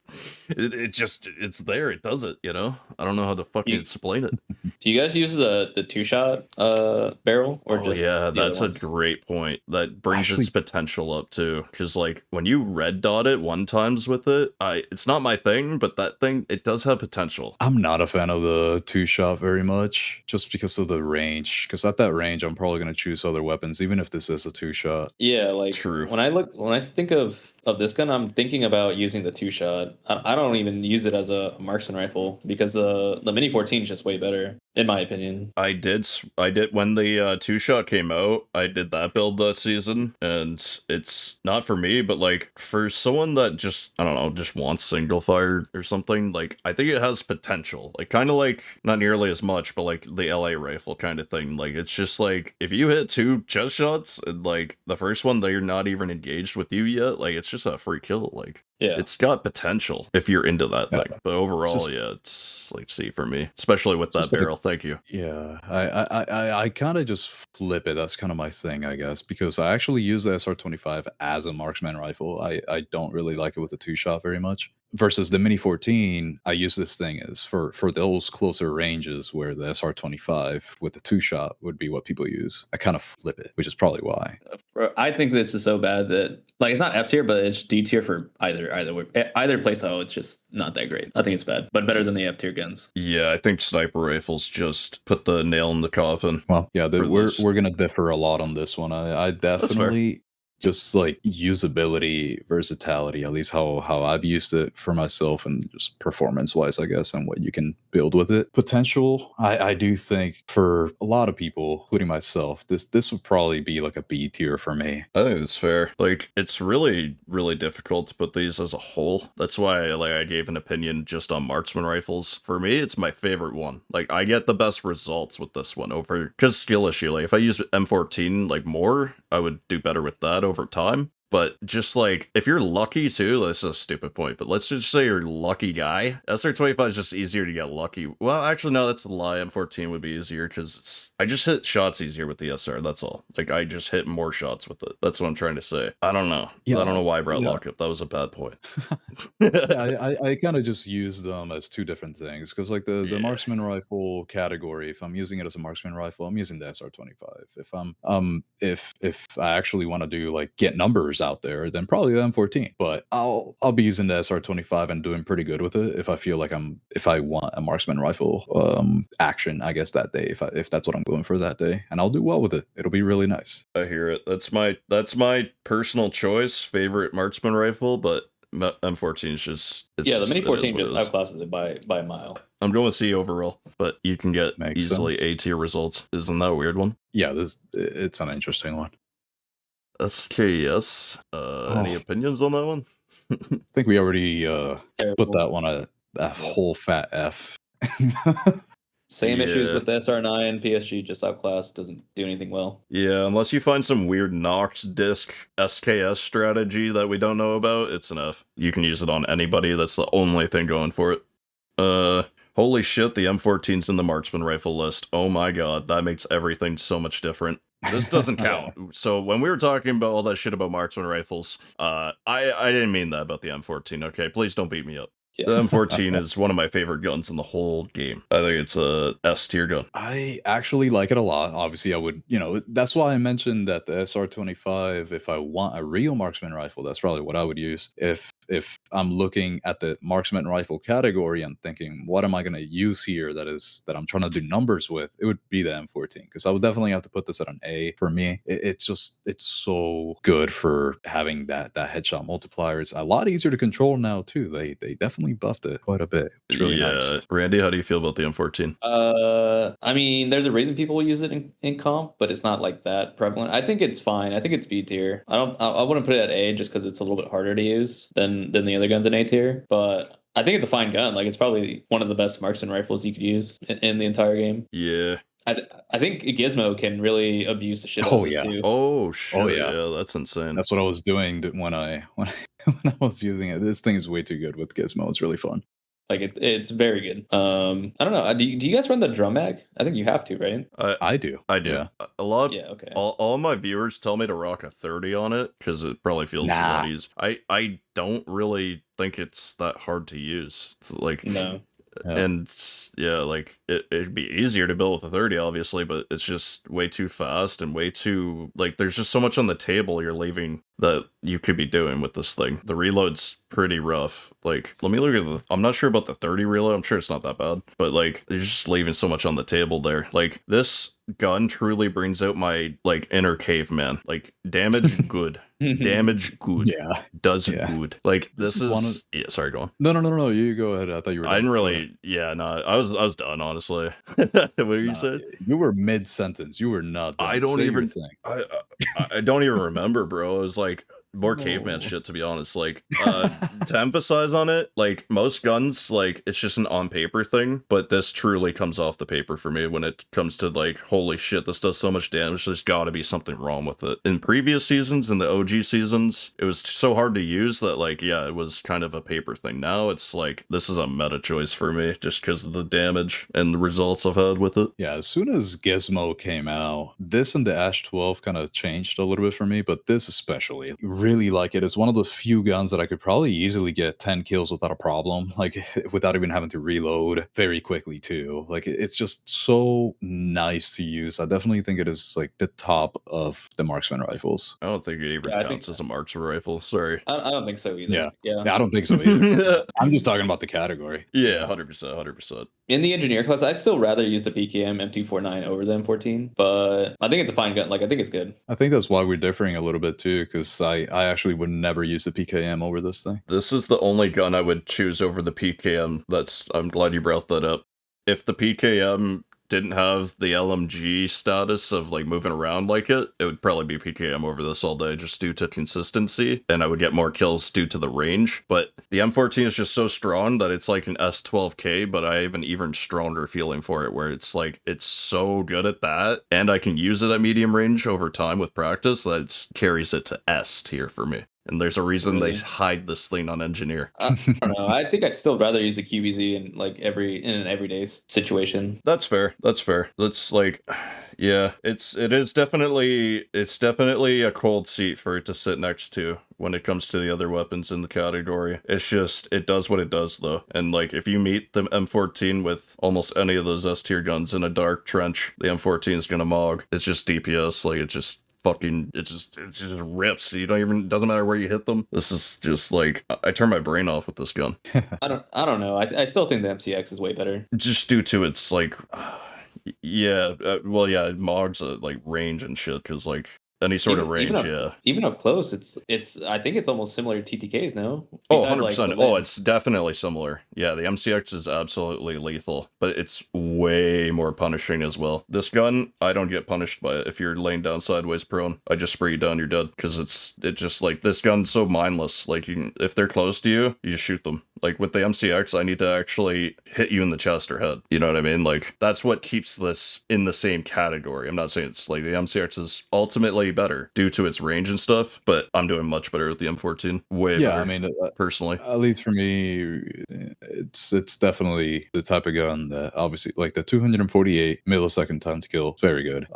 it's there, it does it, you know? I don't know how to fucking explain it. Do you guys use the two-shot barrel or just yeah, the that's other a ones? great point. That brings Actually- its potential up too, because like when you red dot it one times with it, it's not my thing, but that thing, it does have potential. I'm not a fan of the two-shot very much, just because of the range. Because at that range, I'm probably going to choose other weapons, even if this is a two-shot. Yeah, like True. when I think of this gun, I'm thinking about using the two-shot. I don't even use it as a marksman rifle because the Mini 14 is just way better, in my opinion. I did when the two-shot came out, I did that build that season, and it's not for me, but like for someone that just, I don't know, just wants single fire or something, like I think it has potential. Like kind of like not nearly as much, but like the LA rifle kind of thing. Like it's just like if you hit 2 chest shots and like the first one they're not even engaged with you yet, like it's just a free kill. Like Yeah. it's got potential if you're into that thing. But overall, just- it's like C for me, especially with that just like a- barrel. Thank you. Yeah, I kind of just flip it. That's kind of my thing, I guess, because I actually use the SR-25 as a marksman rifle. I don't really like it with the two-shot very much. Versus the Mini 14, I use this thing as for those closer ranges where the SR-25 with the two-shot would be what people use. I kind of flip it, which is probably why. I think this is so bad that like it's not F tier, but it's D tier for either playstyle. It's just not that great. I think it's bad, but better than the F tier guns. Yeah, I think sniper rifles just put the nail in the coffin. Well, yeah, For we're this. we're gonna differ a lot on this one. I fair. definitely just like usability, versatility, at least how I've used it for myself, and just performance wise, I guess, and what you can build with it. Potential, I do think for a lot of people, including myself, this would probably be like a B tier for me. I think it's fair. Like, it's really, really difficult to put these as a whole. That's why I gave an opinion just on marksman rifles. For me, it's my favorite one. Like, I get the best results with this one over, because skill issue. Like, if I use M14 like more, I would do better with that over time. But just like, if you're lucky too, this is a stupid point, but let's just say you're a lucky guy. SR-25 is just easier to get lucky. Well, actually, no, that's a lie. M14 would be easier because I just hit shots easier with the SR. That's all. Like, I just hit more shots with it. That's what I'm trying to say. I don't know. Yeah, I don't know why I brought yeah. lockup. That was a bad point. Yeah, I kind of just use them as two different things because, like the Yeah. marksman rifle category, if I'm using it as a marksman rifle, I'm using the SR-25. If I'm if I actually want to do like get numbers monsters out there, then probably the M14. But I'll be using the SR25 and doing pretty good with it if I feel like if I want a marksman rifle action, I guess that day, if that's what I'm going for that day, and I'll do well with it. It'll be really nice. I hear it. That's my personal choice, favorite marksman rifle, but M14 is just the Mini 14 just outclasses it by a mile. I'm going to see overall, but you can get Makes easily sense. A tier results. Isn't that a weird one? Yeah, it's an interesting one. SKS. Any opinions on that one? I think we already Terrible. put that one a whole fat F. Same issues Yeah. with the SR9. PSG just outclassed, doesn't do anything well. Yeah, unless you find some weird Nox disc SKS strategy that we don't know about, it's an F. You can use it on anybody. That's the only thing going for it. Holy shit, the M14's in the marksman rifle list. Oh my god, that makes everything so much different. This doesn't count. So when we were talking about all that shit about marksman rifles, I didn't mean that about the M14, okay? Please don't beat me up. Yeah. The M14 is one of my favorite guns in the whole game. I think it's a S tier gun. I actually like it a lot. Obviously, I would, that's why I mentioned that the SR25, if I want a real marksman rifle, that's probably what I would use. If I'm looking at the marksman rifle category and thinking, what am I going to use here that I'm trying to do numbers with, it would be the M14, because I would definitely have to put this at an A for me. It's so good for having that headshot multiplier. It's a lot easier to control now too. They definitely buffed it quite a bit. It's really nice. Randy, how do you feel about the M14? I mean, there's a reason people use it in comp, but it's not like that prevalent. I think it's fine. I think it's B tier. I wouldn't put it at A just because it's a little bit harder to use than the other guns in A tier. But I think it's a fine gun. Like, it's probably one of the best marksman rifles you could use in the entire game. Yeah. I think Gizmo can really abuse the shit out of this too. Oh shit. Yeah, that's insane. That's what I was doing when I was using it. This thing is way too good with Gizmo. It's really fun. Like, it's very good. I don't know. Do you guys run the drum mag? I think you have to, right? I do. Yeah. A lot. Yeah. Okay. All my viewers tell me to rock a 30 on it because it probably feels a lot easier. I don't really think it's that hard to use. It's like no. Yeah. And yeah, like it'd be easier to build with a 30, obviously, but it's just way too fast and way too, like, there's just so much on the table you're leaving that you could be doing with this thing. The reload's pretty rough. Like, let me look at I'm not sure about the 30 reload. I'm sure it's not that bad, but like, you're just leaving so much on the table there. Like, this gun truly brings out my like inner caveman. Like, damage good. Damage good. Yeah. Does good. Like, this is yeah, sorry, go on. No, you go ahead. I thought you were I didn't really I was done, honestly. What you said? You were mid-sentence. You were not done. I don't Say even your thing. I don't even remember, bro. It was like more caveman shit, to be honest. Like, to emphasize on it, like, most guns, like, it's just an on paper thing, but this truly comes off the paper for me when it comes to like, holy shit, this does so much damage. There's gotta be something wrong with it. In previous seasons, in the OG seasons, it was so hard to use that, like, yeah, it was kind of a paper thing. Now it's like, this is a meta choice for me just because of the damage and the results I've had with it. Yeah, as soon as Gizmo came out, this and the Ash 12 kind of changed a little bit for me, but this especially, really like it. It's one of the few guns that I could probably easily get 10 kills without a problem, like, without even having to reload very quickly too. Like, it's just so nice to use. I definitely think it is like the top of the marksman rifles. I don't think it even counts as a marksman rifle. Sorry. I don't think so either. Yeah, I don't think so either. I'm just talking about the category. Yeah, 100%. In the engineer class, I still rather use the PKM M249 over the M14, but I think it's a fine gun. Like, I think it's good. I think that's why we're differing a little bit too, because I actually would never use the PKM over this thing. This is the only gun I would choose over the PKM. I'm glad you brought that up. If the PKM didn't have the LMG status of like moving around like it would probably be PKM over this all day just due to consistency, and I would get more kills due to the range. But the M14 is just so strong that it's like an S12K, but I have an even stronger feeling for it where it's like, it's so good at that, and I can use it at medium range over time with practice that it carries it to S tier for me. And there's a reason they hide this thing on engineer. I don't know. I think I'd still rather use the QBZ in like in an everyday situation. That's fair. That's like, yeah, it's definitely a cold seat for it to sit next to when it comes to the other weapons in the category. It's just, it does what it does though. And like, if you meet the M14 with almost any of those S tier guns in a dark trench, the M14 is gonna mog. It's just DPS. Like, it just fucking, it just rips. You don't even, doesn't matter where you hit them. This is just like, I turn my brain off with this gun. I don't know. I still think the MCX is way better. Just due to its like, yeah, well, yeah, Mog's like range and shit, because like any sort of range, even up close, it's I think it's almost similar to TTK's, no? Oh, Besides, 100%. like, Oh, it's definitely similar. Yeah, the MCX is absolutely lethal, but it's way more punishing as well. This gun, I don't get punished by it. If you're laying down sideways prone, I just spray you down, you're dead. Because it just like, this gun's so mindless. Like, if they're close to you, you just shoot them. Like with the MCX, I need to actually hit you in the chest or head. You know what I mean? Like, that's what keeps this in the same category. I'm not saying it's like the MCX is ultimately better due to its range and stuff, but I'm doing much better with the M14. Way better. I mean, personally, at least for me, it's definitely the type of gun that obviously, like the 248 millisecond time to kill, very good.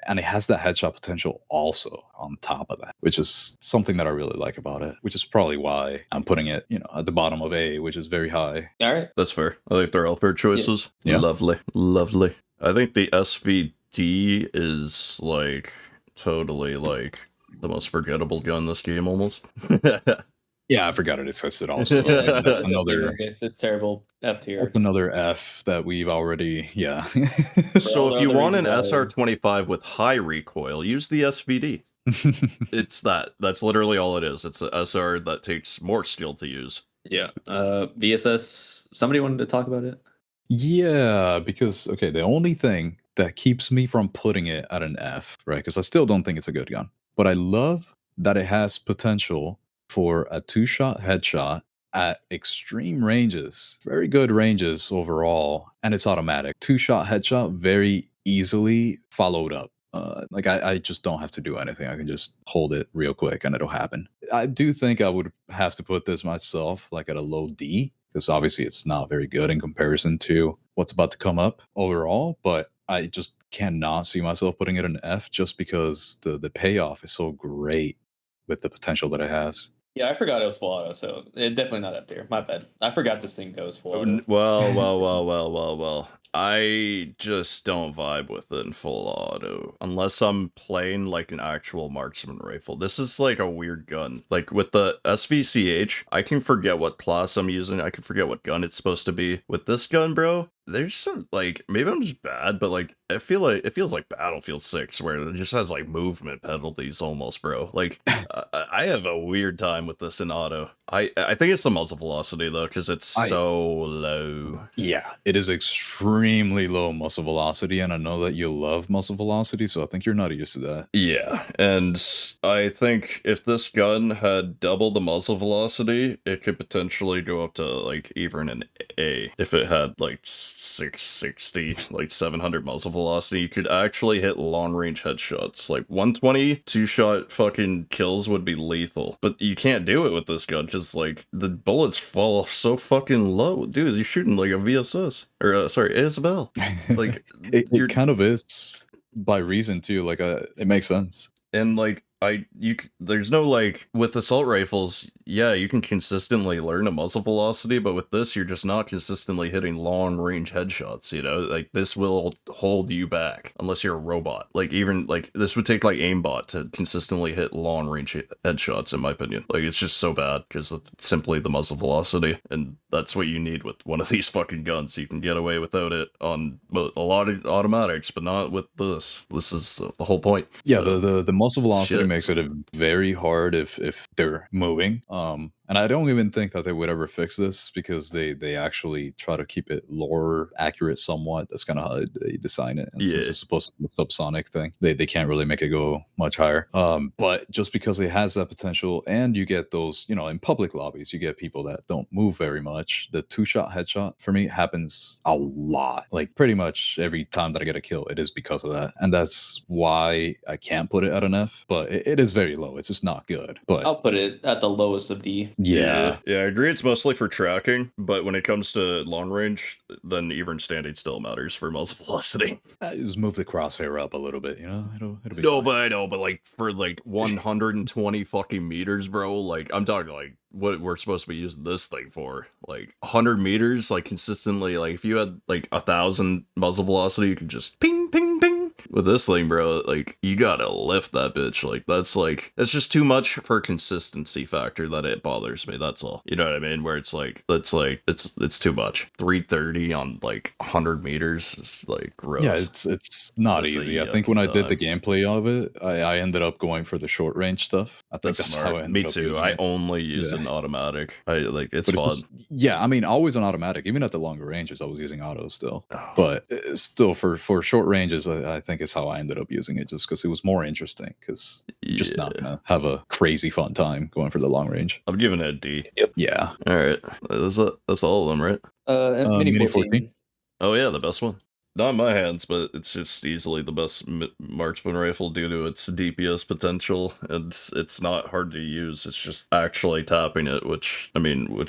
And it has that headshot potential also on top of that, which is something that I really like about it, which is probably why I'm putting it, at the bottom of A, which is very high. All right. That's fair. I think they're all fair choices. Yeah. Lovely. I think the SVD is like totally like the most forgettable gun in this game almost. Yeah, I forgot it existed also. Another It's terrible F tier. That's another F that we've already, So if you want an SR25 with high recoil, use the SVD. It's that's literally all it is. It's an SR that takes more skill to use. Yeah. VSS, somebody wanted to talk about it? Yeah, because the only thing that keeps me from putting it at an F, right? Because I still don't think it's a good gun. But I love that it has potential for a 2-shot headshot at extreme ranges. Very good ranges overall, and it's automatic. 2-shot headshot very easily followed up. Like I just don't have to do anything. I can just hold it real quick and it'll happen. I do think I would have to put this myself like at a low D, because obviously it's not very good in comparison to what's about to come up overall, but I just cannot see myself putting it in F just because the payoff is so great with the potential that it has. Yeah, I forgot it was full auto, so it definitely not F tier. My bad. I forgot this thing goes full auto. Well. I just don't vibe with it in full auto unless I'm playing like an actual marksman rifle. This is like a weird gun. Like with the SVCH, I can forget what class I'm using. I can forget what gun it's supposed to be. With this gun, bro, there's some like, maybe I'm just bad, but like it feels like Battlefield 6 where it just has like movement penalties almost, bro. Like I have a weird time with this in auto. I think it's the muzzle velocity though, because it's so low. Yeah, it is extremely low muzzle velocity, and I know that you love muzzle velocity, so I think you're not used to that. Yeah, and I think if this gun had double the muzzle velocity, it could potentially go up to like even an A. If it had like 660, like 700 muzzle velocity, you could actually hit long range headshots. Like 120 2-shot fucking kills would be lethal, but you can't do it with this gun because like the bullets fall off so fucking low. Dude, you're shooting like a VSS or sorry, Isabel. Like it kind of is by reason too. Like it makes sense. And like there's no like with assault rifles, yeah, you can consistently learn a muzzle velocity, but with this you're just not consistently hitting long range headshots, like this will hold you back unless you're a robot. Like even like this would take like aimbot to consistently hit long range headshots in my opinion. Like it's just so bad because of simply the muzzle velocity, and that's what you need with one of these fucking guns. You can get away without it on a lot of automatics, but not with this. This is the whole point. Yeah, so, the muzzle velocity makes it very hard if they're moving. And I don't even think that they would ever fix this because they actually try to keep it lore accurate somewhat. That's kind of how they design it. And since it's supposed to be a subsonic thing, they can't really make it go much higher. But just because it has that potential, and you get those, in public lobbies, you get people that don't move very much. The 2-shot headshot for me happens a lot. Like pretty much every time that I get a kill, it is because of that. And that's why I can't put it at an F, but it is very low. It's just not good. But I'll put it at the lowest of D. Yeah, I agree. It's mostly for tracking, but when it comes to long range, then even standing still matters for muzzle velocity. Just move the crosshair up a little bit, it'll be no, fine. but I know, but like for like 120 fucking meters, bro. Like I'm talking like what we're supposed to be using this thing for, like 100 meters, like consistently. Like if you had like 1,000 muzzle velocity, you could just ping, ping, ping. with this thing, bro, like you gotta lift that bitch. That's just too much for consistency factor that it bothers me. That's all. You know what I mean? Where it's it's too much. 330 on like 100 meters is like gross. Yeah, it's not That's a easy. I think when I yucky did the time. gameplay of it, I ended up going for the short range stuff. I think That's that's how I smart. ended Me up too. using I it. only use Yeah. an automatic. I like it's But fun. yeah, I mean, always on automatic. Even at the longer ranges, I was using auto still. Oh, But still, for short ranges, I think is how I ended up using it, just because it was more interesting. Because you're just not yeah. gonna have a crazy fun time going for the long range. I'm giving it a D. Yeah, All right. That's all of them, right? Mini Mini 14. 14. Oh yeah, the best one. Not in my hands, but it's just easily the best marksman rifle due to its DPS potential, and it's not hard to use. It's just actually tapping it, which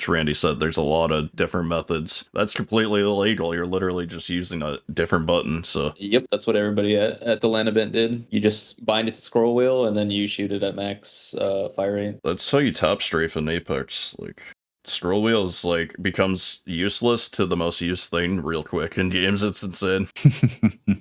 Randy said. There's a lot of different methods. That's completely illegal. You're literally just using a different button. So Yep, that's what everybody at the LAN event did. You just bind it to scroll wheel and then you shoot it at max fire rate. that's how you tap strafe in Apex. Like scroll wheels becomes useless to the most used thing real quick in games. It's insane.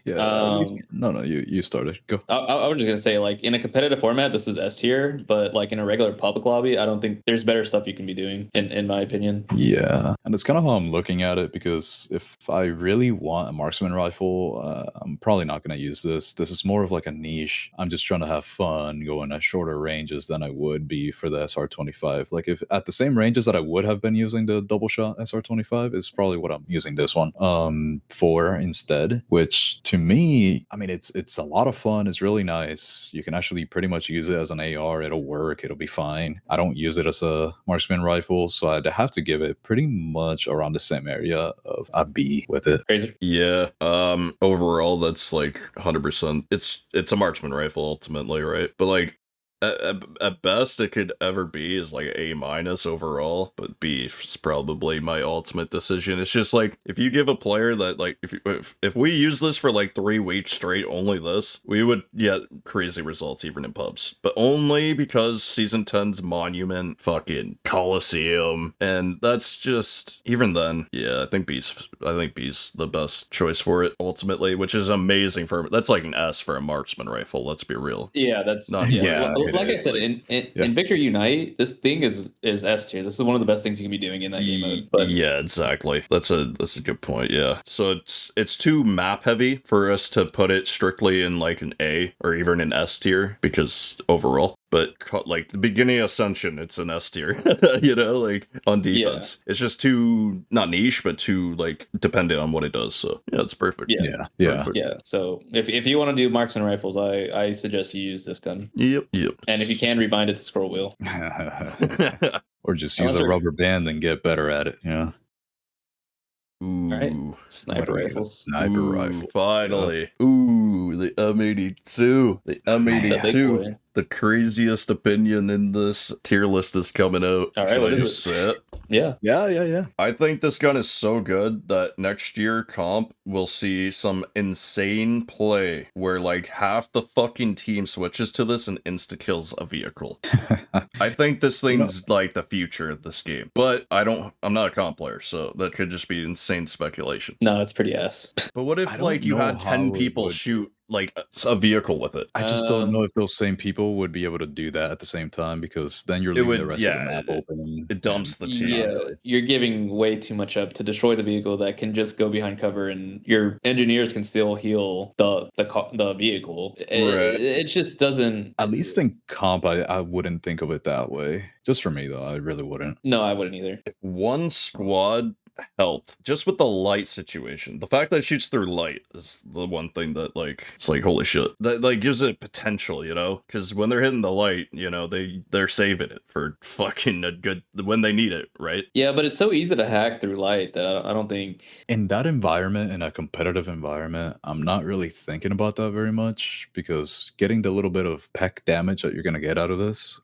Yeah. No, you started. Go. I was just gonna say, like, in a competitive format, this is S tier, but like in a regular public lobby, I don't think there's better stuff you can be doing, in my opinion. Yeah, and it's kind of how I'm looking at it, because if I really want a marksman rifle, I'm probably not going to use this. This is more of like a niche. I'm just trying to have fun going at shorter ranges than I would be for the SR25. Like, if at the same ranges that I would have been using the double shot SR25 is probably what I'm using this one for instead, which to me, I mean, it's a lot of fun. It's really nice. You can actually pretty much use it as an AR. It'll work. It'll be fine. I don't use it as a marksman rifle, so I'd have to give it pretty much around the same area of a B with it. Crazy. Yeah. Overall, that's like 100%. It's a marksman rifle ultimately, right? But like at best, it could ever be is like A minus overall. But B is probably my ultimate decision. It's just like if you give a player that like if we use this for like 3 weeks straight, only this, we would get crazy results even in pubs. But only because Season 10's Monument, fucking Coliseum, and that's just even then. Yeah, I think B's the best choice for it ultimately, which is amazing that's like an S for a marksman rifle. Let's be real. Yeah, that's Not yeah. Like I said, in Victor Unite, this thing is S tier. This is one of the best things you can be doing in that game mode. But yeah, exactly. That's a good point. Yeah. So it's too map heavy for us to put it strictly in like an A or even an S tier because overall. But like the beginning Ascension, it's an S tier, like on defense. Yeah. It's just too not niche, but too like dependent on what it does. So yeah, it's perfect. Yeah. Perfect. Yeah. So if you want to do marksman rifles, I suggest you use this gun. Yep. And if you can, rebind it to scroll wheel. Or just use a rubber band and get better at it. Yeah. Ooh. All right. Sniper rifles. Sniper rifle. Finally. Ooh, the M82. The M82. The craziest opinion in this tier list is coming out. All right, what is it? Yeah. I think this gun is so good that next year comp will see some insane play where like half the fucking team switches to this and insta kills a vehicle. I think this thing's like the future of this game, but I'm not a comp player, so that could just be insane speculation. No, that's pretty ass. But what if like you had 10 people shoot like a vehicle with it? I just don't know if those same people would be able to do that at the same time, because then you're leaving the rest of the map open. It dumps the team. Yeah, you're giving way too much up to destroy the vehicle that can just go behind cover, and your engineers can still heal the vehicle. It just doesn't. At least in comp, I wouldn't think of it that way. Just for me though, I really wouldn't. No, I wouldn't either. If one squad helped just with the light situation. The fact that it shoots through light is the one thing that like it's like holy shit. That like gives it potential, because when they're hitting the light, they're saving it for fucking a good when they need it, right? Yeah, but it's so easy to hack through light that I don't think in that environment, in a competitive environment, I'm not really thinking about that very much, because getting the little bit of peck damage that you're gonna get out of this,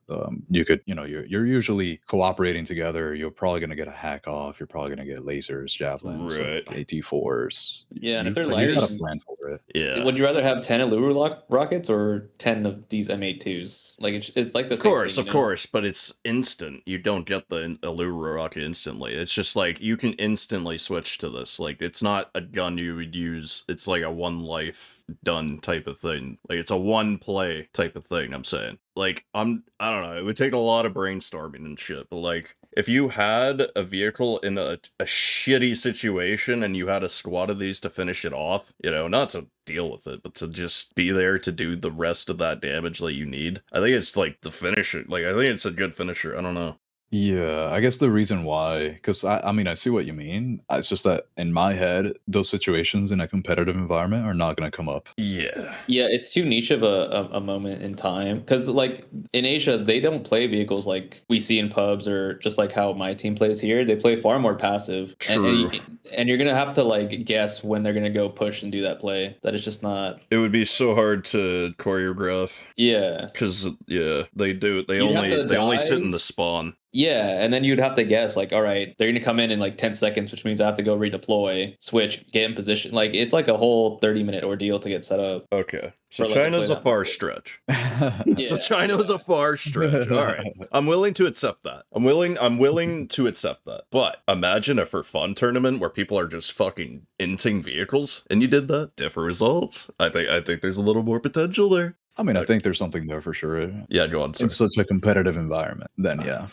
you could, you're usually cooperating together. You're probably gonna get a hack off. You're probably gonna get lasers, javelins, Right. AT4s. Yeah, and if they're You lighter, gotta then- plan for it. Yeah. Would you rather have 10 Allura rockets or 10 of these M82s? Like, it's like the Of same course, thing, of you know? course, but it's instant. You don't get the Allura rocket instantly. It's just like you can instantly switch to this. Like it's not a gun you would use. It's like a one life done type of thing. Like it's a one play type of thing. I'm saying. Like I don't know. It would take a lot of brainstorming and shit. But like if you had a vehicle in a shitty situation and you had a squad of these to finish it off, you know, not to deal with it, but to just be there to do the rest of that damage that you need. I think it's like the finisher. Like I think it's a good finisher. I don't know. Yeah, I guess the reason why, because I mean, I see what you mean. It's just that in my head, those situations in a competitive environment are not going to come up. Yeah. Yeah, it's too niche of a moment in time because, like, in Asia, they don't play vehicles like we see in pubs or just like how my team plays here. They play far more passive. True. And you're gonna have to like guess when they're gonna go push and do that play. That is just not. It would be so hard to choreograph Yeah. because yeah, they do. They You'd have to only sit in the dive. spawn. Yeah, and then you'd have to guess, like, all right, they're gonna come in like 10 seconds, which means I have to go redeploy, switch, get in position. Like, it's like a whole 30-minute ordeal to get set up. Okay, so For, like, to China's play a that far mode. stretch. Yeah, So China was a far stretch. All right, I'm willing to accept that. I'm willing to accept that. But imagine a for fun tournament where people are just fucking inting vehicles, and you did that. Different results. I think there's a little more potential there. I mean, I think there's something there for sure. Yeah, go on. Sorry. In such a competitive environment, then yeah.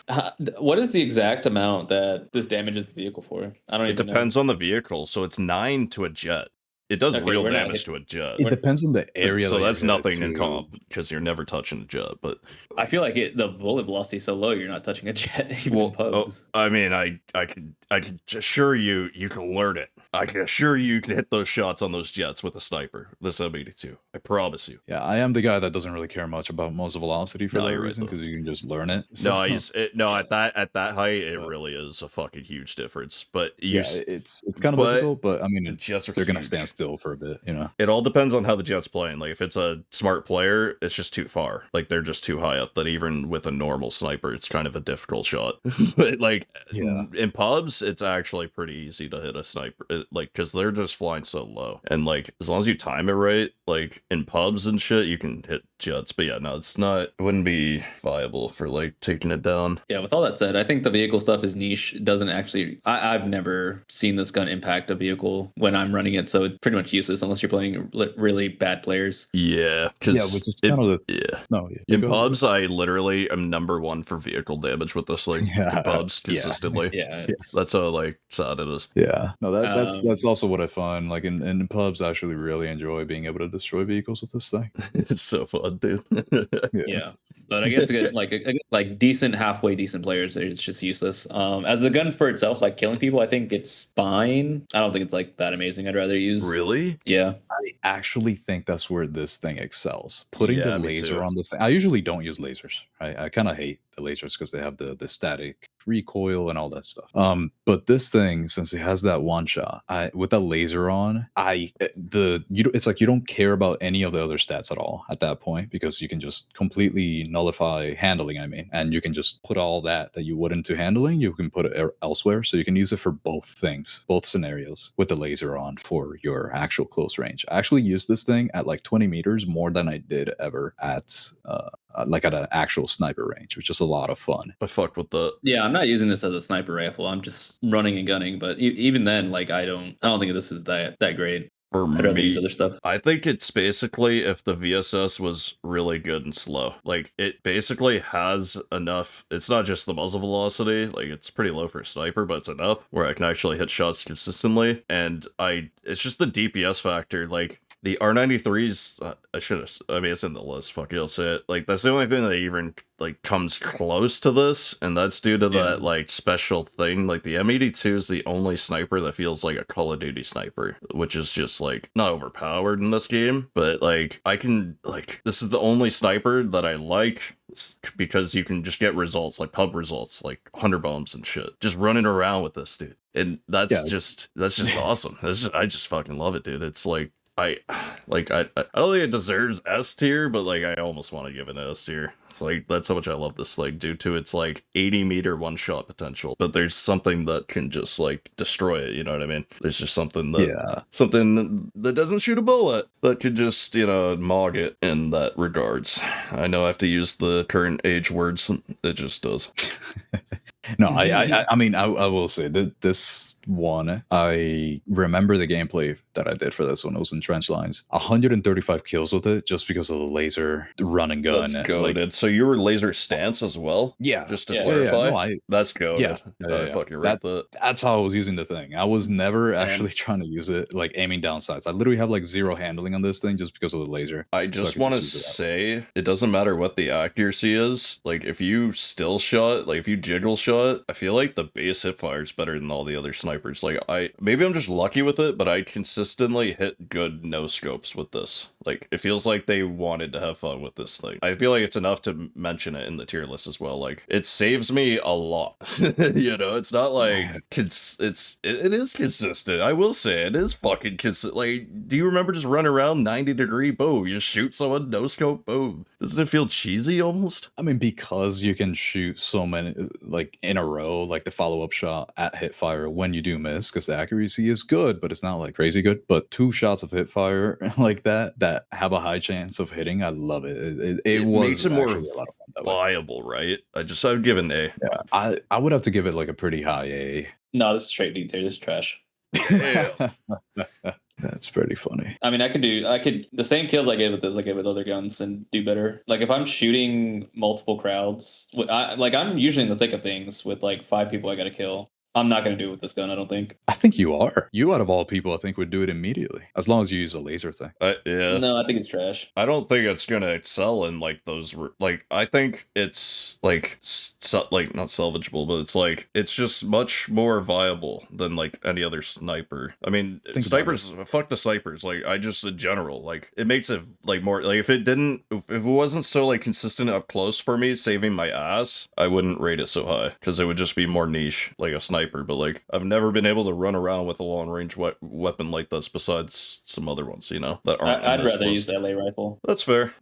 What is the exact amount that this damages the vehicle for? I don't It even know. depends on the vehicle. So it's 9 to a jet. It does Okay, real we're not damage hit- to a jet. It depends on the area. So that that's you're nothing headed in to. comp because you're never touching a jet. But I feel like the bullet velocity is so low, you're not touching a jet even in pubs. I mean, I can assure you can learn it. I can assure you can hit those shots on those jets with a sniper. This M82. I promise you. Yeah, I am the guy that doesn't really care much about muzzle velocity for No, that you're right, reason though. because you can just learn it. No, at that height, it really is a fucking huge difference. But yeah, it's kind of difficult, but I mean, the jets are they're gonna huge. stand still for a bit, you know. It all depends on how the jet's playing. Like if it's a smart player, it's just too far. Like they're just too high up that even with a normal sniper, it's kind of a difficult shot. But like in pubs, it's actually pretty easy to hit a sniper. Like because they're just flying so low, and like as long as you time it right, like in pubs and shit, you can hit jets. But yeah, no, it's not. It wouldn't be viable for like taking it down. Yeah, with all that said, I think the vehicle stuff is niche. It doesn't actually. I've never seen this gun impact a vehicle when I'm running it, so it's pretty much useless unless you're playing really bad players. Yeah, because which is kind of in pubs, I literally am #1 for vehicle damage with this thing. In pubs consistently. Yeah, that's how like sad it is. Yeah, no, that's also what I find. Like in pubs, I actually really enjoy being able to destroy vehicles with this thing. It's so fun, dude. Yeah. But I guess like decent, halfway decent players, it's just useless. As the gun for itself, like killing people, I think it's fine. I don't think it's like that amazing. I'd rather use. Really? Yeah. I actually think that's where this thing excels. Putting Yeah, the me laser too. on this thing. I usually don't use lasers. Right? I kind of hate the lasers because they have the static recoil and all that stuff. But this thing, since it has that one shot, with the laser on, it's like you don't care about any of the other stats at all at that point because you can just completely nullify handling. I mean, and you can just put all that you would into handling. You can put it elsewhere, so you can use it for both things, both scenarios with the laser on for your actual close range. I actually used this thing at like 20 meters more than I did ever at like at an actual sniper range, which is a lot of fun. I fuck with the. Yeah, I'm not using this as a sniper rifle. I'm just running and gunning. But even then, like I don't think this is that great. For I'd rather me, use other stuff. I think it's basically if the VSS was really good and slow. Like, it basically has enough. It's not just the muzzle velocity. Like, it's pretty low for a sniper, but it's enough where I can actually hit shots consistently. And it's just the DPS factor. Like, the R93s, it's in the list. Fuck it, I'll say it. Like, that's the only thing that even, like, comes close to this, and that's due to that, like, special thing. Like, the M82 is the only sniper that feels like a Call of Duty sniper, which is just, like, not overpowered in this game, but, like, this is the only sniper that I like, because you can just get results, like pub results, like 100 bombs and shit, just running around with this dude. And that's just awesome. I just fucking love it, dude. It's like I don't think it deserves S tier, but like I almost want to give it an S tier. It's like that's how much I love this thing due to its like 80-meter one-shot potential. But there's something that can just like destroy it, you know what I mean? There's just something that doesn't shoot a bullet that could just, mog it in that regards. I know I have to use the current age words. It just does. No, I mean, I will say that this one, I remember the gameplay that I did for this one. It was in Trench Lines. 135 kills with it just because of the laser run and gun. That's goated. So you were laser stance as well? Yeah. Just to clarify? No, that's goated. Yeah. I fucking rate that. That's how I was using the thing. I was never actually trying to use it, like aiming down sights. I literally have like 0 handling on this thing just because of the laser. I just want to say, it doesn't matter what the accuracy is. Like, if you still shot, like if you jiggle shot, I feel like the base hip fire is better than all the other snipers. Like, maybe I'm just lucky with it, but I consistently hit good no scopes with this. Like, it feels like they wanted to have fun with this thing. I feel like it's enough to mention it in the tier list as well. Like, it saves me a lot. It's not like it is consistent. I will say it is fucking consistent. Like, do you remember just running around 90-degree? Boom, you just shoot someone, no scope, boom. Doesn't it feel cheesy almost? I mean, because you can shoot so many like in a row, like the follow-up shot at hit fire when you do miss, because the accuracy is good, but it's not like crazy good. But 2 shots of hit fire like that have a high chance of hitting, I love it. It makes it more a lot of fun viable, right? I'd give it an A. Yeah, I would have to give it like a pretty high A. No, this is straight D tier. This is trash. That's pretty funny. I mean, I could the same kills I get with this, I get with other guns and do better. Like if I'm shooting multiple crowds, I'm usually in the thick of things with like 5 people I got to kill. I'm not going to do it with this gun, I don't think. I think you are. You, out of all people, I think would do it immediately. As long as you use a laser thing. Yeah. No, I think it's trash. I don't think it's going to excel in, like, those... Like, I think it's, like, not salvageable, but it's, like, it's just much more viable than, like, any other sniper. I mean, snipers... Fuck the snipers. Like, I just, in general, like, it makes it, like, more... Like, if it wasn't so, like, consistent up close for me, saving my ass, I wouldn't rate it so high. Because it would just be more niche, like a sniper. But like I've never been able to run around with a long range weapon like this besides some other ones, that aren't. I'd rather use the LA rifle. That's fair.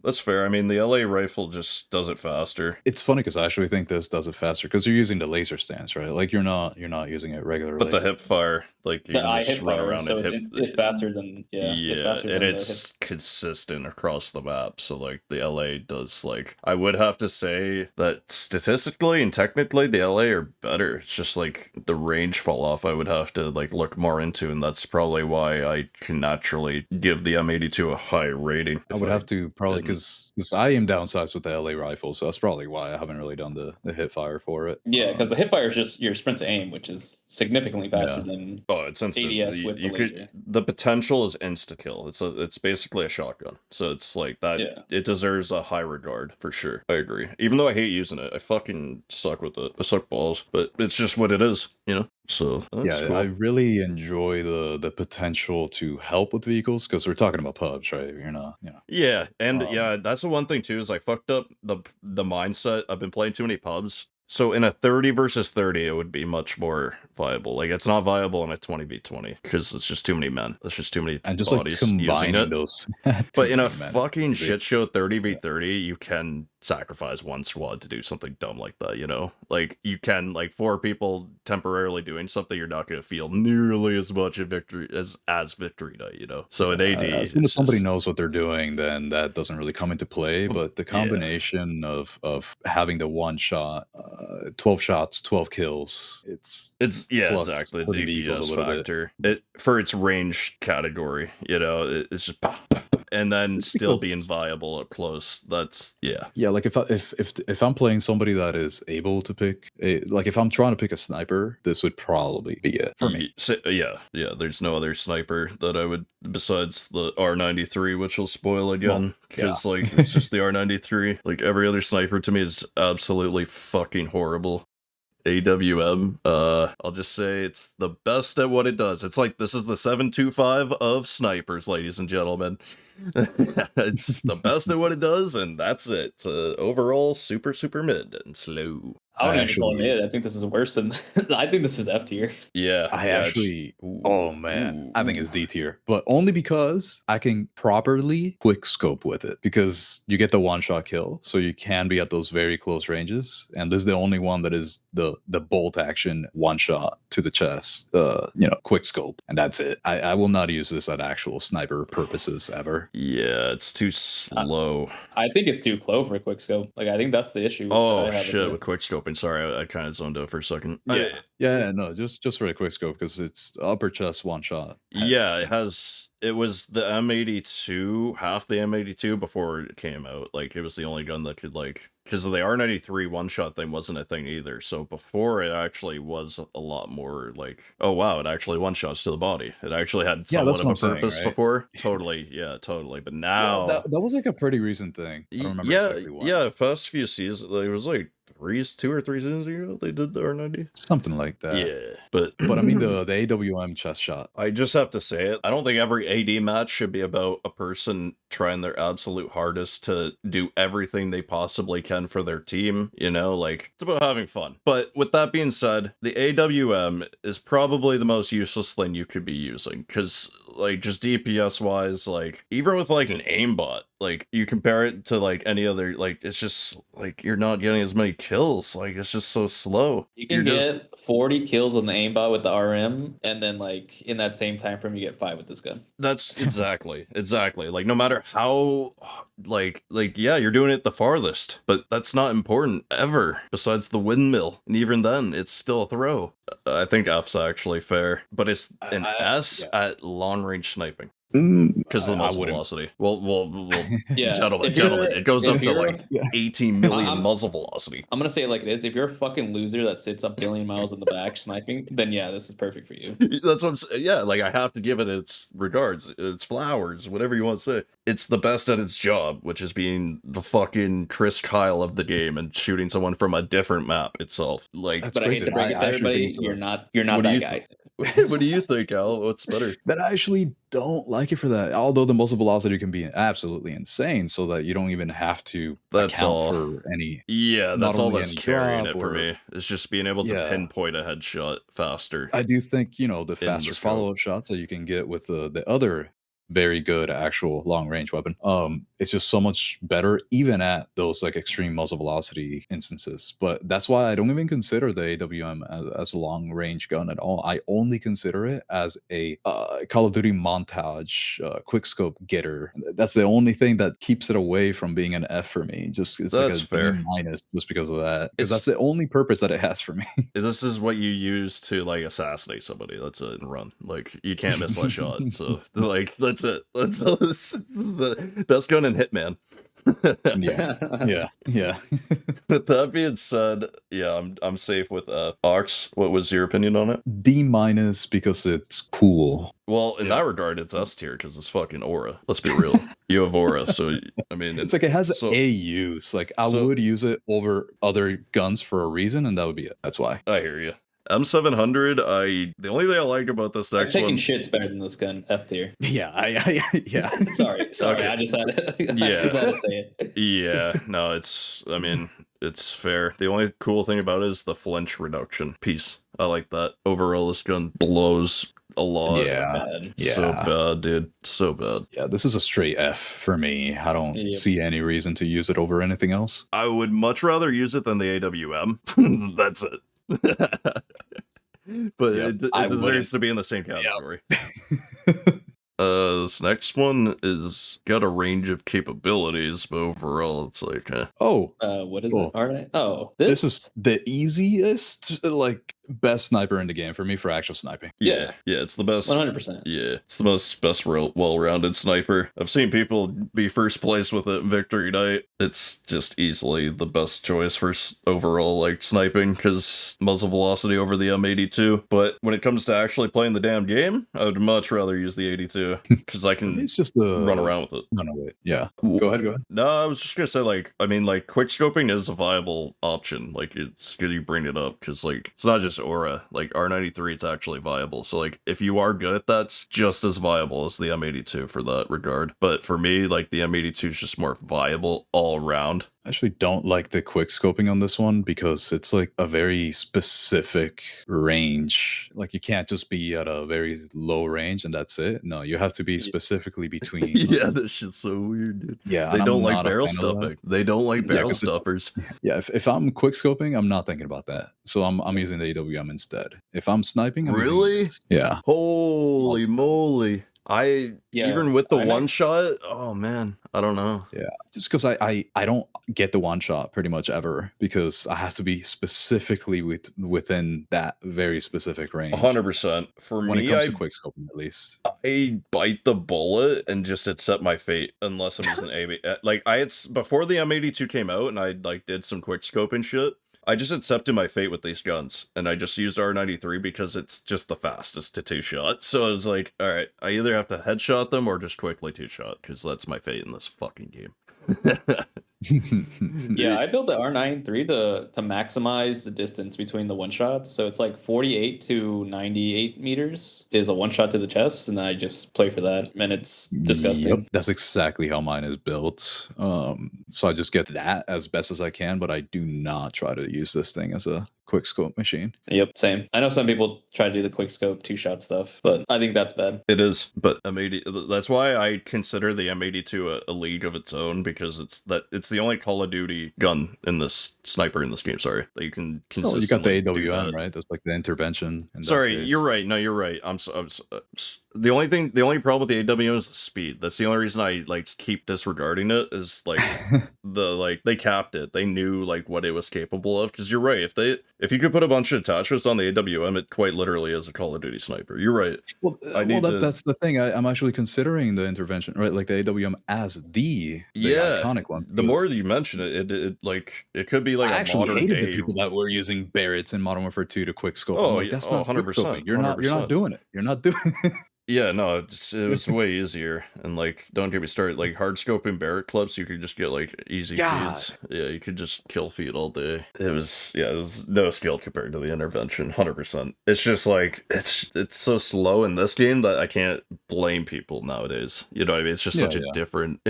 I mean, the LA rifle just does it faster. It's funny because I actually think this does it faster because you're using the laser stance, right? Like you're not using it regularly. But the hip fire, like you can just run around so and it's faster than it's faster and it's consistent across the map. So like the LA does, like, I would have to say that statistically and technically the LA are better. It's just like the range fall off I would have to like look more into, and that's probably why I can naturally give the M82 a high rating. I would have to probably because I am downsized with the LA rifle, so that's probably why I haven't really done the hip fire for it. Yeah, because the hip fire is just your sprint to aim, which is significantly faster than it's instant. ADS with the laser. The potential is insta kill. It's basically a shotgun, so it's like that. Yeah. It deserves a high regard for sure. I agree. Even though I hate using it, I fucking suck with it. I suck balls, but it's just what it is. So yeah, cool. I really enjoy the potential to help with vehicles because we're talking about pubs, right? You're not, Yeah, and that's the one thing too is I fucked up the mindset. I've been playing too many pubs. So in a 30 versus 30, it would be much more viable. Like, it's not viable in a 20v20 because it's just too many men. There's just too many and just bodies like using it. Those but in a fucking shit show 30v30, you can sacrifice one squad to do something dumb like that, Like, you can, like, 4 people temporarily doing something, you're not going to feel nearly as much a victory as victory night, So in AD... as soon as somebody knows what they're doing, then that doesn't really come into play. But the combination of having the one shot... 12 shots, 12 kills. It's exactly the DPS factor. It for its range category, it's just and then still being viable up close. That's yeah. Like if I'm playing somebody that is able to pick like if I'm trying to pick a sniper, this would probably be it for me. Yeah. There's no other sniper that I would besides the R93, which will spoil again because like it's just the R93. Like every other sniper to me is absolutely fucking horrible. AWM, I'll just say it's the best at what it does. It's like this is the 725 of snipers, ladies and gentlemen. It's the best at what it does, and that's it. Overall, super mid and slow. I wouldn't actually call it mid. I think this is worse than. I think this is F tier. Yeah, I actually Oh man, I think it's D tier, but only because I can properly quick scope with it. Because you get the one shot kill, so you can be at those very close ranges, and this is the only one that is the bolt action one shot to the chest, quick scope, and that's it. I will not use this at actual sniper purposes ever. Yeah, it's too slow. I think it's too close for a quick scope. Like I think that's the issue. Oh that I have shit, with quick scoping. Sorry, I kind of zoned out for a second. No, just for a quick scope because it's upper chest one shot. Yeah, it was the M82, half the M82 before it came out. Like, it was the only gun that could, like, because the R93 one-shot thing wasn't a thing either. So before, it actually was a lot more, like, oh wow, it actually one-shots to the body. It actually had somewhat of a purpose before. Totally, yeah, totally. But now... that was, like, a pretty recent thing. I don't remember exactly what. Yeah, first few seasons, it was, like, 2 or 3 seasons ago they did the R90. Something like that. Yeah, but I mean the AWM chest shot. I just have to say it. I don't think every AD match should be about a person trying their absolute hardest to do everything they possibly can for their team. You know, like, it's about having fun. But with that being said, the AWM is probably the most useless thing you could be using. Because, like, just DPS wise, like, even with like an aimbot, like, you compare it to like any other, like, it's just like you're not getting as many kills. Like, it's just so slow. You can get 40 kills on the aimbot with the RM, and then like in that same time frame you get 5 with this gun. That's exactly. Like, no matter how like yeah, you're doing it the farthest, but that's not important ever besides the windmill, and even then it's still a throw. I think F's actually fair, but it's an S at long range sniping. Because of the muzzle velocity. Well, yeah. gentlemen, it goes up to like 18 million muzzle velocity. I'm gonna say it like it is. If you're a fucking loser that sits a billion miles in the back sniping, then yeah, this is perfect for you. That's what I'm saying. Yeah, like, I have to give it its regards, its flowers, whatever you want to say. It's the best at its job, which is being the fucking Chris Kyle of the game and shooting someone from a different map itself. Like, but I hate to break it to everybody, you're not that guy. What do you think, Al? What's better? That I actually don't like it for that. Although the muzzle velocity can be absolutely insane, so that you don't even have to account for any. Yeah, that's all that's carrying it for me. It's just being able to pinpoint a headshot faster. I do think the faster follow-up shots that you can get with the other very good actual long range weapon. It's just so much better even at those like extreme muzzle velocity instances. But that's why I don't even consider the AWM as a long range gun at all. I only consider it as a Call of Duty montage quick scope getter. That's the only thing that keeps it away from being an F for me. Just it's that's like a fair. B- just because of that. Because that's the only purpose that it has for me. This is what you use to like assassinate somebody. That's it, and run. Like, you can't miss that shot. So like that's it. That's the best gun in Hitman. yeah. With that being said, yeah, I'm safe with Ox. What was your opinion on it? D- because it's cool. Well, in that regard, it's S tier because it's fucking aura. Let's be real. You have aura, so I mean, it's like it has a use. Like, I would use it over other guns for a reason, and that would be it. That's why. I hear you. M700, the only thing I like about this next one... Taking shit's better than this gun, F tier. Yeah, yeah. Sorry, okay. I just had to say it. Yeah, no, it's fair. The only cool thing about it is the flinch reduction piece. I like that. Overall, this gun blows a lot. Yeah. So bad, dude. So bad. Yeah, this is a straight F for me. I don't see any reason to use it over anything else. I would much rather use it than the AWM. That's it. But it deserves to be in the same category. This next one is got a range of capabilities, but overall it's like what is it? Alright. This is the easiest, like, best sniper in the game for me for actual sniping. Yeah, it's the best. 100%. Yeah, it's the best well-rounded sniper. I've seen people be first place with it in Victory Night. It's just easily the best choice for overall, like, sniping, because muzzle velocity over the M82. But when it comes to actually playing the damn game, I would much rather use the 82, because I can run around with it. No, wait. Yeah. Go ahead. No, I was just gonna say, like, I mean, like, quick scoping is a viable option. Like, it's good you bring it up, because, like, it's not just aura. Like, R93, it's actually viable. So, like, if you are good at that, it's just as viable as the M82 for that regard. But for me, like, the M82 is just more viable all around. I actually don't like the quick scoping on this one because it's like a very specific range. Like you can't just be at a very low range and that's it. No, you have to be specifically between. Yeah, this shit's so weird, dude. Yeah, They and don't I'm like not a barrel fan of that. stuffing. They don't like Yeah, barrel 'cause it's- stuffers. Yeah, if I'm quick scoping, I'm not thinking about that. So I'm using the AWM instead. If I'm sniping, I'm using Really? this. Yeah. Holy moly. Even with the I'm one shot, oh man, I don't know. Yeah, just because I don't get the one shot pretty much ever because I have to be specifically within that very specific range. 100%. For When it me, comes to quick scoping, at least. I bite the bullet and just accept my fate unless I'm using AB. Like before the M82 came out and I like did some quick scoping shit. I just accepted my fate with these guns, and I just used R93 because it's just the fastest to two-shot. So I was like, all right, I either have to headshot them or just quickly two-shot, because that's my fate in this fucking game. Yeah, I built the R93 to maximize the distance between the one shots. So it's like 48 to 98 meters is a one shot to the chest, and I just play for that, and it's disgusting. Yep, that's exactly how mine is built. So I just get that as best as I can, but I do not try to use this thing as a quick scope machine. Yep, same. I know some people try to do the quick scope 2-shot stuff, but I think that's bad. It is, but M80. That's why I consider the M82 a league of its own, because it's the only Call of Duty gun in this sniper in this game. Sorry, that you can Oh, you got consistently the do AWM, that. right? That's like the intervention. In that Sorry, case. you're right. No, you're right. The only problem with the AWM is the speed. That's the only reason I like keep disregarding it. Is like they capped it. They knew like what it was capable of. Because you're right. If you could put a bunch of attachments on the AWM, it quite literally is a Call of Duty sniper. You're right. That's the thing. I'm actually considering the intervention, right? Like the AWM as the iconic one. The more you mention it, it could be like I a actually modern hated day. the people that were using Barretts in Modern Warfare 2 to quick scope. Oh, I'm like, yeah, that's not 100%, quick scoping. You're not 100%. doing it. You're not doing it. Yeah, no, it was way easier. And like, don't get me started. Like hard scoping Barrett clubs, you could just get like easy feeds. Yeah, you could just kill feed all day. It was no skill compared to the intervention, 100%. It's just like it's so slow in this game that I can't blame people nowadays. You know what I mean? It's just such a different.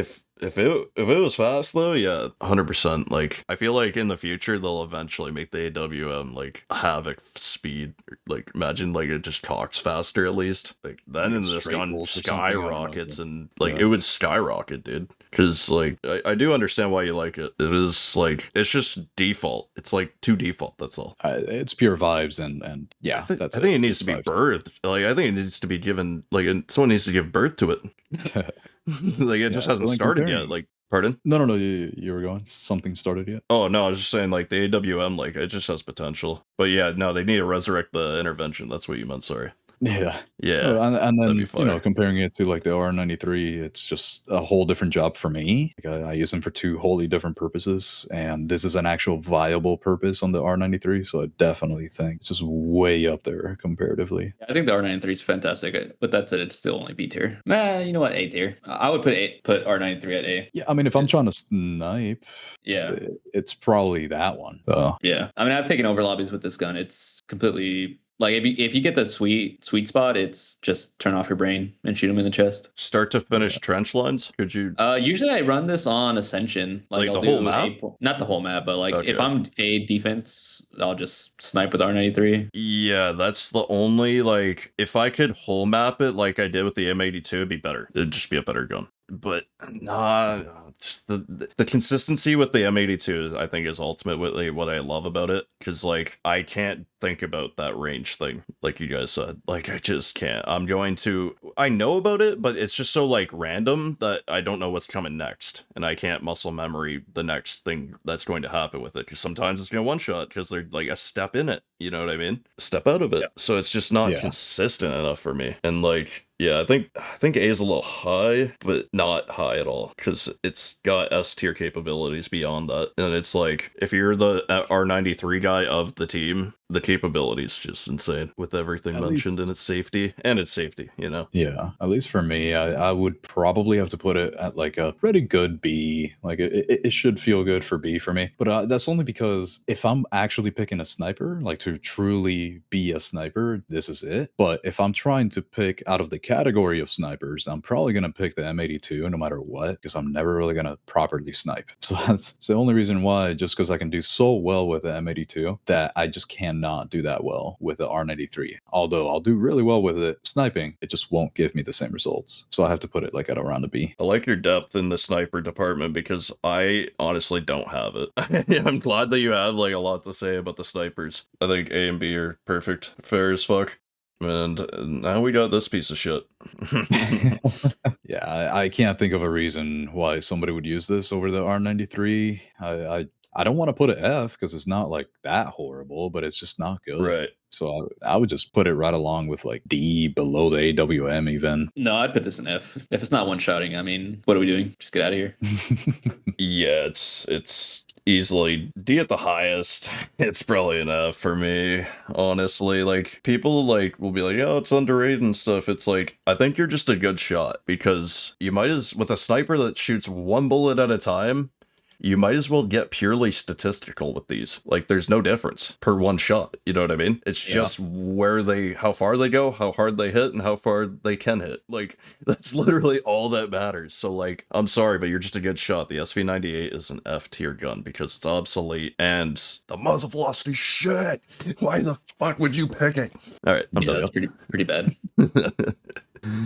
If it was fast though, yeah, 100%. Like I feel like in the future they'll eventually make the AWM like havoc speed. Like imagine like it just cocks faster at least. Like then in this gun skyrockets and like it would skyrocket, dude. Because like I do understand why you like it. It is like it's just default. It's like too default. That's all. It's pure vibes and yeah. I think it needs to be birthed. Like I think it needs to be given. Like someone needs to give birth to it. Like it just hasn't started yet. Like, pardon? No, you were going. Something started yet? Oh no, I was just saying like the AWM, like it just has potential. But yeah, no, they need to resurrect the intervention. That's what you meant. Sorry. Yeah. Yeah. And then comparing it to like the R93, it's just a whole different job for me. Like I use them for two wholly different purposes, and this is an actual viable purpose on the R93. So I definitely think it's just way up there comparatively. I think the R93 is fantastic, but that said, it's still only B tier. You know what? A tier. I would put R93 at A. Yeah, I mean, if I'm trying to snipe, yeah, it's probably that one. Yeah, I mean, I've taken over lobbies with this gun. It's completely. Like if you get the sweet spot, it's just turn off your brain and shoot them in the chest. Start to finish trench lines. Could you? Usually I run this on Ascension. Like the whole map? Not the whole map, but like if I'm a defense, I'll just snipe with R93. Yeah, that's the only like if I could whole map it like I did with the M82, it'd be better. It'd just be a better gun. But nah, just the consistency with the M82 I think is ultimately what I love about it, because like I can't think about that range thing like you guys said. Like I just can't. I know about it, but it's just so like random that I don't know what's coming next, and I can't muscle memory the next thing that's going to happen with it, because sometimes it's gonna one shot because they're like a step in it, you know what I mean, a step out of it. So it's just not consistent enough for me. And like yeah, I think A is a little high, but not high at all, because it's got S tier capabilities beyond that. And it's like, if you're the R93 guy of the team, the capability is just insane with everything mentioned in its safety, you know? Yeah, at least for me, I would probably have to put it at like a pretty good B. Like it should feel good for B for me. But that's only because if I'm actually picking a sniper, like to truly be a sniper, this is it. But if I'm trying to pick out of the category of snipers, I'm probably going to pick the M82 no matter what, because I'm never really going to properly snipe. So that's the only reason why, just because I can do so well with the M82 that I just cannot do that well with the R93. Although I'll do really well with it sniping, it just won't give me the same results. So I have to put it like at around a B. I like your depth in the sniper department because I honestly don't have it. I'm glad that you have like a lot to say about the snipers. I think A and B are perfect, fair as fuck. And now we got this piece of shit. Yeah, I can't think of a reason why somebody would use this over the R93. I don't want to put an F because it's not like that horrible, but it's just not good. Right. So I would just put it right along with like D below the AWM even. No, I'd put this in F. If it's not one-shotting, I mean, what are we doing? Just get out of here. Yeah, it's easily D at the highest. It's probably an F for me, honestly. Like, people like will be like, oh, it's underrated and stuff. It's like, I think you're just a good shot because you might with a sniper that shoots one bullet at a time, you might as well get purely statistical with these. Like, there's no difference per one shot. You know what I mean? It's just how far they go, how hard they hit, and how far they can hit. Like, that's literally all that matters. So, like, I'm sorry, but you're just a good shot. The SV98 is an F tier gun because it's obsolete and the muzzle velocity shit. Why the fuck would you pick it? All right, I'm done. That's pretty bad.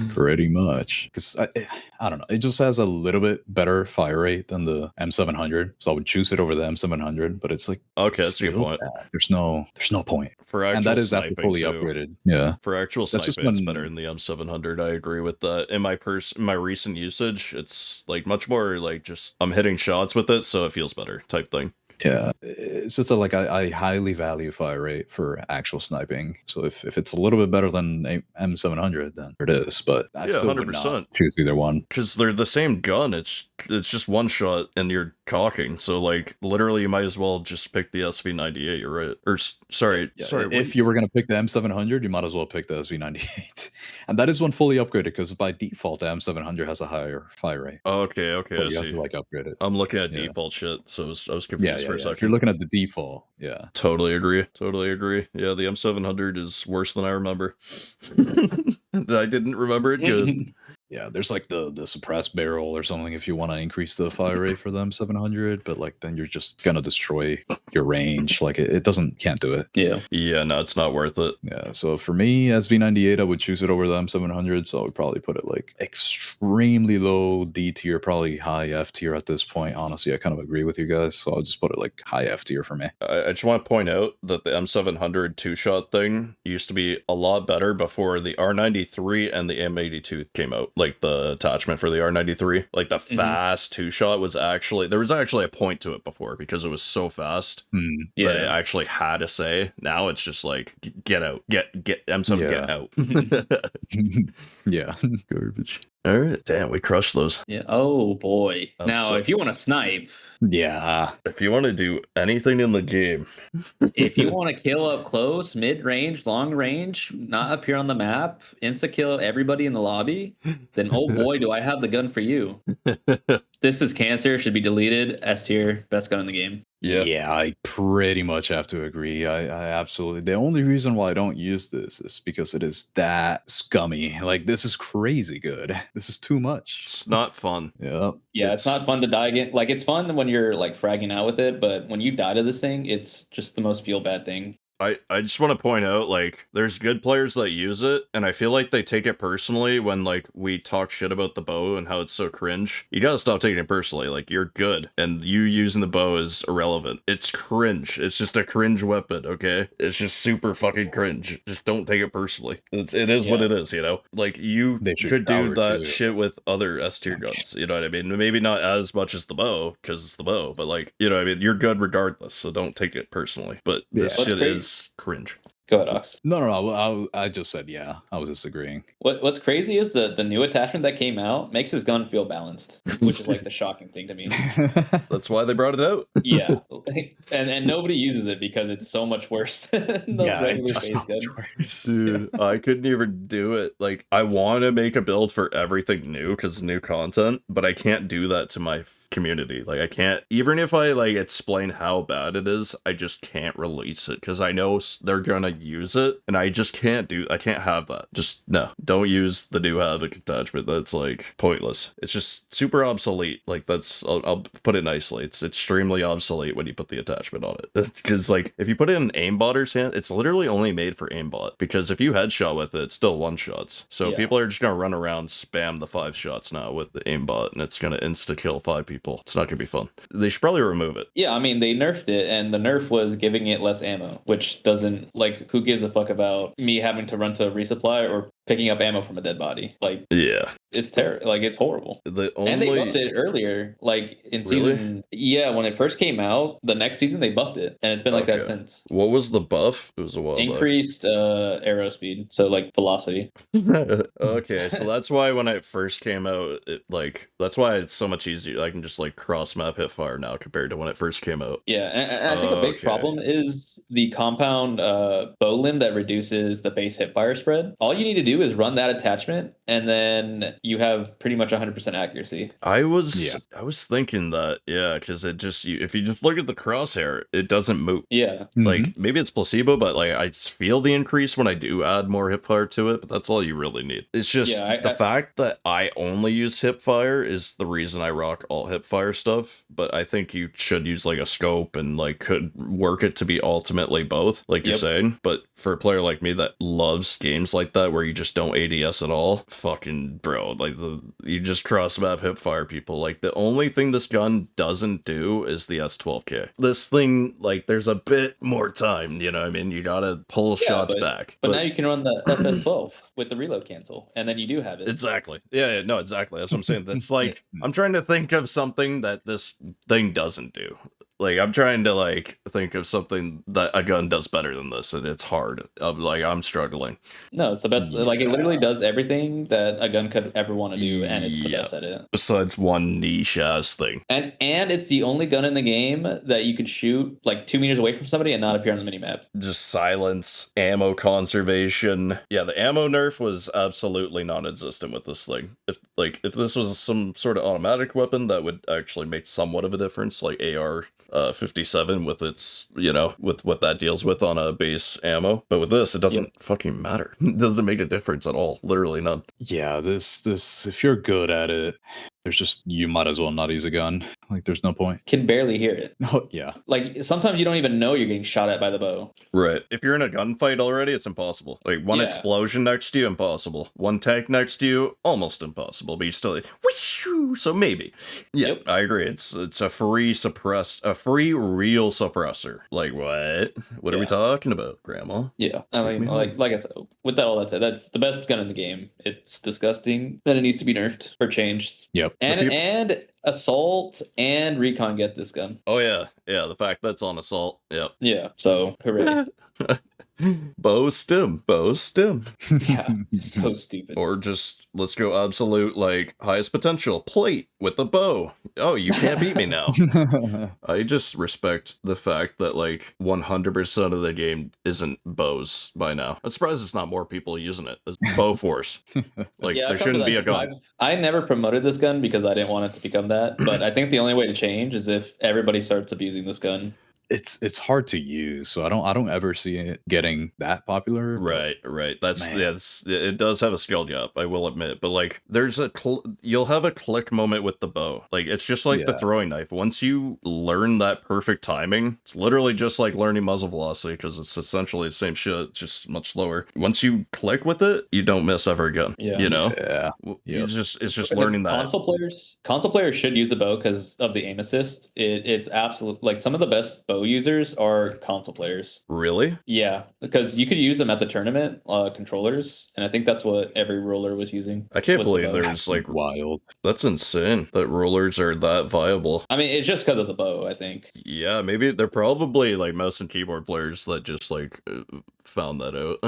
Pretty much, because I don't know, it just has a little bit better fire rate than the M700, so I would choose it over the M700. But it's like, okay, that's a good point. Bad. There's no point for actual and that is after sniping fully too. Upgraded. Yeah, for actual that's sniping, it's just better in the M700. I agree with that. In my recent usage, it's like much more like just I'm hitting shots with it, so it feels better type thing. Yeah, it's just I highly value fire rate for actual sniping. So if it's a little bit better than M700, then it is. But I still 100%. Would not choose either one because they're the same gun. It's just one shot and you're cocking. So like literally, you might as well just pick the SV98. You're right. Or sorry. If you were gonna pick the M700, you might as well pick the SV98, and that is one fully upgraded because by default the M700 has a higher fire rate. Okay, but I you see. have to like upgrade it. I'm looking at default shit, so I was confused for a second. If you're looking at the default, yeah. Totally agree. Yeah, the M700 is worse than I remember. I didn't remember it good. Yeah, there's like the suppressed barrel or something if you want to increase the fire rate for them 700, but like then you're just gonna destroy your range. Like it can't do it. Yeah, no, it's not worth it. Yeah, so for me SV98, I would choose it over the M700, so I would probably put it like extremely low D tier, probably high F tier at this point. Honestly, I kind of agree with you guys, so I'll just put it like high F tier for me. I just want to point out that the M700 two-shot thing used to be a lot better before the R93 and the M82 came out. Like the attachment for the R93, like the fast two-shot was there was actually a point to it before because it was so fast that it actually had a say. Now it's just like get out, get M7, get out. Yeah, garbage. All right, damn, we crushed those. Yeah. Oh boy. Now, if you want to snipe, if you want to do anything in the game, if you want to kill up close, mid range, long range, not appear on the map, insta kill everybody in the lobby, then oh boy, do I have the gun for you. This is cancer. Should be deleted. S tier, best gun in the game. Yeah, I pretty much have to agree. I absolutely. The only reason why I don't use this is because it is that scummy. Like, this is crazy good. This is too much. It's not fun. Yeah, it's not fun to die again. Like, it's fun when you're like fragging out with it, but when you die to this thing, it's just the most feel bad thing. I just want to point out, like, there's good players that use it, and I feel like they take it personally when, like, we talk shit about the bow and how it's so cringe. You gotta stop taking it personally. Like, you're good, and you using the bow is irrelevant. It's cringe. It's just a cringe weapon, okay? It's just super fucking cringe. Just don't take it personally. It is what it is, you know? Like, you could do that shit with other S tier guns, you know what I mean? Maybe not as much as the bow, because it's the bow, but, like, you know what I mean? You're good regardless, so don't take it personally. But this shit is cringe. Go ahead, Ox. No. I just said I was disagreeing. What's crazy is the new attachment that came out makes his gun feel balanced, which is like the shocking thing to me. That's why they brought it out. Yeah, and nobody uses it because it's so much worse than the regular base gun. Dude, I couldn't even do it. Like, I want to make a build for everything new because new content, but I can't do that to my community. Like, I can't, even if I like explain how bad it is, I just can't release it because I know they're gonna use it, and I just can't have that. Just no, don't use the new Havoc attachment. That's like pointless. It's just super obsolete. Like I'll put it nicely. It's extremely obsolete when you put the attachment on it. Because like if you put it in aimbotter's hand, it's literally only made for aimbot. Because if you headshot with it, it's still one shots. So people are just gonna run around spam the 5 shots now with the aimbot, and it's gonna insta kill 5 people. It's not gonna be fun. They should probably remove it. Yeah, I mean they nerfed it, and the nerf was giving it less ammo, which doesn't like who gives a fuck about me having to run to a resupply or picking up ammo from a dead body. Like yeah, it's terrible. Like it's horrible. And they buffed it earlier, like in season. Yeah, when it first came out, the next season they buffed it, and it's been like that since. What was the buff? It was a while increased arrow speed, so like velocity. Okay, so that's why when it first came out, that's why it's so much easier. I can just like cross map hip fire now compared to when it first came out. Yeah, and I think a big problem is the compound bow limb that reduces the base hip fire spread. All you need to do is run that attachment, and then you have pretty much 100% accuracy. I was thinking that, because if you just look at the crosshair, it doesn't move. Yeah, like maybe it's placebo, but like I feel the increase when I do add more hip fire to it. But that's all you really need. It's just the fact that I only use hip fire is the reason I rock all hip fire stuff. But I think you should use like a scope and like could work it to be ultimately both, like you're saying. But for a player like me that loves games like that where you just don't ADS at all, fucking bro, like you just cross map hip fire people. Like the only thing this gun doesn't do is the S12K. This thing, like there's a bit more time, you know what I mean? You gotta pull shots back. But now you can run the FS12 with the reload cancel, and then you do have it. Exactly. No, exactly. That's what I'm saying. That's like I'm trying to think of something that this thing doesn't do. Like I'm trying to like think of something that a gun does better than this, and it's hard. I'm struggling. No, it's the best. Like it literally does everything that a gun could ever want to do, and it's the best at it. Besides one niche ass thing. And it's the only gun in the game that you could shoot like 2 meters away from somebody and not appear on the minimap. Just silence, ammo conservation. Yeah, the ammo nerf was absolutely non-existent with this thing. If this was some sort of automatic weapon, that would actually make somewhat of a difference, like AR 57 with its, with what that deals with on a base ammo. But with this, it doesn't fucking matter. It doesn't make a difference at all. Literally none. Yeah, this if you're good at it, there's just, you might as well not use a gun. Like there's no point. Can barely hear it. Oh yeah. Like sometimes you don't even know you're getting shot at by the bow. Right. If you're in a gunfight already, it's impossible. Like one explosion next to you, impossible. One tank next to you, almost impossible. But you still like, whoosh, so maybe. Yeah, I agree. It's a free real suppressor. Like what? What are we talking about, Grandma? Yeah. I mean, like I said, with that all that said, that's the best gun in the game. It's disgusting, and it needs to be nerfed or changed. Yep. And assault and recon get this gun. Oh yeah, the fact that's on assault. Yep. Yeah. So hooray. Bow stim. Yeah, so stupid. Or just let's go absolute like highest potential plate with the bow. Oh, you can't beat me now. I just respect the fact that like 100% of the game isn't bows by now. I'm surprised it's not more people using it. It's bow force. Like there shouldn't be a gun. I never promoted this gun because I didn't want it to become that. But I think the only way to change is if everybody starts abusing this gun. It's hard to use, so I don't ever see it getting that popular. Right. It does have a skill gap, I will admit, but like there's you'll have a click moment with the bow. Like it's just like the throwing knife. Once you learn that perfect timing, it's literally just like learning muzzle velocity because it's essentially the same shit, just much slower. Once you click with it, you don't miss ever again. Yeah. You know? Yeah. It's just learning that. Console players should use the bow because of the aim assist. It's absolute, like some of the best bow users are console players. Really? Yeah, because you could use them at the tournament controllers, and I think that's what every roller was using. I can't believe there's like wild. That's insane that rollers are that viable. I mean, it's just because of the bow, I think. Yeah, maybe they're probably like mouse and keyboard players that just like found that out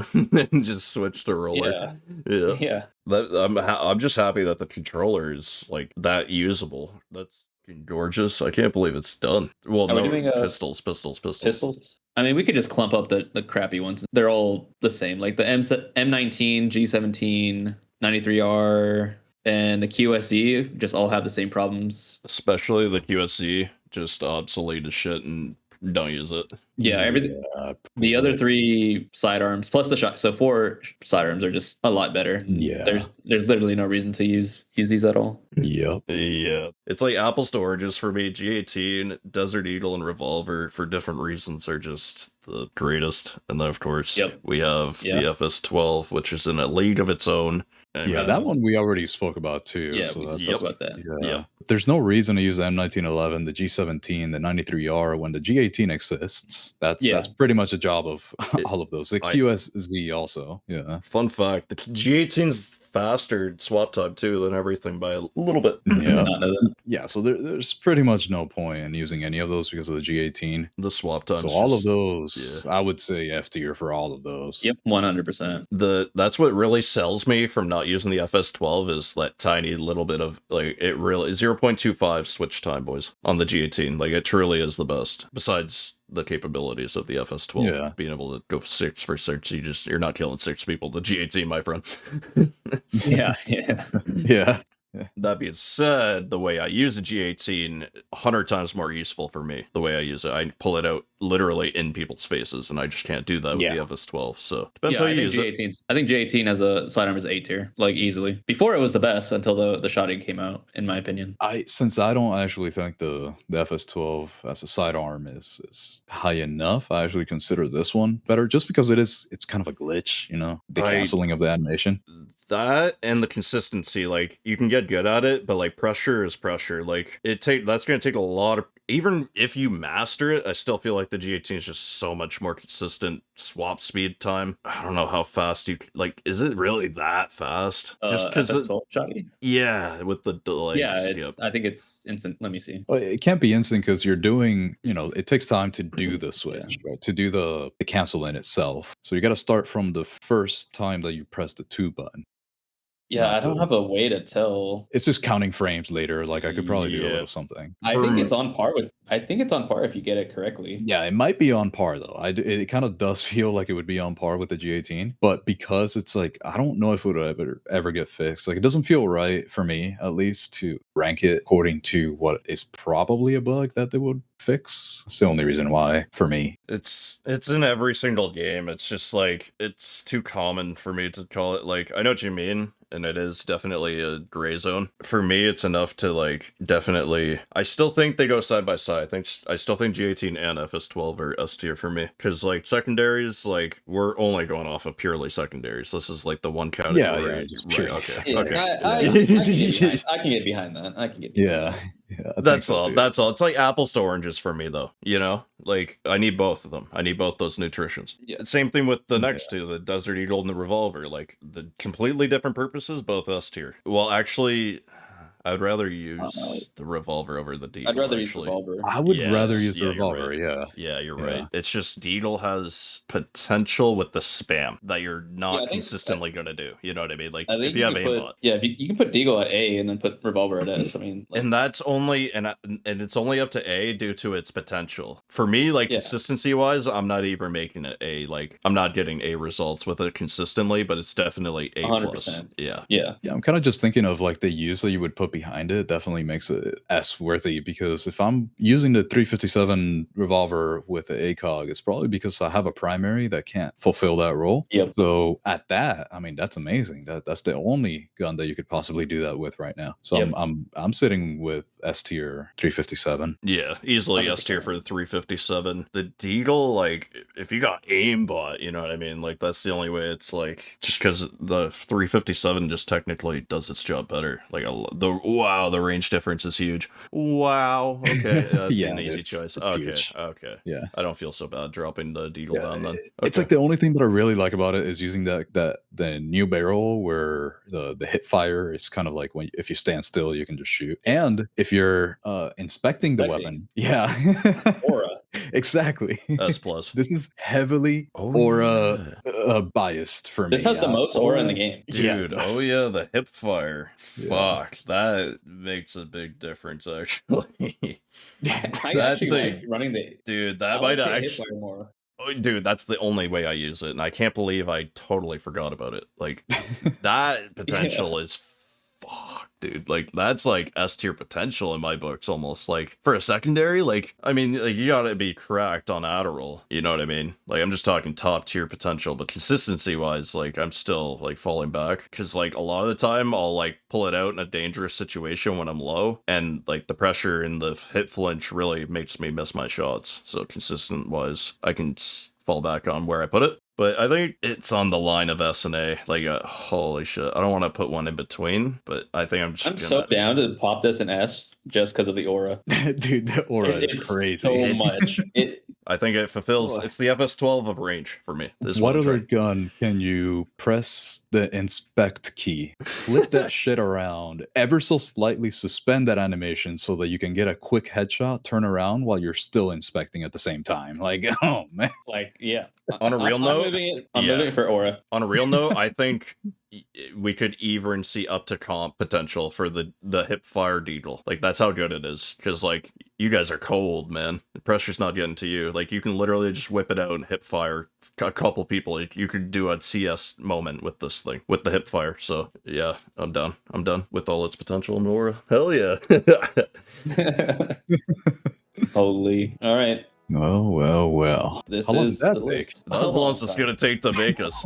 and just switched to roller. Yeah. I'm just happy that the controller is like that usable. That's gorgeous. I can't believe it's done. Well, no, pistols. I mean, we could just clump up the crappy ones. They're all the same. Like the M19, G17, 93R, and the QSE just all have the same problems. Especially the QSE, just obsolete as shit and don't use it. Yeah, everything. The other 3 sidearms plus the shot, so 4 sidearms are just a lot better. Yeah. There's literally no reason to use these at all. Yep. Yeah. It's like apples to oranges for me. G18, Desert Eagle, and Revolver, for different reasons, are just the greatest. And then, of course, we have the FS12, which is in a league of its own. Yeah, that one we already spoke about too. Yeah, so we that's, spoke about that. Yeah. There's no reason to use the M1911, the G17, the 93R when the G18 exists. That's pretty much a job of all of those. The QSZ also. Yeah. Fun fact, the G18's faster swap time too than everything by a little bit. Yeah. Yeah, so there's pretty much no point in using any of those because of the G18. The swap time. So all of those, I would say F tier for all of those. Yep, 100%. That's what really sells me from not using the FS12 is that tiny little bit of like it really 0.25 switch time, boys, on the G18. Like it truly is the best. Besides the capabilities of the FS12, being able to go 6 for 6, you're not killing 6 people. The G18, my friend. Yeah. That being said, the way I use a G18, 100 times more useful for me. The way I use it, I pull it out literally in people's faces, and I just can't do that with the FS12. So depends how you use it. I think G18 as a sidearm is A tier, like easily. Before it was the best until the shotgun came out, in my opinion. Since I don't actually think the FS12 as a sidearm is high enough, I actually consider this one better, just because it's kind of a glitch, the canceling of the animation. That and the consistency, like you can get good at it, but like pressure is pressure. Like that's gonna take a lot of, even if you master it, I still feel like the G18 is just so much more consistent swap speed time. I don't know how fast like, is it really that fast? Just because with the delay. I think it's instant. Let me see. Well, it can't be instant because you're doing, it takes time to do the switch, right? To do the cancel in itself. So you got to start from the first time that you press the 2 button. Yeah, I don't have a way to tell. It's just counting frames later. Like I could probably do a little something. I think it's on par if you get it correctly. Yeah, it might be on par though. It kind of does feel like it would be on par with the G18, but because it's like I don't know if it would ever get fixed. Like it doesn't feel right for me, at least, to rank it according to what is probably a bug that they would fix. It's the only reason why for me. It's in every single game. It's just like it's too common for me to call it. Like I know what you mean, and it is definitely a gray zone. For me, it's enough to like definitely. I still think they go side by side. I still think G18 and FS12 are S tier for me because like secondaries, like we're only going off of purely secondaries. This is like the one category. Yeah, just purely. Okay. I can get behind that. I can get behind that. Yeah, that's all. That's all. It's like apples to oranges for me, though. Like I need both of them. I need both those nutritions. Yeah. Same thing with the next two, the Desert Eagle and the Revolver. Like the completely different purposes, both S tier. Well, actually, I'd rather use the Revolver over the Deagle. I'd rather use Revolver. I would rather use the Revolver, right. Yeah, you're right. It's just Deagle has potential with the spam that you're not consistently going to do. You know what I mean? Like, if you have aimbot. Yeah, you can put Deagle at A and then put Revolver at S. I mean... and that's only... And it's only up to A due to its potential. For me, like, consistency-wise, I'm not even making it A. Like, I'm not getting A results with it consistently, but it's definitely A+. 100%. Yeah, I'm kind of just thinking of, like, the use that you would put behind it definitely makes it S worthy, because if I'm using the 357 Revolver with the ACOG, it's probably because I have a primary that can't fulfill that role. Yep. So at that, I mean, that's amazing. That's the only gun that you could possibly do that with right now. So I'm sitting with S tier 357. Yeah, easily 100%. S tier for the 357. The Deagle, like, if you got aimbot, you know what I mean? Like, that's the only way. It's like, just because the 357 just technically does its job better. Like, the range difference is huge. Wow. Okay, that's an easy choice. Okay. Yeah, I don't feel so bad dropping the Deagle down then. Okay. It's like the only thing that I really like about it is using the new barrel where the hip fire is kind of like when if you stand still you can just shoot, and if you're inspecting the weapon, aura. Exactly. S plus. This is heavily aura biased for me. This has the most aura in the game, dude. The hip fire. Fuck, that makes a big difference actually. I actually like running the dude. That might actually more. Dude, that's the only way I use it, and I can't believe I totally forgot about it. Like that potential is fuck. dude. Like, that's like S tier potential in my books almost. Like, for a secondary, like, I mean, like, you gotta be cracked on Adderall. You know what I mean? Like, I'm just talking top tier potential, but consistency wise, like, I'm still like falling back. Cause like a lot of the time I'll like pull it out in a dangerous situation when I'm low, and like the pressure in the hit flinch really makes me miss my shots. So consistent wise, I can fall back on where I put it. But I think it's on the line of S and A. Like, holy shit. I don't want to put one in between, but I think I'm so down to pop this in S just because of the aura. Dude, the aura is It's crazy. so much. I think it fulfills, it's the FS12 of range for me. This What one other try. gun can you press the inspect key, flip that shit around, ever so slightly suspend that animation so that you can get a quick headshot, turn around while you're still inspecting at the same time? Like, oh man. Like, yeah. On a real note, I'm moving it for aura. On a real note, I think we could even see up to comp potential for the hip fire deagle. Like, that's how good it is. Because, like, you guys are cold, man. The pressure's not getting to you. Like, you can literally just whip it out and hip fire a couple people. Like, you could do a CS moment with this thing, with the hip fire. So, yeah, I'm done. I'm done with all its potential in aura. Hell yeah. Holy. All right. Well. This How long is did that the take? list. That's the ones it's going to take to make us.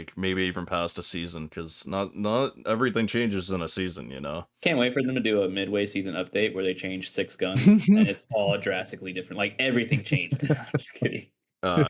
like maybe even past a season, because not everything changes in a season, you know. Can't wait for them to do a midway season update where they change 6 guns and it's all drastically different. Like everything changed. I'm just kidding. Uh,